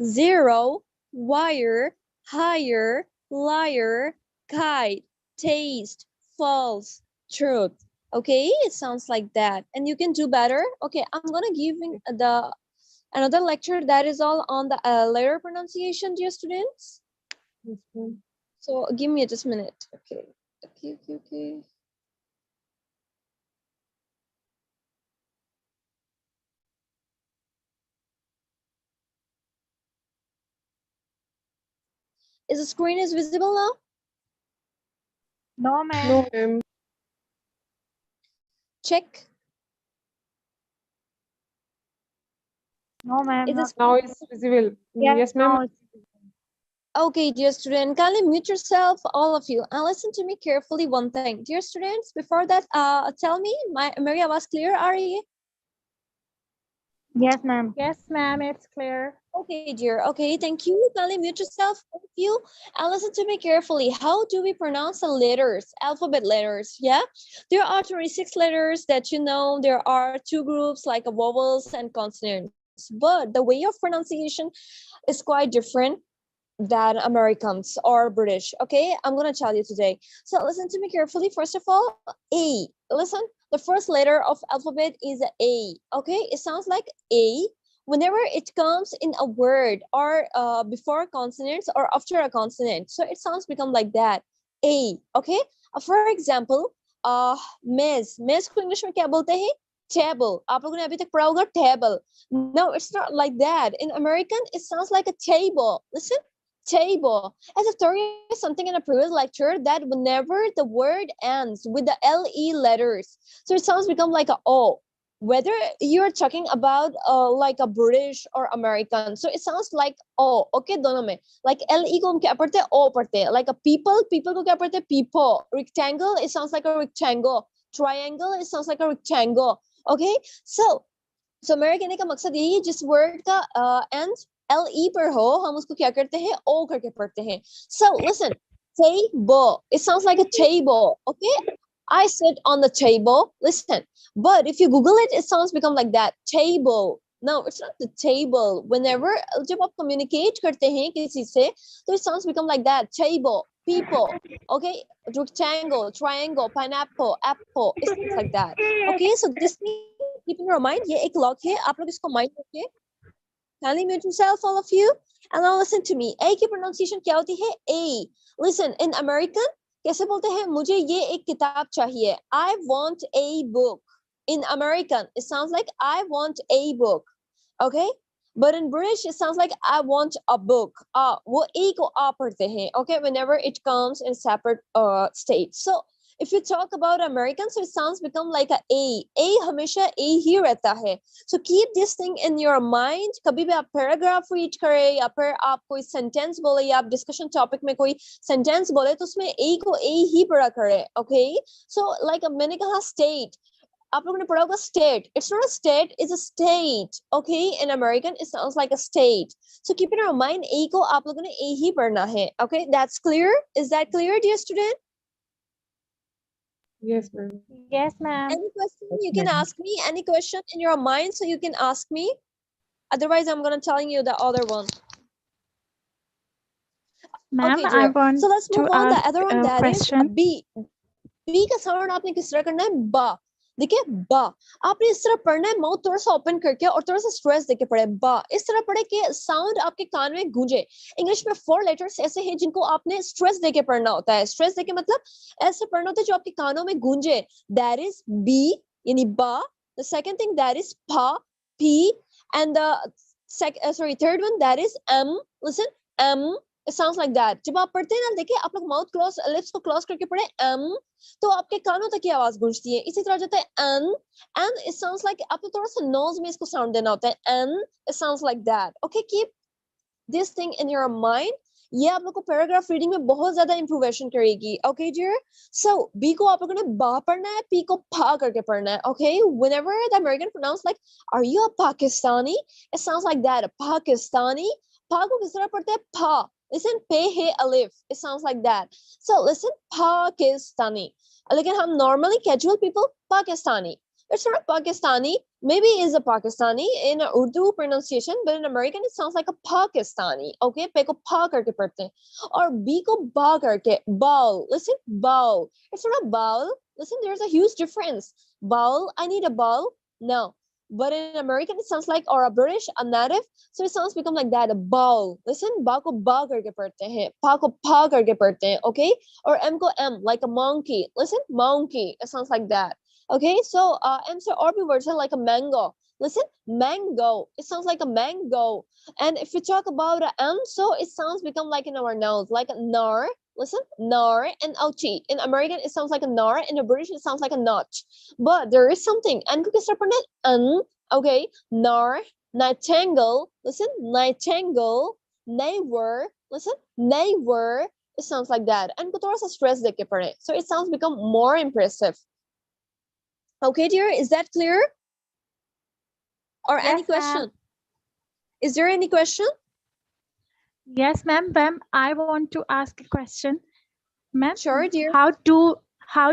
0, wire, higher, liar, kite, taste, false, truth. Okay, it sounds like that, and you can do better. Okay, I'm gonna give another lecture that is all on the letter pronunciation, dear students. So give me just a minute. Okay. Is the screen is visible now? No, ma'am. No, ma'am. Check. No, ma'am. Now it's visible. Yes, ma'am. Okay, dear student, kindly mute yourself, all of you, and listen to me carefully. One thing, dear students, before that, tell me, Maria was clear, are you? Yes, ma'am. Yes, ma'am, it's clear. Okay, dear. Okay, thank you. Kindly mute yourself, all of you, and listen to me carefully. How do we pronounce the letters, alphabet letters? Yeah, there are 26 letters that you know. There are 2 groups like vowels and consonants, but the way of pronunciation is quite different than Americans or British. Okay, I'm gonna tell you today. So listen to me carefully. First of all, A. Listen, the first letter of alphabet is A. Okay, it sounds like A whenever it comes in a word or before consonants or after a consonant. So it sounds become like that. A. Okay. For example, मेज को English में क्या बोलते हैं? Table. आप लोगों ने अभी तक पढ़ा होगा, table. No, it's not like that. In American, it sounds like a table. Listen. Table. As I've told you something in a previous lecture, that whenever the word ends with the LE letters, so it sounds become like a O. Whether you're talking about like a British or American, so it sounds like O. Okay, दोनों में. Like LE को हम क्या पढ़ते हैं? O पढ़ते हैं. Like a people को क्या पढ़ते हैं? People. Rectangle, it sounds like a rectangle. Triangle, it sounds like a rectangle. Okay, so मेरे कहने का मकसद यही है, जिस वर्ड का एंड LE पर हो, हम उसको क्या करते हैं? O करके पढ़ते हैं. So listen, table. It sounds like a table. Okay, I sit on the table. Listen, but if you Google it, it sounds become like that. Table. No, it's not the table. Whenever जब आप communicate करते हैं किसी से, तो it sounds become like that. Table. People. Okay, rectangle, triangle, pineapple, apple. It's things like that. Okay, so this thing keep in your mind. ये एक log है. आप लोग इसको mind रखिए. Kindly mute yourself, all of you, and now listen to me. A की pronunciation क्या होती है? A. Listen, in American कैसे बोलते हैं? मुझे ये एक किताब चाहिए. I want a book. In American, it sounds like I want a book. Okay? But in British, it sounds like I want a book. वो A को आ पढ़ते हैं. Okay? Whenever it comes in separate states. So, if you talk about American, so it sounds become like a A. A हमेशा A ही रहता है. So keep this thing in your mind. कभी भी आप paragraph read करें, या फिर आप कोई sentence बोले, या आप discussion topic में कोई sentence बोले, तो उसमें A को A ही पढ़ा करें. Okay? So like मैंने कहा state. आप लोगों ने पढ़ा होगा state. It's not a state, it's a state. Okay? In American, it sounds like a state. So keep in your mind, A को आप लोगों ने A ही पढ़ना है. Okay? That's clear? Is that clear, dear student? Yes, ma'am. Yes, ma'am. Any question you can ask me? Any question in your mind, so you can ask me. Otherwise, I'm gonna telling you the other one. Ma'am, Okay, I dear. want So let's to move on. The ask other one, a that is question. B. B का sound आपने किस तरह करना है? बा. देखिए बा, आपने इस तरह पढ़ना है, माउथ थोड़ा सा ओपन करके और थोड़ा सा स्ट्रेस देके पढ़े. बा इस तरह पढ़े कि साउंड आपके कान में गूंजे. इंग्लिश में 4 लेटर्स ऐसे हैं जिनको आपने स्ट्रेस देके पढ़ना होता है. स्ट्रेस देके मतलब ऐसे पढ़ना होता है जो आपके कानों में गूंजे. दैट इज बी, यानी बा. The second thing, that is पा, P, and the third one, that is M. Listen, M. It sounds like that. जब आप पढ़ते हैं ना, देखिए आप लोग माउथ क्लोज, लिप्स को क्लोज करके पढ़े एम, तो आपके कानों तक की आवाज गूंजती है. इसी तरह जाता है an, and it sounds like आपको थोड़ा सा नोज में इसको साउंड देना होता है. An, it sounds like that. Okay, keep this thing in your mind. ये आप लोग को पैराग्राफ रीडिंग में बहुत ज्यादा इंप्रूवेशन करेगी. Okay dear. सो बी को आप लोगों ने बा पढ़ना है, पी को फा करके पढ़ना है. Okay, whenever the American pronounce like are you a Pakistani, it sounds like that. Pakistani. फा को किस तरह पढ़ते हैं? फा. Listen, pe he alif. It sounds like that. So listen, Pakistani. Lekin hum normally casual people, Pakistani. It's not Pakistani. Maybe it is a Pakistani in Urdu pronunciation, but in American it sounds like a Pakistani. Okay, pe ko pa karke padhte hain. Aur b ko ba karke. Bowl. Listen, bowl. It's not a bowl. Listen, there's a huge difference. Bowl. I need a bowl. No. But in American, it sounds like, or a British, a native, so it sounds become like that, a bowl. Listen, ba ko ba karke padhte hain, pa ko pa karke padhte hain, okay? Or m ko m, like a monkey. Listen, monkey. It sounds like that. Okay, so m se aur bhi words hai like a mango. Listen, mango. It sounds like a mango. And if we talk about a m, so it sounds become like in our nose, like a nar. Listen, nar and ouch. In American, it sounds like a nar. In the British, it sounds like a notch. But there is something. And could start pronouncing an. Okay, nar, nightingale. Listen, nightingale, neighbor. Listen, neighbor. It sounds like that. And could also stress the kipper. So it sounds become more impressive. Okay, dear, is that clear? Or Yes, any question? ma'am. Is there any question? Yes, ma'am. Ma'am, I want to ask a question. Ma'am, sure, dear. How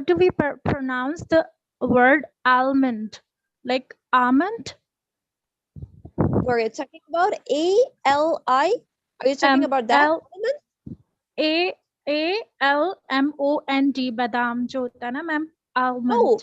do we pronounce the word almond? Like almond? Were you talking about A-L-I? Are you talking about that? A-L-M-O-N-D, badam jo hota hai na, ma'am? Almond. Oh,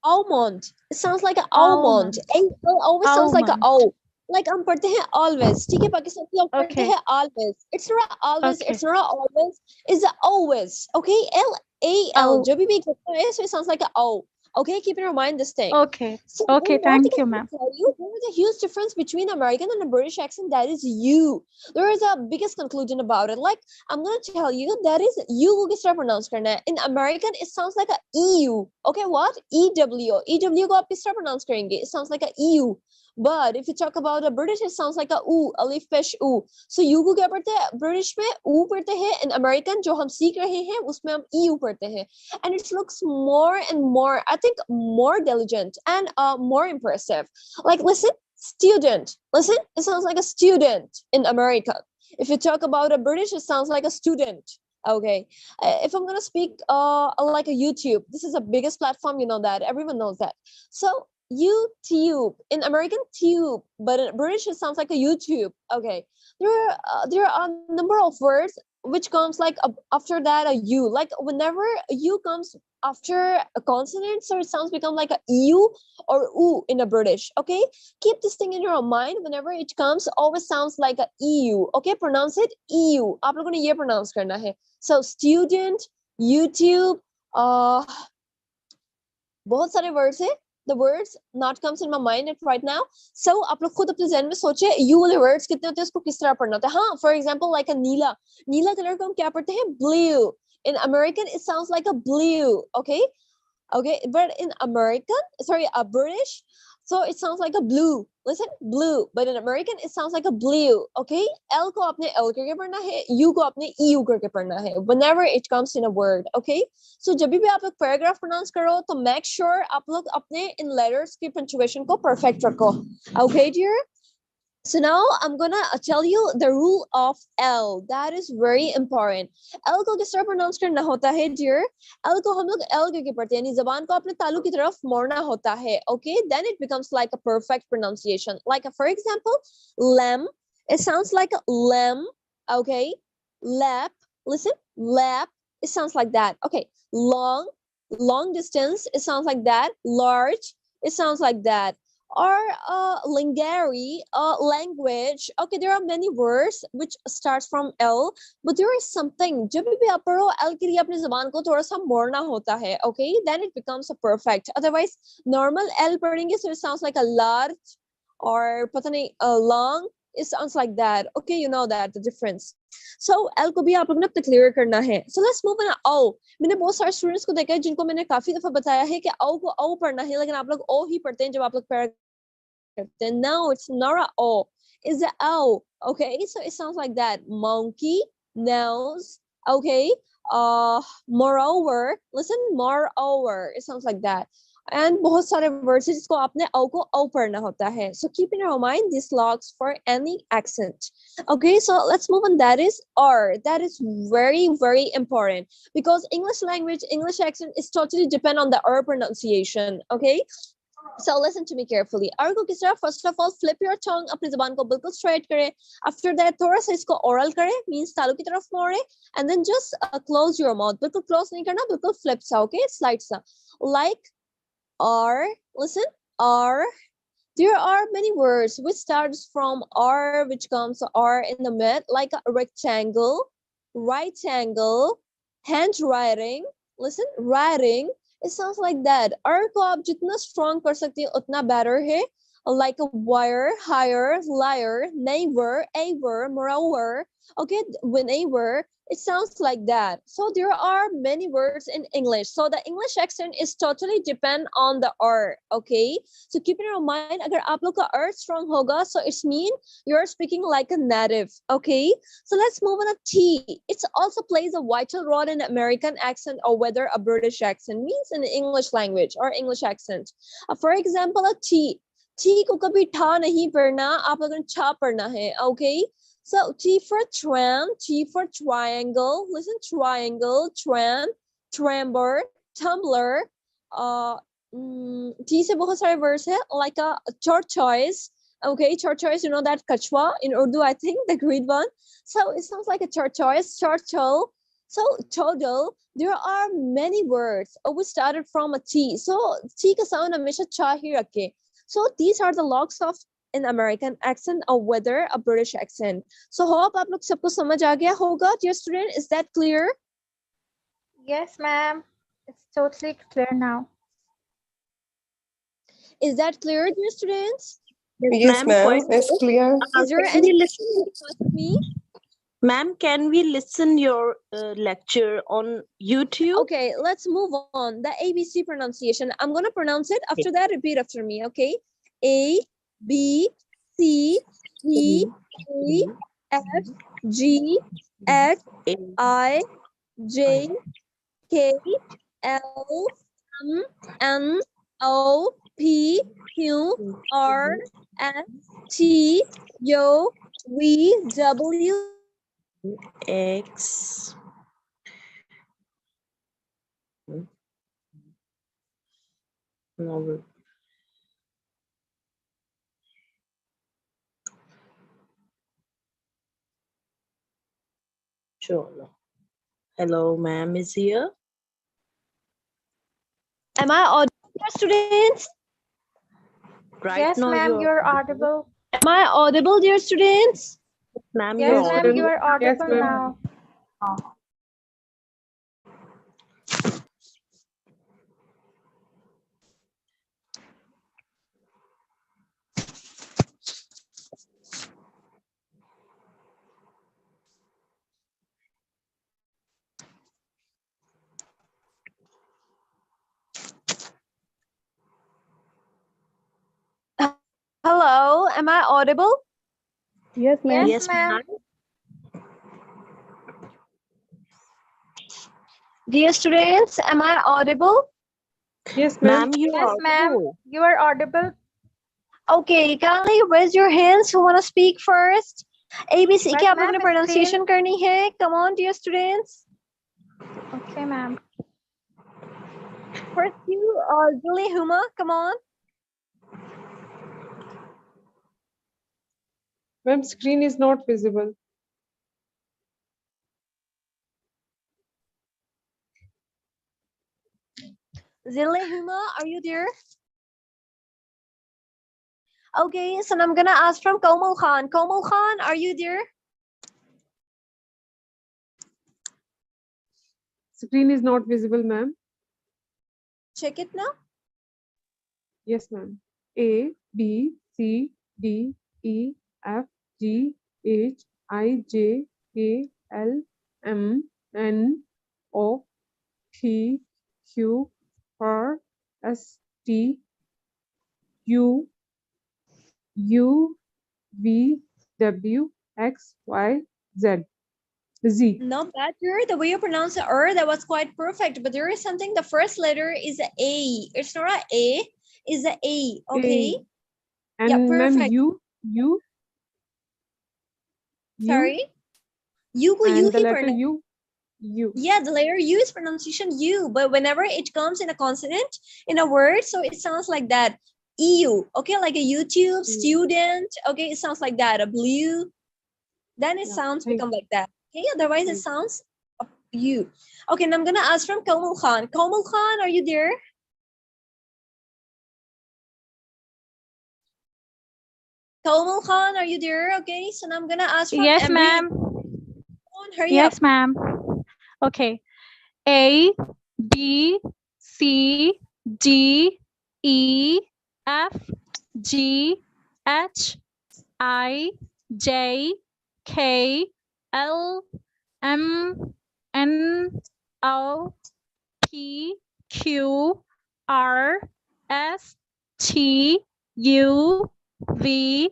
almond. It sounds like an almond. It always sounds like an O. Like हम पढ़ते हैं always. ठीक है, पाकिस्तानी लोग पढ़ते हैं always. It's not always. It's not always. It's always. Okay, L-A-L. जब भी करता है, so it sounds like an O. Okay, keep in your mind this thing. Okay. So Okay, one more thing thank you, I'm ma'am. gonna tell you, there is a huge difference between American and a British accent. That is you. There is a biggest conclusion about it. Like I'm gonna tell you, that is you को किस तरह pronounce करना है. In American, it sounds like a EU. Okay, what? EW. EW को आप किस तरह pronounce करेंगे? It sounds like a EU. But if you talk about a British, it sounds like a U, alif pesh U. So you को क्या पढ़ते हैं? British में U पढ़ते हैं. In American जो हम सीख रहे हैं, उसमें हम EU पढ़ते हैं. And it looks more and more, I think, more diligent and more impressive. Like, listen, student. Listen, it sounds like a student in America. If you talk about a British, it sounds like a student. Okay. If I'm gonna speak like a YouTube, this is the biggest platform, you know that. Everyone knows that. So YouTube in American tube, but in British it sounds like a YouTube. Okay. There are a number of words which comes like after that a U. Like whenever a U comes after a consonant, so it sounds become like a EU or U in a British. Okay, keep this thing in your mind. Whenever it comes, always sounds like a EU. Okay, pronounce it EU. आप लोगों ने ये pronounce करना है. So student, YouTube, बहुत सारे words हैं. The words not comes in my mind right now. So आप लोग खुद अपने ज़हन में सोचे you वाले words कितने होते हैं, उसको किस तरह पढ़ना होता है. हाँ, for example like a Neela. Neela colour को हम क्या पढ़ते हैं? Blue. In American it sounds like a blue. Okay, but in American, sorry, a British, so it sounds like a blue. Listen, blue. But in American, it sounds like a blue. Okay, L को आपने L करके पढ़ना है, U को आपने EU करके पढ़ना है. Whenever it comes in a word, okay. So जब भी आप लोग paragraph pronounce करो, तो make sure आप लोग अपने in letters की punctuation को perfect रखो. Okay, dear. So now I'm gonna tell you the rule of L. That is very important. L को किस तरह pronounce करना होता है, dear? L को हम लोग L करके पढ़ते हैं, यानी ज़बान को अपने तालू की तरफ मोड़ना होता है. Okay, then it becomes like a perfect pronunciation. Like for example, lamb. It sounds like a lamb. Okay, lap. Listen, lap. It sounds like that. Okay, long distance. It sounds like that. Large. It sounds like that. Or lingari, language. Okay, there are many words which starts from L, but there is something. जब भी आप पढ़ो L के लिए अपनी ज़बान को थोड़ा सा मोड़ना होता है. Okay, then it becomes a perfect. Otherwise, normal L पढ़ेंगे, so it sounds like a large, or पता नहीं long. It sounds like that. Okay, you know that the difference. So L को भी आप लोग ने अपने clear करना है. So let's move on. O. मैंने बहुत सारे students को देखा है जिनको मैंने काफी दफा बताया है कि O को O पढ़ना है, लेकिन आप लोग O ही पढ़ते हैं जब आप लोग करते हैं. No, it's not a O. It's a O. Okay, so it sounds like that. Monkey, nose. Okay. Moreover. Listen, moreover. It sounds like that. And बहुत सारे words हैं जिसको आपने O को O पढ़ना होता है. So keep in your mind these logs for any accent. Okay, so let's move on. That is R. That is very, very important because English language, English accent is totally depend on the R pronunciation. Okay. So listen to me carefully. R को किस तरह? First of all, flip your tongue. अपनी ज़बान को बिल्कुल straight करें. After that, थोड़ा सा इसको oral करें, means तालू की तरफ मोड़े, and then just close your mouth. बिल्कुल close नहीं करना, बिल्कुल flip सा, okay? Slide सा. Like R. Listen, R. There are many words which starts from R, which comes R in the mid, like a rectangle, right angle, handwriting. Listen, writing. It sounds like that. R को आप जितना strong कर सकते हैं उतना better है. Like a wire, higher, liar, neighbor, aver, moreover. Okay, whenever. It sounds like that. So there are many words in English. So the English accent is totally depend on the R. Okay. So keep in your mind, अगर आप लोग का R strong होगा, so it's mean you're speaking like a native. Okay. So let's move on to T. It also plays a vital role in American accent or whether a British accent means in English language or English accent. For example, a T. T को कभी ठा नहीं पढ़ना, आप लोगों ने छा पढ़ना है. Okay. So T for tram, T for triangle. Listen, triangle, tram, tramber, tumbler. T से बहुत सारे words है, like a tortoise. Okay, tortoise, you know that kachwa in Urdu, I think, the green one. So it sounds like a tortoise, turtle. So total, there are many words. We started from a T. So T का sound हमेशा cha ही रखे. So these are the logs of an American accent or whether a British accent. So hope आप लोग सबको समझ आ गया होगा, dear student. Is that clear? Yes, ma'am. It's totally clear now. Is that clear, dear students? Yes, ma'am. It's clear. Is there Can any we question you can ask me? Ma'am, can we listen your lecture on YouTube? Okay, let's move on. The ABC pronunciation. I'm gonna pronounce it. After that, repeat after me. Okay. A, B, C, D, E, F, G, H, I, J, K, L, M, N, O, P, Q, R, S, T, U, V, W, X. No. Sure. Hello, ma'am is here. Am I audible, students? Right Yes, now ma'am, you're audible. Am I audible, dear students? Ma'am, Yes, you're ma'am, you audible. are audible now. Hello, am I audible? Yes, ma'am. Yes, ma'am. Dear students, am I audible? Yes, ma'am. Yes, ma'am, you are audible. Okay, kindly raise your hands who want to speak first. ABC But की आप लोगों ma'am, ने screen. pronunciation करनी है. Come on, dear students. Okay, ma'am. First you, Julie Huma, come on. Ma'am, screen is not visible. Zille Huma, are you there? Okay, so I'm gonna ask from Komal Khan. Komal Khan, are you there? Screen is not visible, ma'am. Check it now. Yes, ma'am. A, B, C, D, E, F, G, H, I, J, K, L, M, N, O, P, Q, R, S, T, U, U, V, W, X, Y, Z. Z. Not bad, dear. The way you pronounce the R, that was quite perfect. But there is something. The first letter is a A. It's not a A. It's a A. Okay. And Yeah, ma'am, perfect. Sorry. You and the he letter pronounce. U. Yeah, the letter U is pronunciation U, but whenever it comes in a consonant in a word, so it sounds like that. EU, okay, like a YouTube student, okay, it sounds like that. A blue, then it sounds become like that. Okay, otherwise it sounds U. Okay, and I'm gonna ask from Komal Khan. Komal Khan, are you there? Komal Khan, are you there? Okay, so now I'm gonna ask from Yes, Embry. ma'am. Come on, hurry Yes, up. ma'am. Okay. A, B, C, D, E, F, G, H, I, J, K, L, M, N, O, P, Q, R, S, T, U, V,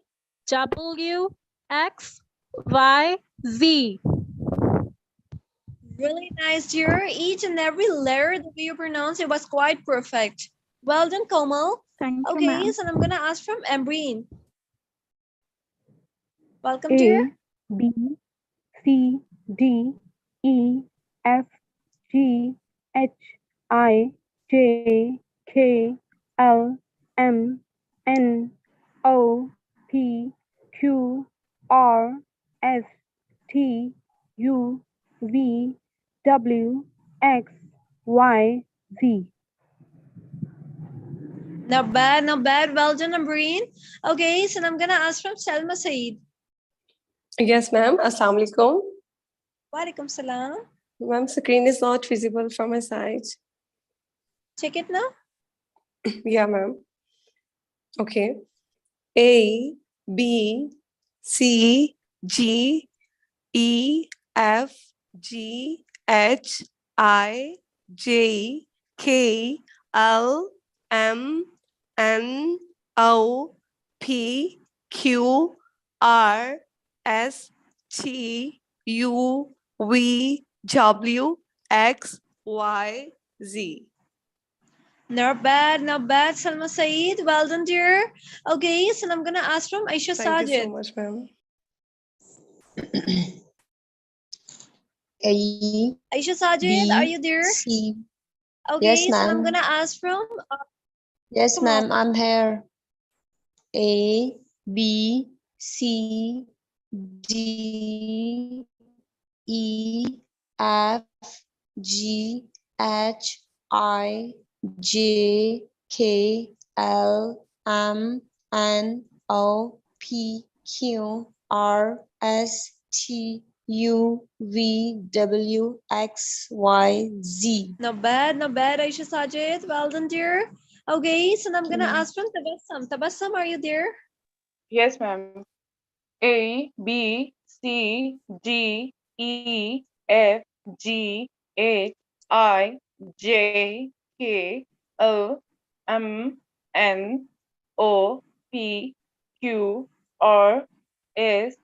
W, X, Y, Z. Really nice, dear. Each and every letter, the way you pronounce it was quite perfect. Well done, Komal. Thank you, Okay, ma'am. so I'm gonna ask from Embreen. Welcome, A, dear. B, C, D, E, F, G, H, I, J, K, L, M, N, O, P, Q, R, S, T, U, V, W, X, Y, Z. Not bad, not bad. Well done, Embreen. Okay, so I'm gonna ask from Selma Saeed. Yes, ma'am. Assalamu alaikum. Walaikum salam. Ma'am, screen is not visible from my side. Check it now. Yeah, ma'am. Okay. A, B, C, G, E, F, G, H, I, J, K, L, M, N, O, P, Q, R, S, T, U, V, W, X, Y, Z. Not bad, Salma Saeed. Well done, dear. Okay, so I'm gonna ask from Aisha Thank you so Sajid. much, ma'am. A, Aisha Sajid, are B, you there? C. Okay, Yes, so I'm gonna ma'am. ask from Yes, come on. ma'am. I'm here. A, B, C, D, E, F, G, H, I, J, K, L, M, N, O, P, Q, R, S, T, U, V, W, X, Y, Z. Not bad, Aisha Sajid. Well done, dear. Okay, so I'm gonna ask from Tabassum. Tabassum, are you there? Yes, ma'am. A, B, C, D, E, F, G, H, I, J, K, L, M, N, O, P, Q, R, S,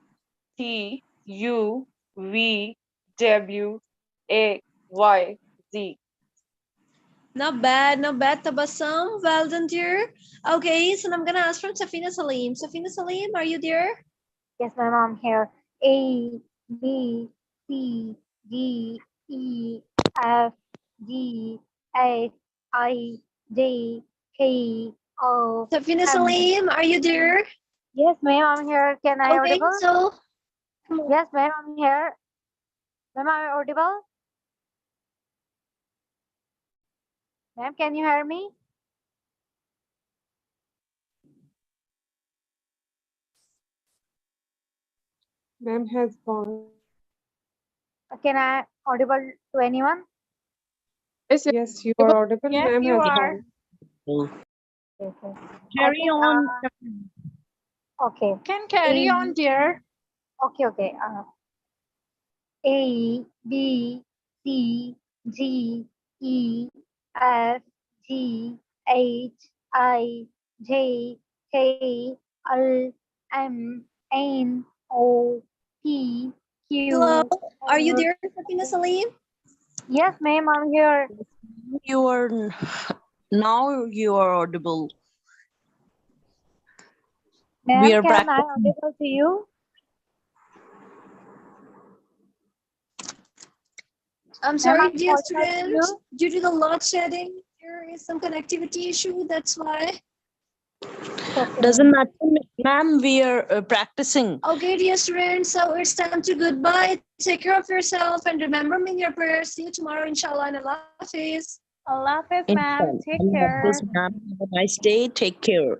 T, U, V, W, X, Y, Z. Not bad, Tabassum. Well done, dear. Okay, so I'm gonna ask from Safina Salim. Safina Salim, are you there? Yes, ma'am, I'm here. A, B, C, D, E, F, G, H, I, J, K, O, Safina M. Salim, are you there? Yes, ma'am, I'm here. Can I Okay, audible? so Yes, ma'am, I'm here. Ma'am, am I audible? Ma'am, can you hear me? Ma'am has gone. Can I audible to anyone? Yes, you are audible. Yes, Ma'am you has are. gone. Yes, yes. Carry on. Okay. Can carry on, dear. Okay, okay. A, B, C, G, E, F, G, H, I, J, K, L, M, N, O, P, hello, Q. are you R. there, Safina Salim? Yes, ma'am, I'm here. You are now you are audible. We Ma'am, are can I practicing. audible to you? I'm Ma'am, sorry, I'm dear audible to students. you? Due to the load shedding, there is some connectivity issue. That's why. Doesn't matter, ma'am. We are practicing. Okay, dear students. So it's time to goodbye. Take care of yourself and remember me in your prayers. See you tomorrow, inshallah, and Allah Hafiz. Allah Hafiz, ma'am. Inshallah. Take Allah care. Hafiz, ma'am. Have a nice day. Take care.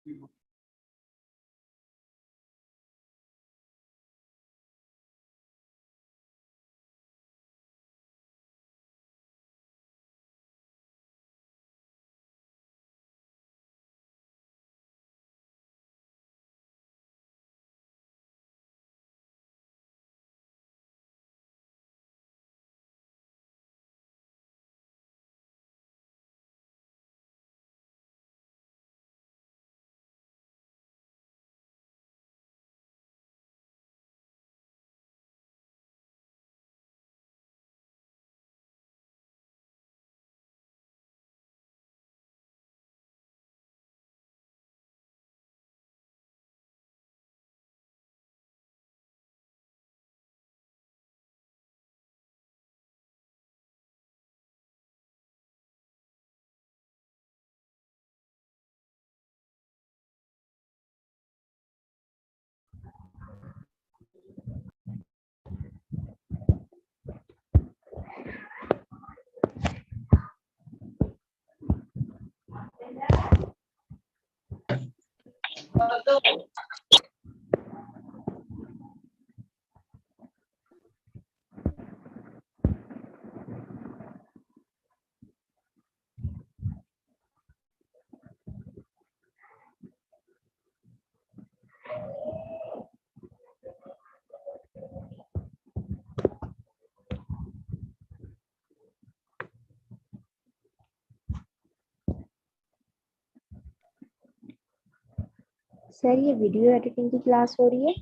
Sir ये video editing की class हो रही है?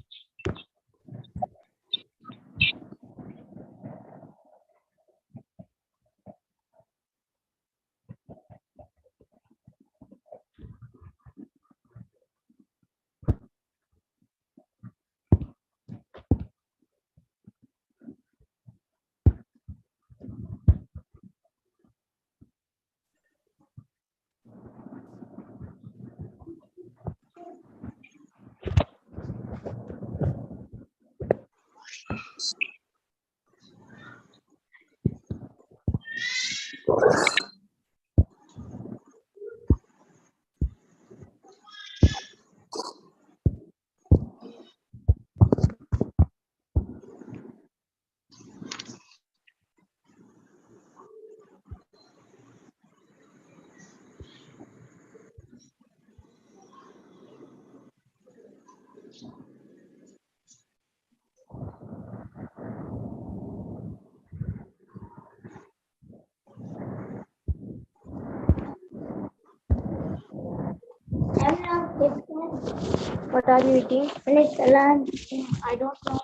What are you eating? I don't know.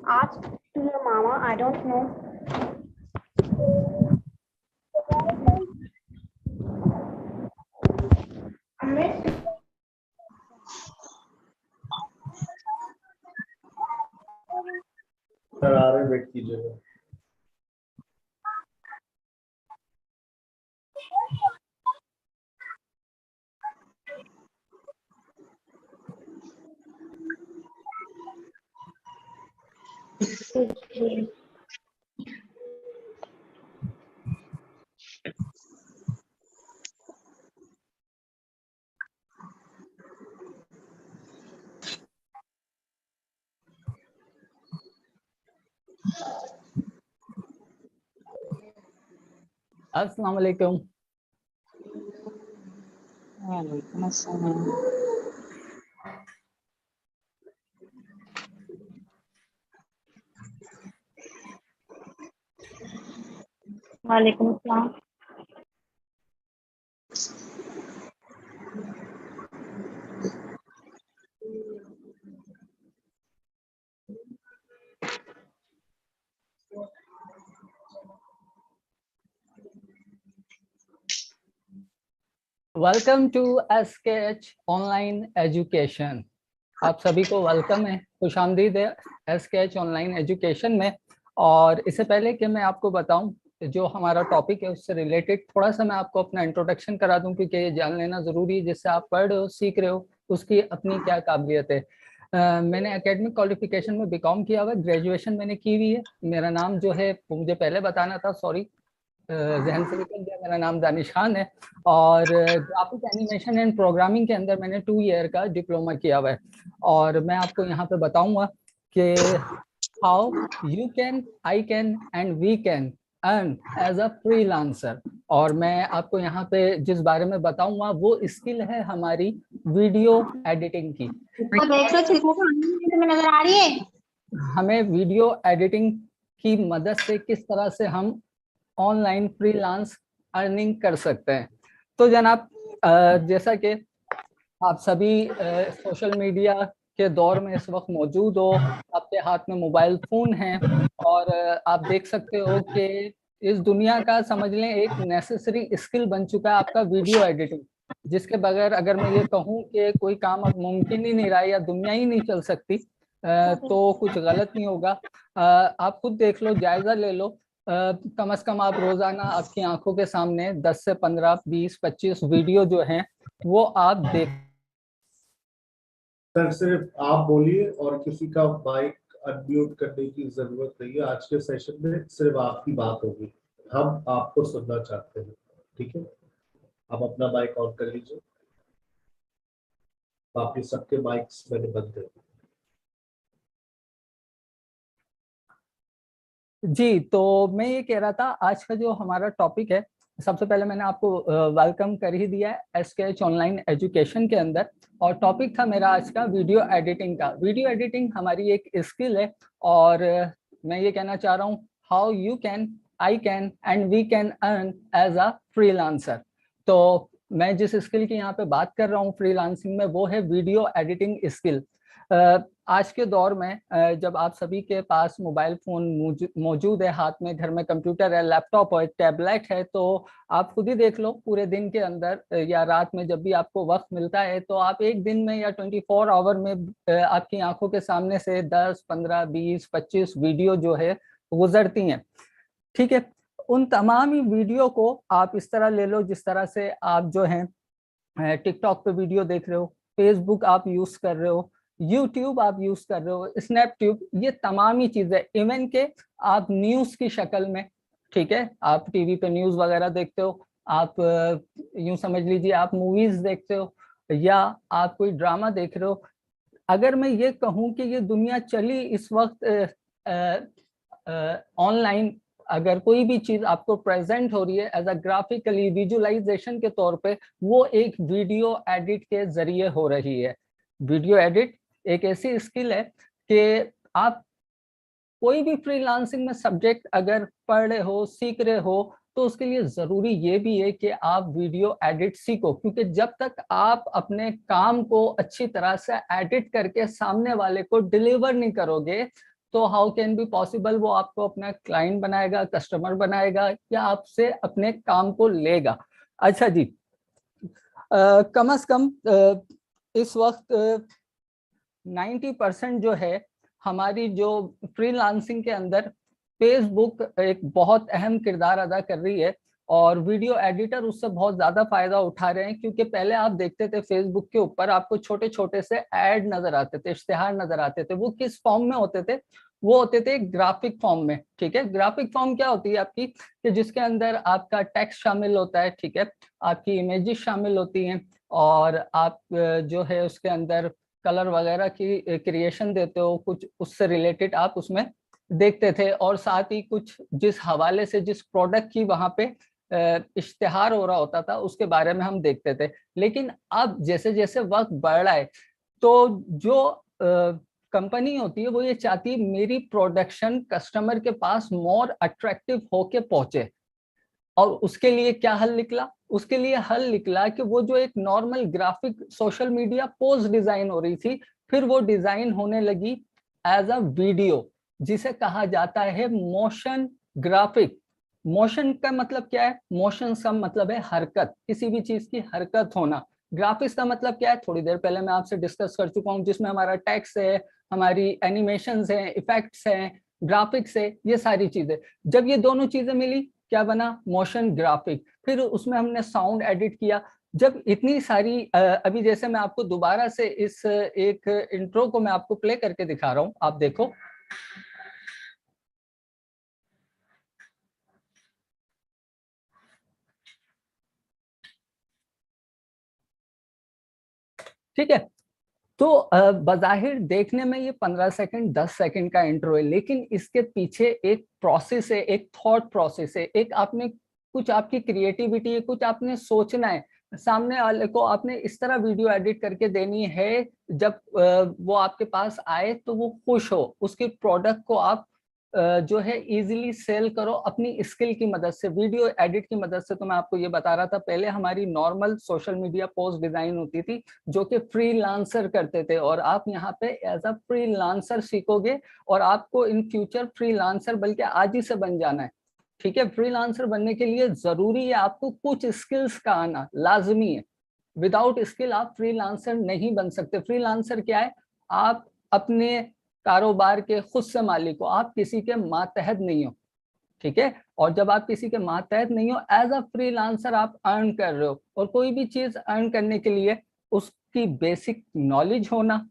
Ask to your mama. I don't know. शरारे wait कीजिएगा। अस्सलाम वालेकुम। वालेकुम अस्सलाम। वालेकुम अस्सलाम। Welcome to SKH online education. आप सभी को वेलकम है, खुशामदीद है SKH ऑनलाइन एजुकेशन में। और इससे पहले कि मैं आपको बताऊं जो हमारा टॉपिक है उससे रिलेटेड थोड़ा सा मैं आपको अपना इंट्रोडक्शन करा दूं, क्योंकि ये जान लेना ज़रूरी है जिससे आप पढ़ रहे हो, सीख रहे हो, उसकी अपनी क्या काबिलियत है। मैंने एकेडमिक क्वालिफिकेशन में बीकॉम किया हुआ, ग्रेजुएशन मैंने की हुई है। मेरा नाम जो है वो मुझे पहले बताना था, सॉरी जहन से निकल गया, मेरा नाम दानिश खान है और ग्राफिक एनिमेशन एंड प्रोग्रामिंग के अंदर मैंने 2 ईयर का डिप्लोमा किया हुआ है। और मैं आपको यहाँ पे बताऊंगा कि how you can, I can and we can earn as a freelancer. और मैं आपको यहाँ पे जिस बारे में बताऊंगा वो स्किल है हमारी वीडियो एडिटिंग की। नजर आ रही है। हमें वीडियो एडिटिंग की मदद से किस तरह से हम ऑनलाइन फ्रीलांस अर्निंग कर सकते हैं। तो जनाब जैसा कि आप सभी सोशल मीडिया के दौर में इस वक्त मौजूद हो, आपके हाथ में मोबाइल फोन है और आप देख सकते हो कि इस दुनिया का समझ लें एक नेसेसरी स्किल बन चुका है आपका वीडियो एडिटिंग, जिसके बगैर अगर मैं ये कहूँ कि कोई काम अब मुमकिन ही नहीं रहा या दुनिया ही नहीं चल सकती तो कुछ गलत नहीं होगा। आप खुद देख लो, जायजा ले लो, कम से कम आप रोजाना आपकी आंखों के सामने 10 से 15, 20, 25 वीडियो जो हैं वो आप देख। सर सिर्फ आप बोलिए और किसी का माइक अनम्यूट करने की जरूरत नहीं है। आज के सेशन में सिर्फ आपकी बात होगी, हम आपको सुनना चाहते हैं। ठीक है, आप अपना माइक ऑन कर लीजिए। बाकी सबके माइक्स मैंने बंद कर दिए। जी, तो मैं ये कह रहा था आज का जो हमारा टॉपिक है, सबसे पहले मैंने आपको वेलकम कर ही दिया है SKH ऑनलाइन एजुकेशन के अंदर। और टॉपिक था मेरा आज का वीडियो एडिटिंग का। वीडियो एडिटिंग हमारी एक स्किल है और मैं ये कहना चाह रहा हूँ how you can, I can and we can earn as a freelancer. तो मैं जिस स्किल की यहाँ पे बात कर रहा हूँ फ्रीलांसिंग में वो है वीडियो एडिटिंग स्किल। आज के दौर में जब आप सभी के पास मोबाइल फोन मौजूद है, हाथ में, घर में कंप्यूटर है, लैपटॉप है, टैबलेट है, तो आप खुद ही देख लो पूरे दिन के अंदर या रात में जब भी आपको वक्त मिलता है तो आप एक दिन में या 24 आवर में आपकी आंखों के सामने से 10, 15, 20, 25 वीडियो जो है गुजरती हैं। ठीक है, उन तमाम ही वीडियो को आप इस तरह ले लो जिस तरह से आप जो है टिकटॉक पे वीडियो देख रहे हो, फेसबुक आप यूज कर रहे हो, यूट्यूब आप यूज कर रहे हो, स्नैपट्यूब, ये तमाम ही चीजें, इवन के आप न्यूज की शक्ल में, ठीक है, आप टीवी पे न्यूज वगैरह देखते हो, आप यूं समझ लीजिए आप मूवीज देखते हो या आप कोई ड्रामा देख रहे हो। अगर मैं ये कहूँ कि ये दुनिया चली इस वक्त ऑनलाइन, अगर कोई भी चीज आपको प्रेजेंट हो रही है एज अ ग्राफिकली विजुअलाइजेशन के तौर पे, वो एक वीडियो एडिट के जरिए हो रही है। वीडियो एडिट एक ऐसी स्किल है कि आप कोई भी फ्रीलांसिंग में सब्जेक्ट अगर पढ़ रहे हो, सीख रहे हो, तो उसके लिए जरूरी ये भी है कि आप वीडियो एडिट सीखो, क्योंकि जब तक आप अपने काम को अच्छी तरह से एडिट करके सामने वाले को डिलीवर नहीं करोगे तो हाउ कैन बी पॉसिबल वो आपको अपना क्लाइंट बनाएगा, कस्टमर बनाएगा या आपसे अपने काम को लेगा। अच्छा जी, कम से कम इस वक्त 90% जो है हमारी जो फ्रीलांसिंग के अंदर फेसबुक एक बहुत अहम किरदार अदा कर रही है और वीडियो एडिटर उससे बहुत ज्यादा फायदा उठा रहे हैं। क्योंकि पहले आप देखते थे फेसबुक के ऊपर आपको छोटे छोटे से ऐड नजर आते थे, इश्तिहार नजर आते थे। वो किस फॉर्म में होते थे? वो होते थे ग्राफिक फॉर्म में। ठीक है, ग्राफिक फॉर्म क्या होती है आपकी, कि जिसके अंदर आपका टेक्स्ट शामिल होता है, ठीक है, आपकी इमेजेस शामिल होती हैं और आप जो है उसके अंदर कलर वगैरह की क्रिएशन देते हो, कुछ उससे रिलेटेड आप उसमें देखते थे और साथ ही कुछ जिस हवाले से जिस प्रोडक्ट की वहां पे इश्तिहार हो रहा होता था उसके बारे में हम देखते थे। लेकिन अब जैसे जैसे वक्त बढ़ रहा है तो जो कंपनी होती है वो ये चाहती है मेरी प्रोडक्शन कस्टमर के पास मोर अट्रैक्टिव होके पहुंचे। और उसके लिए क्या हल निकला? उसके लिए हल निकला कि वो जो एक normal graphic social media post design हो रही थी, फिर वो डिजाइन होने लगी एज अ वीडियो, जिसे कहा जाता है मोशन ग्राफिक। मोशन का मतलब क्या है? मोशन का मतलब है हरकत, किसी भी चीज की हरकत होना। ग्राफिक्स का मतलब क्या है? थोड़ी देर पहले मैं आपसे डिस्कस कर चुका हूँ, जिसमें हमारा टेक्स्ट है, हमारी एनिमेशंस है, इफेक्ट्स हैं, ग्राफिक्स है, ये सारी चीजें। जब ये दोनों चीजें मिली क्या बना? Motion graphic. फिर उसमें हमने साउंड एडिट किया। जब इतनी सारी अभी जैसे मैं आपको दोबारा से इस एक इंट्रो को मैं आपको प्ले करके दिखा रहा हूं, आप देखो। ठीक है। तो बज़ाहिर देखने में ये 15 सेकंड 10 सेकंड का इंट्रो है, लेकिन इसके पीछे एक प्रोसेस है, एक थॉट प्रोसेस है, एक आपने कुछ आपकी क्रिएटिविटी है, कुछ आपने सोचना है, सामने वाले को आपने इस तरह वीडियो एडिट करके देनी है जब वो आपके पास आए तो वो खुश हो, उसके प्रोडक्ट को आप जो है इजीली सेल करो अपनी स्किल की मदद से, वीडियो एडिट की मदद से। तो मैं आपको ये बता रहा था, पहले हमारी normal social media post design होती थी जो कि फ्रीलांसर करते थे, और आप यहाँ पे एज अ फ्रीलांसर सीखोगे और आपको इन फ्यूचर फ्रीलांसर बल्कि आज ही से बन जाना है। ठीक है, फ्रीलांसर बनने के लिए जरूरी है आपको कुछ स्किल्स का आना, लाजमी है। विदाउट स्किल आप फ्रीलांसर नहीं बन सकते। फ्रीलांसर क्या है, आप अपने कारोबार के खुद से मालिक हो, आप किसी के मातहत नहीं हो। ठीक है, और जब आप किसी के मातहत नहीं हो, एज अ फ्रीलांसर आप अर्न कर रहे हो, और कोई भी चीज अर्न करने के लिए उसकी बेसिक नॉलेज होना,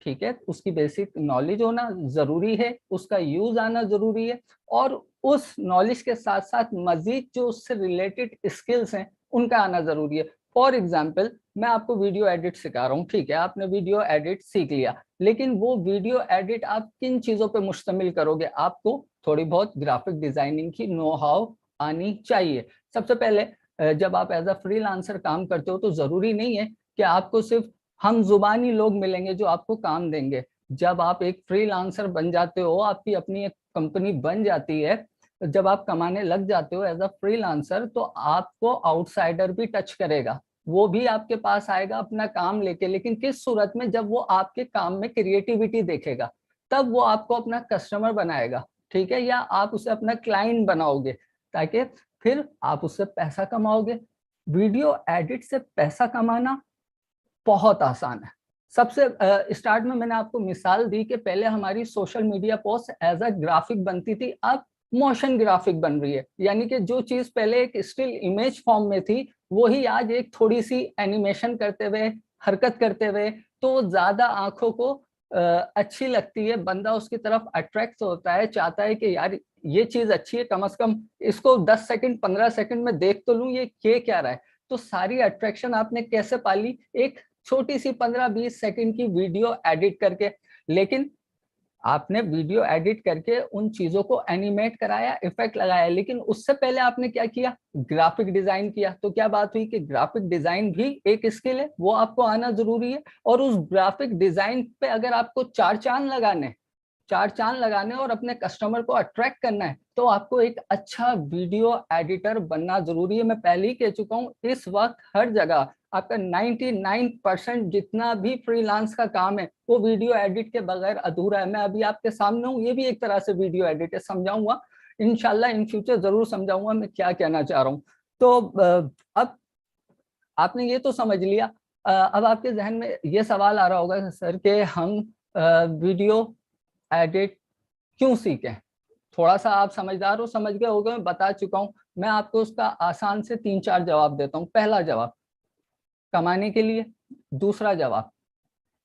ठीक है, उसकी बेसिक नॉलेज होना जरूरी है, उसका यूज आना जरूरी है, और उस नॉलेज के साथ साथ मजीद जो उससे रिलेटेड स्किल्स हैं उनका आना जरूरी है। फॉर एग्जाम्पल, मैं आपको वीडियो एडिट सिखा रहा हूँ, ठीक है, आपने वीडियो एडिट सीख लिया, लेकिन वो वीडियो एडिट आप किन चीजों पे मुश्तमिल करोगे? आपको थोड़ी बहुत ग्राफिक डिजाइनिंग की नो हाउ आनी चाहिए। सबसे पहले जब आप एज अ फ्रीलांसर काम करते हो तो जरूरी नहीं है कि आपको सिर्फ हम जुबानी लोग मिलेंगे जो आपको काम देंगे। जब आप एक फ्रीलांसर बन जाते हो, आपकी अपनी एक कंपनी बन जाती है, जब आप कमाने लग जाते हो एज अ फ्रीलांसर, तो आपको आउटसाइडर भी टच करेगा, वो भी आपके पास आएगा अपना काम लेके, लेकिन किस सूरत में? जब वो आपके काम में क्रिएटिविटी देखेगा, तब वो आपको अपना कस्टमर बनाएगा, ठीक है, या आप उसे अपना क्लाइंट बनाओगे, ताकि फिर आप उससे पैसा कमाओगे। वीडियो एडिट से पैसा कमाना बहुत आसान है। सबसे स्टार्ट में मैंने आपको मिसाल दी कि पहले हमारी social media post as a graphic बनती थी, अब मोशन ग्राफिक बन रही है, यानी कि जो चीज पहले एक स्टिल इमेज फॉर्म में थी वही आज एक थोड़ी सी एनिमेशन करते हुए, हरकत करते हुए, तो ज्यादा आंखों को अच्छी लगती है, बंदा उसकी तरफ अट्रैक्ट होता है, चाहता है कि यार ये चीज अच्छी है, कम से कम इसको 10 सेकंड 15 सेकंड में देख तो लूं ये क्या रहा है। तो सारी अट्रैक्शन आपने कैसे पाली? एक छोटी सी 15-20 सेकंड की वीडियो एडिट करके। लेकिन आपने वीडियो एडिट करके उन चीजों को एनिमेट कराया, इफेक्ट लगाया, लेकिन उससे पहले आपने क्या किया? ग्राफिक डिजाइन किया। तो क्या बात हुई कि ग्राफिक डिजाइन भी एक स्किल है, वो आपको आना जरूरी है, और उस ग्राफिक डिजाइन पे अगर आपको चार चांद लगाने और अपने कस्टमर को अट्रैक्ट करना है, तो आपको एक अच्छा वीडियो एडिटर बनना जरूरी है। मैं पहले ही कह चुका हूं, इस वक्त हर जगह आपका 99% जितना भी फ्रीलांस का काम है वो वीडियो एडिट के बगैर अधूरा है। मैं अभी आपके सामने हूँ, ये भी एक तरह से वीडियो एडिट है, समझाऊंगा इंशाल्लाह, इन फ्यूचर जरूर समझाऊंगा मैं क्या कहना चाह रहा हूँ। तो अब आपने ये तो समझ लिया, अब आपके जहन में ये सवाल आ रहा होगा सर कि हम वीडियो एडिट क्यों सीखें? थोड़ा सा आप समझदार हो, समझ गए होगे, मैं बता चुका हूं। मैं आपको उसका आसान से 3-4 जवाब देता हूं। पहला जवाब, कमाने के लिए। दूसरा जवाब,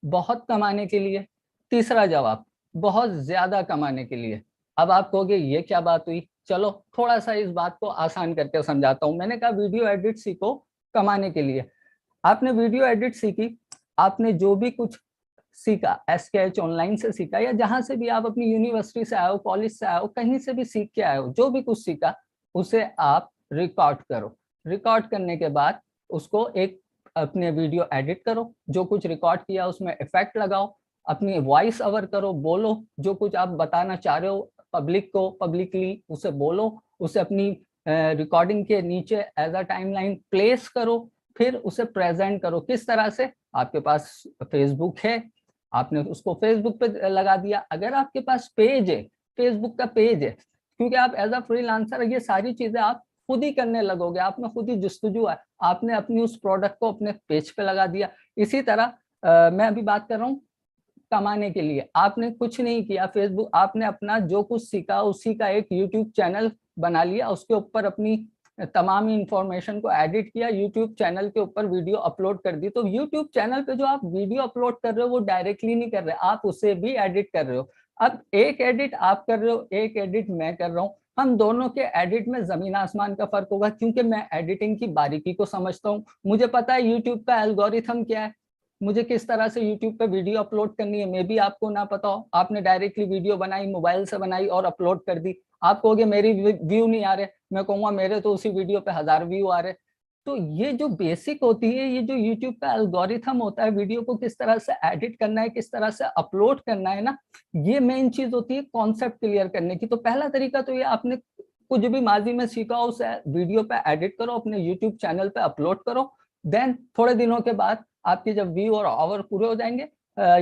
बहुत कमाने के लिए। तीसरा जवाब, बहुत ज्यादा कमाने के लिए। अब आप कहोगे ये क्या बात हुई? चलो थोड़ा सा इस बात को आसान करके समझाता हूं। मैंने कहा वीडियो एडिट सीखो कमाने के लिए। आपने वीडियो एडिट सीखी, आपने जो भी कुछ सीखा, SKH ऑनलाइन से सीखा, या जहां से भी आप अपनी यूनिवर्सिटी से आए हो, कॉलेज से आए हो, कहीं से भी सीख के आए हो, जो भी कुछ सीखा उसे आप रिकॉर्ड करो। रिकॉर्ड करने के बाद उसको एक अपने वीडियो एडिट करो, जो कुछ रिकॉर्ड किया उसमें इफेक्ट लगाओ, अपनी वॉइस ओवर करो, बोलो जो कुछ आप बताना चाह रहे हो पब्लिक को, पब्लिकली उसे बोलो, उसे अपनी रिकॉर्डिंग के नीचे एज अ टाइमलाइन प्लेस करो, फिर उसे प्रेजेंट करो। किस तरह से? आपके पास फेसबुक है, आपने उसको फेसबुक पे लगा दिया। अगर आपके पास पेज है, फेसबुक का पेज है, क्योंकि आप एज अ फ्रीलांसर ये सारी चीजें आप खुद ही करने लगोगे, आप में खुद ही जुस्तजू है, आपने अपनी उस प्रोडक्ट को अपने पेज पे लगा दिया। इसी तरह मैं अभी बात कर रहा हूँ कमाने के लिए। आपने कुछ नहीं किया, फेसबुक, आपने अपना जो कुछ सीखा उसी का एक यूट्यूब चैनल बना लिया, उसके ऊपर अपनी तमाम इंफॉर्मेशन को एडिट किया, यूट्यूब चैनल के ऊपर वीडियो अपलोड कर दी। तो यूट्यूब चैनल पे जो आप वीडियो अपलोड कर रहे हो वो डायरेक्टली नहीं कर रहे, आप उसे भी एडिट कर रहे हो। अब एक एडिट आप कर रहे हो, एक एडिट मैं कर रहा हूँ, हम दोनों के एडिट में जमीन आसमान का फर्क होगा, क्योंकि मैं एडिटिंग की बारीकी को समझता हूँ, मुझे पता है यूट्यूब का एल्गोरिथम क्या है, मुझे किस तरह से यूट्यूब पे वीडियो अपलोड करनी है, मे बी आपको ना पता हो, आपने डायरेक्टली वीडियो बनाई, मोबाइल से बनाई और अपलोड कर दी, आप कहोगे मेरी व्यू नहीं आ रहे, मैं कहूँगा मेरे तो उसी वीडियो पे 1000 व्यू आ रहे। तो ये जो बेसिक होती है, ये जो यूट्यूब का एल्गोरिथम होता है, वीडियो को किस तरह से एडिट करना है, किस तरह से अपलोड करना है ना, ये मेन चीज होती है कॉन्सेप्ट क्लियर करने की। तो पहला तरीका तो ये, आपने कुछ भी माजी में सीखा हो उसे वीडियो पे एडिट करो, अपने यूट्यूब चैनल पे अपलोड करो। देन थोड़े दिनों के बाद आपके जब व्यू और आवर पूरे हो जाएंगे,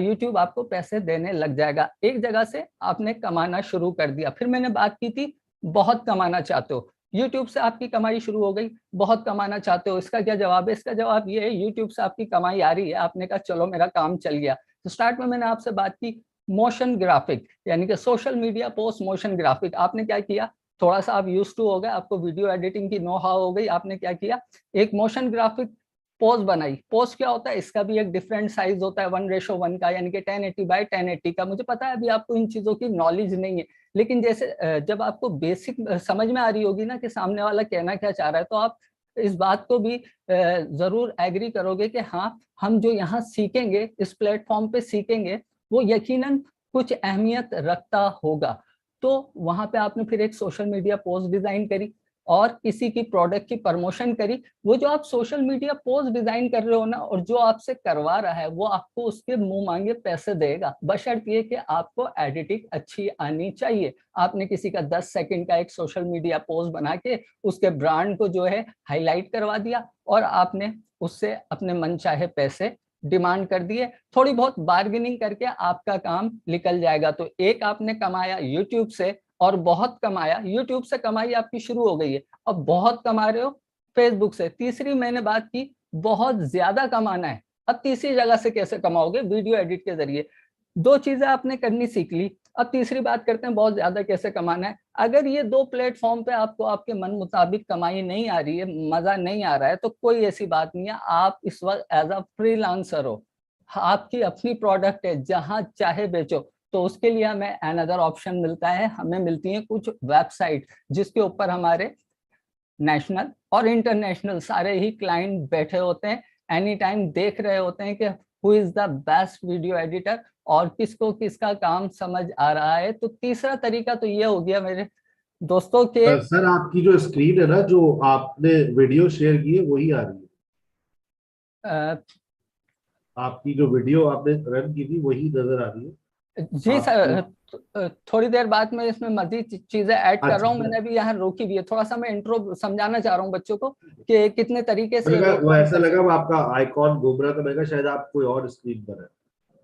यूट्यूब आपको पैसे देने लग जाएगा। एक जगह से आपने कमाना शुरू कर दिया। फिर मैंने बात की थी बहुत कमाना चाहते हो, यूट्यूब से आपकी कमाई शुरू हो गई, बहुत कमाना चाहते हो, इसका क्या जवाब है? इसका जवाब ये है, यूट्यूब से आपकी कमाई आ रही है, आपने कहा चलो मेरा काम चल गया। तो स्टार्ट में मैंने आपसे बात की मोशन ग्राफिक, यानी कि social media post motion graphic. आपने क्या किया, थोड़ा सा आप यूज टू हो गए, आपको वीडियो एडिटिंग की नो हाउ हो गई, आपने क्या किया, एक मोशन ग्राफिक पोस्ट बनाई। पोस्ट क्या होता है, इसका भी एक डिफरेंट साइज होता है 1:1 का, यानी कि 1080 बाय 1080 का। मुझे पता है अभी आपको इन चीजों की नॉलेज नहीं है, लेकिन जैसे जब आपको बेसिक समझ में आ रही होगी ना कि सामने वाला कहना क्या चाह रहा है, तो आप इस बात को भी जरूर एग्री करोगे कि हाँ, हम जो यहाँ सीखेंगे, इस प्लेटफॉर्म पे सीखेंगे, वो यकीनन कुछ अहमियत रखता होगा। तो वहां पे आपने फिर एक सोशल मीडिया पोस्ट डिजाइन करी और किसी की प्रोडक्ट की प्रमोशन करी। वो जो आप सोशल मीडिया पोस्ट डिजाइन कर रहे हो ना, और जो आपसे करवा रहा है, वो आपको उसके मुंह मांगे पैसे देगा, बशर्ते ये कि आपको एडिटिंग अच्छी आनी चाहिए। आपने किसी का 10 सेकंड का एक सोशल मीडिया पोस्ट बना के उसके ब्रांड को जो है हाईलाइट करवा दिया और आपने उससे अपने मन चाहे पैसे डिमांड कर दिए। थोड़ी बहुत बार्गेनिंग करके आपका काम निकल जाएगा। तो एक आपने कमाया यूट्यूब से और बहुत कमाया, यूट्यूब से कमाई आपकी शुरू हो गई है, अब बहुत कमा रहे हो फेसबुक से। तीसरी मैंने बात की, बहुत ज्यादा कमाना है, अब तीसरी जगह से कैसे कमाओगे, वीडियो एडिट के जरिए। दो चीजें आपने करनी सीख ली, अब तीसरी बात करते हैं बहुत ज्यादा कैसे कमाना है। अगर ये दो प्लेटफॉर्म पे आपको आपके मन मुताबिक कमाई नहीं आ रही है, मजा नहीं आ रहा है, तो कोई ऐसी बात नहीं है, आप इस वक्त एज अ फ्रीलांसर हो, आपकी अपनी प्रोडक्ट है, जहां चाहे बेचो। तो उसके लिए हमें अनदर ऑप्शन मिलता है, हमें मिलती है कुछ वेबसाइट जिसके ऊपर हमारे नेशनल और इंटरनेशनल सारे ही क्लाइंट बैठे होते हैं, एनी टाइम देख रहे होते हैं कि who is the best video editor और किसको किसका काम समझ आ रहा है। तो तीसरा तरीका तो ये हो गया मेरे दोस्तों के। सर आपकी जो स्क्रीन है ना, जो आपने वीडियो शेयर की है वही आ रही है। आपकी जो वीडियो आपने रन की थी वही नजर आ रही है जी सर, थोड़ी देर बाद में इसमें मजीद चीजें ऐड कर रहा हूँ। मैंने अभी यहाँ रोकी भी है, थोड़ा सा मैं इंट्रो समझाना चाह रहा हूँ बच्चों को कि कितने तरीके से वो ऐसा लगा आपका आइकॉन घूम रहा था, मैं कहा शायद आप कोई और स्क्रीन पर है।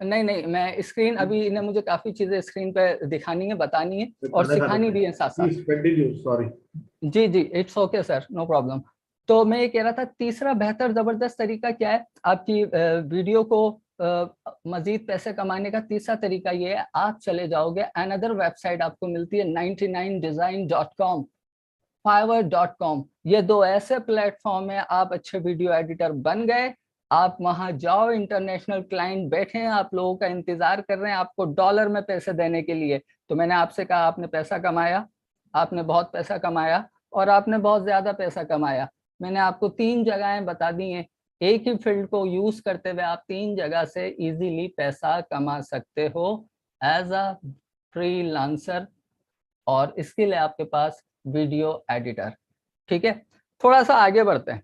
नहीं नहीं, मैं स्क्रीन अभी इन्हें मुझे काफी चीजें स्क्रीन पे दिखानी है, बतानी है और सिखानी भी है साथ साथ। सॉरी। जी जी, it's okay sir, no problem. तो मैं ये कह रहा था, तीसरा बेहतर जबरदस्त तरीका क्या है आपकी वीडियो को मजीद पैसे कमाने का? तीसरा तरीका ये है, आप चले जाओगे अनदर वेबसाइट आपको मिलती है 99design.com, fiverr.com। ये दो ऐसे प्लेटफॉर्म है, आप अच्छे वीडियो एडिटर बन गए, आप वहां जाओ, इंटरनेशनल क्लाइंट बैठे हैं, आप लोगों का इंतजार कर रहे हैं आपको डॉलर में पैसे देने के लिए। तो मैंने आपसे कहा, आपने पैसा कमाया, आपने बहुत पैसा कमाया और आपने बहुत ज्यादा पैसा कमाया। मैंने आपको 3 जगहें बता दी हैं, एक ही फील्ड को यूज करते हुए आप 3 जगह से इजीली पैसा कमा सकते हो एज अ फ्रीलांसर, और इसके लिए आपके पास वीडियो एडिटर। ठीक है, थोड़ा सा आगे बढ़ते हैं।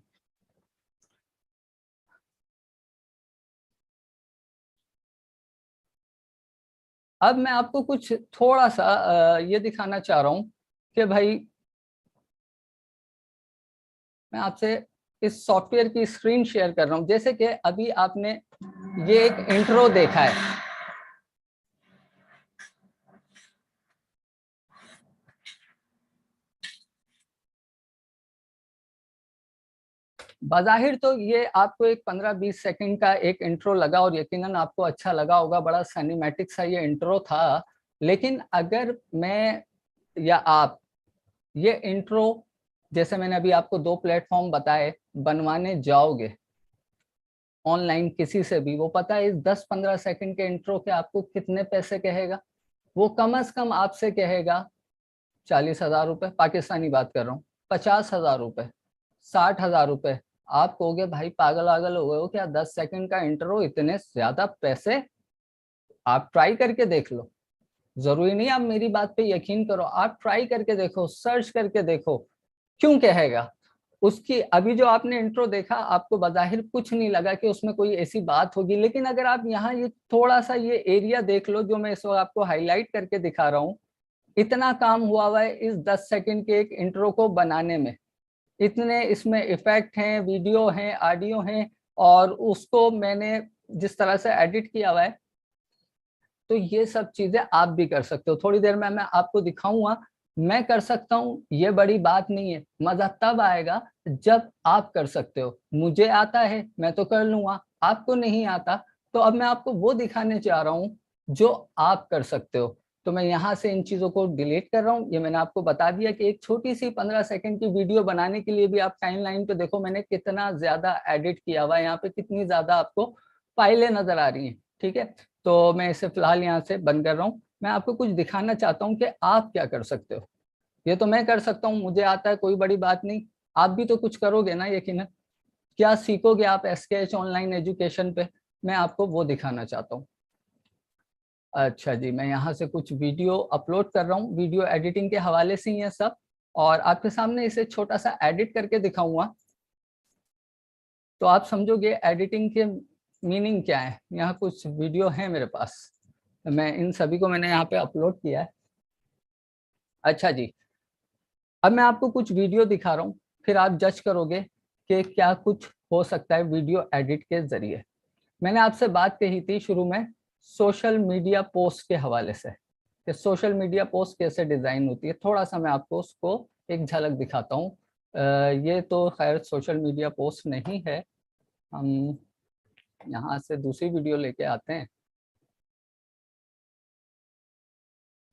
अब मैं आपको कुछ थोड़ा सा ये दिखाना चाह रहा हूं कि भाई, मैं आपसे इस सॉफ्टवेयर की स्क्रीन शेयर कर रहा हूं। जैसे कि अभी आपने ये एक इंट्रो देखा है, बाज़ाहिर तो ये आपको एक 15-20 सेकंड का एक इंट्रो लगा और यकीनन आपको अच्छा लगा होगा, बड़ा सिनेमैटिक सा ये इंट्रो था। लेकिन अगर मैं या आप ये इंट्रो, जैसे मैंने अभी आपको 2 प्लेटफॉर्म बताए, बनवाने जाओगे ऑनलाइन किसी से भी, वो पता है इस 10-15 सेकंड के इंट्रो के आपको कितने पैसे कहेगा? वो कम से कम आपसे कहेगा 40,000 रुपए, पाकिस्तानी बात कर रहा हूँ, 50,000 रुपए, 60,000 रुपए, आप कहोगे भाई पागल वागल हो गए हो क्या, 10 सेकंड का इंट्रो, इतने ज्यादा पैसे? आप ट्राई करके देख लो, जरूरी नहीं आप मेरी बात पे यकीन करो, आप ट्राई करके देखो, सर्च करके देखो, क्यों कहेगा। उसकी अभी जो आपने इंट्रो देखा, आपको बज़ाहिर कुछ नहीं लगा कि उसमें कोई ऐसी बात होगी, लेकिन अगर आप यहाँ ये थोड़ा सा ये एरिया देख लो जो मैं इस वक्त आपको हाईलाइट करके दिखा रहा हूँ, इतना काम हुआ है इस 10 सेकंड के एक इंट्रो को बनाने में, इतने इसमें इफेक्ट हैं, वीडियो हैं, ऑडियो हैं, और उसको मैंने जिस तरह से एडिट किया हुआ है, तो ये सब चीजें आप भी कर सकते हो। थोड़ी देर में मैं आपको दिखाऊंगा, मैं कर सकता हूँ, ये बड़ी बात नहीं है। मजा तब आएगा जब आप कर सकते हो। मुझे आता है, मैं तो कर लूंगा, आपको नहीं आता, तो अब मैं आपको वो दिखाने चाह रहा हूँ जो आप कर सकते हो। तो मैं यहाँ से इन चीजों को डिलीट कर रहा हूँ। ये मैंने आपको बता दिया कि एक छोटी सी 15 सेकंड की वीडियो बनाने के लिए भी आप टाइमलाइन पे देखो मैंने कितना ज्यादा एडिट किया हुआ है, यहाँ पे कितनी ज्यादा आपको फाइलें नजर आ रही हैं। ठीक है, तो मैं इसे फिलहाल यहाँ से बंद कर रहा हूँ। मैं आपको कुछ दिखाना चाहता हूँ कि आप क्या कर सकते हो। ये तो मैं कर सकता हूँ, मुझे आता है, कोई बड़ी बात नहीं, आप भी तो कुछ करोगे ना यकीनन। क्या सीखोगे आप SKH ऑनलाइन एजुकेशन पे, मैं आपको वो दिखाना चाहता हूँ। अच्छा जी, मैं यहाँ से कुछ वीडियो अपलोड कर रहा हूँ, वीडियो एडिटिंग के हवाले से ही है सब, और आपके सामने इसे छोटा सा एडिट करके दिखाऊंगा, तो आप समझोगे एडिटिंग के मीनिंग क्या है। यहाँ कुछ वीडियो है मेरे पास, मैं इन सभी को मैंने यहाँ पे अपलोड किया है। अच्छा जी, अब मैं आपको कुछ वीडियो दिखा रहा हूँ, फिर आप जज करोगे कि क्या कुछ हो सकता है वीडियो एडिट के जरिए। मैंने आपसे बात कही थी शुरू में सोशल मीडिया पोस्ट के हवाले से, कि सोशल मीडिया पोस्ट कैसे डिजाइन होती है। थोड़ा सा मैं आपको उसको एक झलक दिखाता हूँ। ये तो खैर सोशल मीडिया पोस्ट नहीं है, हम यहाँ से दूसरी वीडियो लेके आते हैं।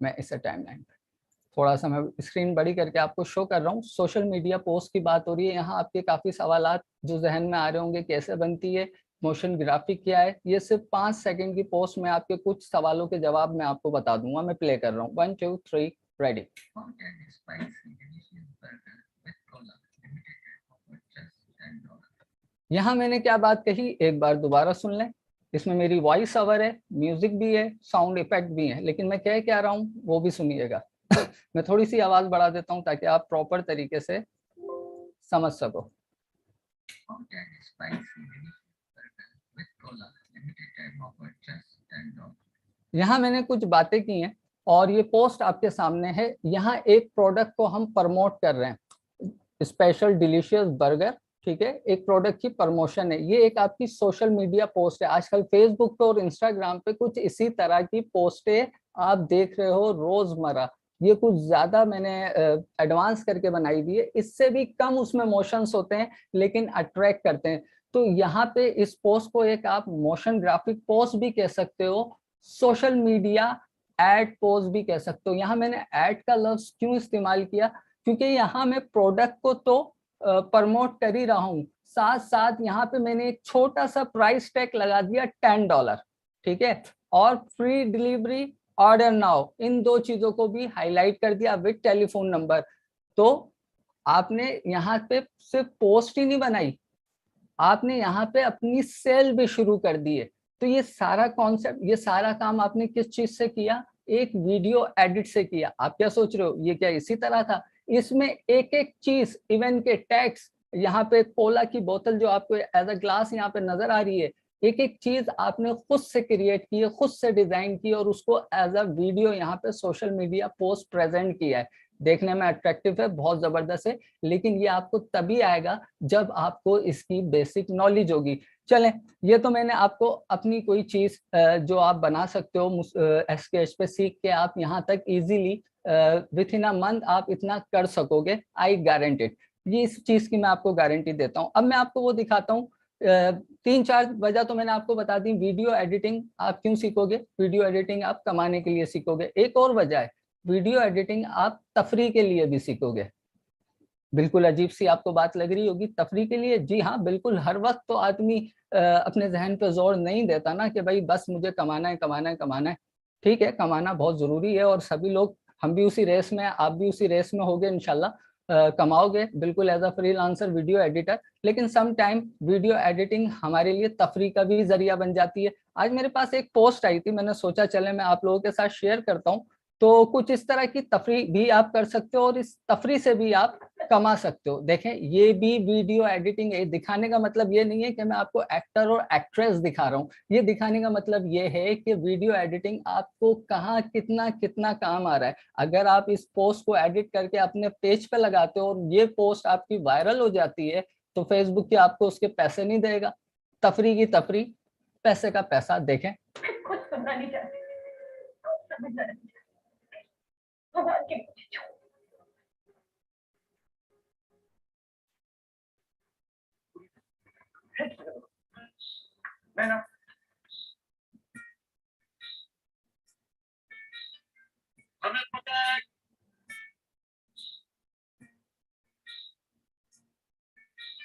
मैं इसे टाइमलाइन पे थोड़ा सा मैं स्क्रीन बड़ी करके आपको शो कर रहा हूँ। सोशल मीडिया पोस्ट की बात हो रही है, यहाँ आपके काफी सवालात जो जहन में आ रहे होंगे, कैसे बनती है, मोशन ग्राफिक क्या है। ये सिर्फ 5 सेकंड की पोस्ट में आपके कुछ सवालों के जवाब मैं आपको बता दूंगा। मैं प्ले कर रहा हूँ, 1 2 3 रेडी। यहाँ मैंने क्या बात कही, एक बार दोबारा सुन लें। इसमें मेरी वॉइस ओवर है, म्यूजिक भी है, साउंड इफेक्ट भी है, लेकिन मैं कह क्या रहा हूँ वो भी सुनिएगा। मैं थोड़ी सी आवाज बढ़ा देता हूँ ताकि आप प्रॉपर तरीके से समझ सको। यहाँ मैंने कुछ बातें की हैं और ये पोस्ट आपके सामने है। यहाँ एक प्रोडक्ट को हम प्रमोट कर रहे हैं, स्पेशल डिलीशियस बर्गर, ठीक है, एक प्रोडक्ट की प्रमोशन है। ये एक आपकी सोशल मीडिया पोस्ट है। आजकल फेसबुक पे और इंस्टाग्राम पे कुछ इसी तरह की पोस्टें आप देख रहे हो रोजमर्रा। ये कुछ ज्यादा मैंने एडवांस करके बनाई दी है, इससे भी कम उसमें मोशंस होते हैं लेकिन अट्रैक्ट करते हैं। तो यहाँ पे इस पोस्ट को एक आप मोशन ग्राफिक पोस्ट भी कह सकते हो, सोशल मीडिया एड पोस्ट भी कह सकते हो। यहाँ मैंने एड का लफ्ज क्यों इस्तेमाल किया, क्योंकि यहाँ मैं प्रोडक्ट को तो प्रमोट कर ही रहा हूँ, साथ साथ यहाँ पे मैंने एक छोटा सा प्राइस टैग लगा दिया $10, ठीक है, और फ्री डिलीवरी, ऑर्डर नाउ, इन दो चीजों को भी हाईलाइट कर दिया विद टेलीफोन नंबर। तो आपने यहाँ पे सिर्फ पोस्ट ही नहीं बनाई, आपने यहाँ पे अपनी सेल भी शुरू कर दी है। तो ये सारा कॉन्सेप्ट, ये सारा काम आपने किस चीज से किया, एक वीडियो एडिट से किया। आप क्या सोच रहे हो ये क्या इसी तरह था? इसमें एक एक चीज, इवन के टैक्स, यहाँ पे कोला की बोतल जो आपको एज अ ग्लास यहाँ पे नजर आ रही है, एक एक चीज आपने खुद से क्रिएट की है, खुद से डिजाइन की और उसको एज अ वीडियो यहाँ पे सोशल मीडिया पोस्ट प्रेजेंट किया है। देखने में अट्रैक्टिव है, बहुत जबरदस्त है, लेकिन ये आपको तभी आएगा जब आपको इसकी बेसिक नॉलेज होगी। चलें, ये तो मैंने आपको अपनी कोई चीज जो आप बना सकते हो SKH पे सीख के आप यहाँ तक easily with in a month आप इतना कर सकोगे, आई गारंटेड। ये इस चीज की मैं आपको गारंटी देता हूँ। अब मैं आपको वो दिखाता हूँ। 3-4 वजह तो मैंने आपको बता दी। वीडियो एडिटिंग आप क्यों सीखोगे? वीडियो एडिटिंग आप कमाने के लिए सीखोगे। एक और वजह है, वीडियो एडिटिंग आप तफरी के लिए भी सीखोगे। बिल्कुल अजीब सी आपको बात लग रही होगी, तफरी के लिए? जी हाँ, बिल्कुल। हर वक्त तो आदमी अपने जहन पे जोर नहीं देता ना कि भाई बस मुझे कमाना है कमाना है कमाना है। ठीक है, कमाना बहुत जरूरी है और सभी लोग, हम भी उसी रेस में, आप भी उसी रेस में होगे इंशाल्लाह। कमाओगे बिल्कुल as a freelancer video editor, लेकिन सम टाइम वीडियो एडिटिंग हमारे लिए तफरी का भी जरिया बन जाती है। आज मेरे पास एक पोस्ट आई थी, मैंने सोचा चले मैं आप लोगों के साथ शेयर करता हूँ। तो कुछ इस तरह की तफरी भी आप कर सकते हो और इस तफरी से भी आप कमा सकते हो। देखें, ये भी वीडियो एडिटिंग है। दिखाने का मतलब ये नहीं है कि मैं आपको एक्टर और एक्ट्रेस दिखा रहा हूँ, ये दिखाने का मतलब ये है कि वीडियो एडिटिंग आपको कहाँ कितना कितना काम आ रहा है। अगर आप इस पोस्ट को एडिट करके अपने पेज पे लगाते हो और ये पोस्ट आपकी वायरल हो जाती है, तो फेसबुक की आपको उसके पैसे नहीं देगा। तफरी की तफरी, पैसे का पैसा। देखें, कुछ सुनना नहीं चाहती, समझना नहीं चाहती। मैं ना हमें पता है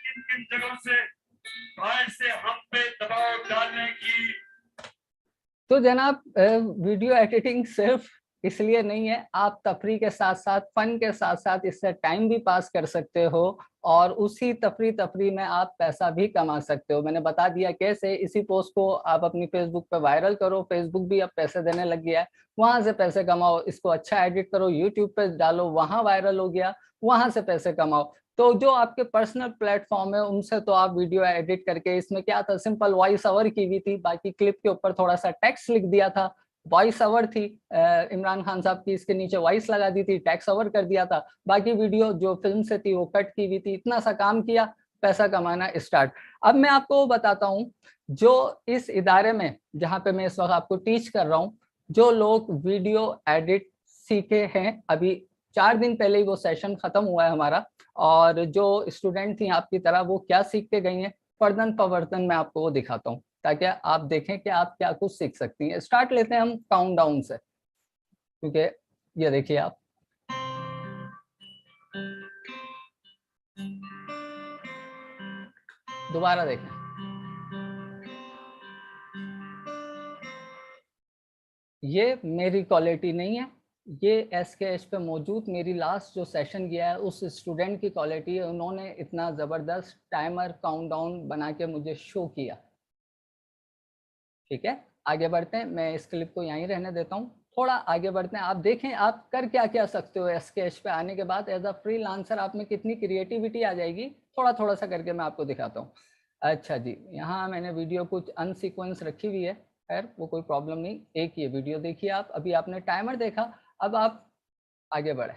किन किन जगहों से बाहर से हम पे दबाव डालने की। तो जनाब, वीडियो एडिटिंग सिर्फ इसलिए नहीं है, आप तफरी के साथ साथ, फन के साथ साथ इससे टाइम भी पास कर सकते हो और उसी तफरी में आप पैसा भी कमा सकते हो। मैंने बता दिया कैसे। इसी पोस्ट को आप अपनी फेसबुक पे वायरल करो, फेसबुक भी अब पैसे देने लग गया है, वहां से पैसे कमाओ। इसको अच्छा एडिट करो, यूट्यूब पे डालो, वहां वायरल हो गया, वहां से पैसे कमाओ। तो जो आपके पर्सनल प्लेटफॉर्म है उनसे तो आप वीडियो एडिट करके, इसमें क्या था, सिंपल वॉइस ओवर की हुई थी, बाकी क्लिप के ऊपर थोड़ा सा टेक्स्ट लिख दिया था, वॉइस ओवर थी, इमरान खान साहब की, इसके नीचे वॉइस लगा दी थी, टेक्स्ट ओवर कर दिया था, बाकी वीडियो जो फिल्म से थी वो कट की हुई थी। इतना सा काम किया, पैसा कमाना स्टार्ट। अब मैं आपको बताता हूँ, जो इस इदारे में जहाँ पे मैं इस वक्त आपको टीच कर रहा हूँ, जो लोग वीडियो एडिट सीखे हैं, अभी 4 दिन पहले ही वो सेशन खत्म हुआ है हमारा, और जो स्टूडेंट थी आपकी तरह वो क्या सीख के गई हैं, फर्दन पवर्तन मैं आपको वो दिखाता हूँ ताकि आप देखें कि आप क्या कुछ सीख सकती हैं। स्टार्ट लेते हैं हम काउंटडाउन से, क्योंकि ये देखिए आप, दोबारा देखें, ये मेरी क्वालिटी नहीं है, ये SKH पे मौजूद मेरी लास्ट जो सेशन गया है उस स्टूडेंट की क्वालिटी है। उन्होंने इतना ज़बरदस्त टाइमर काउंटडाउन बना के मुझे शो किया। ठीक है, आगे बढ़ते हैं, मैं इस क्लिप को यहीं रहने देता हूँ, थोड़ा आगे बढ़ते हैं। आप देखें आप कर क्या क्या सकते हो SKH पे आने के बाद। एज अ फ्रीलांसर आप में कितनी क्रिएटिविटी आ जाएगी, थोड़ा थोड़ा सा करके मैं आपको दिखाता हूँ। अच्छा जी, यहाँ मैंने वीडियो कुछ अनसीक्वेंस रखी हुई है, खैर वो कोई प्रॉब्लम नहीं। एक ये वीडियो देखिए आप, अभी आपने टाइमर देखा, अब आप आगे बढ़े।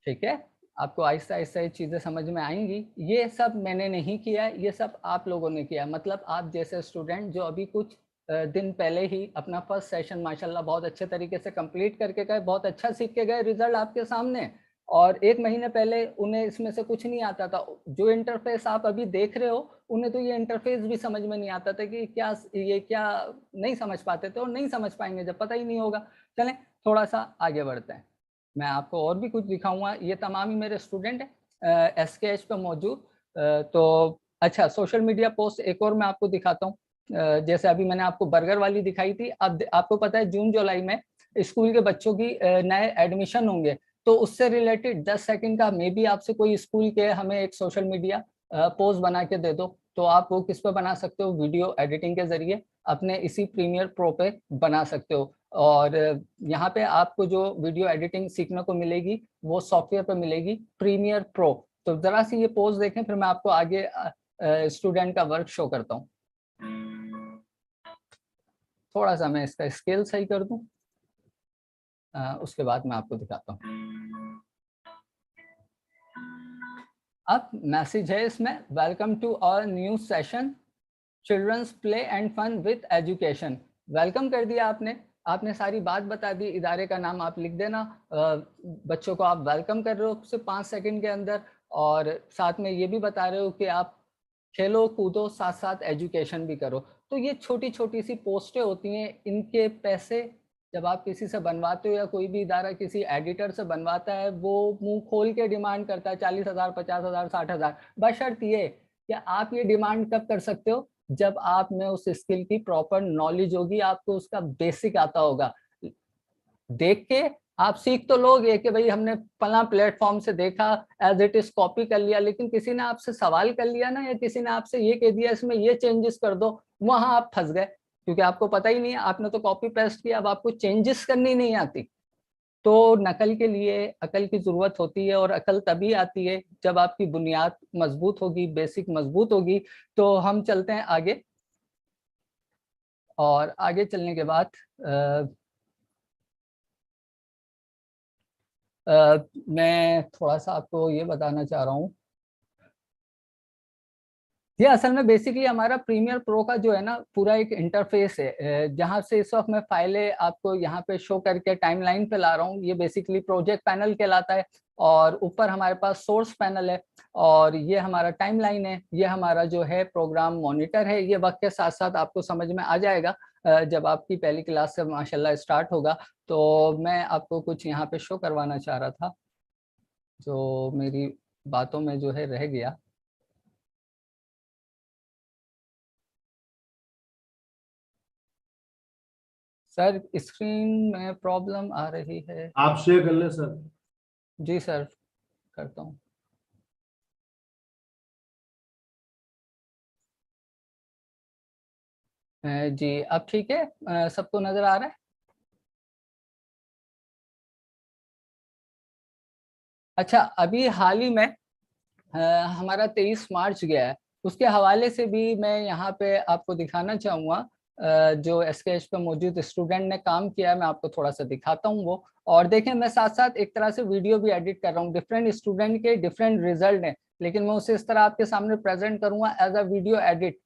ठीक है, आपको आहिस्ता आहिस्ता ये चीज़ें समझ में आएंगी। ये सब मैंने नहीं किया है, ये सब आप लोगों ने किया। मतलब आप जैसे स्टूडेंट जो अभी कुछ दिन पहले ही अपना फर्स्ट सेशन माशाल्लाह बहुत अच्छे तरीके से कंप्लीट करके गए, बहुत अच्छा सीख के गए, रिजल्ट आपके सामने, और 1 महीने पहले उन्हें इसमें से कुछ नहीं आता था। जो इंटरफेस आप अभी देख रहे हो, उन्हें तो ये इंटरफेस भी समझ में नहीं आता था कि क्या ये क्या, नहीं समझ पाते थे और नहीं समझ पाएंगे जब पता ही नहीं होगा। चलें थोड़ा सा आगे बढ़ते हैं, मैं आपको और भी कुछ दिखाऊंगा। ये तमाम ही मेरे स्टूडेंट हैं SKH पे मौजूद। तो अच्छा, सोशल मीडिया पोस्ट एक और मैं आपको दिखाता हूँ। जैसे अभी मैंने आपको बर्गर वाली दिखाई थी, अब आपको पता है जून जुलाई में स्कूल के बच्चों की नए एडमिशन होंगे, तो उससे रिलेटेड 10 सेकंड का मे बी आपसे कोई स्कूल के हमें एक सोशल मीडिया पोस्ट बना के दे दो, तो आप वो किस पे बना सकते हो, वीडियो एडिटिंग के जरिए अपने इसी प्रीमियर प्रो पे बना सकते हो। और यहाँ पे आपको जो वीडियो एडिटिंग सीखने को मिलेगी वो सॉफ्टवेयर पे मिलेगी, प्रीमियर प्रो। तो जरा सी ये पोस्ट देखें, फिर मैं आपको आगे स्टूडेंट का वर्क शो करता हूँ। थोड़ा सा मैं इसका स्केल सही कर दूं, उसके बाद मैं आपको दिखाता हूँ। अब मैसेज है इसमें, welcome to our new session children's play and fun with education. Welcome कर दिया आपने सारी बात बता दी, इदारे का नाम आप लिख देना, बच्चों को आप वेलकम कर रहे हो सिर्फ 5 सेकंड के अंदर, और साथ में ये भी बता रहे हो कि आप खेलो कूदो, साथ साथ एजुकेशन भी करो। तो ये छोटी छोटी सी पोस्टें होती हैं, इनके पैसे जब आप किसी से बनवाते हो या कोई भी इदारा किसी एडिटर से बनवाता है, वो मुंह खोल के डिमांड करता है 40,000, 50,000, 60,000, बशर्त ये कि आप ये डिमांड कब कर सकते हो, जब आप में उस स्किल की प्रॉपर नॉलेज होगी, आपको उसका बेसिक आता होगा। देख के आप सीख तो लोगे कि भाई हमने फला प्लेटफॉर्म से देखा, एज इट इज कॉपी कर लिया, लेकिन किसी ने आपसे सवाल कर लिया ना, या किसी ने आपसे ये कह दिया इसमें ये चेंजेस कर दो, वहां आप फंस गए, क्योंकि आपको पता ही नहीं है, आपने तो कॉपी पेस्ट किया, अब आपको चेंजेस करनी नहीं आती। तो नकल के लिए अकल की जरूरत होती है, और अकल तभी आती है जब आपकी बुनियाद मजबूत होगी, बेसिक मजबूत होगी। तो हम चलते हैं आगे, और आगे चलने के बाद मैं थोड़ा सा आपको ये बताना चाह रहा हूँ, ये असल में बेसिकली हमारा प्रीमियर प्रो का जो है ना पूरा एक इंटरफेस है, जहाँ से इस वक्त मैं फाइलें आपको यहाँ पे शो करके टाइमलाइन पे ला रहा हूँ। ये बेसिकली प्रोजेक्ट पैनल कहलाता है, और ऊपर हमारे पास सोर्स पैनल है, और ये हमारा टाइमलाइन है, ये हमारा जो है प्रोग्राम मॉनिटर है। ये वक्त के साथ साथ आपको समझ में आ जाएगा जब आपकी पहली क्लास से माशाल्लाह स्टार्ट होगा। तो मैं आपको कुछ यहाँ पे शो करवाना चाह रहा था, जो मेरी बातों में जो है रह गया। सर स्क्रीन में प्रॉब्लम आ रही है, आप शेयर कर लें सर। जी सर करता हूँ। जी अब ठीक है, सबको नजर आ रहा है? अच्छा, अभी हाल ही में हमारा 23 मार्च गया है, उसके हवाले से भी मैं यहाँ पे आपको दिखाना चाहूँगा। जो एसकेएच पे मौजूद स्टूडेंट ने काम किया है, मैं आपको थोड़ा सा दिखाता हूँ वो। और देखें, मैं साथ साथ एक तरह से वीडियो भी एडिट कर रहा हूँ। डिफरेंट स्टूडेंट के डिफरेंट रिजल्ट हैं, लेकिन मैं उसे इस तरह आपके सामने प्रेजेंट करूंगा एज अ वीडियो एडिट।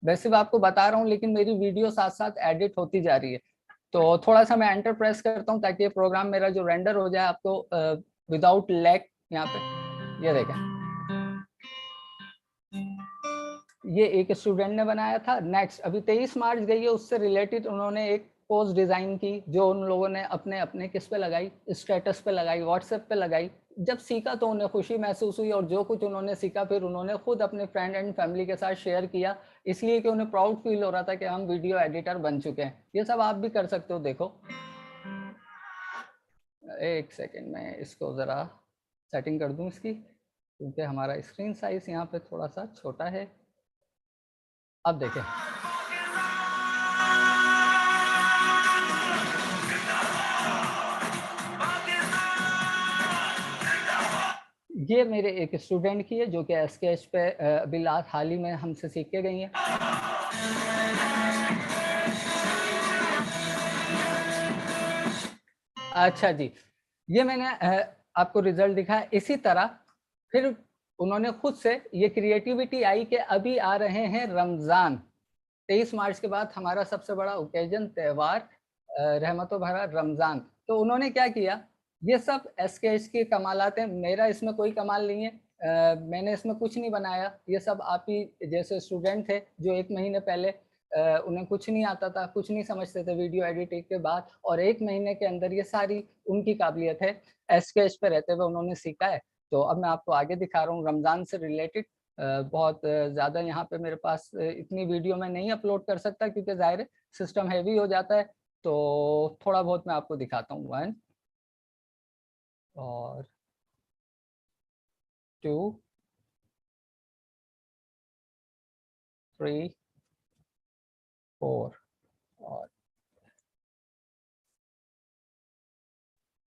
वैसे मैं आपको बता रहा हूँ, लेकिन मेरी वीडियो साथ साथ एडिट होती जा रही है। तो थोड़ा सा मैं एंटर प्रेस करता हूँ ताकि ये प्रोग्राम मेरा जो रेंडर हो जाए आपको विदाउट लैग। यहाँ पे ये देखें, ये एक स्टूडेंट ने बनाया था। नेक्स्ट, अभी 23 मार्च गई है, उससे रिलेटेड उन्होंने एक पोस्ट डिजाइन की, जो उन लोगों ने अपने अपने किस पे लगाई, स्टेटस पे लगाई, व्हाट्सएप पे लगाई। जब सीखा तो उन्हें खुशी महसूस हुई, और जो कुछ उन्होंने सीखा फिर उन्होंने खुद अपने फ्रेंड एंड फैमिली के साथ शेयर किया, इसलिए कि उन्हें प्राउड फील हो रहा था कि हम वीडियो एडिटर बन चुके हैं। ये सब आप भी कर सकते हो। देखो, एक सेकेंड में इसको ज़रा सेटिंग कर दूं इसकी, क्योंकि हमारा स्क्रीन साइज यहाँ पे थोड़ा सा छोटा है। अब देखें, ये मेरे एक स्टूडेंट की है, जो कि एसकेएच पे अभी हाल ही में हमसे सीख के गई हैं। अच्छा जी, ये मैंने आपको रिजल्ट दिखाया। इसी तरह फिर उन्होंने खुद से ये क्रिएटिविटी आई कि अभी आ रहे हैं रमज़ान। 23 मार्च के बाद हमारा सबसे बड़ा ओकेजन, त्यौहार, रहमतों भरा रमज़ान। तो उन्होंने क्या किया, ये सब एसकेएच के कमालात हैं, मेरा इसमें कोई कमाल नहीं है। मैंने इसमें कुछ नहीं बनाया, ये सब आप ही जैसे स्टूडेंट थे जो 1 महीने पहले उन्हें कुछ नहीं आता था, कुछ नहीं समझते थे वीडियो एडिटिंग के बाद, और 1 महीने के अंदर ये सारी उनकी काबिलियत है, एसकेएच पे रहते हुए उन्होंने सीखा है। तो अब मैं आपको आगे दिखा रहा हूँ रमज़ान से रिलेटेड। बहुत ज़्यादा यहाँ पे मेरे पास इतनी वीडियो मैं नहीं अपलोड कर सकता, क्योंकि ज़ाहिर है सिस्टम हैवी हो जाता है। तो थोड़ा बहुत मैं आपको दिखाता हूँ। 1 और 2 3 4। और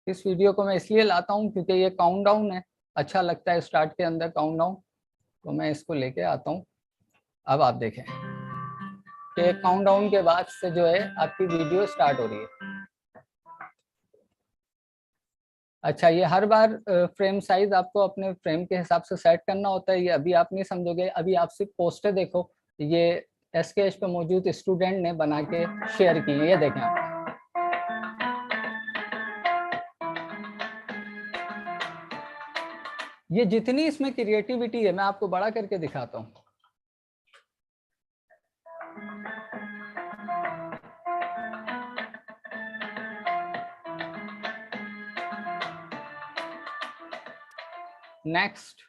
इस वीडियो को मैं इसलिए लाता हूँ क्योंकि ये काउंटडाउन है, अच्छा लगता है स्टार्ट के अंदर काउंटडाउन, तो मैं इसको लेके आता हूँ। अब आप देखें कि काउंटडाउन के बाद से जो है आपकी वीडियो स्टार्ट हो रही है। अच्छा, ये हर बार फ्रेम साइज आपको अपने फ्रेम के हिसाब से सेट करना होता है, ये अभी आप नहीं समझोगे। अभी आप सिर्फ पोस्टर देखो, ये एसकेएच पे मौजूद स्टूडेंट ने बना के शेयर की है, ये देखें आप। ये जितनी इसमें क्रिएटिविटी है, मैं आपको बड़ा करके दिखाता हूँ। नेक्स्ट,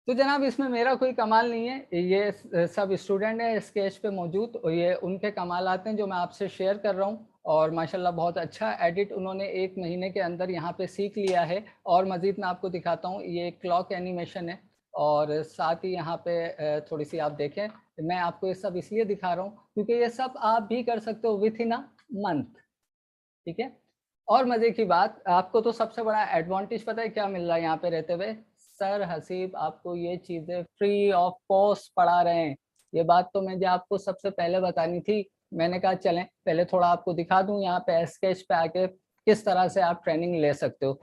तो जनाब इसमें मेरा कोई कमाल नहीं है, ये सब स्टूडेंट है स्केच पे मौजूद और ये उनके कमालात हैं जो मैं आपसे शेयर कर रहा हूँ। और माशाल्लाह बहुत अच्छा एडिट उन्होंने 1 महीने के अंदर यहाँ पे सीख लिया है। और मज़ीद मैं आपको दिखाता हूँ, ये एक क्लॉक एनिमेशन है और साथ ही यहाँ पे थोड़ी सी आप देखें, मैं आपको ये सब इसलिए दिखा रहा हूँ क्योंकि ये सब आप भी कर सकते हो विथ इन अ मंथ, ठीक है। और मज़े की बात, आपको तो सबसे बड़ा एडवांटेज पता है क्या मिल रहा है यहाँ पे रहते हुए? सर हसीब आपको ये चीज़ें फ्री ऑफ कॉस्ट पढ़ा रहे हैं। ये बात तो मुझे आपको सबसे पहले बतानी थी। मैंने कहा चलें पहले थोड़ा आपको दिखा दूं यहाँ पे स्केच पे आके किस तरह से आप ट्रेनिंग ले सकते हो।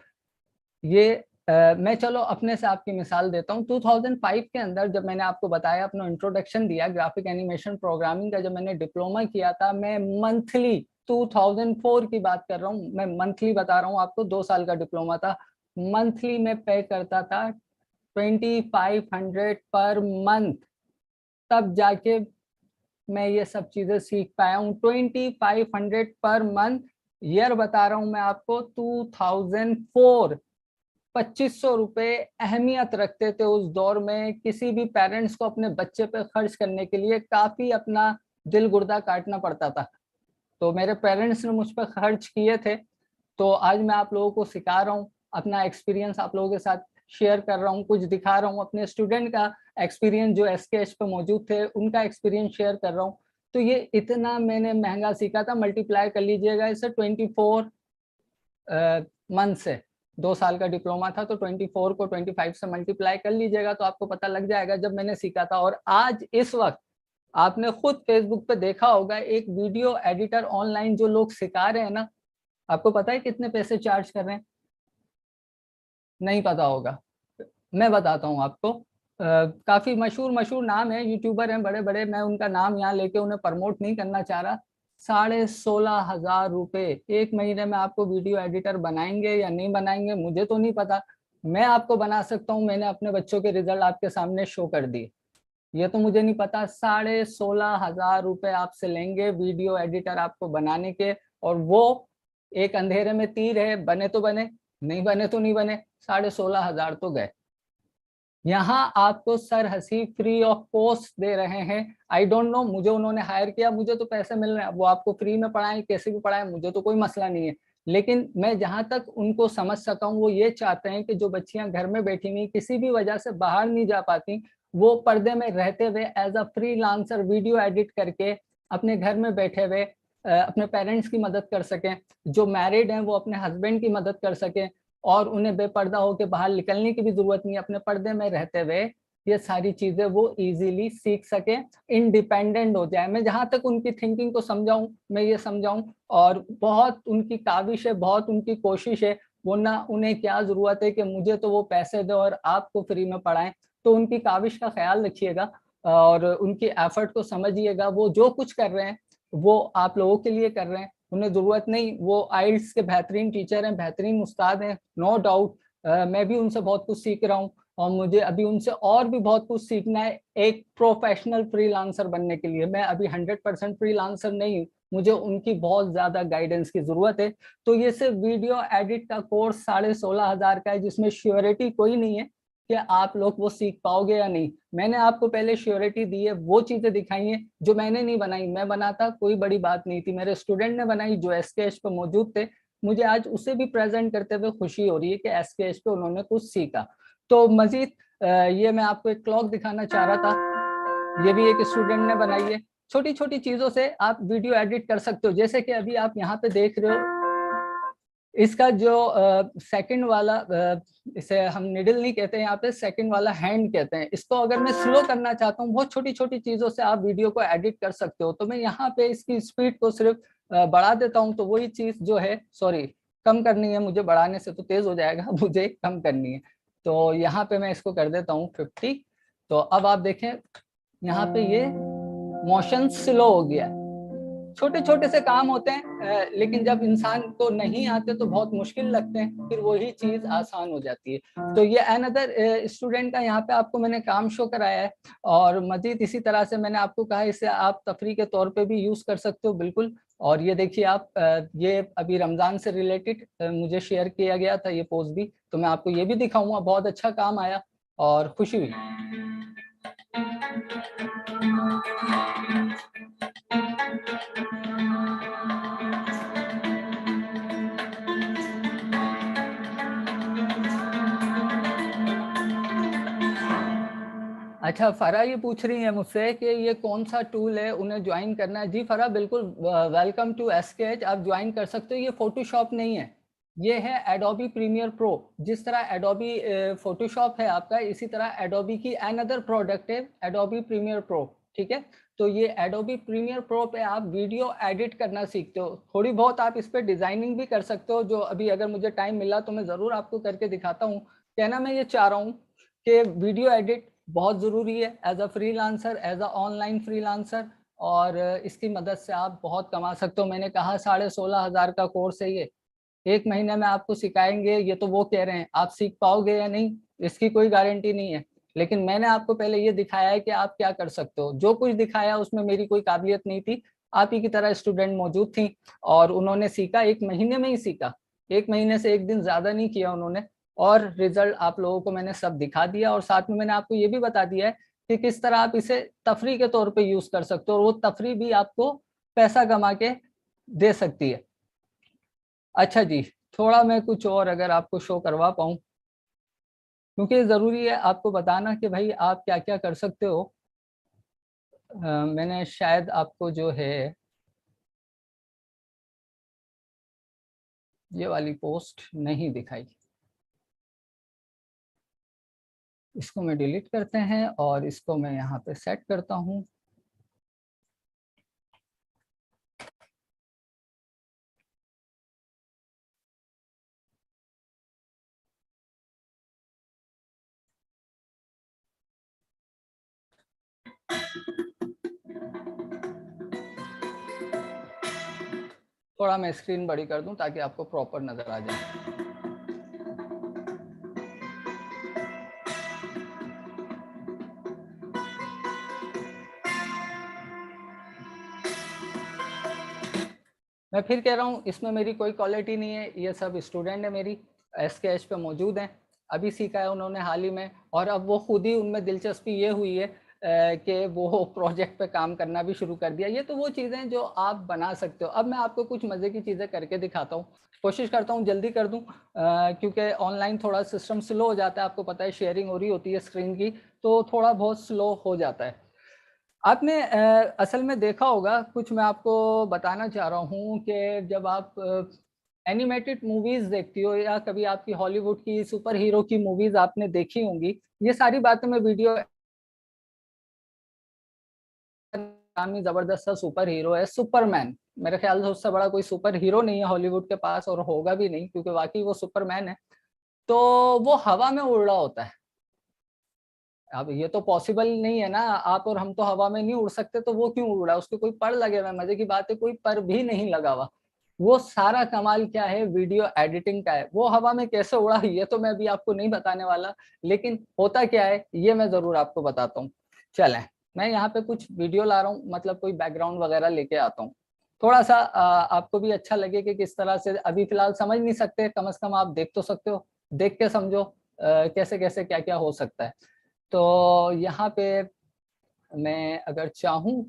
ये मैं चलो अपने से आपकी मिसाल देता हूँ। 2005 के अंदर जब मैंने आपको बताया, अपना इंट्रोडक्शन दिया ग्राफिक एनिमेशन प्रोग्रामिंग का, जब मैंने डिप्लोमा किया था, मैं मंथली 2004 की बात कर रहा हूँ, मैं मंथली बता रहा हूँ आपको, 2 साल का डिप्लोमा था, मंथली में पे करता था 2500 पर मंथ। तब जाके मैं ये सब चीजें सीख पाया हूँ। 2500 पर मंथ, ईयर बता रहा हूँ मैं आपको 2004। 2500 रुपए अहमियत रखते थे उस दौर में। किसी भी पेरेंट्स को अपने बच्चे पे खर्च करने के लिए काफी अपना दिल गुर्दा काटना पड़ता था। तो मेरे पेरेंट्स ने मुझ पर खर्च किए थे। तो आज मैं आप लोगों को सिखा रहा हूँ, अपना एक्सपीरियंस आप लोगों के साथ शेयर कर रहा हूँ, कुछ दिखा रहा हूँ, अपने स्टूडेंट का एक्सपीरियंस जो स्केच पे मौजूद थे उनका एक्सपीरियंस शेयर कर रहा हूँ। तो ये इतना मैंने महंगा सीखा था, मल्टीप्लाई कर लीजिएगा इसे 24 मंथ से। 2 साल का डिप्लोमा था तो 24 को 25 से मल्टीप्लाई कर लीजिएगा तो आपको पता लग जाएगा जब मैंने सीखा था। और आज इस वक्त आपने खुद फेसबुक पे देखा होगा एक वीडियो एडिटर ऑनलाइन जो लोग सिखा रहे हैं ना, आपको पता है कितने पैसे चार्ज कर रहे हैं? नहीं पता होगा, मैं बताता हूँ आपको। काफी मशहूर नाम है, यूट्यूबर हैं बड़े बड़े, मैं उनका नाम यहाँ लेके उन्हें प्रमोट नहीं करना चाह रहा। 16,500 रुपए 1 महीने में आपको वीडियो एडिटर बनाएंगे या नहीं बनाएंगे मुझे तो नहीं पता, मैं आपको बना सकता हूँ। मैंने अपने बच्चों के रिजल्ट आपके सामने शो कर दिए, ये तो मुझे नहीं पता। 16,500 रुपए आपसे लेंगे वीडियो एडिटर आपको बनाने के, और वो एक अंधेरे में तीर है, बने तो बने, नहीं बने तो नहीं बने, 16,500 तो गए। यहाँ आपको सर हसी फ्री ऑफ कॉस्ट दे रहे हैं। आई डोंट नो, मुझे उन्होंने हायर किया, मुझे तो पैसे मिल रहे हैं, वो आपको फ्री में पढ़ाएं कैसे भी पढ़ाएं मुझे तो कोई मसला नहीं है। लेकिन मैं जहां तक उनको समझ सका हूँ वो ये चाहते हैं कि जो बच्चियां घर में बैठी हुई किसी भी वजह से बाहर नहीं जा पाती, वो पर्दे में रहते हुए as a freelancer video edit करके अपने घर में बैठे हुए अपने पेरेंट्स की मदद कर सकें। जो मैरिड हैं वो अपने हस्बैंड की मदद कर सकें और उन्हें बेपर्दा होकर बाहर निकलने की भी जरूरत नहीं है, अपने पर्दे में रहते हुए ये सारी चीजें वो इजीली सीख सके, इंडिपेंडेंट हो जाए। मैं जहां तक उनकी थिंकिंग को समझाऊं मैं ये समझाऊं, और बहुत उनकी काविश है, बहुत उनकी कोशिश है, वरना उन्हें क्या जरूरत है कि मुझे तो वो पैसे दो और आपको फ्री में पढ़ाएं। तो उनकी काविश का ख्याल रखिएगा और उनकी एफर्ट को समझिएगा। वो जो कुछ कर रहे हैं वो आप लोगों के लिए कर रहे हैं, उन्हें जरूरत नहीं। वो आइल्स के बेहतरीन टीचर हैं, बेहतरीन उस्ताद हैं, नो डाउट। मैं भी उनसे बहुत कुछ सीख रहा हूँ और मुझे अभी उनसे और भी बहुत कुछ सीखना है एक प्रोफेशनल फ्रीलांसर बनने के लिए। मैं अभी 100% फ्रीलांसर नहीं हूँ, मुझे उनकी बहुत ज्यादा गाइडेंस की जरूरत है। तो ये सिर्फ वीडियो एडिट का कोर्स 16,500 का है, जिसमें श्योरिटी कोई नहीं है कि आप लोग वो सीख पाओगे या नहीं। मैंने आपको पहले श्योरिटी दी है, वो चीजें दिखाई हैं जो मैंने नहीं बनाई, मैं बनाता कोई बड़ी बात नहीं थी, मेरे स्टूडेंट ने बनाई जो स्केच पे मौजूद थे। मुझे आज उसे भी प्रेजेंट करते हुए खुशी हो रही है कि स्केच पे उन्होंने कुछ सीखा। तो मजीद ये मैं आपको एक क्लॉक दिखाना चाह रहा था, ये भी एक स्टूडेंट ने बनाई है। छोटी छोटी चीजों से आप वीडियो एडिट कर सकते हो, जैसे कि अभी आप यहाँ पे देख रहे हो इसका जो सेकंड वाला, इसे हम निडल नहीं कहते हैं यहाँ पे, सेकंड वाला हैंड कहते हैं इसको। अगर मैं स्लो करना चाहता हूँ, बहुत छोटी छोटी चीजों से आप वीडियो को एडिट कर सकते हो। तो मैं यहाँ पे इसकी स्पीड को सिर्फ बढ़ा देता हूँ, तो वही चीज जो है, सॉरी कम करनी है मुझे, बढ़ाने से तो तेज हो जाएगा, मुझे कम करनी है। तो यहाँ पे मैं इसको कर देता हूँ 50। तो अब आप देखें यहाँ पे ये मोशन स्लो हो गया। छोटे छोटे से काम होते हैं लेकिन जब इंसान को नहीं आते तो बहुत मुश्किल लगते हैं, फिर वही चीज आसान हो जाती है। तो ये अनदर स्टूडेंट का यहाँ पे आपको मैंने काम शो कराया है। और मजीद इसी तरह से मैंने आपको कहा इसे आप तफरी के तौर पे भी यूज कर सकते हो बिल्कुल। और ये देखिए आप, ये अभी रमजान से रिलेटेड मुझे शेयर किया गया था ये पोस्ट भी, तो मैं आपको ये भी दिखाऊंगा, बहुत अच्छा काम आया। और खुशी हुई। अच्छा, फरा ये पूछ रही है मुझसे कि ये कौन सा टूल है, उन्हें ज्वाइन करना है। जी फरा, बिल्कुल वेलकम टू एस्केच, आप ज्वाइन कर सकते हो। ये फोटोशॉप नहीं है, ये है एडोबी प्रीमियर प्रो। जिस तरह एडोबी फोटोशॉप है आपका, इसी तरह एडोबी की अनदर प्रोडक्ट है एडोबी प्रीमियर प्रो, ठीक है। तो ये एडोबी प्रीमियर प्रो पे आप वीडियो एडिट करना सीखते हो, थोड़ी बहुत आप इस पे डिजाइनिंग भी कर सकते हो, जो अभी अगर मुझे टाइम मिला तो मैं ज़रूर आपको करके दिखाता हूँ। कहना मैं ये चाह रहा हूँ कि वीडियो एडिट बहुत ज़रूरी है as a freelancer, as a online freelancer, और इसकी मदद से आप बहुत कमा सकते हो। मैंने कहा 16,500 का कोर्स है ये, 1 महीने में आपको सिखाएंगे। ये तो वो कह रहे हैं, आप सीख पाओगे या नहीं इसकी कोई गारंटी नहीं है, लेकिन मैंने आपको पहले ये दिखाया है कि आप क्या कर सकते हो। जो कुछ दिखाया उसमें मेरी कोई काबिलियत नहीं थी, आप ही की तरह स्टूडेंट मौजूद थी और उन्होंने सीखा, 1 महीने में ही सीखा, 1 महीने से 1 दिन ज़्यादा नहीं किया उन्होंने, और रिजल्ट आप लोगों को मैंने सब दिखा दिया। और साथ में मैंने आपको ये भी बता दिया है कि किस तरह आप इसे तफरी के तौर पे यूज़ कर सकते हो, और वो तफरी भी आपको पैसा कमा के दे सकती है। अच्छा जी, थोड़ा मैं कुछ और अगर आपको शो करवा पाऊँ, क्योंकि ज़रूरी है आपको बताना कि भाई आप क्या क्या कर सकते हो। मैंने शायद आपको जो है ये वाली पोस्ट नहीं दिखाई, इसको मैं डिलीट करते हैं और इसको मैं यहाँ पे सेट करता हूँ। थोड़ा मैं स्क्रीन बड़ी कर दूं ताकि आपको प्रॉपर नजर आ जाए। मैं फिर कह रहा हूँ, इसमें मेरी कोई क्वालिटी नहीं है, ये सब स्टूडेंट है मेरी, एसकेएच पे मौजूद हैं, अभी सीखा है उन्होंने हाल ही में, और अब वो खुद ही, उनमें दिलचस्पी ये हुई है कि वो प्रोजेक्ट पे काम करना भी शुरू कर दिया। ये तो वो चीज़ें जो आप बना सकते हो। अब मैं आपको कुछ मज़े की चीज़ें करके दिखाता हूँ, कोशिश करता हूँ जल्दी कर दूँ, क्योंकि ऑनलाइन थोड़ा सिस्टम स्लो हो जाता है, आपको पता है शेयरिंग हो रही होती है स्क्रीन की, तो थोड़ा बहुत स्लो हो जाता है। आपने असल में देखा होगा, कुछ मैं आपको बताना चाह रहा हूँ कि जब आप एनिमेटेड मूवीज़ देखती हो या कभी आपकी हॉलीवुड की सुपर हीरो की मूवीज़ आपने देखी होंगी, ये सारी बातें मैं वीडियो, नामी जबरदस्त सा सुपर हीरो है सुपरमैन, मेरे ख्याल से उससे बड़ा कोई सुपर हीरो नहीं है हॉलीवुड के पास, और होगा भी नहीं, क्योंकि वाकई वो सुपरमैन है। तो वो हवा में उड़ रहा होता है। अब ये तो पॉसिबल नहीं है ना, आप और हम तो हवा में नहीं उड़ सकते, तो वो क्यों उड़ रहा है, उसके कोई पर लगे हुए, मजे की बात है कोई पर भी नहीं लगा हुआ। वो सारा कमाल क्या है, वीडियो एडिटिंग का है। वो हवा में कैसे उड़ा ये तो मैं अभी आपको नहीं बताने वाला, लेकिन होता क्या है ये मैं जरूर आपको बताता हूँ। चलें, मैं यहाँ पे कुछ वीडियो ला रहा हूँ, मतलब कोई बैकग्राउंड वगैरह लेके आता हूँ, थोड़ा सा आपको भी अच्छा लगे कि किस तरह से, अभी फिलहाल समझ नहीं सकते, कम से कम आप देख तो सकते हो, देख के समझो कैसे कैसे क्या क्या हो सकता है। तो यहाँ पे मैं अगर चाहूँ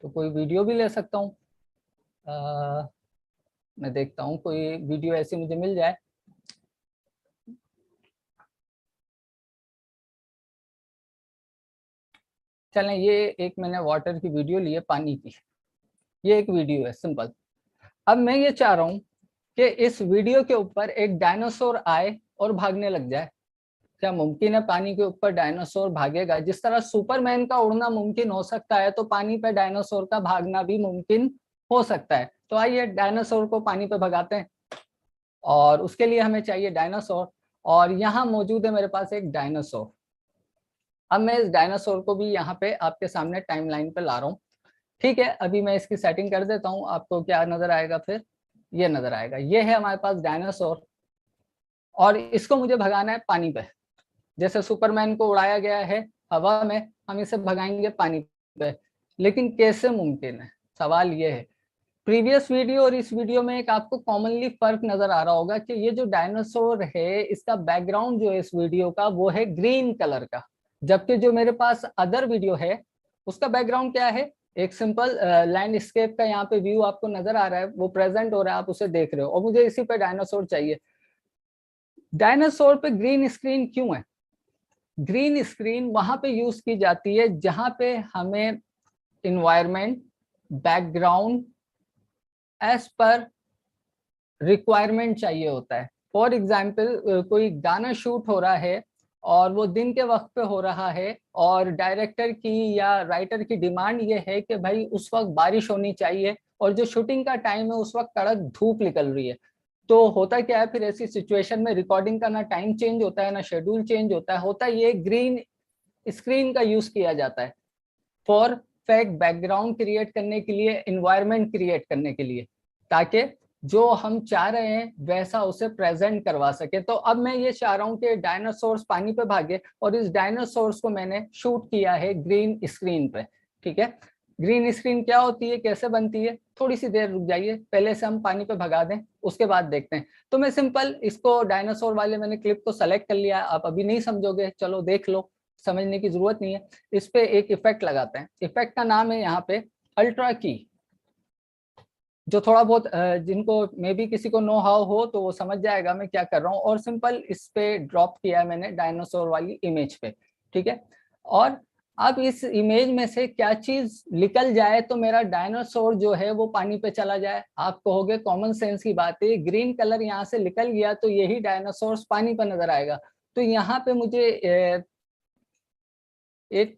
तो कोई वीडियो भी ले सकता हूँ, मैं देखता हूँ कोई वीडियो ऐसी मुझे मिल जाए। चलें, ये एक मैंने वाटर की वीडियो ली है, पानी की, ये एक वीडियो है सिंपल। अब मैं ये चाह रहा हूँ कि इस वीडियो के ऊपर एक डायनासोर आए और भागने लग जाए। क्या मुमकिन है पानी के ऊपर डायनासोर भागेगा? जिस तरह सुपरमैन का उड़ना मुमकिन हो सकता है, तो पानी पे डायनासोर का भागना भी मुमकिन हो सकता है। तो आइए डायनासोर को पानी पे भगाते हैं, और उसके लिए हमें चाहिए डायनासोर, और यहाँ मौजूद है मेरे पास एक डायनासोर। अब मैं इस डायनासोर को भी यहाँ पे आपके सामने टाइमलाइन पे ला रहा हूँ, ठीक है। अभी मैं इसकी सेटिंग कर देता हूँ, आपको क्या नजर आएगा, फिर ये नजर आएगा, ये है हमारे पास डायनासोर, और इसको मुझे भगाना है पानी पे। जैसे सुपरमैन को उड़ाया गया है हवा में, हम इसे भगाएंगे पानी पे, लेकिन कैसे मुमकिन है, सवाल ये है। प्रीवियस वीडियो और इस वीडियो में एक आपको कॉमनली फर्क नजर आ रहा होगा कि ये जो डायनासोर है इसका बैकग्राउंड जो है इस वीडियो का वो है ग्रीन कलर का, जबकि जो मेरे पास अदर वीडियो है उसका बैकग्राउंड क्या है, एक सिंपल लैंडस्केप का यहाँ पे व्यू आपको नजर आ रहा है, वो प्रेजेंट हो रहा है, आप उसे देख रहे हो, और मुझे इसी पे डायनासोर चाहिए। डायनासोर पे ग्रीन स्क्रीन क्यों है? ग्रीन स्क्रीन वहां पे यूज की जाती है जहां पे हमें environment background as per requirement चाहिए होता है। फॉर एग्जाम्पल कोई गाना शूट हो रहा है और वो दिन के वक्त पे हो रहा है और डायरेक्टर की या राइटर की डिमांड ये है कि भाई उस वक्त बारिश होनी चाहिए और जो शूटिंग का टाइम है उस वक्त कड़क धूप निकल रही है, तो होता क्या है फिर ऐसी सिचुएशन में रिकॉर्डिंग का ना टाइम चेंज होता है ना शेड्यूल चेंज होता है ये ग्रीन स्क्रीन का यूज किया जाता है फॉर फैक्ट बैकग्राउंड क्रिएट करने के लिए, एनवायरनमेंट क्रिएट करने के लिए, ताकि जो हम चाह रहे हैं वैसा उसे प्रेजेंट करवा सके। तो अब मैं ये चाह रहा हूँ कि डायनासोर्स पानी पे भागे और इस डायनासोर्स को मैंने शूट किया है ग्रीन स्क्रीन पे। ठीक है, ग्रीन स्क्रीन क्या होती है, कैसे बनती है, थोड़ी सी देर रुक जाइए, पहले से हम पानी पे भगा दें उसके बाद देखते हैं। तो मैं सिंपल इसको डायनासोर वाले मैंने क्लिप को सेलेक्ट कर लिया, आप अभी नहीं समझोगे, चलो देख लो, समझने की जरूरत नहीं है। इस पे एक इफेक्ट लगाते हैं, इफेक्ट का नाम है यहाँ पे अल्ट्रा की, जो थोड़ा बहुत जिनको मे बी किसी को नो हाउ हो तो वो समझ जाएगा मैं क्या कर रहा हूँ। और सिंपल इस पे ड्रॉप किया है मैंने डायनासोर वाली इमेज पे। ठीक है, और अब इस इमेज में से क्या चीज निकल जाए तो मेरा डायनासोर जो है वो पानी पे चला जाए। आप कहोगे कॉमन सेंस की बात है, ग्रीन कलर यहाँ से निकल गया तो यही डायनासोर पानी पर नजर आएगा। तो यहाँ पे मुझे एक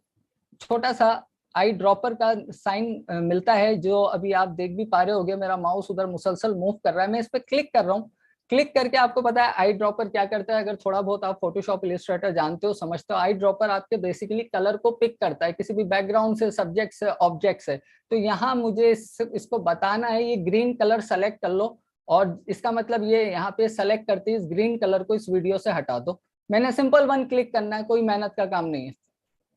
छोटा सा आई ड्रॉपर का साइन मिलता है, जो अभी आप देख भी पा रहे होगे, मेरा माउस उधर मुसलसल मूव कर रहा है, मैं इस पर क्लिक कर रहा हूँ। क्लिक करके आपको पता है आई ड्रॉपर क्या करता है, अगर थोड़ा बहुत आप फोटोशॉप इलस्ट्रेटर जानते हो समझते हो, आई ड्रॉपर आपके बेसिकली कलर को पिक करता है किसी भी बैकग्राउंड से, सब्जेक्ट से, ऑब्जेक्ट से। तो यहाँ मुझे इसको बताना है ये ग्रीन कलर सेलेक्ट कर लो, और इसका मतलब ये यहाँ पे सेलेक्ट करते इस ग्रीन कलर को इस वीडियो से हटा दो। मैंने सिंपल वन क्लिक करना है, कोई मेहनत का काम नहीं है।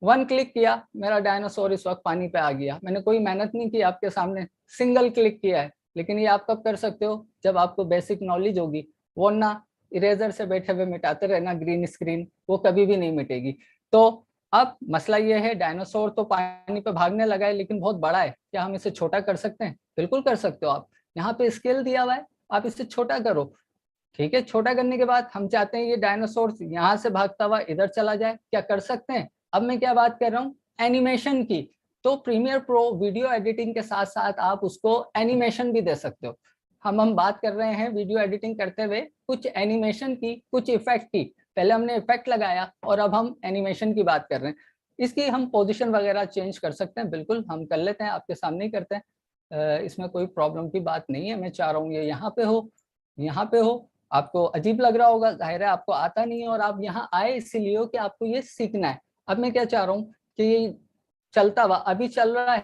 वन क्लिक किया, मेरा डायनासोर इस वक्त पानी पे आ गया। मैंने कोई मेहनत नहीं की, आपके सामने सिंगल क्लिक किया है। लेकिन ये आप कब कर सकते हो, जब आपको बेसिक नॉलेज होगी, वरना इरेजर से बैठे हुए मिटाते रहना ग्रीन स्क्रीन, वो कभी भी नहीं मिटेगी। तो अब मसला ये है, डायनासोर तो पानी पे भागने लगा है लेकिन बहुत बड़ा है, क्या हम इसे छोटा कर सकते हैं? बिल्कुल कर सकते हो आप, यहाँ पे स्केल दिया हुआ है, आप इसे छोटा करो। ठीक है, छोटा करने के बाद हम चाहते हैं ये डायनासोर यहाँ से भागता हुआ इधर चला जाए, क्या कर सकते हैं? अब मैं क्या बात कर रहा हूँ, एनिमेशन की। तो प्रीमियर प्रो वीडियो एडिटिंग के साथ साथ आप उसको एनिमेशन भी दे सकते हो। हम बात कर रहे हैं वीडियो एडिटिंग करते हुए कुछ एनिमेशन की, कुछ इफेक्ट की। पहले हमने इफेक्ट लगाया और अब हम एनिमेशन की बात कर रहे हैं। इसकी हम पोजीशन वगैरह चेंज कर सकते हैं, बिल्कुल हम कर लेते हैं, आपके सामने ही करते हैं, इसमें कोई प्रॉब्लम की बात नहीं है। मैं चाह रहा हूँ ये यहाँ पे हो, यहाँ पे हो। आपको अजीब लग रहा होगा, जाहिर है आपको आता नहीं है और आप यहाँ आए इसीलिए हो कि आपको ये सीखना है। अब मैं क्या चाह रहा हूँ कि ये चलता हुआ अभी चल रहा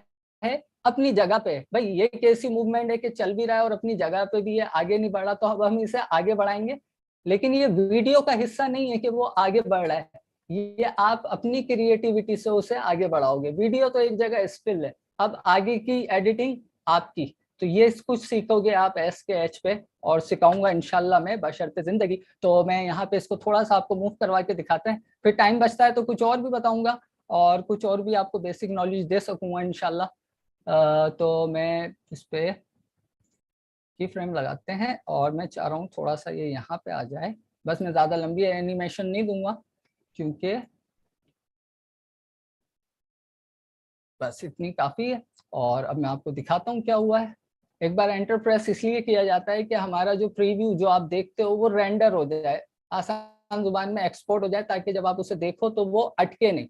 है अपनी जगह पे, भाई ये कैसी मूवमेंट है कि चल भी रहा है और अपनी जगह पे भी है, आगे नहीं बढ़ा, तो अब हम इसे आगे बढ़ाएंगे। लेकिन ये वीडियो का हिस्सा नहीं है कि वो आगे बढ़ रहा है, ये आप अपनी क्रिएटिविटी से उसे आगे बढ़ाओगे। वीडियो तो एक जगह स्टिल है, अब आगे की एडिटिंग आपकी। तो ये कुछ सीखोगे आप SKH पे, और सिखाऊंगा इंशाल्लाह मैं बशर्ते जिंदगी। तो मैं यहाँ पे इसको थोड़ा सा आपको मूव करवा के दिखाते हैं, फिर टाइम बचता है तो कुछ और भी बताऊंगा और कुछ और भी आपको बेसिक नॉलेज दे सकूंगा इंशाल्लाह। तो मैं इस पे की फ्रेम लगाते हैं और मैं चाह रहा हूँ थोड़ा सा ये यहाँ पे आ जाए। बस मैं ज्यादा लंबी एनिमेशन नहीं दूंगा क्योंकि बस इतनी काफी है। और अब मैं आपको दिखाता हूँ क्या हुआ है। एक बार एंटर प्रेस इसलिए किया जाता है कि हमारा जो प्रीव्यू जो आप देखते हो वो रेंडर हो जाए, आसान जुबान में एक्सपोर्ट हो जाए, ताकि जब आप उसे देखो तो वो अटके नहीं।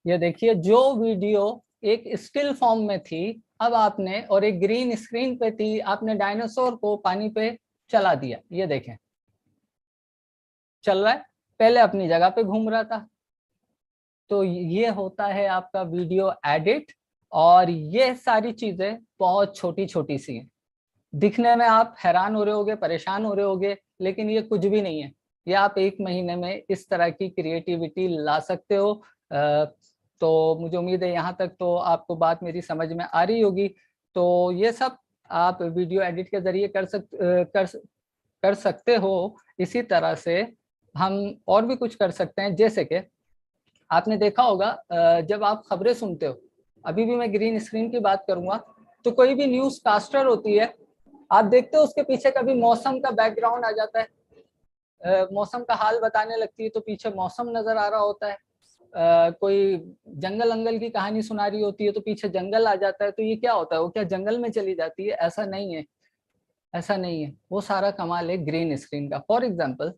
ये देखिए, जो वीडियो एक स्टिल फॉर्म में थी, अब आपने, और एक ग्रीन स्क्रीन पे थी, आपने डायनासोर को पानी पे चला दिया। ये देखें चल रहा है, पहले अपनी जगह पे घूम रहा था। तो ये होता है आपका वीडियो एडिट, और ये सारी चीजें बहुत छोटी छोटी सी हैं। दिखने में आप हैरान हो रहे होगे, परेशान हो रहे होगे, लेकिन ये कुछ भी नहीं है। ये आप 1 महीने में इस तरह की क्रिएटिविटी ला सकते हो। तो मुझे उम्मीद है यहाँ तक तो आपको बात मेरी समझ में आ रही होगी। तो ये सब आप वीडियो एडिट के जरिए कर सकते हो। इसी तरह से हम और भी कुछ कर सकते हैं, जैसे कि आपने देखा होगा जब आप खबरें सुनते हो, अभी भी मैं ग्रीन स्क्रीन की बात करूंगा, तो कोई भी न्यूज कास्टर होती है, आप देखते हो उसके पीछे कभी मौसम का बैकग्राउंड आ जाता है, मौसम का हाल बताने लगती है तो पीछे मौसम नजर आ रहा होता है, कोई जंगल अंगल की कहानी सुना रही होती है तो पीछे जंगल आ जाता है। तो ये क्या होता है, वो क्या जंगल में चली जाती है? ऐसा नहीं है, ऐसा नहीं है। वो सारा कमाल है ग्रीन स्क्रीन का। फॉर एग्जाम्पल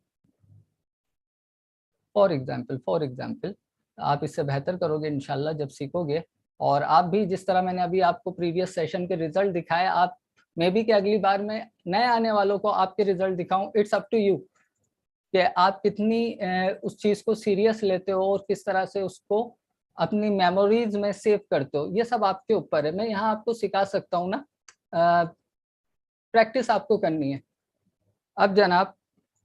आप इससे बेहतर करोगे इंशाल्लाह जब सीखोगे। और आप भी, जिस तरह मैंने अभी आपको प्रीवियस सेशन के रिजल्ट दिखाए, आप मे भी कि अगली बार में नए आने वालों को आपके रिजल्ट दिखाऊं। इट्स अप टू यू कि आप कितनी उस चीज को सीरियस लेते हो और किस तरह से उसको अपनी मेमोरीज में सेव करते हो। ये सब आपके ऊपर है। मैं यहाँ आपको सिखा सकता हूँ ना, प्रैक्टिस आपको करनी है। अब जनाब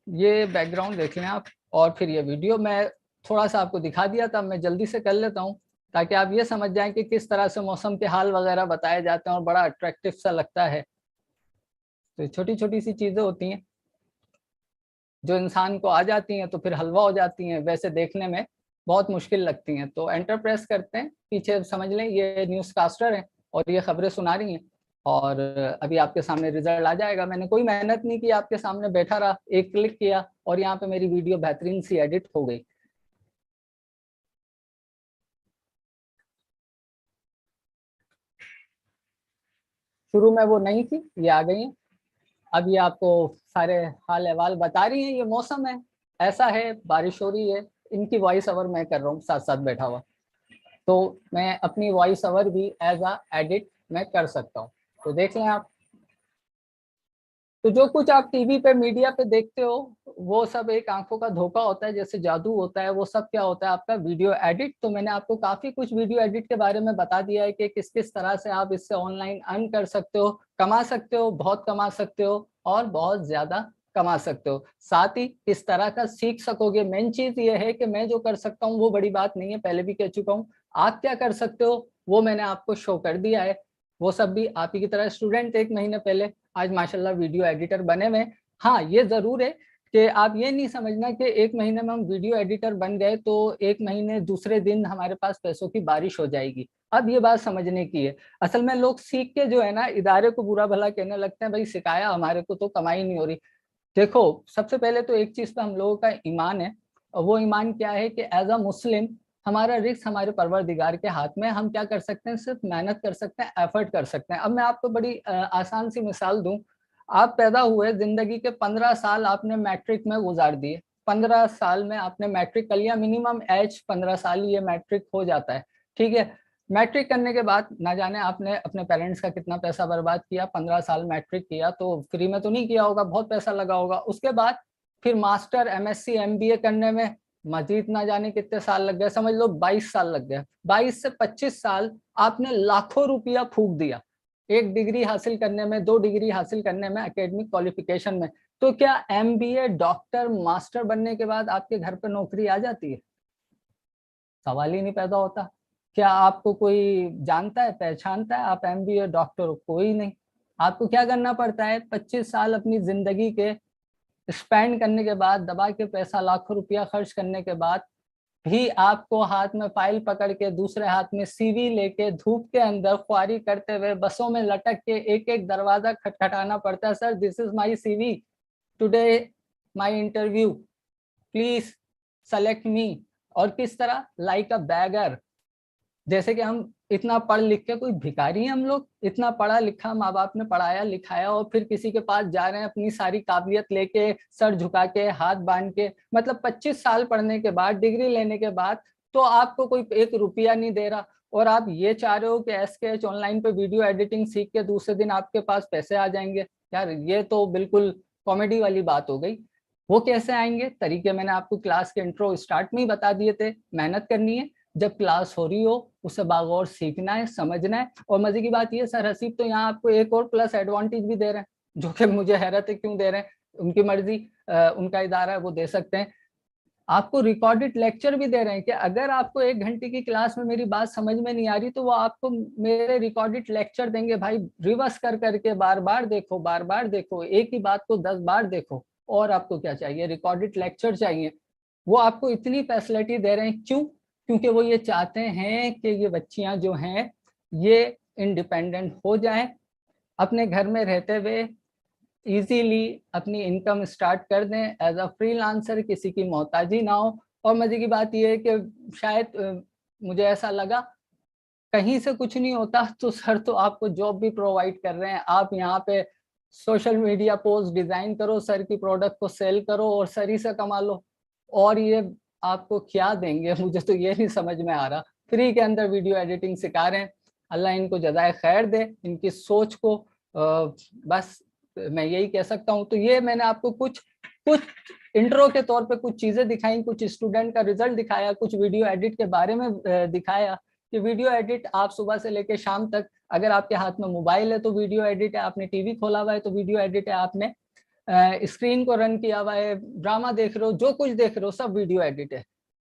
ये बैकग्राउंड देख लें आप, और फिर ये वीडियो मैं थोड़ा सा आपको दिखा दिया था, मैं जल्दी से कर लेता हूँ ताकि आप ये समझ जाएं कि किस तरह से मौसम के हाल वगैरह बताए जाते हैं और बड़ा अट्रैक्टिव सा लगता है। तो छोटी छोटी सी चीजें होती हैं जो इंसान को आ जाती हैं तो फिर हलवा हो जाती हैं, वैसे देखने में बहुत मुश्किल लगती हैं। तो एंटर प्रेस करते हैं, पीछे समझ लें ये न्यूज़ कास्टर हैं और ये खबरें सुना रही हैं, और अभी आपके सामने रिजल्ट आ जाएगा। मैंने कोई मेहनत नहीं की, आपके सामने बैठा रहा, एक क्लिक किया और यहाँ पे मेरी वीडियो बेहतरीन सी एडिट हो गई। शुरू में वो नहीं थी, ये आ गई है। अब ये आपको सारे हाल अहवाल बता रही हैं। ये मौसम है, ऐसा है, बारिश हो रही है। इनकी वॉइस ओवर मैं कर रहा हूँ साथ साथ बैठा हुआ, तो मैं अपनी वॉइस ओवर भी एज अ एडिट मैं कर सकता हूँ। तो देख लें आप। तो जो कुछ आप टीवी पे मीडिया पे देखते हो वो सब एक आंखों का धोखा होता है, जैसे जादू होता है। वो सब क्या होता है, आपका वीडियो एडिट। तो मैंने आपको काफी कुछ वीडियो एडिट के बारे में बता दिया है कि किस किस तरह से आप इससे ऑनलाइन अर्न कर सकते हो, कमा सकते हो, बहुत कमा सकते हो और बहुत ज्यादा कमा सकते हो। साथ ही किस तरह का सीख सकोगे। मेन चीज ये है कि मैं जो कर सकता हूँ वो बड़ी बात नहीं है, पहले भी कह चुका हूँ। आप क्या कर सकते हो वो मैंने आपको शो कर दिया है। वो सब भी आप ही की तरह स्टूडेंट 1 महीने पहले, आज माशाल्लाह वीडियो एडिटर बने हुए। हाँ, ये जरूर है कि आप ये नहीं समझना कि 1 महीने में हम वीडियो एडिटर बन गए तो 1 महीने दूसरे दिन हमारे पास पैसों की बारिश हो जाएगी। अब ये बात समझने की है। असल में लोग सीख के जो है ना इदारे को बुरा भला कहने लगते हैं, भाई सिखाया हमारे को तो कमाई नहीं हो रही। देखो, सबसे पहले तो एक चीज पे हम लोगों का ईमान है, और वो ईमान क्या है कि एज अ मुस्लिम हमारा रिस्क हमारे परवरदिगार के हाथ में। हम क्या कर सकते हैं, सिर्फ मेहनत कर सकते हैं, एफर्ट कर सकते हैं। अब मैं आपको बड़ी आसान सी मिसाल दूं। आप पैदा हुए, जिंदगी के 15 साल आपने मैट्रिक में गुजार दिए। 15 साल में आपने मैट्रिक कर लिया, मिनिमम एज 15 साल ही ये मैट्रिक हो जाता है, ठीक है। मैट्रिक करने के बाद ना जाने आपने अपने पेरेंट्स का कितना पैसा बर्बाद किया। 15 साल मैट्रिक किया तो फ्री में तो नहीं किया होगा, बहुत पैसा लगा होगा। उसके बाद फिर मास्टर, एमएससी, एमबीए करने में मजीद ना जाने कितने साल लग गए, समझ लो 22 साल लग गए। 22 से 25 साल आपने लाखों रुपया फूंक दिया 1 डिग्री हासिल करने में, 2 डिग्री हासिल करने में, एकेडमिक क्वालिफिकेशन में। तो क्या एमबीए, डॉक्टर, मास्टर बनने के बाद आपके घर पे नौकरी आ जाती है? सवाल ही नहीं पैदा होता। क्या आपको कोई जानता है, पहचानता है? आप एमबीए, डॉक्टर हो, कोई नहीं। आपको क्या करना पड़ता है, 25 साल अपनी जिंदगी के स्पेंड करने के बाद, दबा के पैसा लाखों रुपया खर्च करने के बाद भी आपको हाथ में फाइल पकड़ के, दूसरे हाथ में सीवी लेके, धूप के अंदर ख्वारी करते हुए, बसों में लटक के एक एक दरवाजा खटखटाना पड़ता है। Sir, this is my CV, today my interview, please select me. और किस तरह, लाइक अ बैगर, जैसे कि हम इतना पढ़ लिख के कोई भिखारी हैं हम लोग? इतना पढ़ा लिखा, माँ बाप ने पढ़ाया लिखाया, और फिर किसी के पास जा रहे हैं अपनी सारी काबिलियत लेके, सर झुका के, हाथ बांध के। मतलब 25 साल पढ़ने के बाद, डिग्री लेने के बाद तो आपको कोई 1 रुपया नहीं दे रहा, और आप ये चाह रहे हो कि एसकेएच ऑनलाइन पे वीडियो एडिटिंग सीख के दूसरे दिन आपके पास पैसे आ जाएंगे। यार, ये तो बिल्कुल कॉमेडी वाली बात हो गई। वो कैसे आएंगे? तरीके मैंने आपको क्लास के इंट्रो स्टार्ट में ही बता दिए थे। मेहनत करनी है, जब क्लास हो रही हो उसे बागौर सीखना है, समझना है। और मजे की बात ये, सर हसीब तो यहाँ आपको एक और प्लस एडवांटेज भी दे रहे हैं, जो कि मुझे हैरत है क्यों दे रहे हैं, उनकी मर्जी। उनका इदारा है वो दे सकते हैं। आपको रिकॉर्डेड लेक्चर भी दे रहे हैं कि अगर आपको 1 घंटे की क्लास में मेरी बात समझ में नहीं आ रही तो वो आपको मेरे रिकॉर्डेड लेक्चर देंगे, भाई रिवर्स कर करके बार बार देखो, एक ही बात को 10 बार देखो, और आपको क्या चाहिए, रिकॉर्डेड लेक्चर चाहिए। वो आपको इतनी फैसिलिटी दे रहे हैं, क्यों? क्योंकि वो ये चाहते हैं कि ये बच्चियां जो हैं ये इंडिपेंडेंट हो जाएं, अपने घर में रहते हुए इजीली अपनी इनकम स्टार्ट कर दें एज अ फ्रीलांसर, किसी की मोहताजी ना हो। और मजे की बात यह है कि शायद मुझे ऐसा लगा कहीं से कुछ नहीं होता तो सर तो आपको जॉब भी प्रोवाइड कर रहे हैं। आप यहाँ पे सोशल मीडिया पोस्ट डिजाइन करो, सर की प्रोडक्ट को सेल करो और सर ही से कमा लो, और ये आपको क्या देंगे मुझे तो ये नहीं समझ में आ रहा। फ्री के अंदर वीडियो एडिटिंग सिखा रहे हैं, अल्लाह इनको जज़ाए खैर दे, इनकी सोच को बस मैं यही कह सकता हूँ। तो ये मैंने आपको कुछ इंट्रो के तौर पे कुछ चीजें दिखाई, कुछ स्टूडेंट का रिजल्ट दिखाया, कुछ वीडियो एडिट के बारे में दिखाया कि वीडियो एडिट आप सुबह से लेकर शाम तक, अगर आपके हाथ में मोबाइल है तो वीडियो एडिट है, आपने टीवी खोला हुआ है तो वीडियो एडिट है, आपने स्क्रीन को रन किया हुआ है, ड्रामा देख रहे हो, जो कुछ देख रहे हो सब वीडियो एडिट है।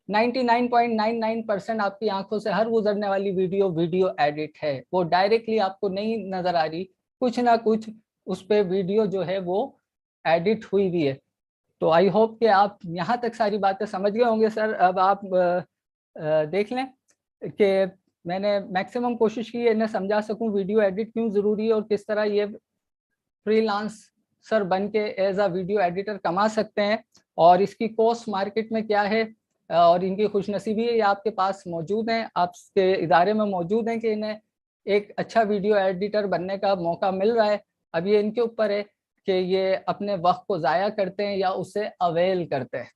99.99% आपकी आंखों से हर गुजरने वाली वीडियो एडिट है, वो डायरेक्टली आपको नहीं नजर आ रही, कुछ ना कुछ उस पे वीडियो जो है वो एडिट हुई भी है। तो आई होप कि आप यहाँ तक सारी बातें समझ गए होंगे सर। अब आप देख लें कि मैंने मैक्सिमम कोशिश की है इन्हें समझा सकूं वीडियो एडिट क्यों ज़रूरी है और किस तरह ये फ्रीलांसर बन के एज अ वीडियो एडिटर कमा सकते हैं, और इसकी कॉस्ट मार्केट में क्या है, और इनकी खुशनसीबी है ये आपके पास मौजूद हैं, आपके इदारे में मौजूद हैं कि इन्हें एक अच्छा वीडियो एडिटर बनने का मौका मिल रहा है। अब ये इनके ऊपर है कि ये अपने वक्त को ज़ाया करते हैं या उसे अवेल करते हैं।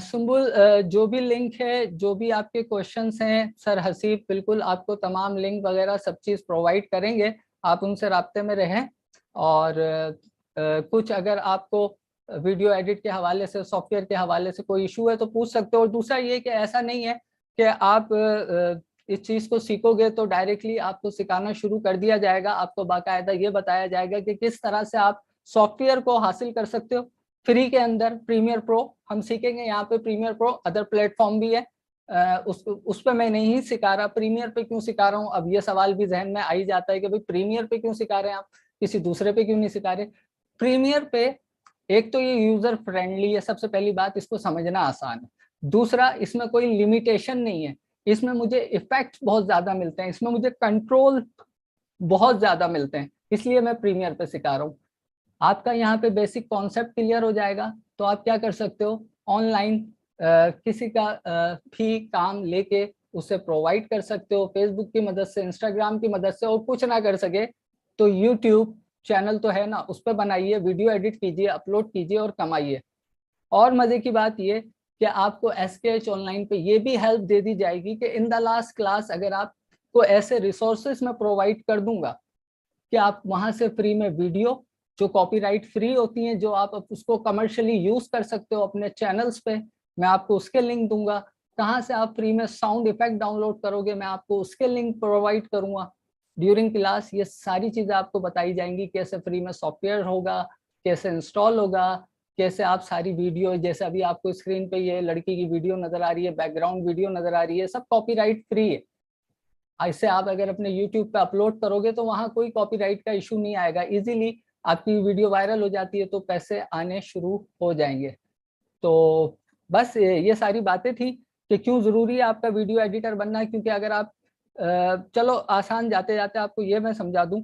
सुम्बुल, जो भी लिंक है, जो भी आपके क्वेश्चंस हैं, सर हसीब बिल्कुल आपको तमाम लिंक वगैरह सब चीज़ प्रोवाइड करेंगे, आप उनसे राब्ते में रहें। और कुछ अगर आपको वीडियो एडिट के हवाले से, सॉफ्टवेयर के हवाले से कोई इशू है तो पूछ सकते हो। और दूसरा ये कि ऐसा नहीं है कि आप इस चीज़ को सीखोगे तो डायरेक्टली आपको सिखाना शुरू कर दिया जाएगा, आपको बाकायदा ये बताया जाएगा कि किस तरह से आप सॉफ्टवेयर को हासिल कर सकते हो। फ्री के अंदर प्रीमियर प्रो हम सीखेंगे, यहाँ पे प्रीमियर प्रो अदर प्लेटफॉर्म भी है, उस पर मैं नहीं सिखा रहा, प्रीमियर पे क्यों सिखा रहा हूँ। अब ये सवाल भी जहन में आ ही जाता है कि भाई प्रीमियर पे क्यों सिखा रहे हैं आप, किसी दूसरे पे क्यों नहीं सिखा रहे। प्रीमियर पे एक तो ये यूजर फ्रेंडली है, सबसे पहली बात, इसको समझना आसान है। दूसरा, इसमें कोई लिमिटेशन नहीं है, इसमें मुझे इफेक्ट बहुत ज्यादा मिलते हैं, इसमें मुझे कंट्रोल बहुत ज्यादा मिलते हैं, इसलिए मैं प्रीमियर पे सिखा रहा हूँ। आपका यहाँ पे बेसिक कॉन्सेप्ट क्लियर हो जाएगा तो आप क्या कर सकते हो, ऑनलाइन किसी का भी काम लेके उसे प्रोवाइड कर सकते हो, फेसबुक की मदद से, इंस्टाग्राम की मदद से। और कुछ ना कर सके तो यूट्यूब चैनल तो है ना, उस पर बनाइए, वीडियो एडिट कीजिए, अपलोड कीजिए और कमाइए। और मजे की बात ये कि आपको SKH ऑनलाइन पे ये भी हेल्प दे दी जाएगी कि इन द लास्ट क्लास अगर आपको ऐसे रिसोर्सेस मैं प्रोवाइड कर दूंगा कि आप वहां से फ्री में वीडियो जो कॉपीराइट फ्री होती हैं, जो आप उसको कमर्शियली यूज कर सकते हो अपने चैनल्स पे, मैं आपको उसके लिंक दूंगा। कहाँ से आप फ्री में साउंड इफेक्ट डाउनलोड करोगे, मैं आपको उसके लिंक प्रोवाइड करूंगा ड्यूरिंग क्लास। ये सारी चीजें आपको बताई जाएंगी, कैसे फ्री में सॉफ्टवेयर होगा, कैसे इंस्टॉल होगा, कैसे आप सारी वीडियो, जैसे अभी आपको स्क्रीन पे ये लड़की की वीडियो नजर आ रही है, बैकग्राउंड वीडियो नजर आ रही है, सब कॉपीराइट फ्री है। ऐसे आप अगर अपने YouTube पे अपलोड करोगे तो वहाँ कोई कॉपीराइट का इशू नहीं आएगा, इजीली आपकी वीडियो वायरल हो जाती है तो पैसे आने शुरू हो जाएंगे। तो बस ये सारी बातें थी कि क्यों ज़रूरी है आपका वीडियो एडिटर बनना। क्योंकि अगर आप चलो आसान जाते जाते आपको ये मैं समझा दूं,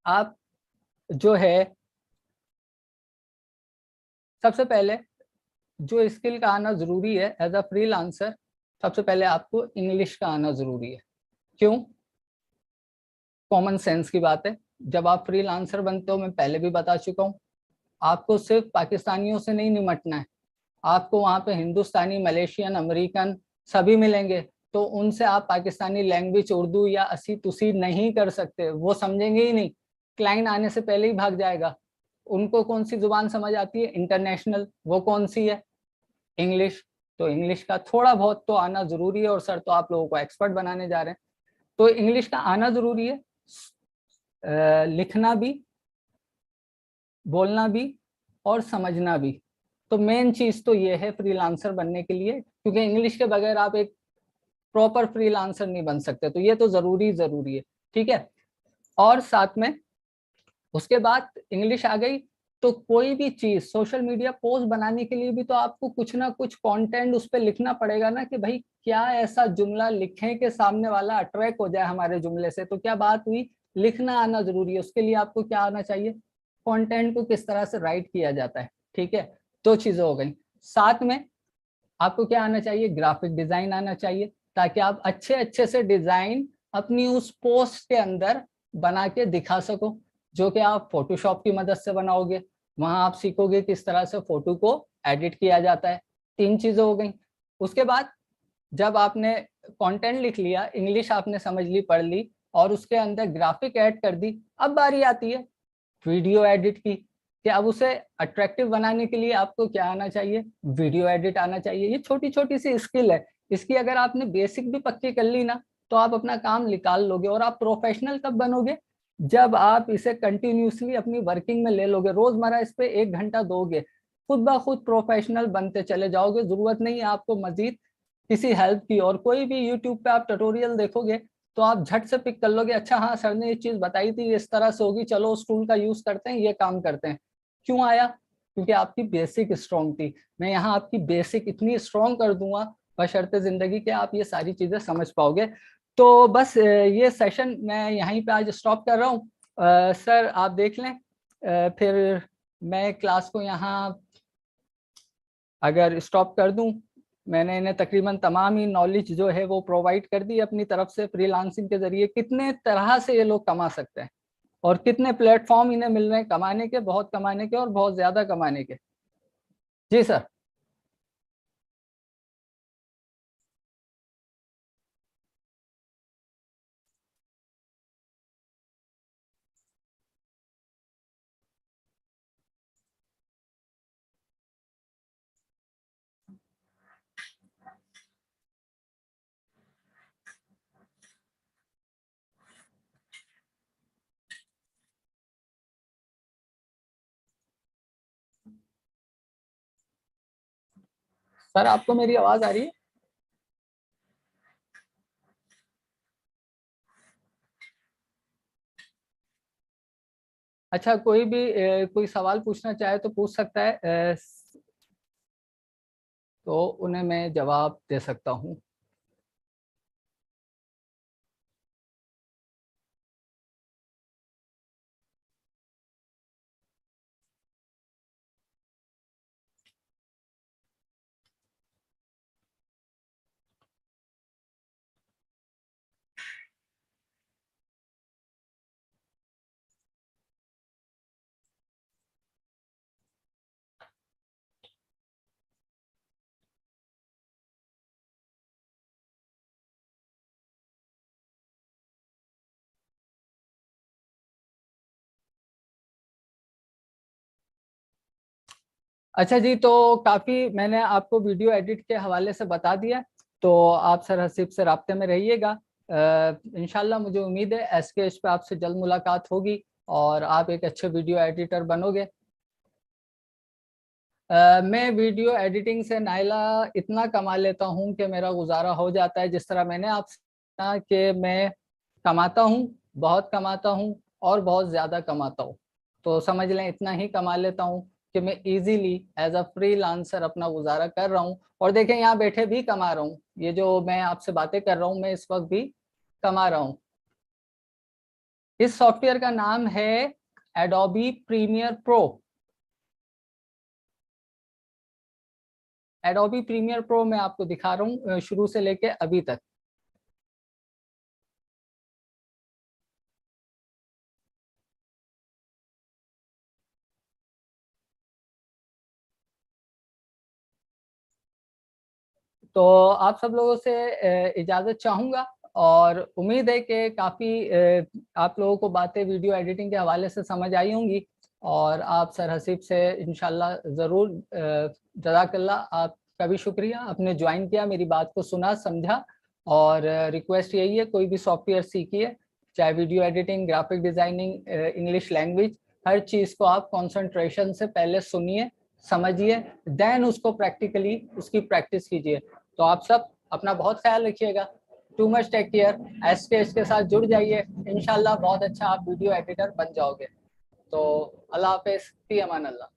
आप जो है सबसे पहले जो स्किल का आना ज़रूरी है एज अ फ्रीलांसर, सबसे पहले आपको इंग्लिश का आना ज़रूरी है। क्यों? कॉमन सेंस की बात है, जब आप फ्रीलांसर बनते हो, मैं पहले भी बता चुका हूँ, आपको सिर्फ पाकिस्तानियों से नहीं निमटना है, आपको वहाँ पे हिंदुस्तानी, मलेशियन, अमेरिकन सभी मिलेंगे। तो उनसे आप पाकिस्तानी लैंग्वेज, उर्दू या असी तुसी नहीं कर सकते, वो समझेंगे ही नहीं, क्लाइंट आने से पहले ही भाग जाएगा। उनको कौन सी जुबान समझ आती है? इंटरनेशनल। वो कौन सी है? इंग्लिश। तो इंग्लिश का थोड़ा बहुत तो आना जरूरी है, और सर तो आप लोगों को एक्सपर्ट बनाने जा रहे हैं, तो इंग्लिश का आना जरूरी है, लिखना भी, बोलना भी और समझना भी। तो मेन चीज तो ये है फ्रीलांसर बनने के लिए, क्योंकि इंग्लिश के बगैर आप एक प्रॉपर फ्रीलांसर नहीं बन सकते, तो ये तो जरूरी है। ठीक है, और साथ में उसके बाद इंग्लिश आ गई तो कोई भी चीज सोशल मीडिया पोस्ट बनाने के लिए भी तो आपको कुछ ना कुछ कंटेंट उस पर लिखना पड़ेगा ना, कि भाई क्या ऐसा जुमला लिखें कि सामने वाला अट्रैक्ट हो जाए हमारे जुमले से। तो क्या बात हुई, लिखना आना जरूरी है। उसके लिए आपको क्या आना चाहिए, कंटेंट को किस तरह से राइट किया जाता है। ठीक है, दो चीजें हो गई। साथ में आपको क्या आना चाहिए, ग्राफिक डिजाइन आना चाहिए, ताकि आप अच्छे से डिजाइन अपनी उस पोस्ट के अंदर बना के दिखा सको, जो कि आप फोटोशॉप की मदद से बनाओगे। वहां आप सीखोगे किस तरह से फोटो को एडिट किया जाता है। 3 चीजें हो गई। उसके बाद जब आपने कंटेंट लिख लिया, इंग्लिश आपने समझ ली, पढ़ ली, और उसके अंदर ग्राफिक ऐड कर दी, अब बारी आती है वीडियो एडिट की, कि अब उसे अट्रैक्टिव बनाने के लिए आपको क्या आना चाहिए, वीडियो एडिट आना चाहिए। ये छोटी छोटी सी स्किल है, इसकी अगर आपने बेसिक भी पक्की कर ली ना, तो आप अपना काम निकाल लोगे। और आप प्रोफेशनल कब बनोगे, जब आप इसे कंटिन्यूसली अपनी वर्किंग में ले लोगे, रोजमर्रा इस पे 1 घंटा दोगे, खुद ब खुद प्रोफेशनल बनते चले जाओगे। जरूरत नहीं है आपको मजीद किसी हेल्प की। और कोई भी यूट्यूब पे आप ट्यूटोरियल देखोगे तो आप झट से पिक कर लोगे, अच्छा हाँ सर ने ये चीज बताई थी, इस तरह से होगी, चलो उस टूल का यूज करते हैं, ये काम करते हैं। क्यों आया, क्योंकि आपकी बेसिक स्ट्रॉन्ग थी। मैं यहाँ आपकी बेसिक इतनी स्ट्रॉन्ग कर दूंगा बशर्ते जिंदगी के आप ये सारी चीजें समझ पाओगे। तो बस ये सेशन मैं यहीं पे आज स्टॉप कर रहा हूँ। सर आप देख लें, फिर मैं क्लास को यहाँ अगर स्टॉप कर दूं। मैंने इन्हें तकरीबन तमाम ही नॉलेज जो है वो प्रोवाइड कर दी अपनी तरफ से। फ्रीलांसिंग के जरिए कितने तरह से ये लोग कमा सकते हैं, और कितने प्लेटफॉर्म इन्हें मिल रहे हैं कमाने के, बहुत कमाने के और बहुत ज्यादा कमाने के। जी सर। सर आपको मेरी आवाज आ रही है? अच्छा, कोई भी कोई सवाल पूछना चाहे तो पूछ सकता है, तो उन्हें मैं जवाब दे सकता हूँ। अच्छा जी, तो काफ़ी मैंने आपको वीडियो एडिट के हवाले से बता दिया, तो आप सर हसीब से राब्ते में रहिएगा। इंशाल्लाह मुझे उम्मीद है एसकेएच पे आपसे जल्द मुलाकात होगी और आप एक अच्छे वीडियो एडिटर बनोगे। मैं वीडियो एडिटिंग से नाइला इतना कमा लेता हूँ कि मेरा गुजारा हो जाता है। जिस तरह मैंने आपसे कहा कि मैं कमाता हूँ, बहुत कमाता हूँ और बहुत ज़्यादा कमाता हूँ, तो समझ लें इतना ही कमा लेता हूँ कि मैं इजीली एज अ फ्रीलांसर अपना गुजारा कर रहा हूँ। और देखें यहाँ बैठे भी कमा रहा हूँ, ये जो मैं आपसे बातें कर रहा हूँ मैं इस वक्त भी कमा रहा हूँ। इस सॉफ्टवेयर का नाम है Adobe Premiere Pro. Adobe Premiere Pro मैं आपको दिखा रहा हूँ शुरू से लेके अभी तक। तो आप सब लोगों से इजाज़त चाहूँगा और उम्मीद है कि काफ़ी आप लोगों को बातें वीडियो एडिटिंग के हवाले से समझ आई होंगी और आप सर हसीब से इंशाल्लाह ज़रूर जज़ाकल्लाह, आप का भी शुक्रिया, आपने ज्वाइन किया, मेरी बात को सुना समझा। और रिक्वेस्ट यही है, कोई भी सॉफ्टवेयर सीखिए, चाहे video editing, graphic designing, English language, हर चीज़ को आप कंसंट्रेशन से पहले सुनिए, समझिए, देन उसको प्रैक्टिकली उसकी प्रैक्टिस कीजिए। तो आप सब अपना बहुत ख्याल रखिएगा। Too much take care. SKH के साथ जुड़ जाइए, इंशाल्लाह बहुत अच्छा आप वीडियो एडिटर बन जाओगे। तो अल्लाह हाफिज़, फी अमान अल्लाह।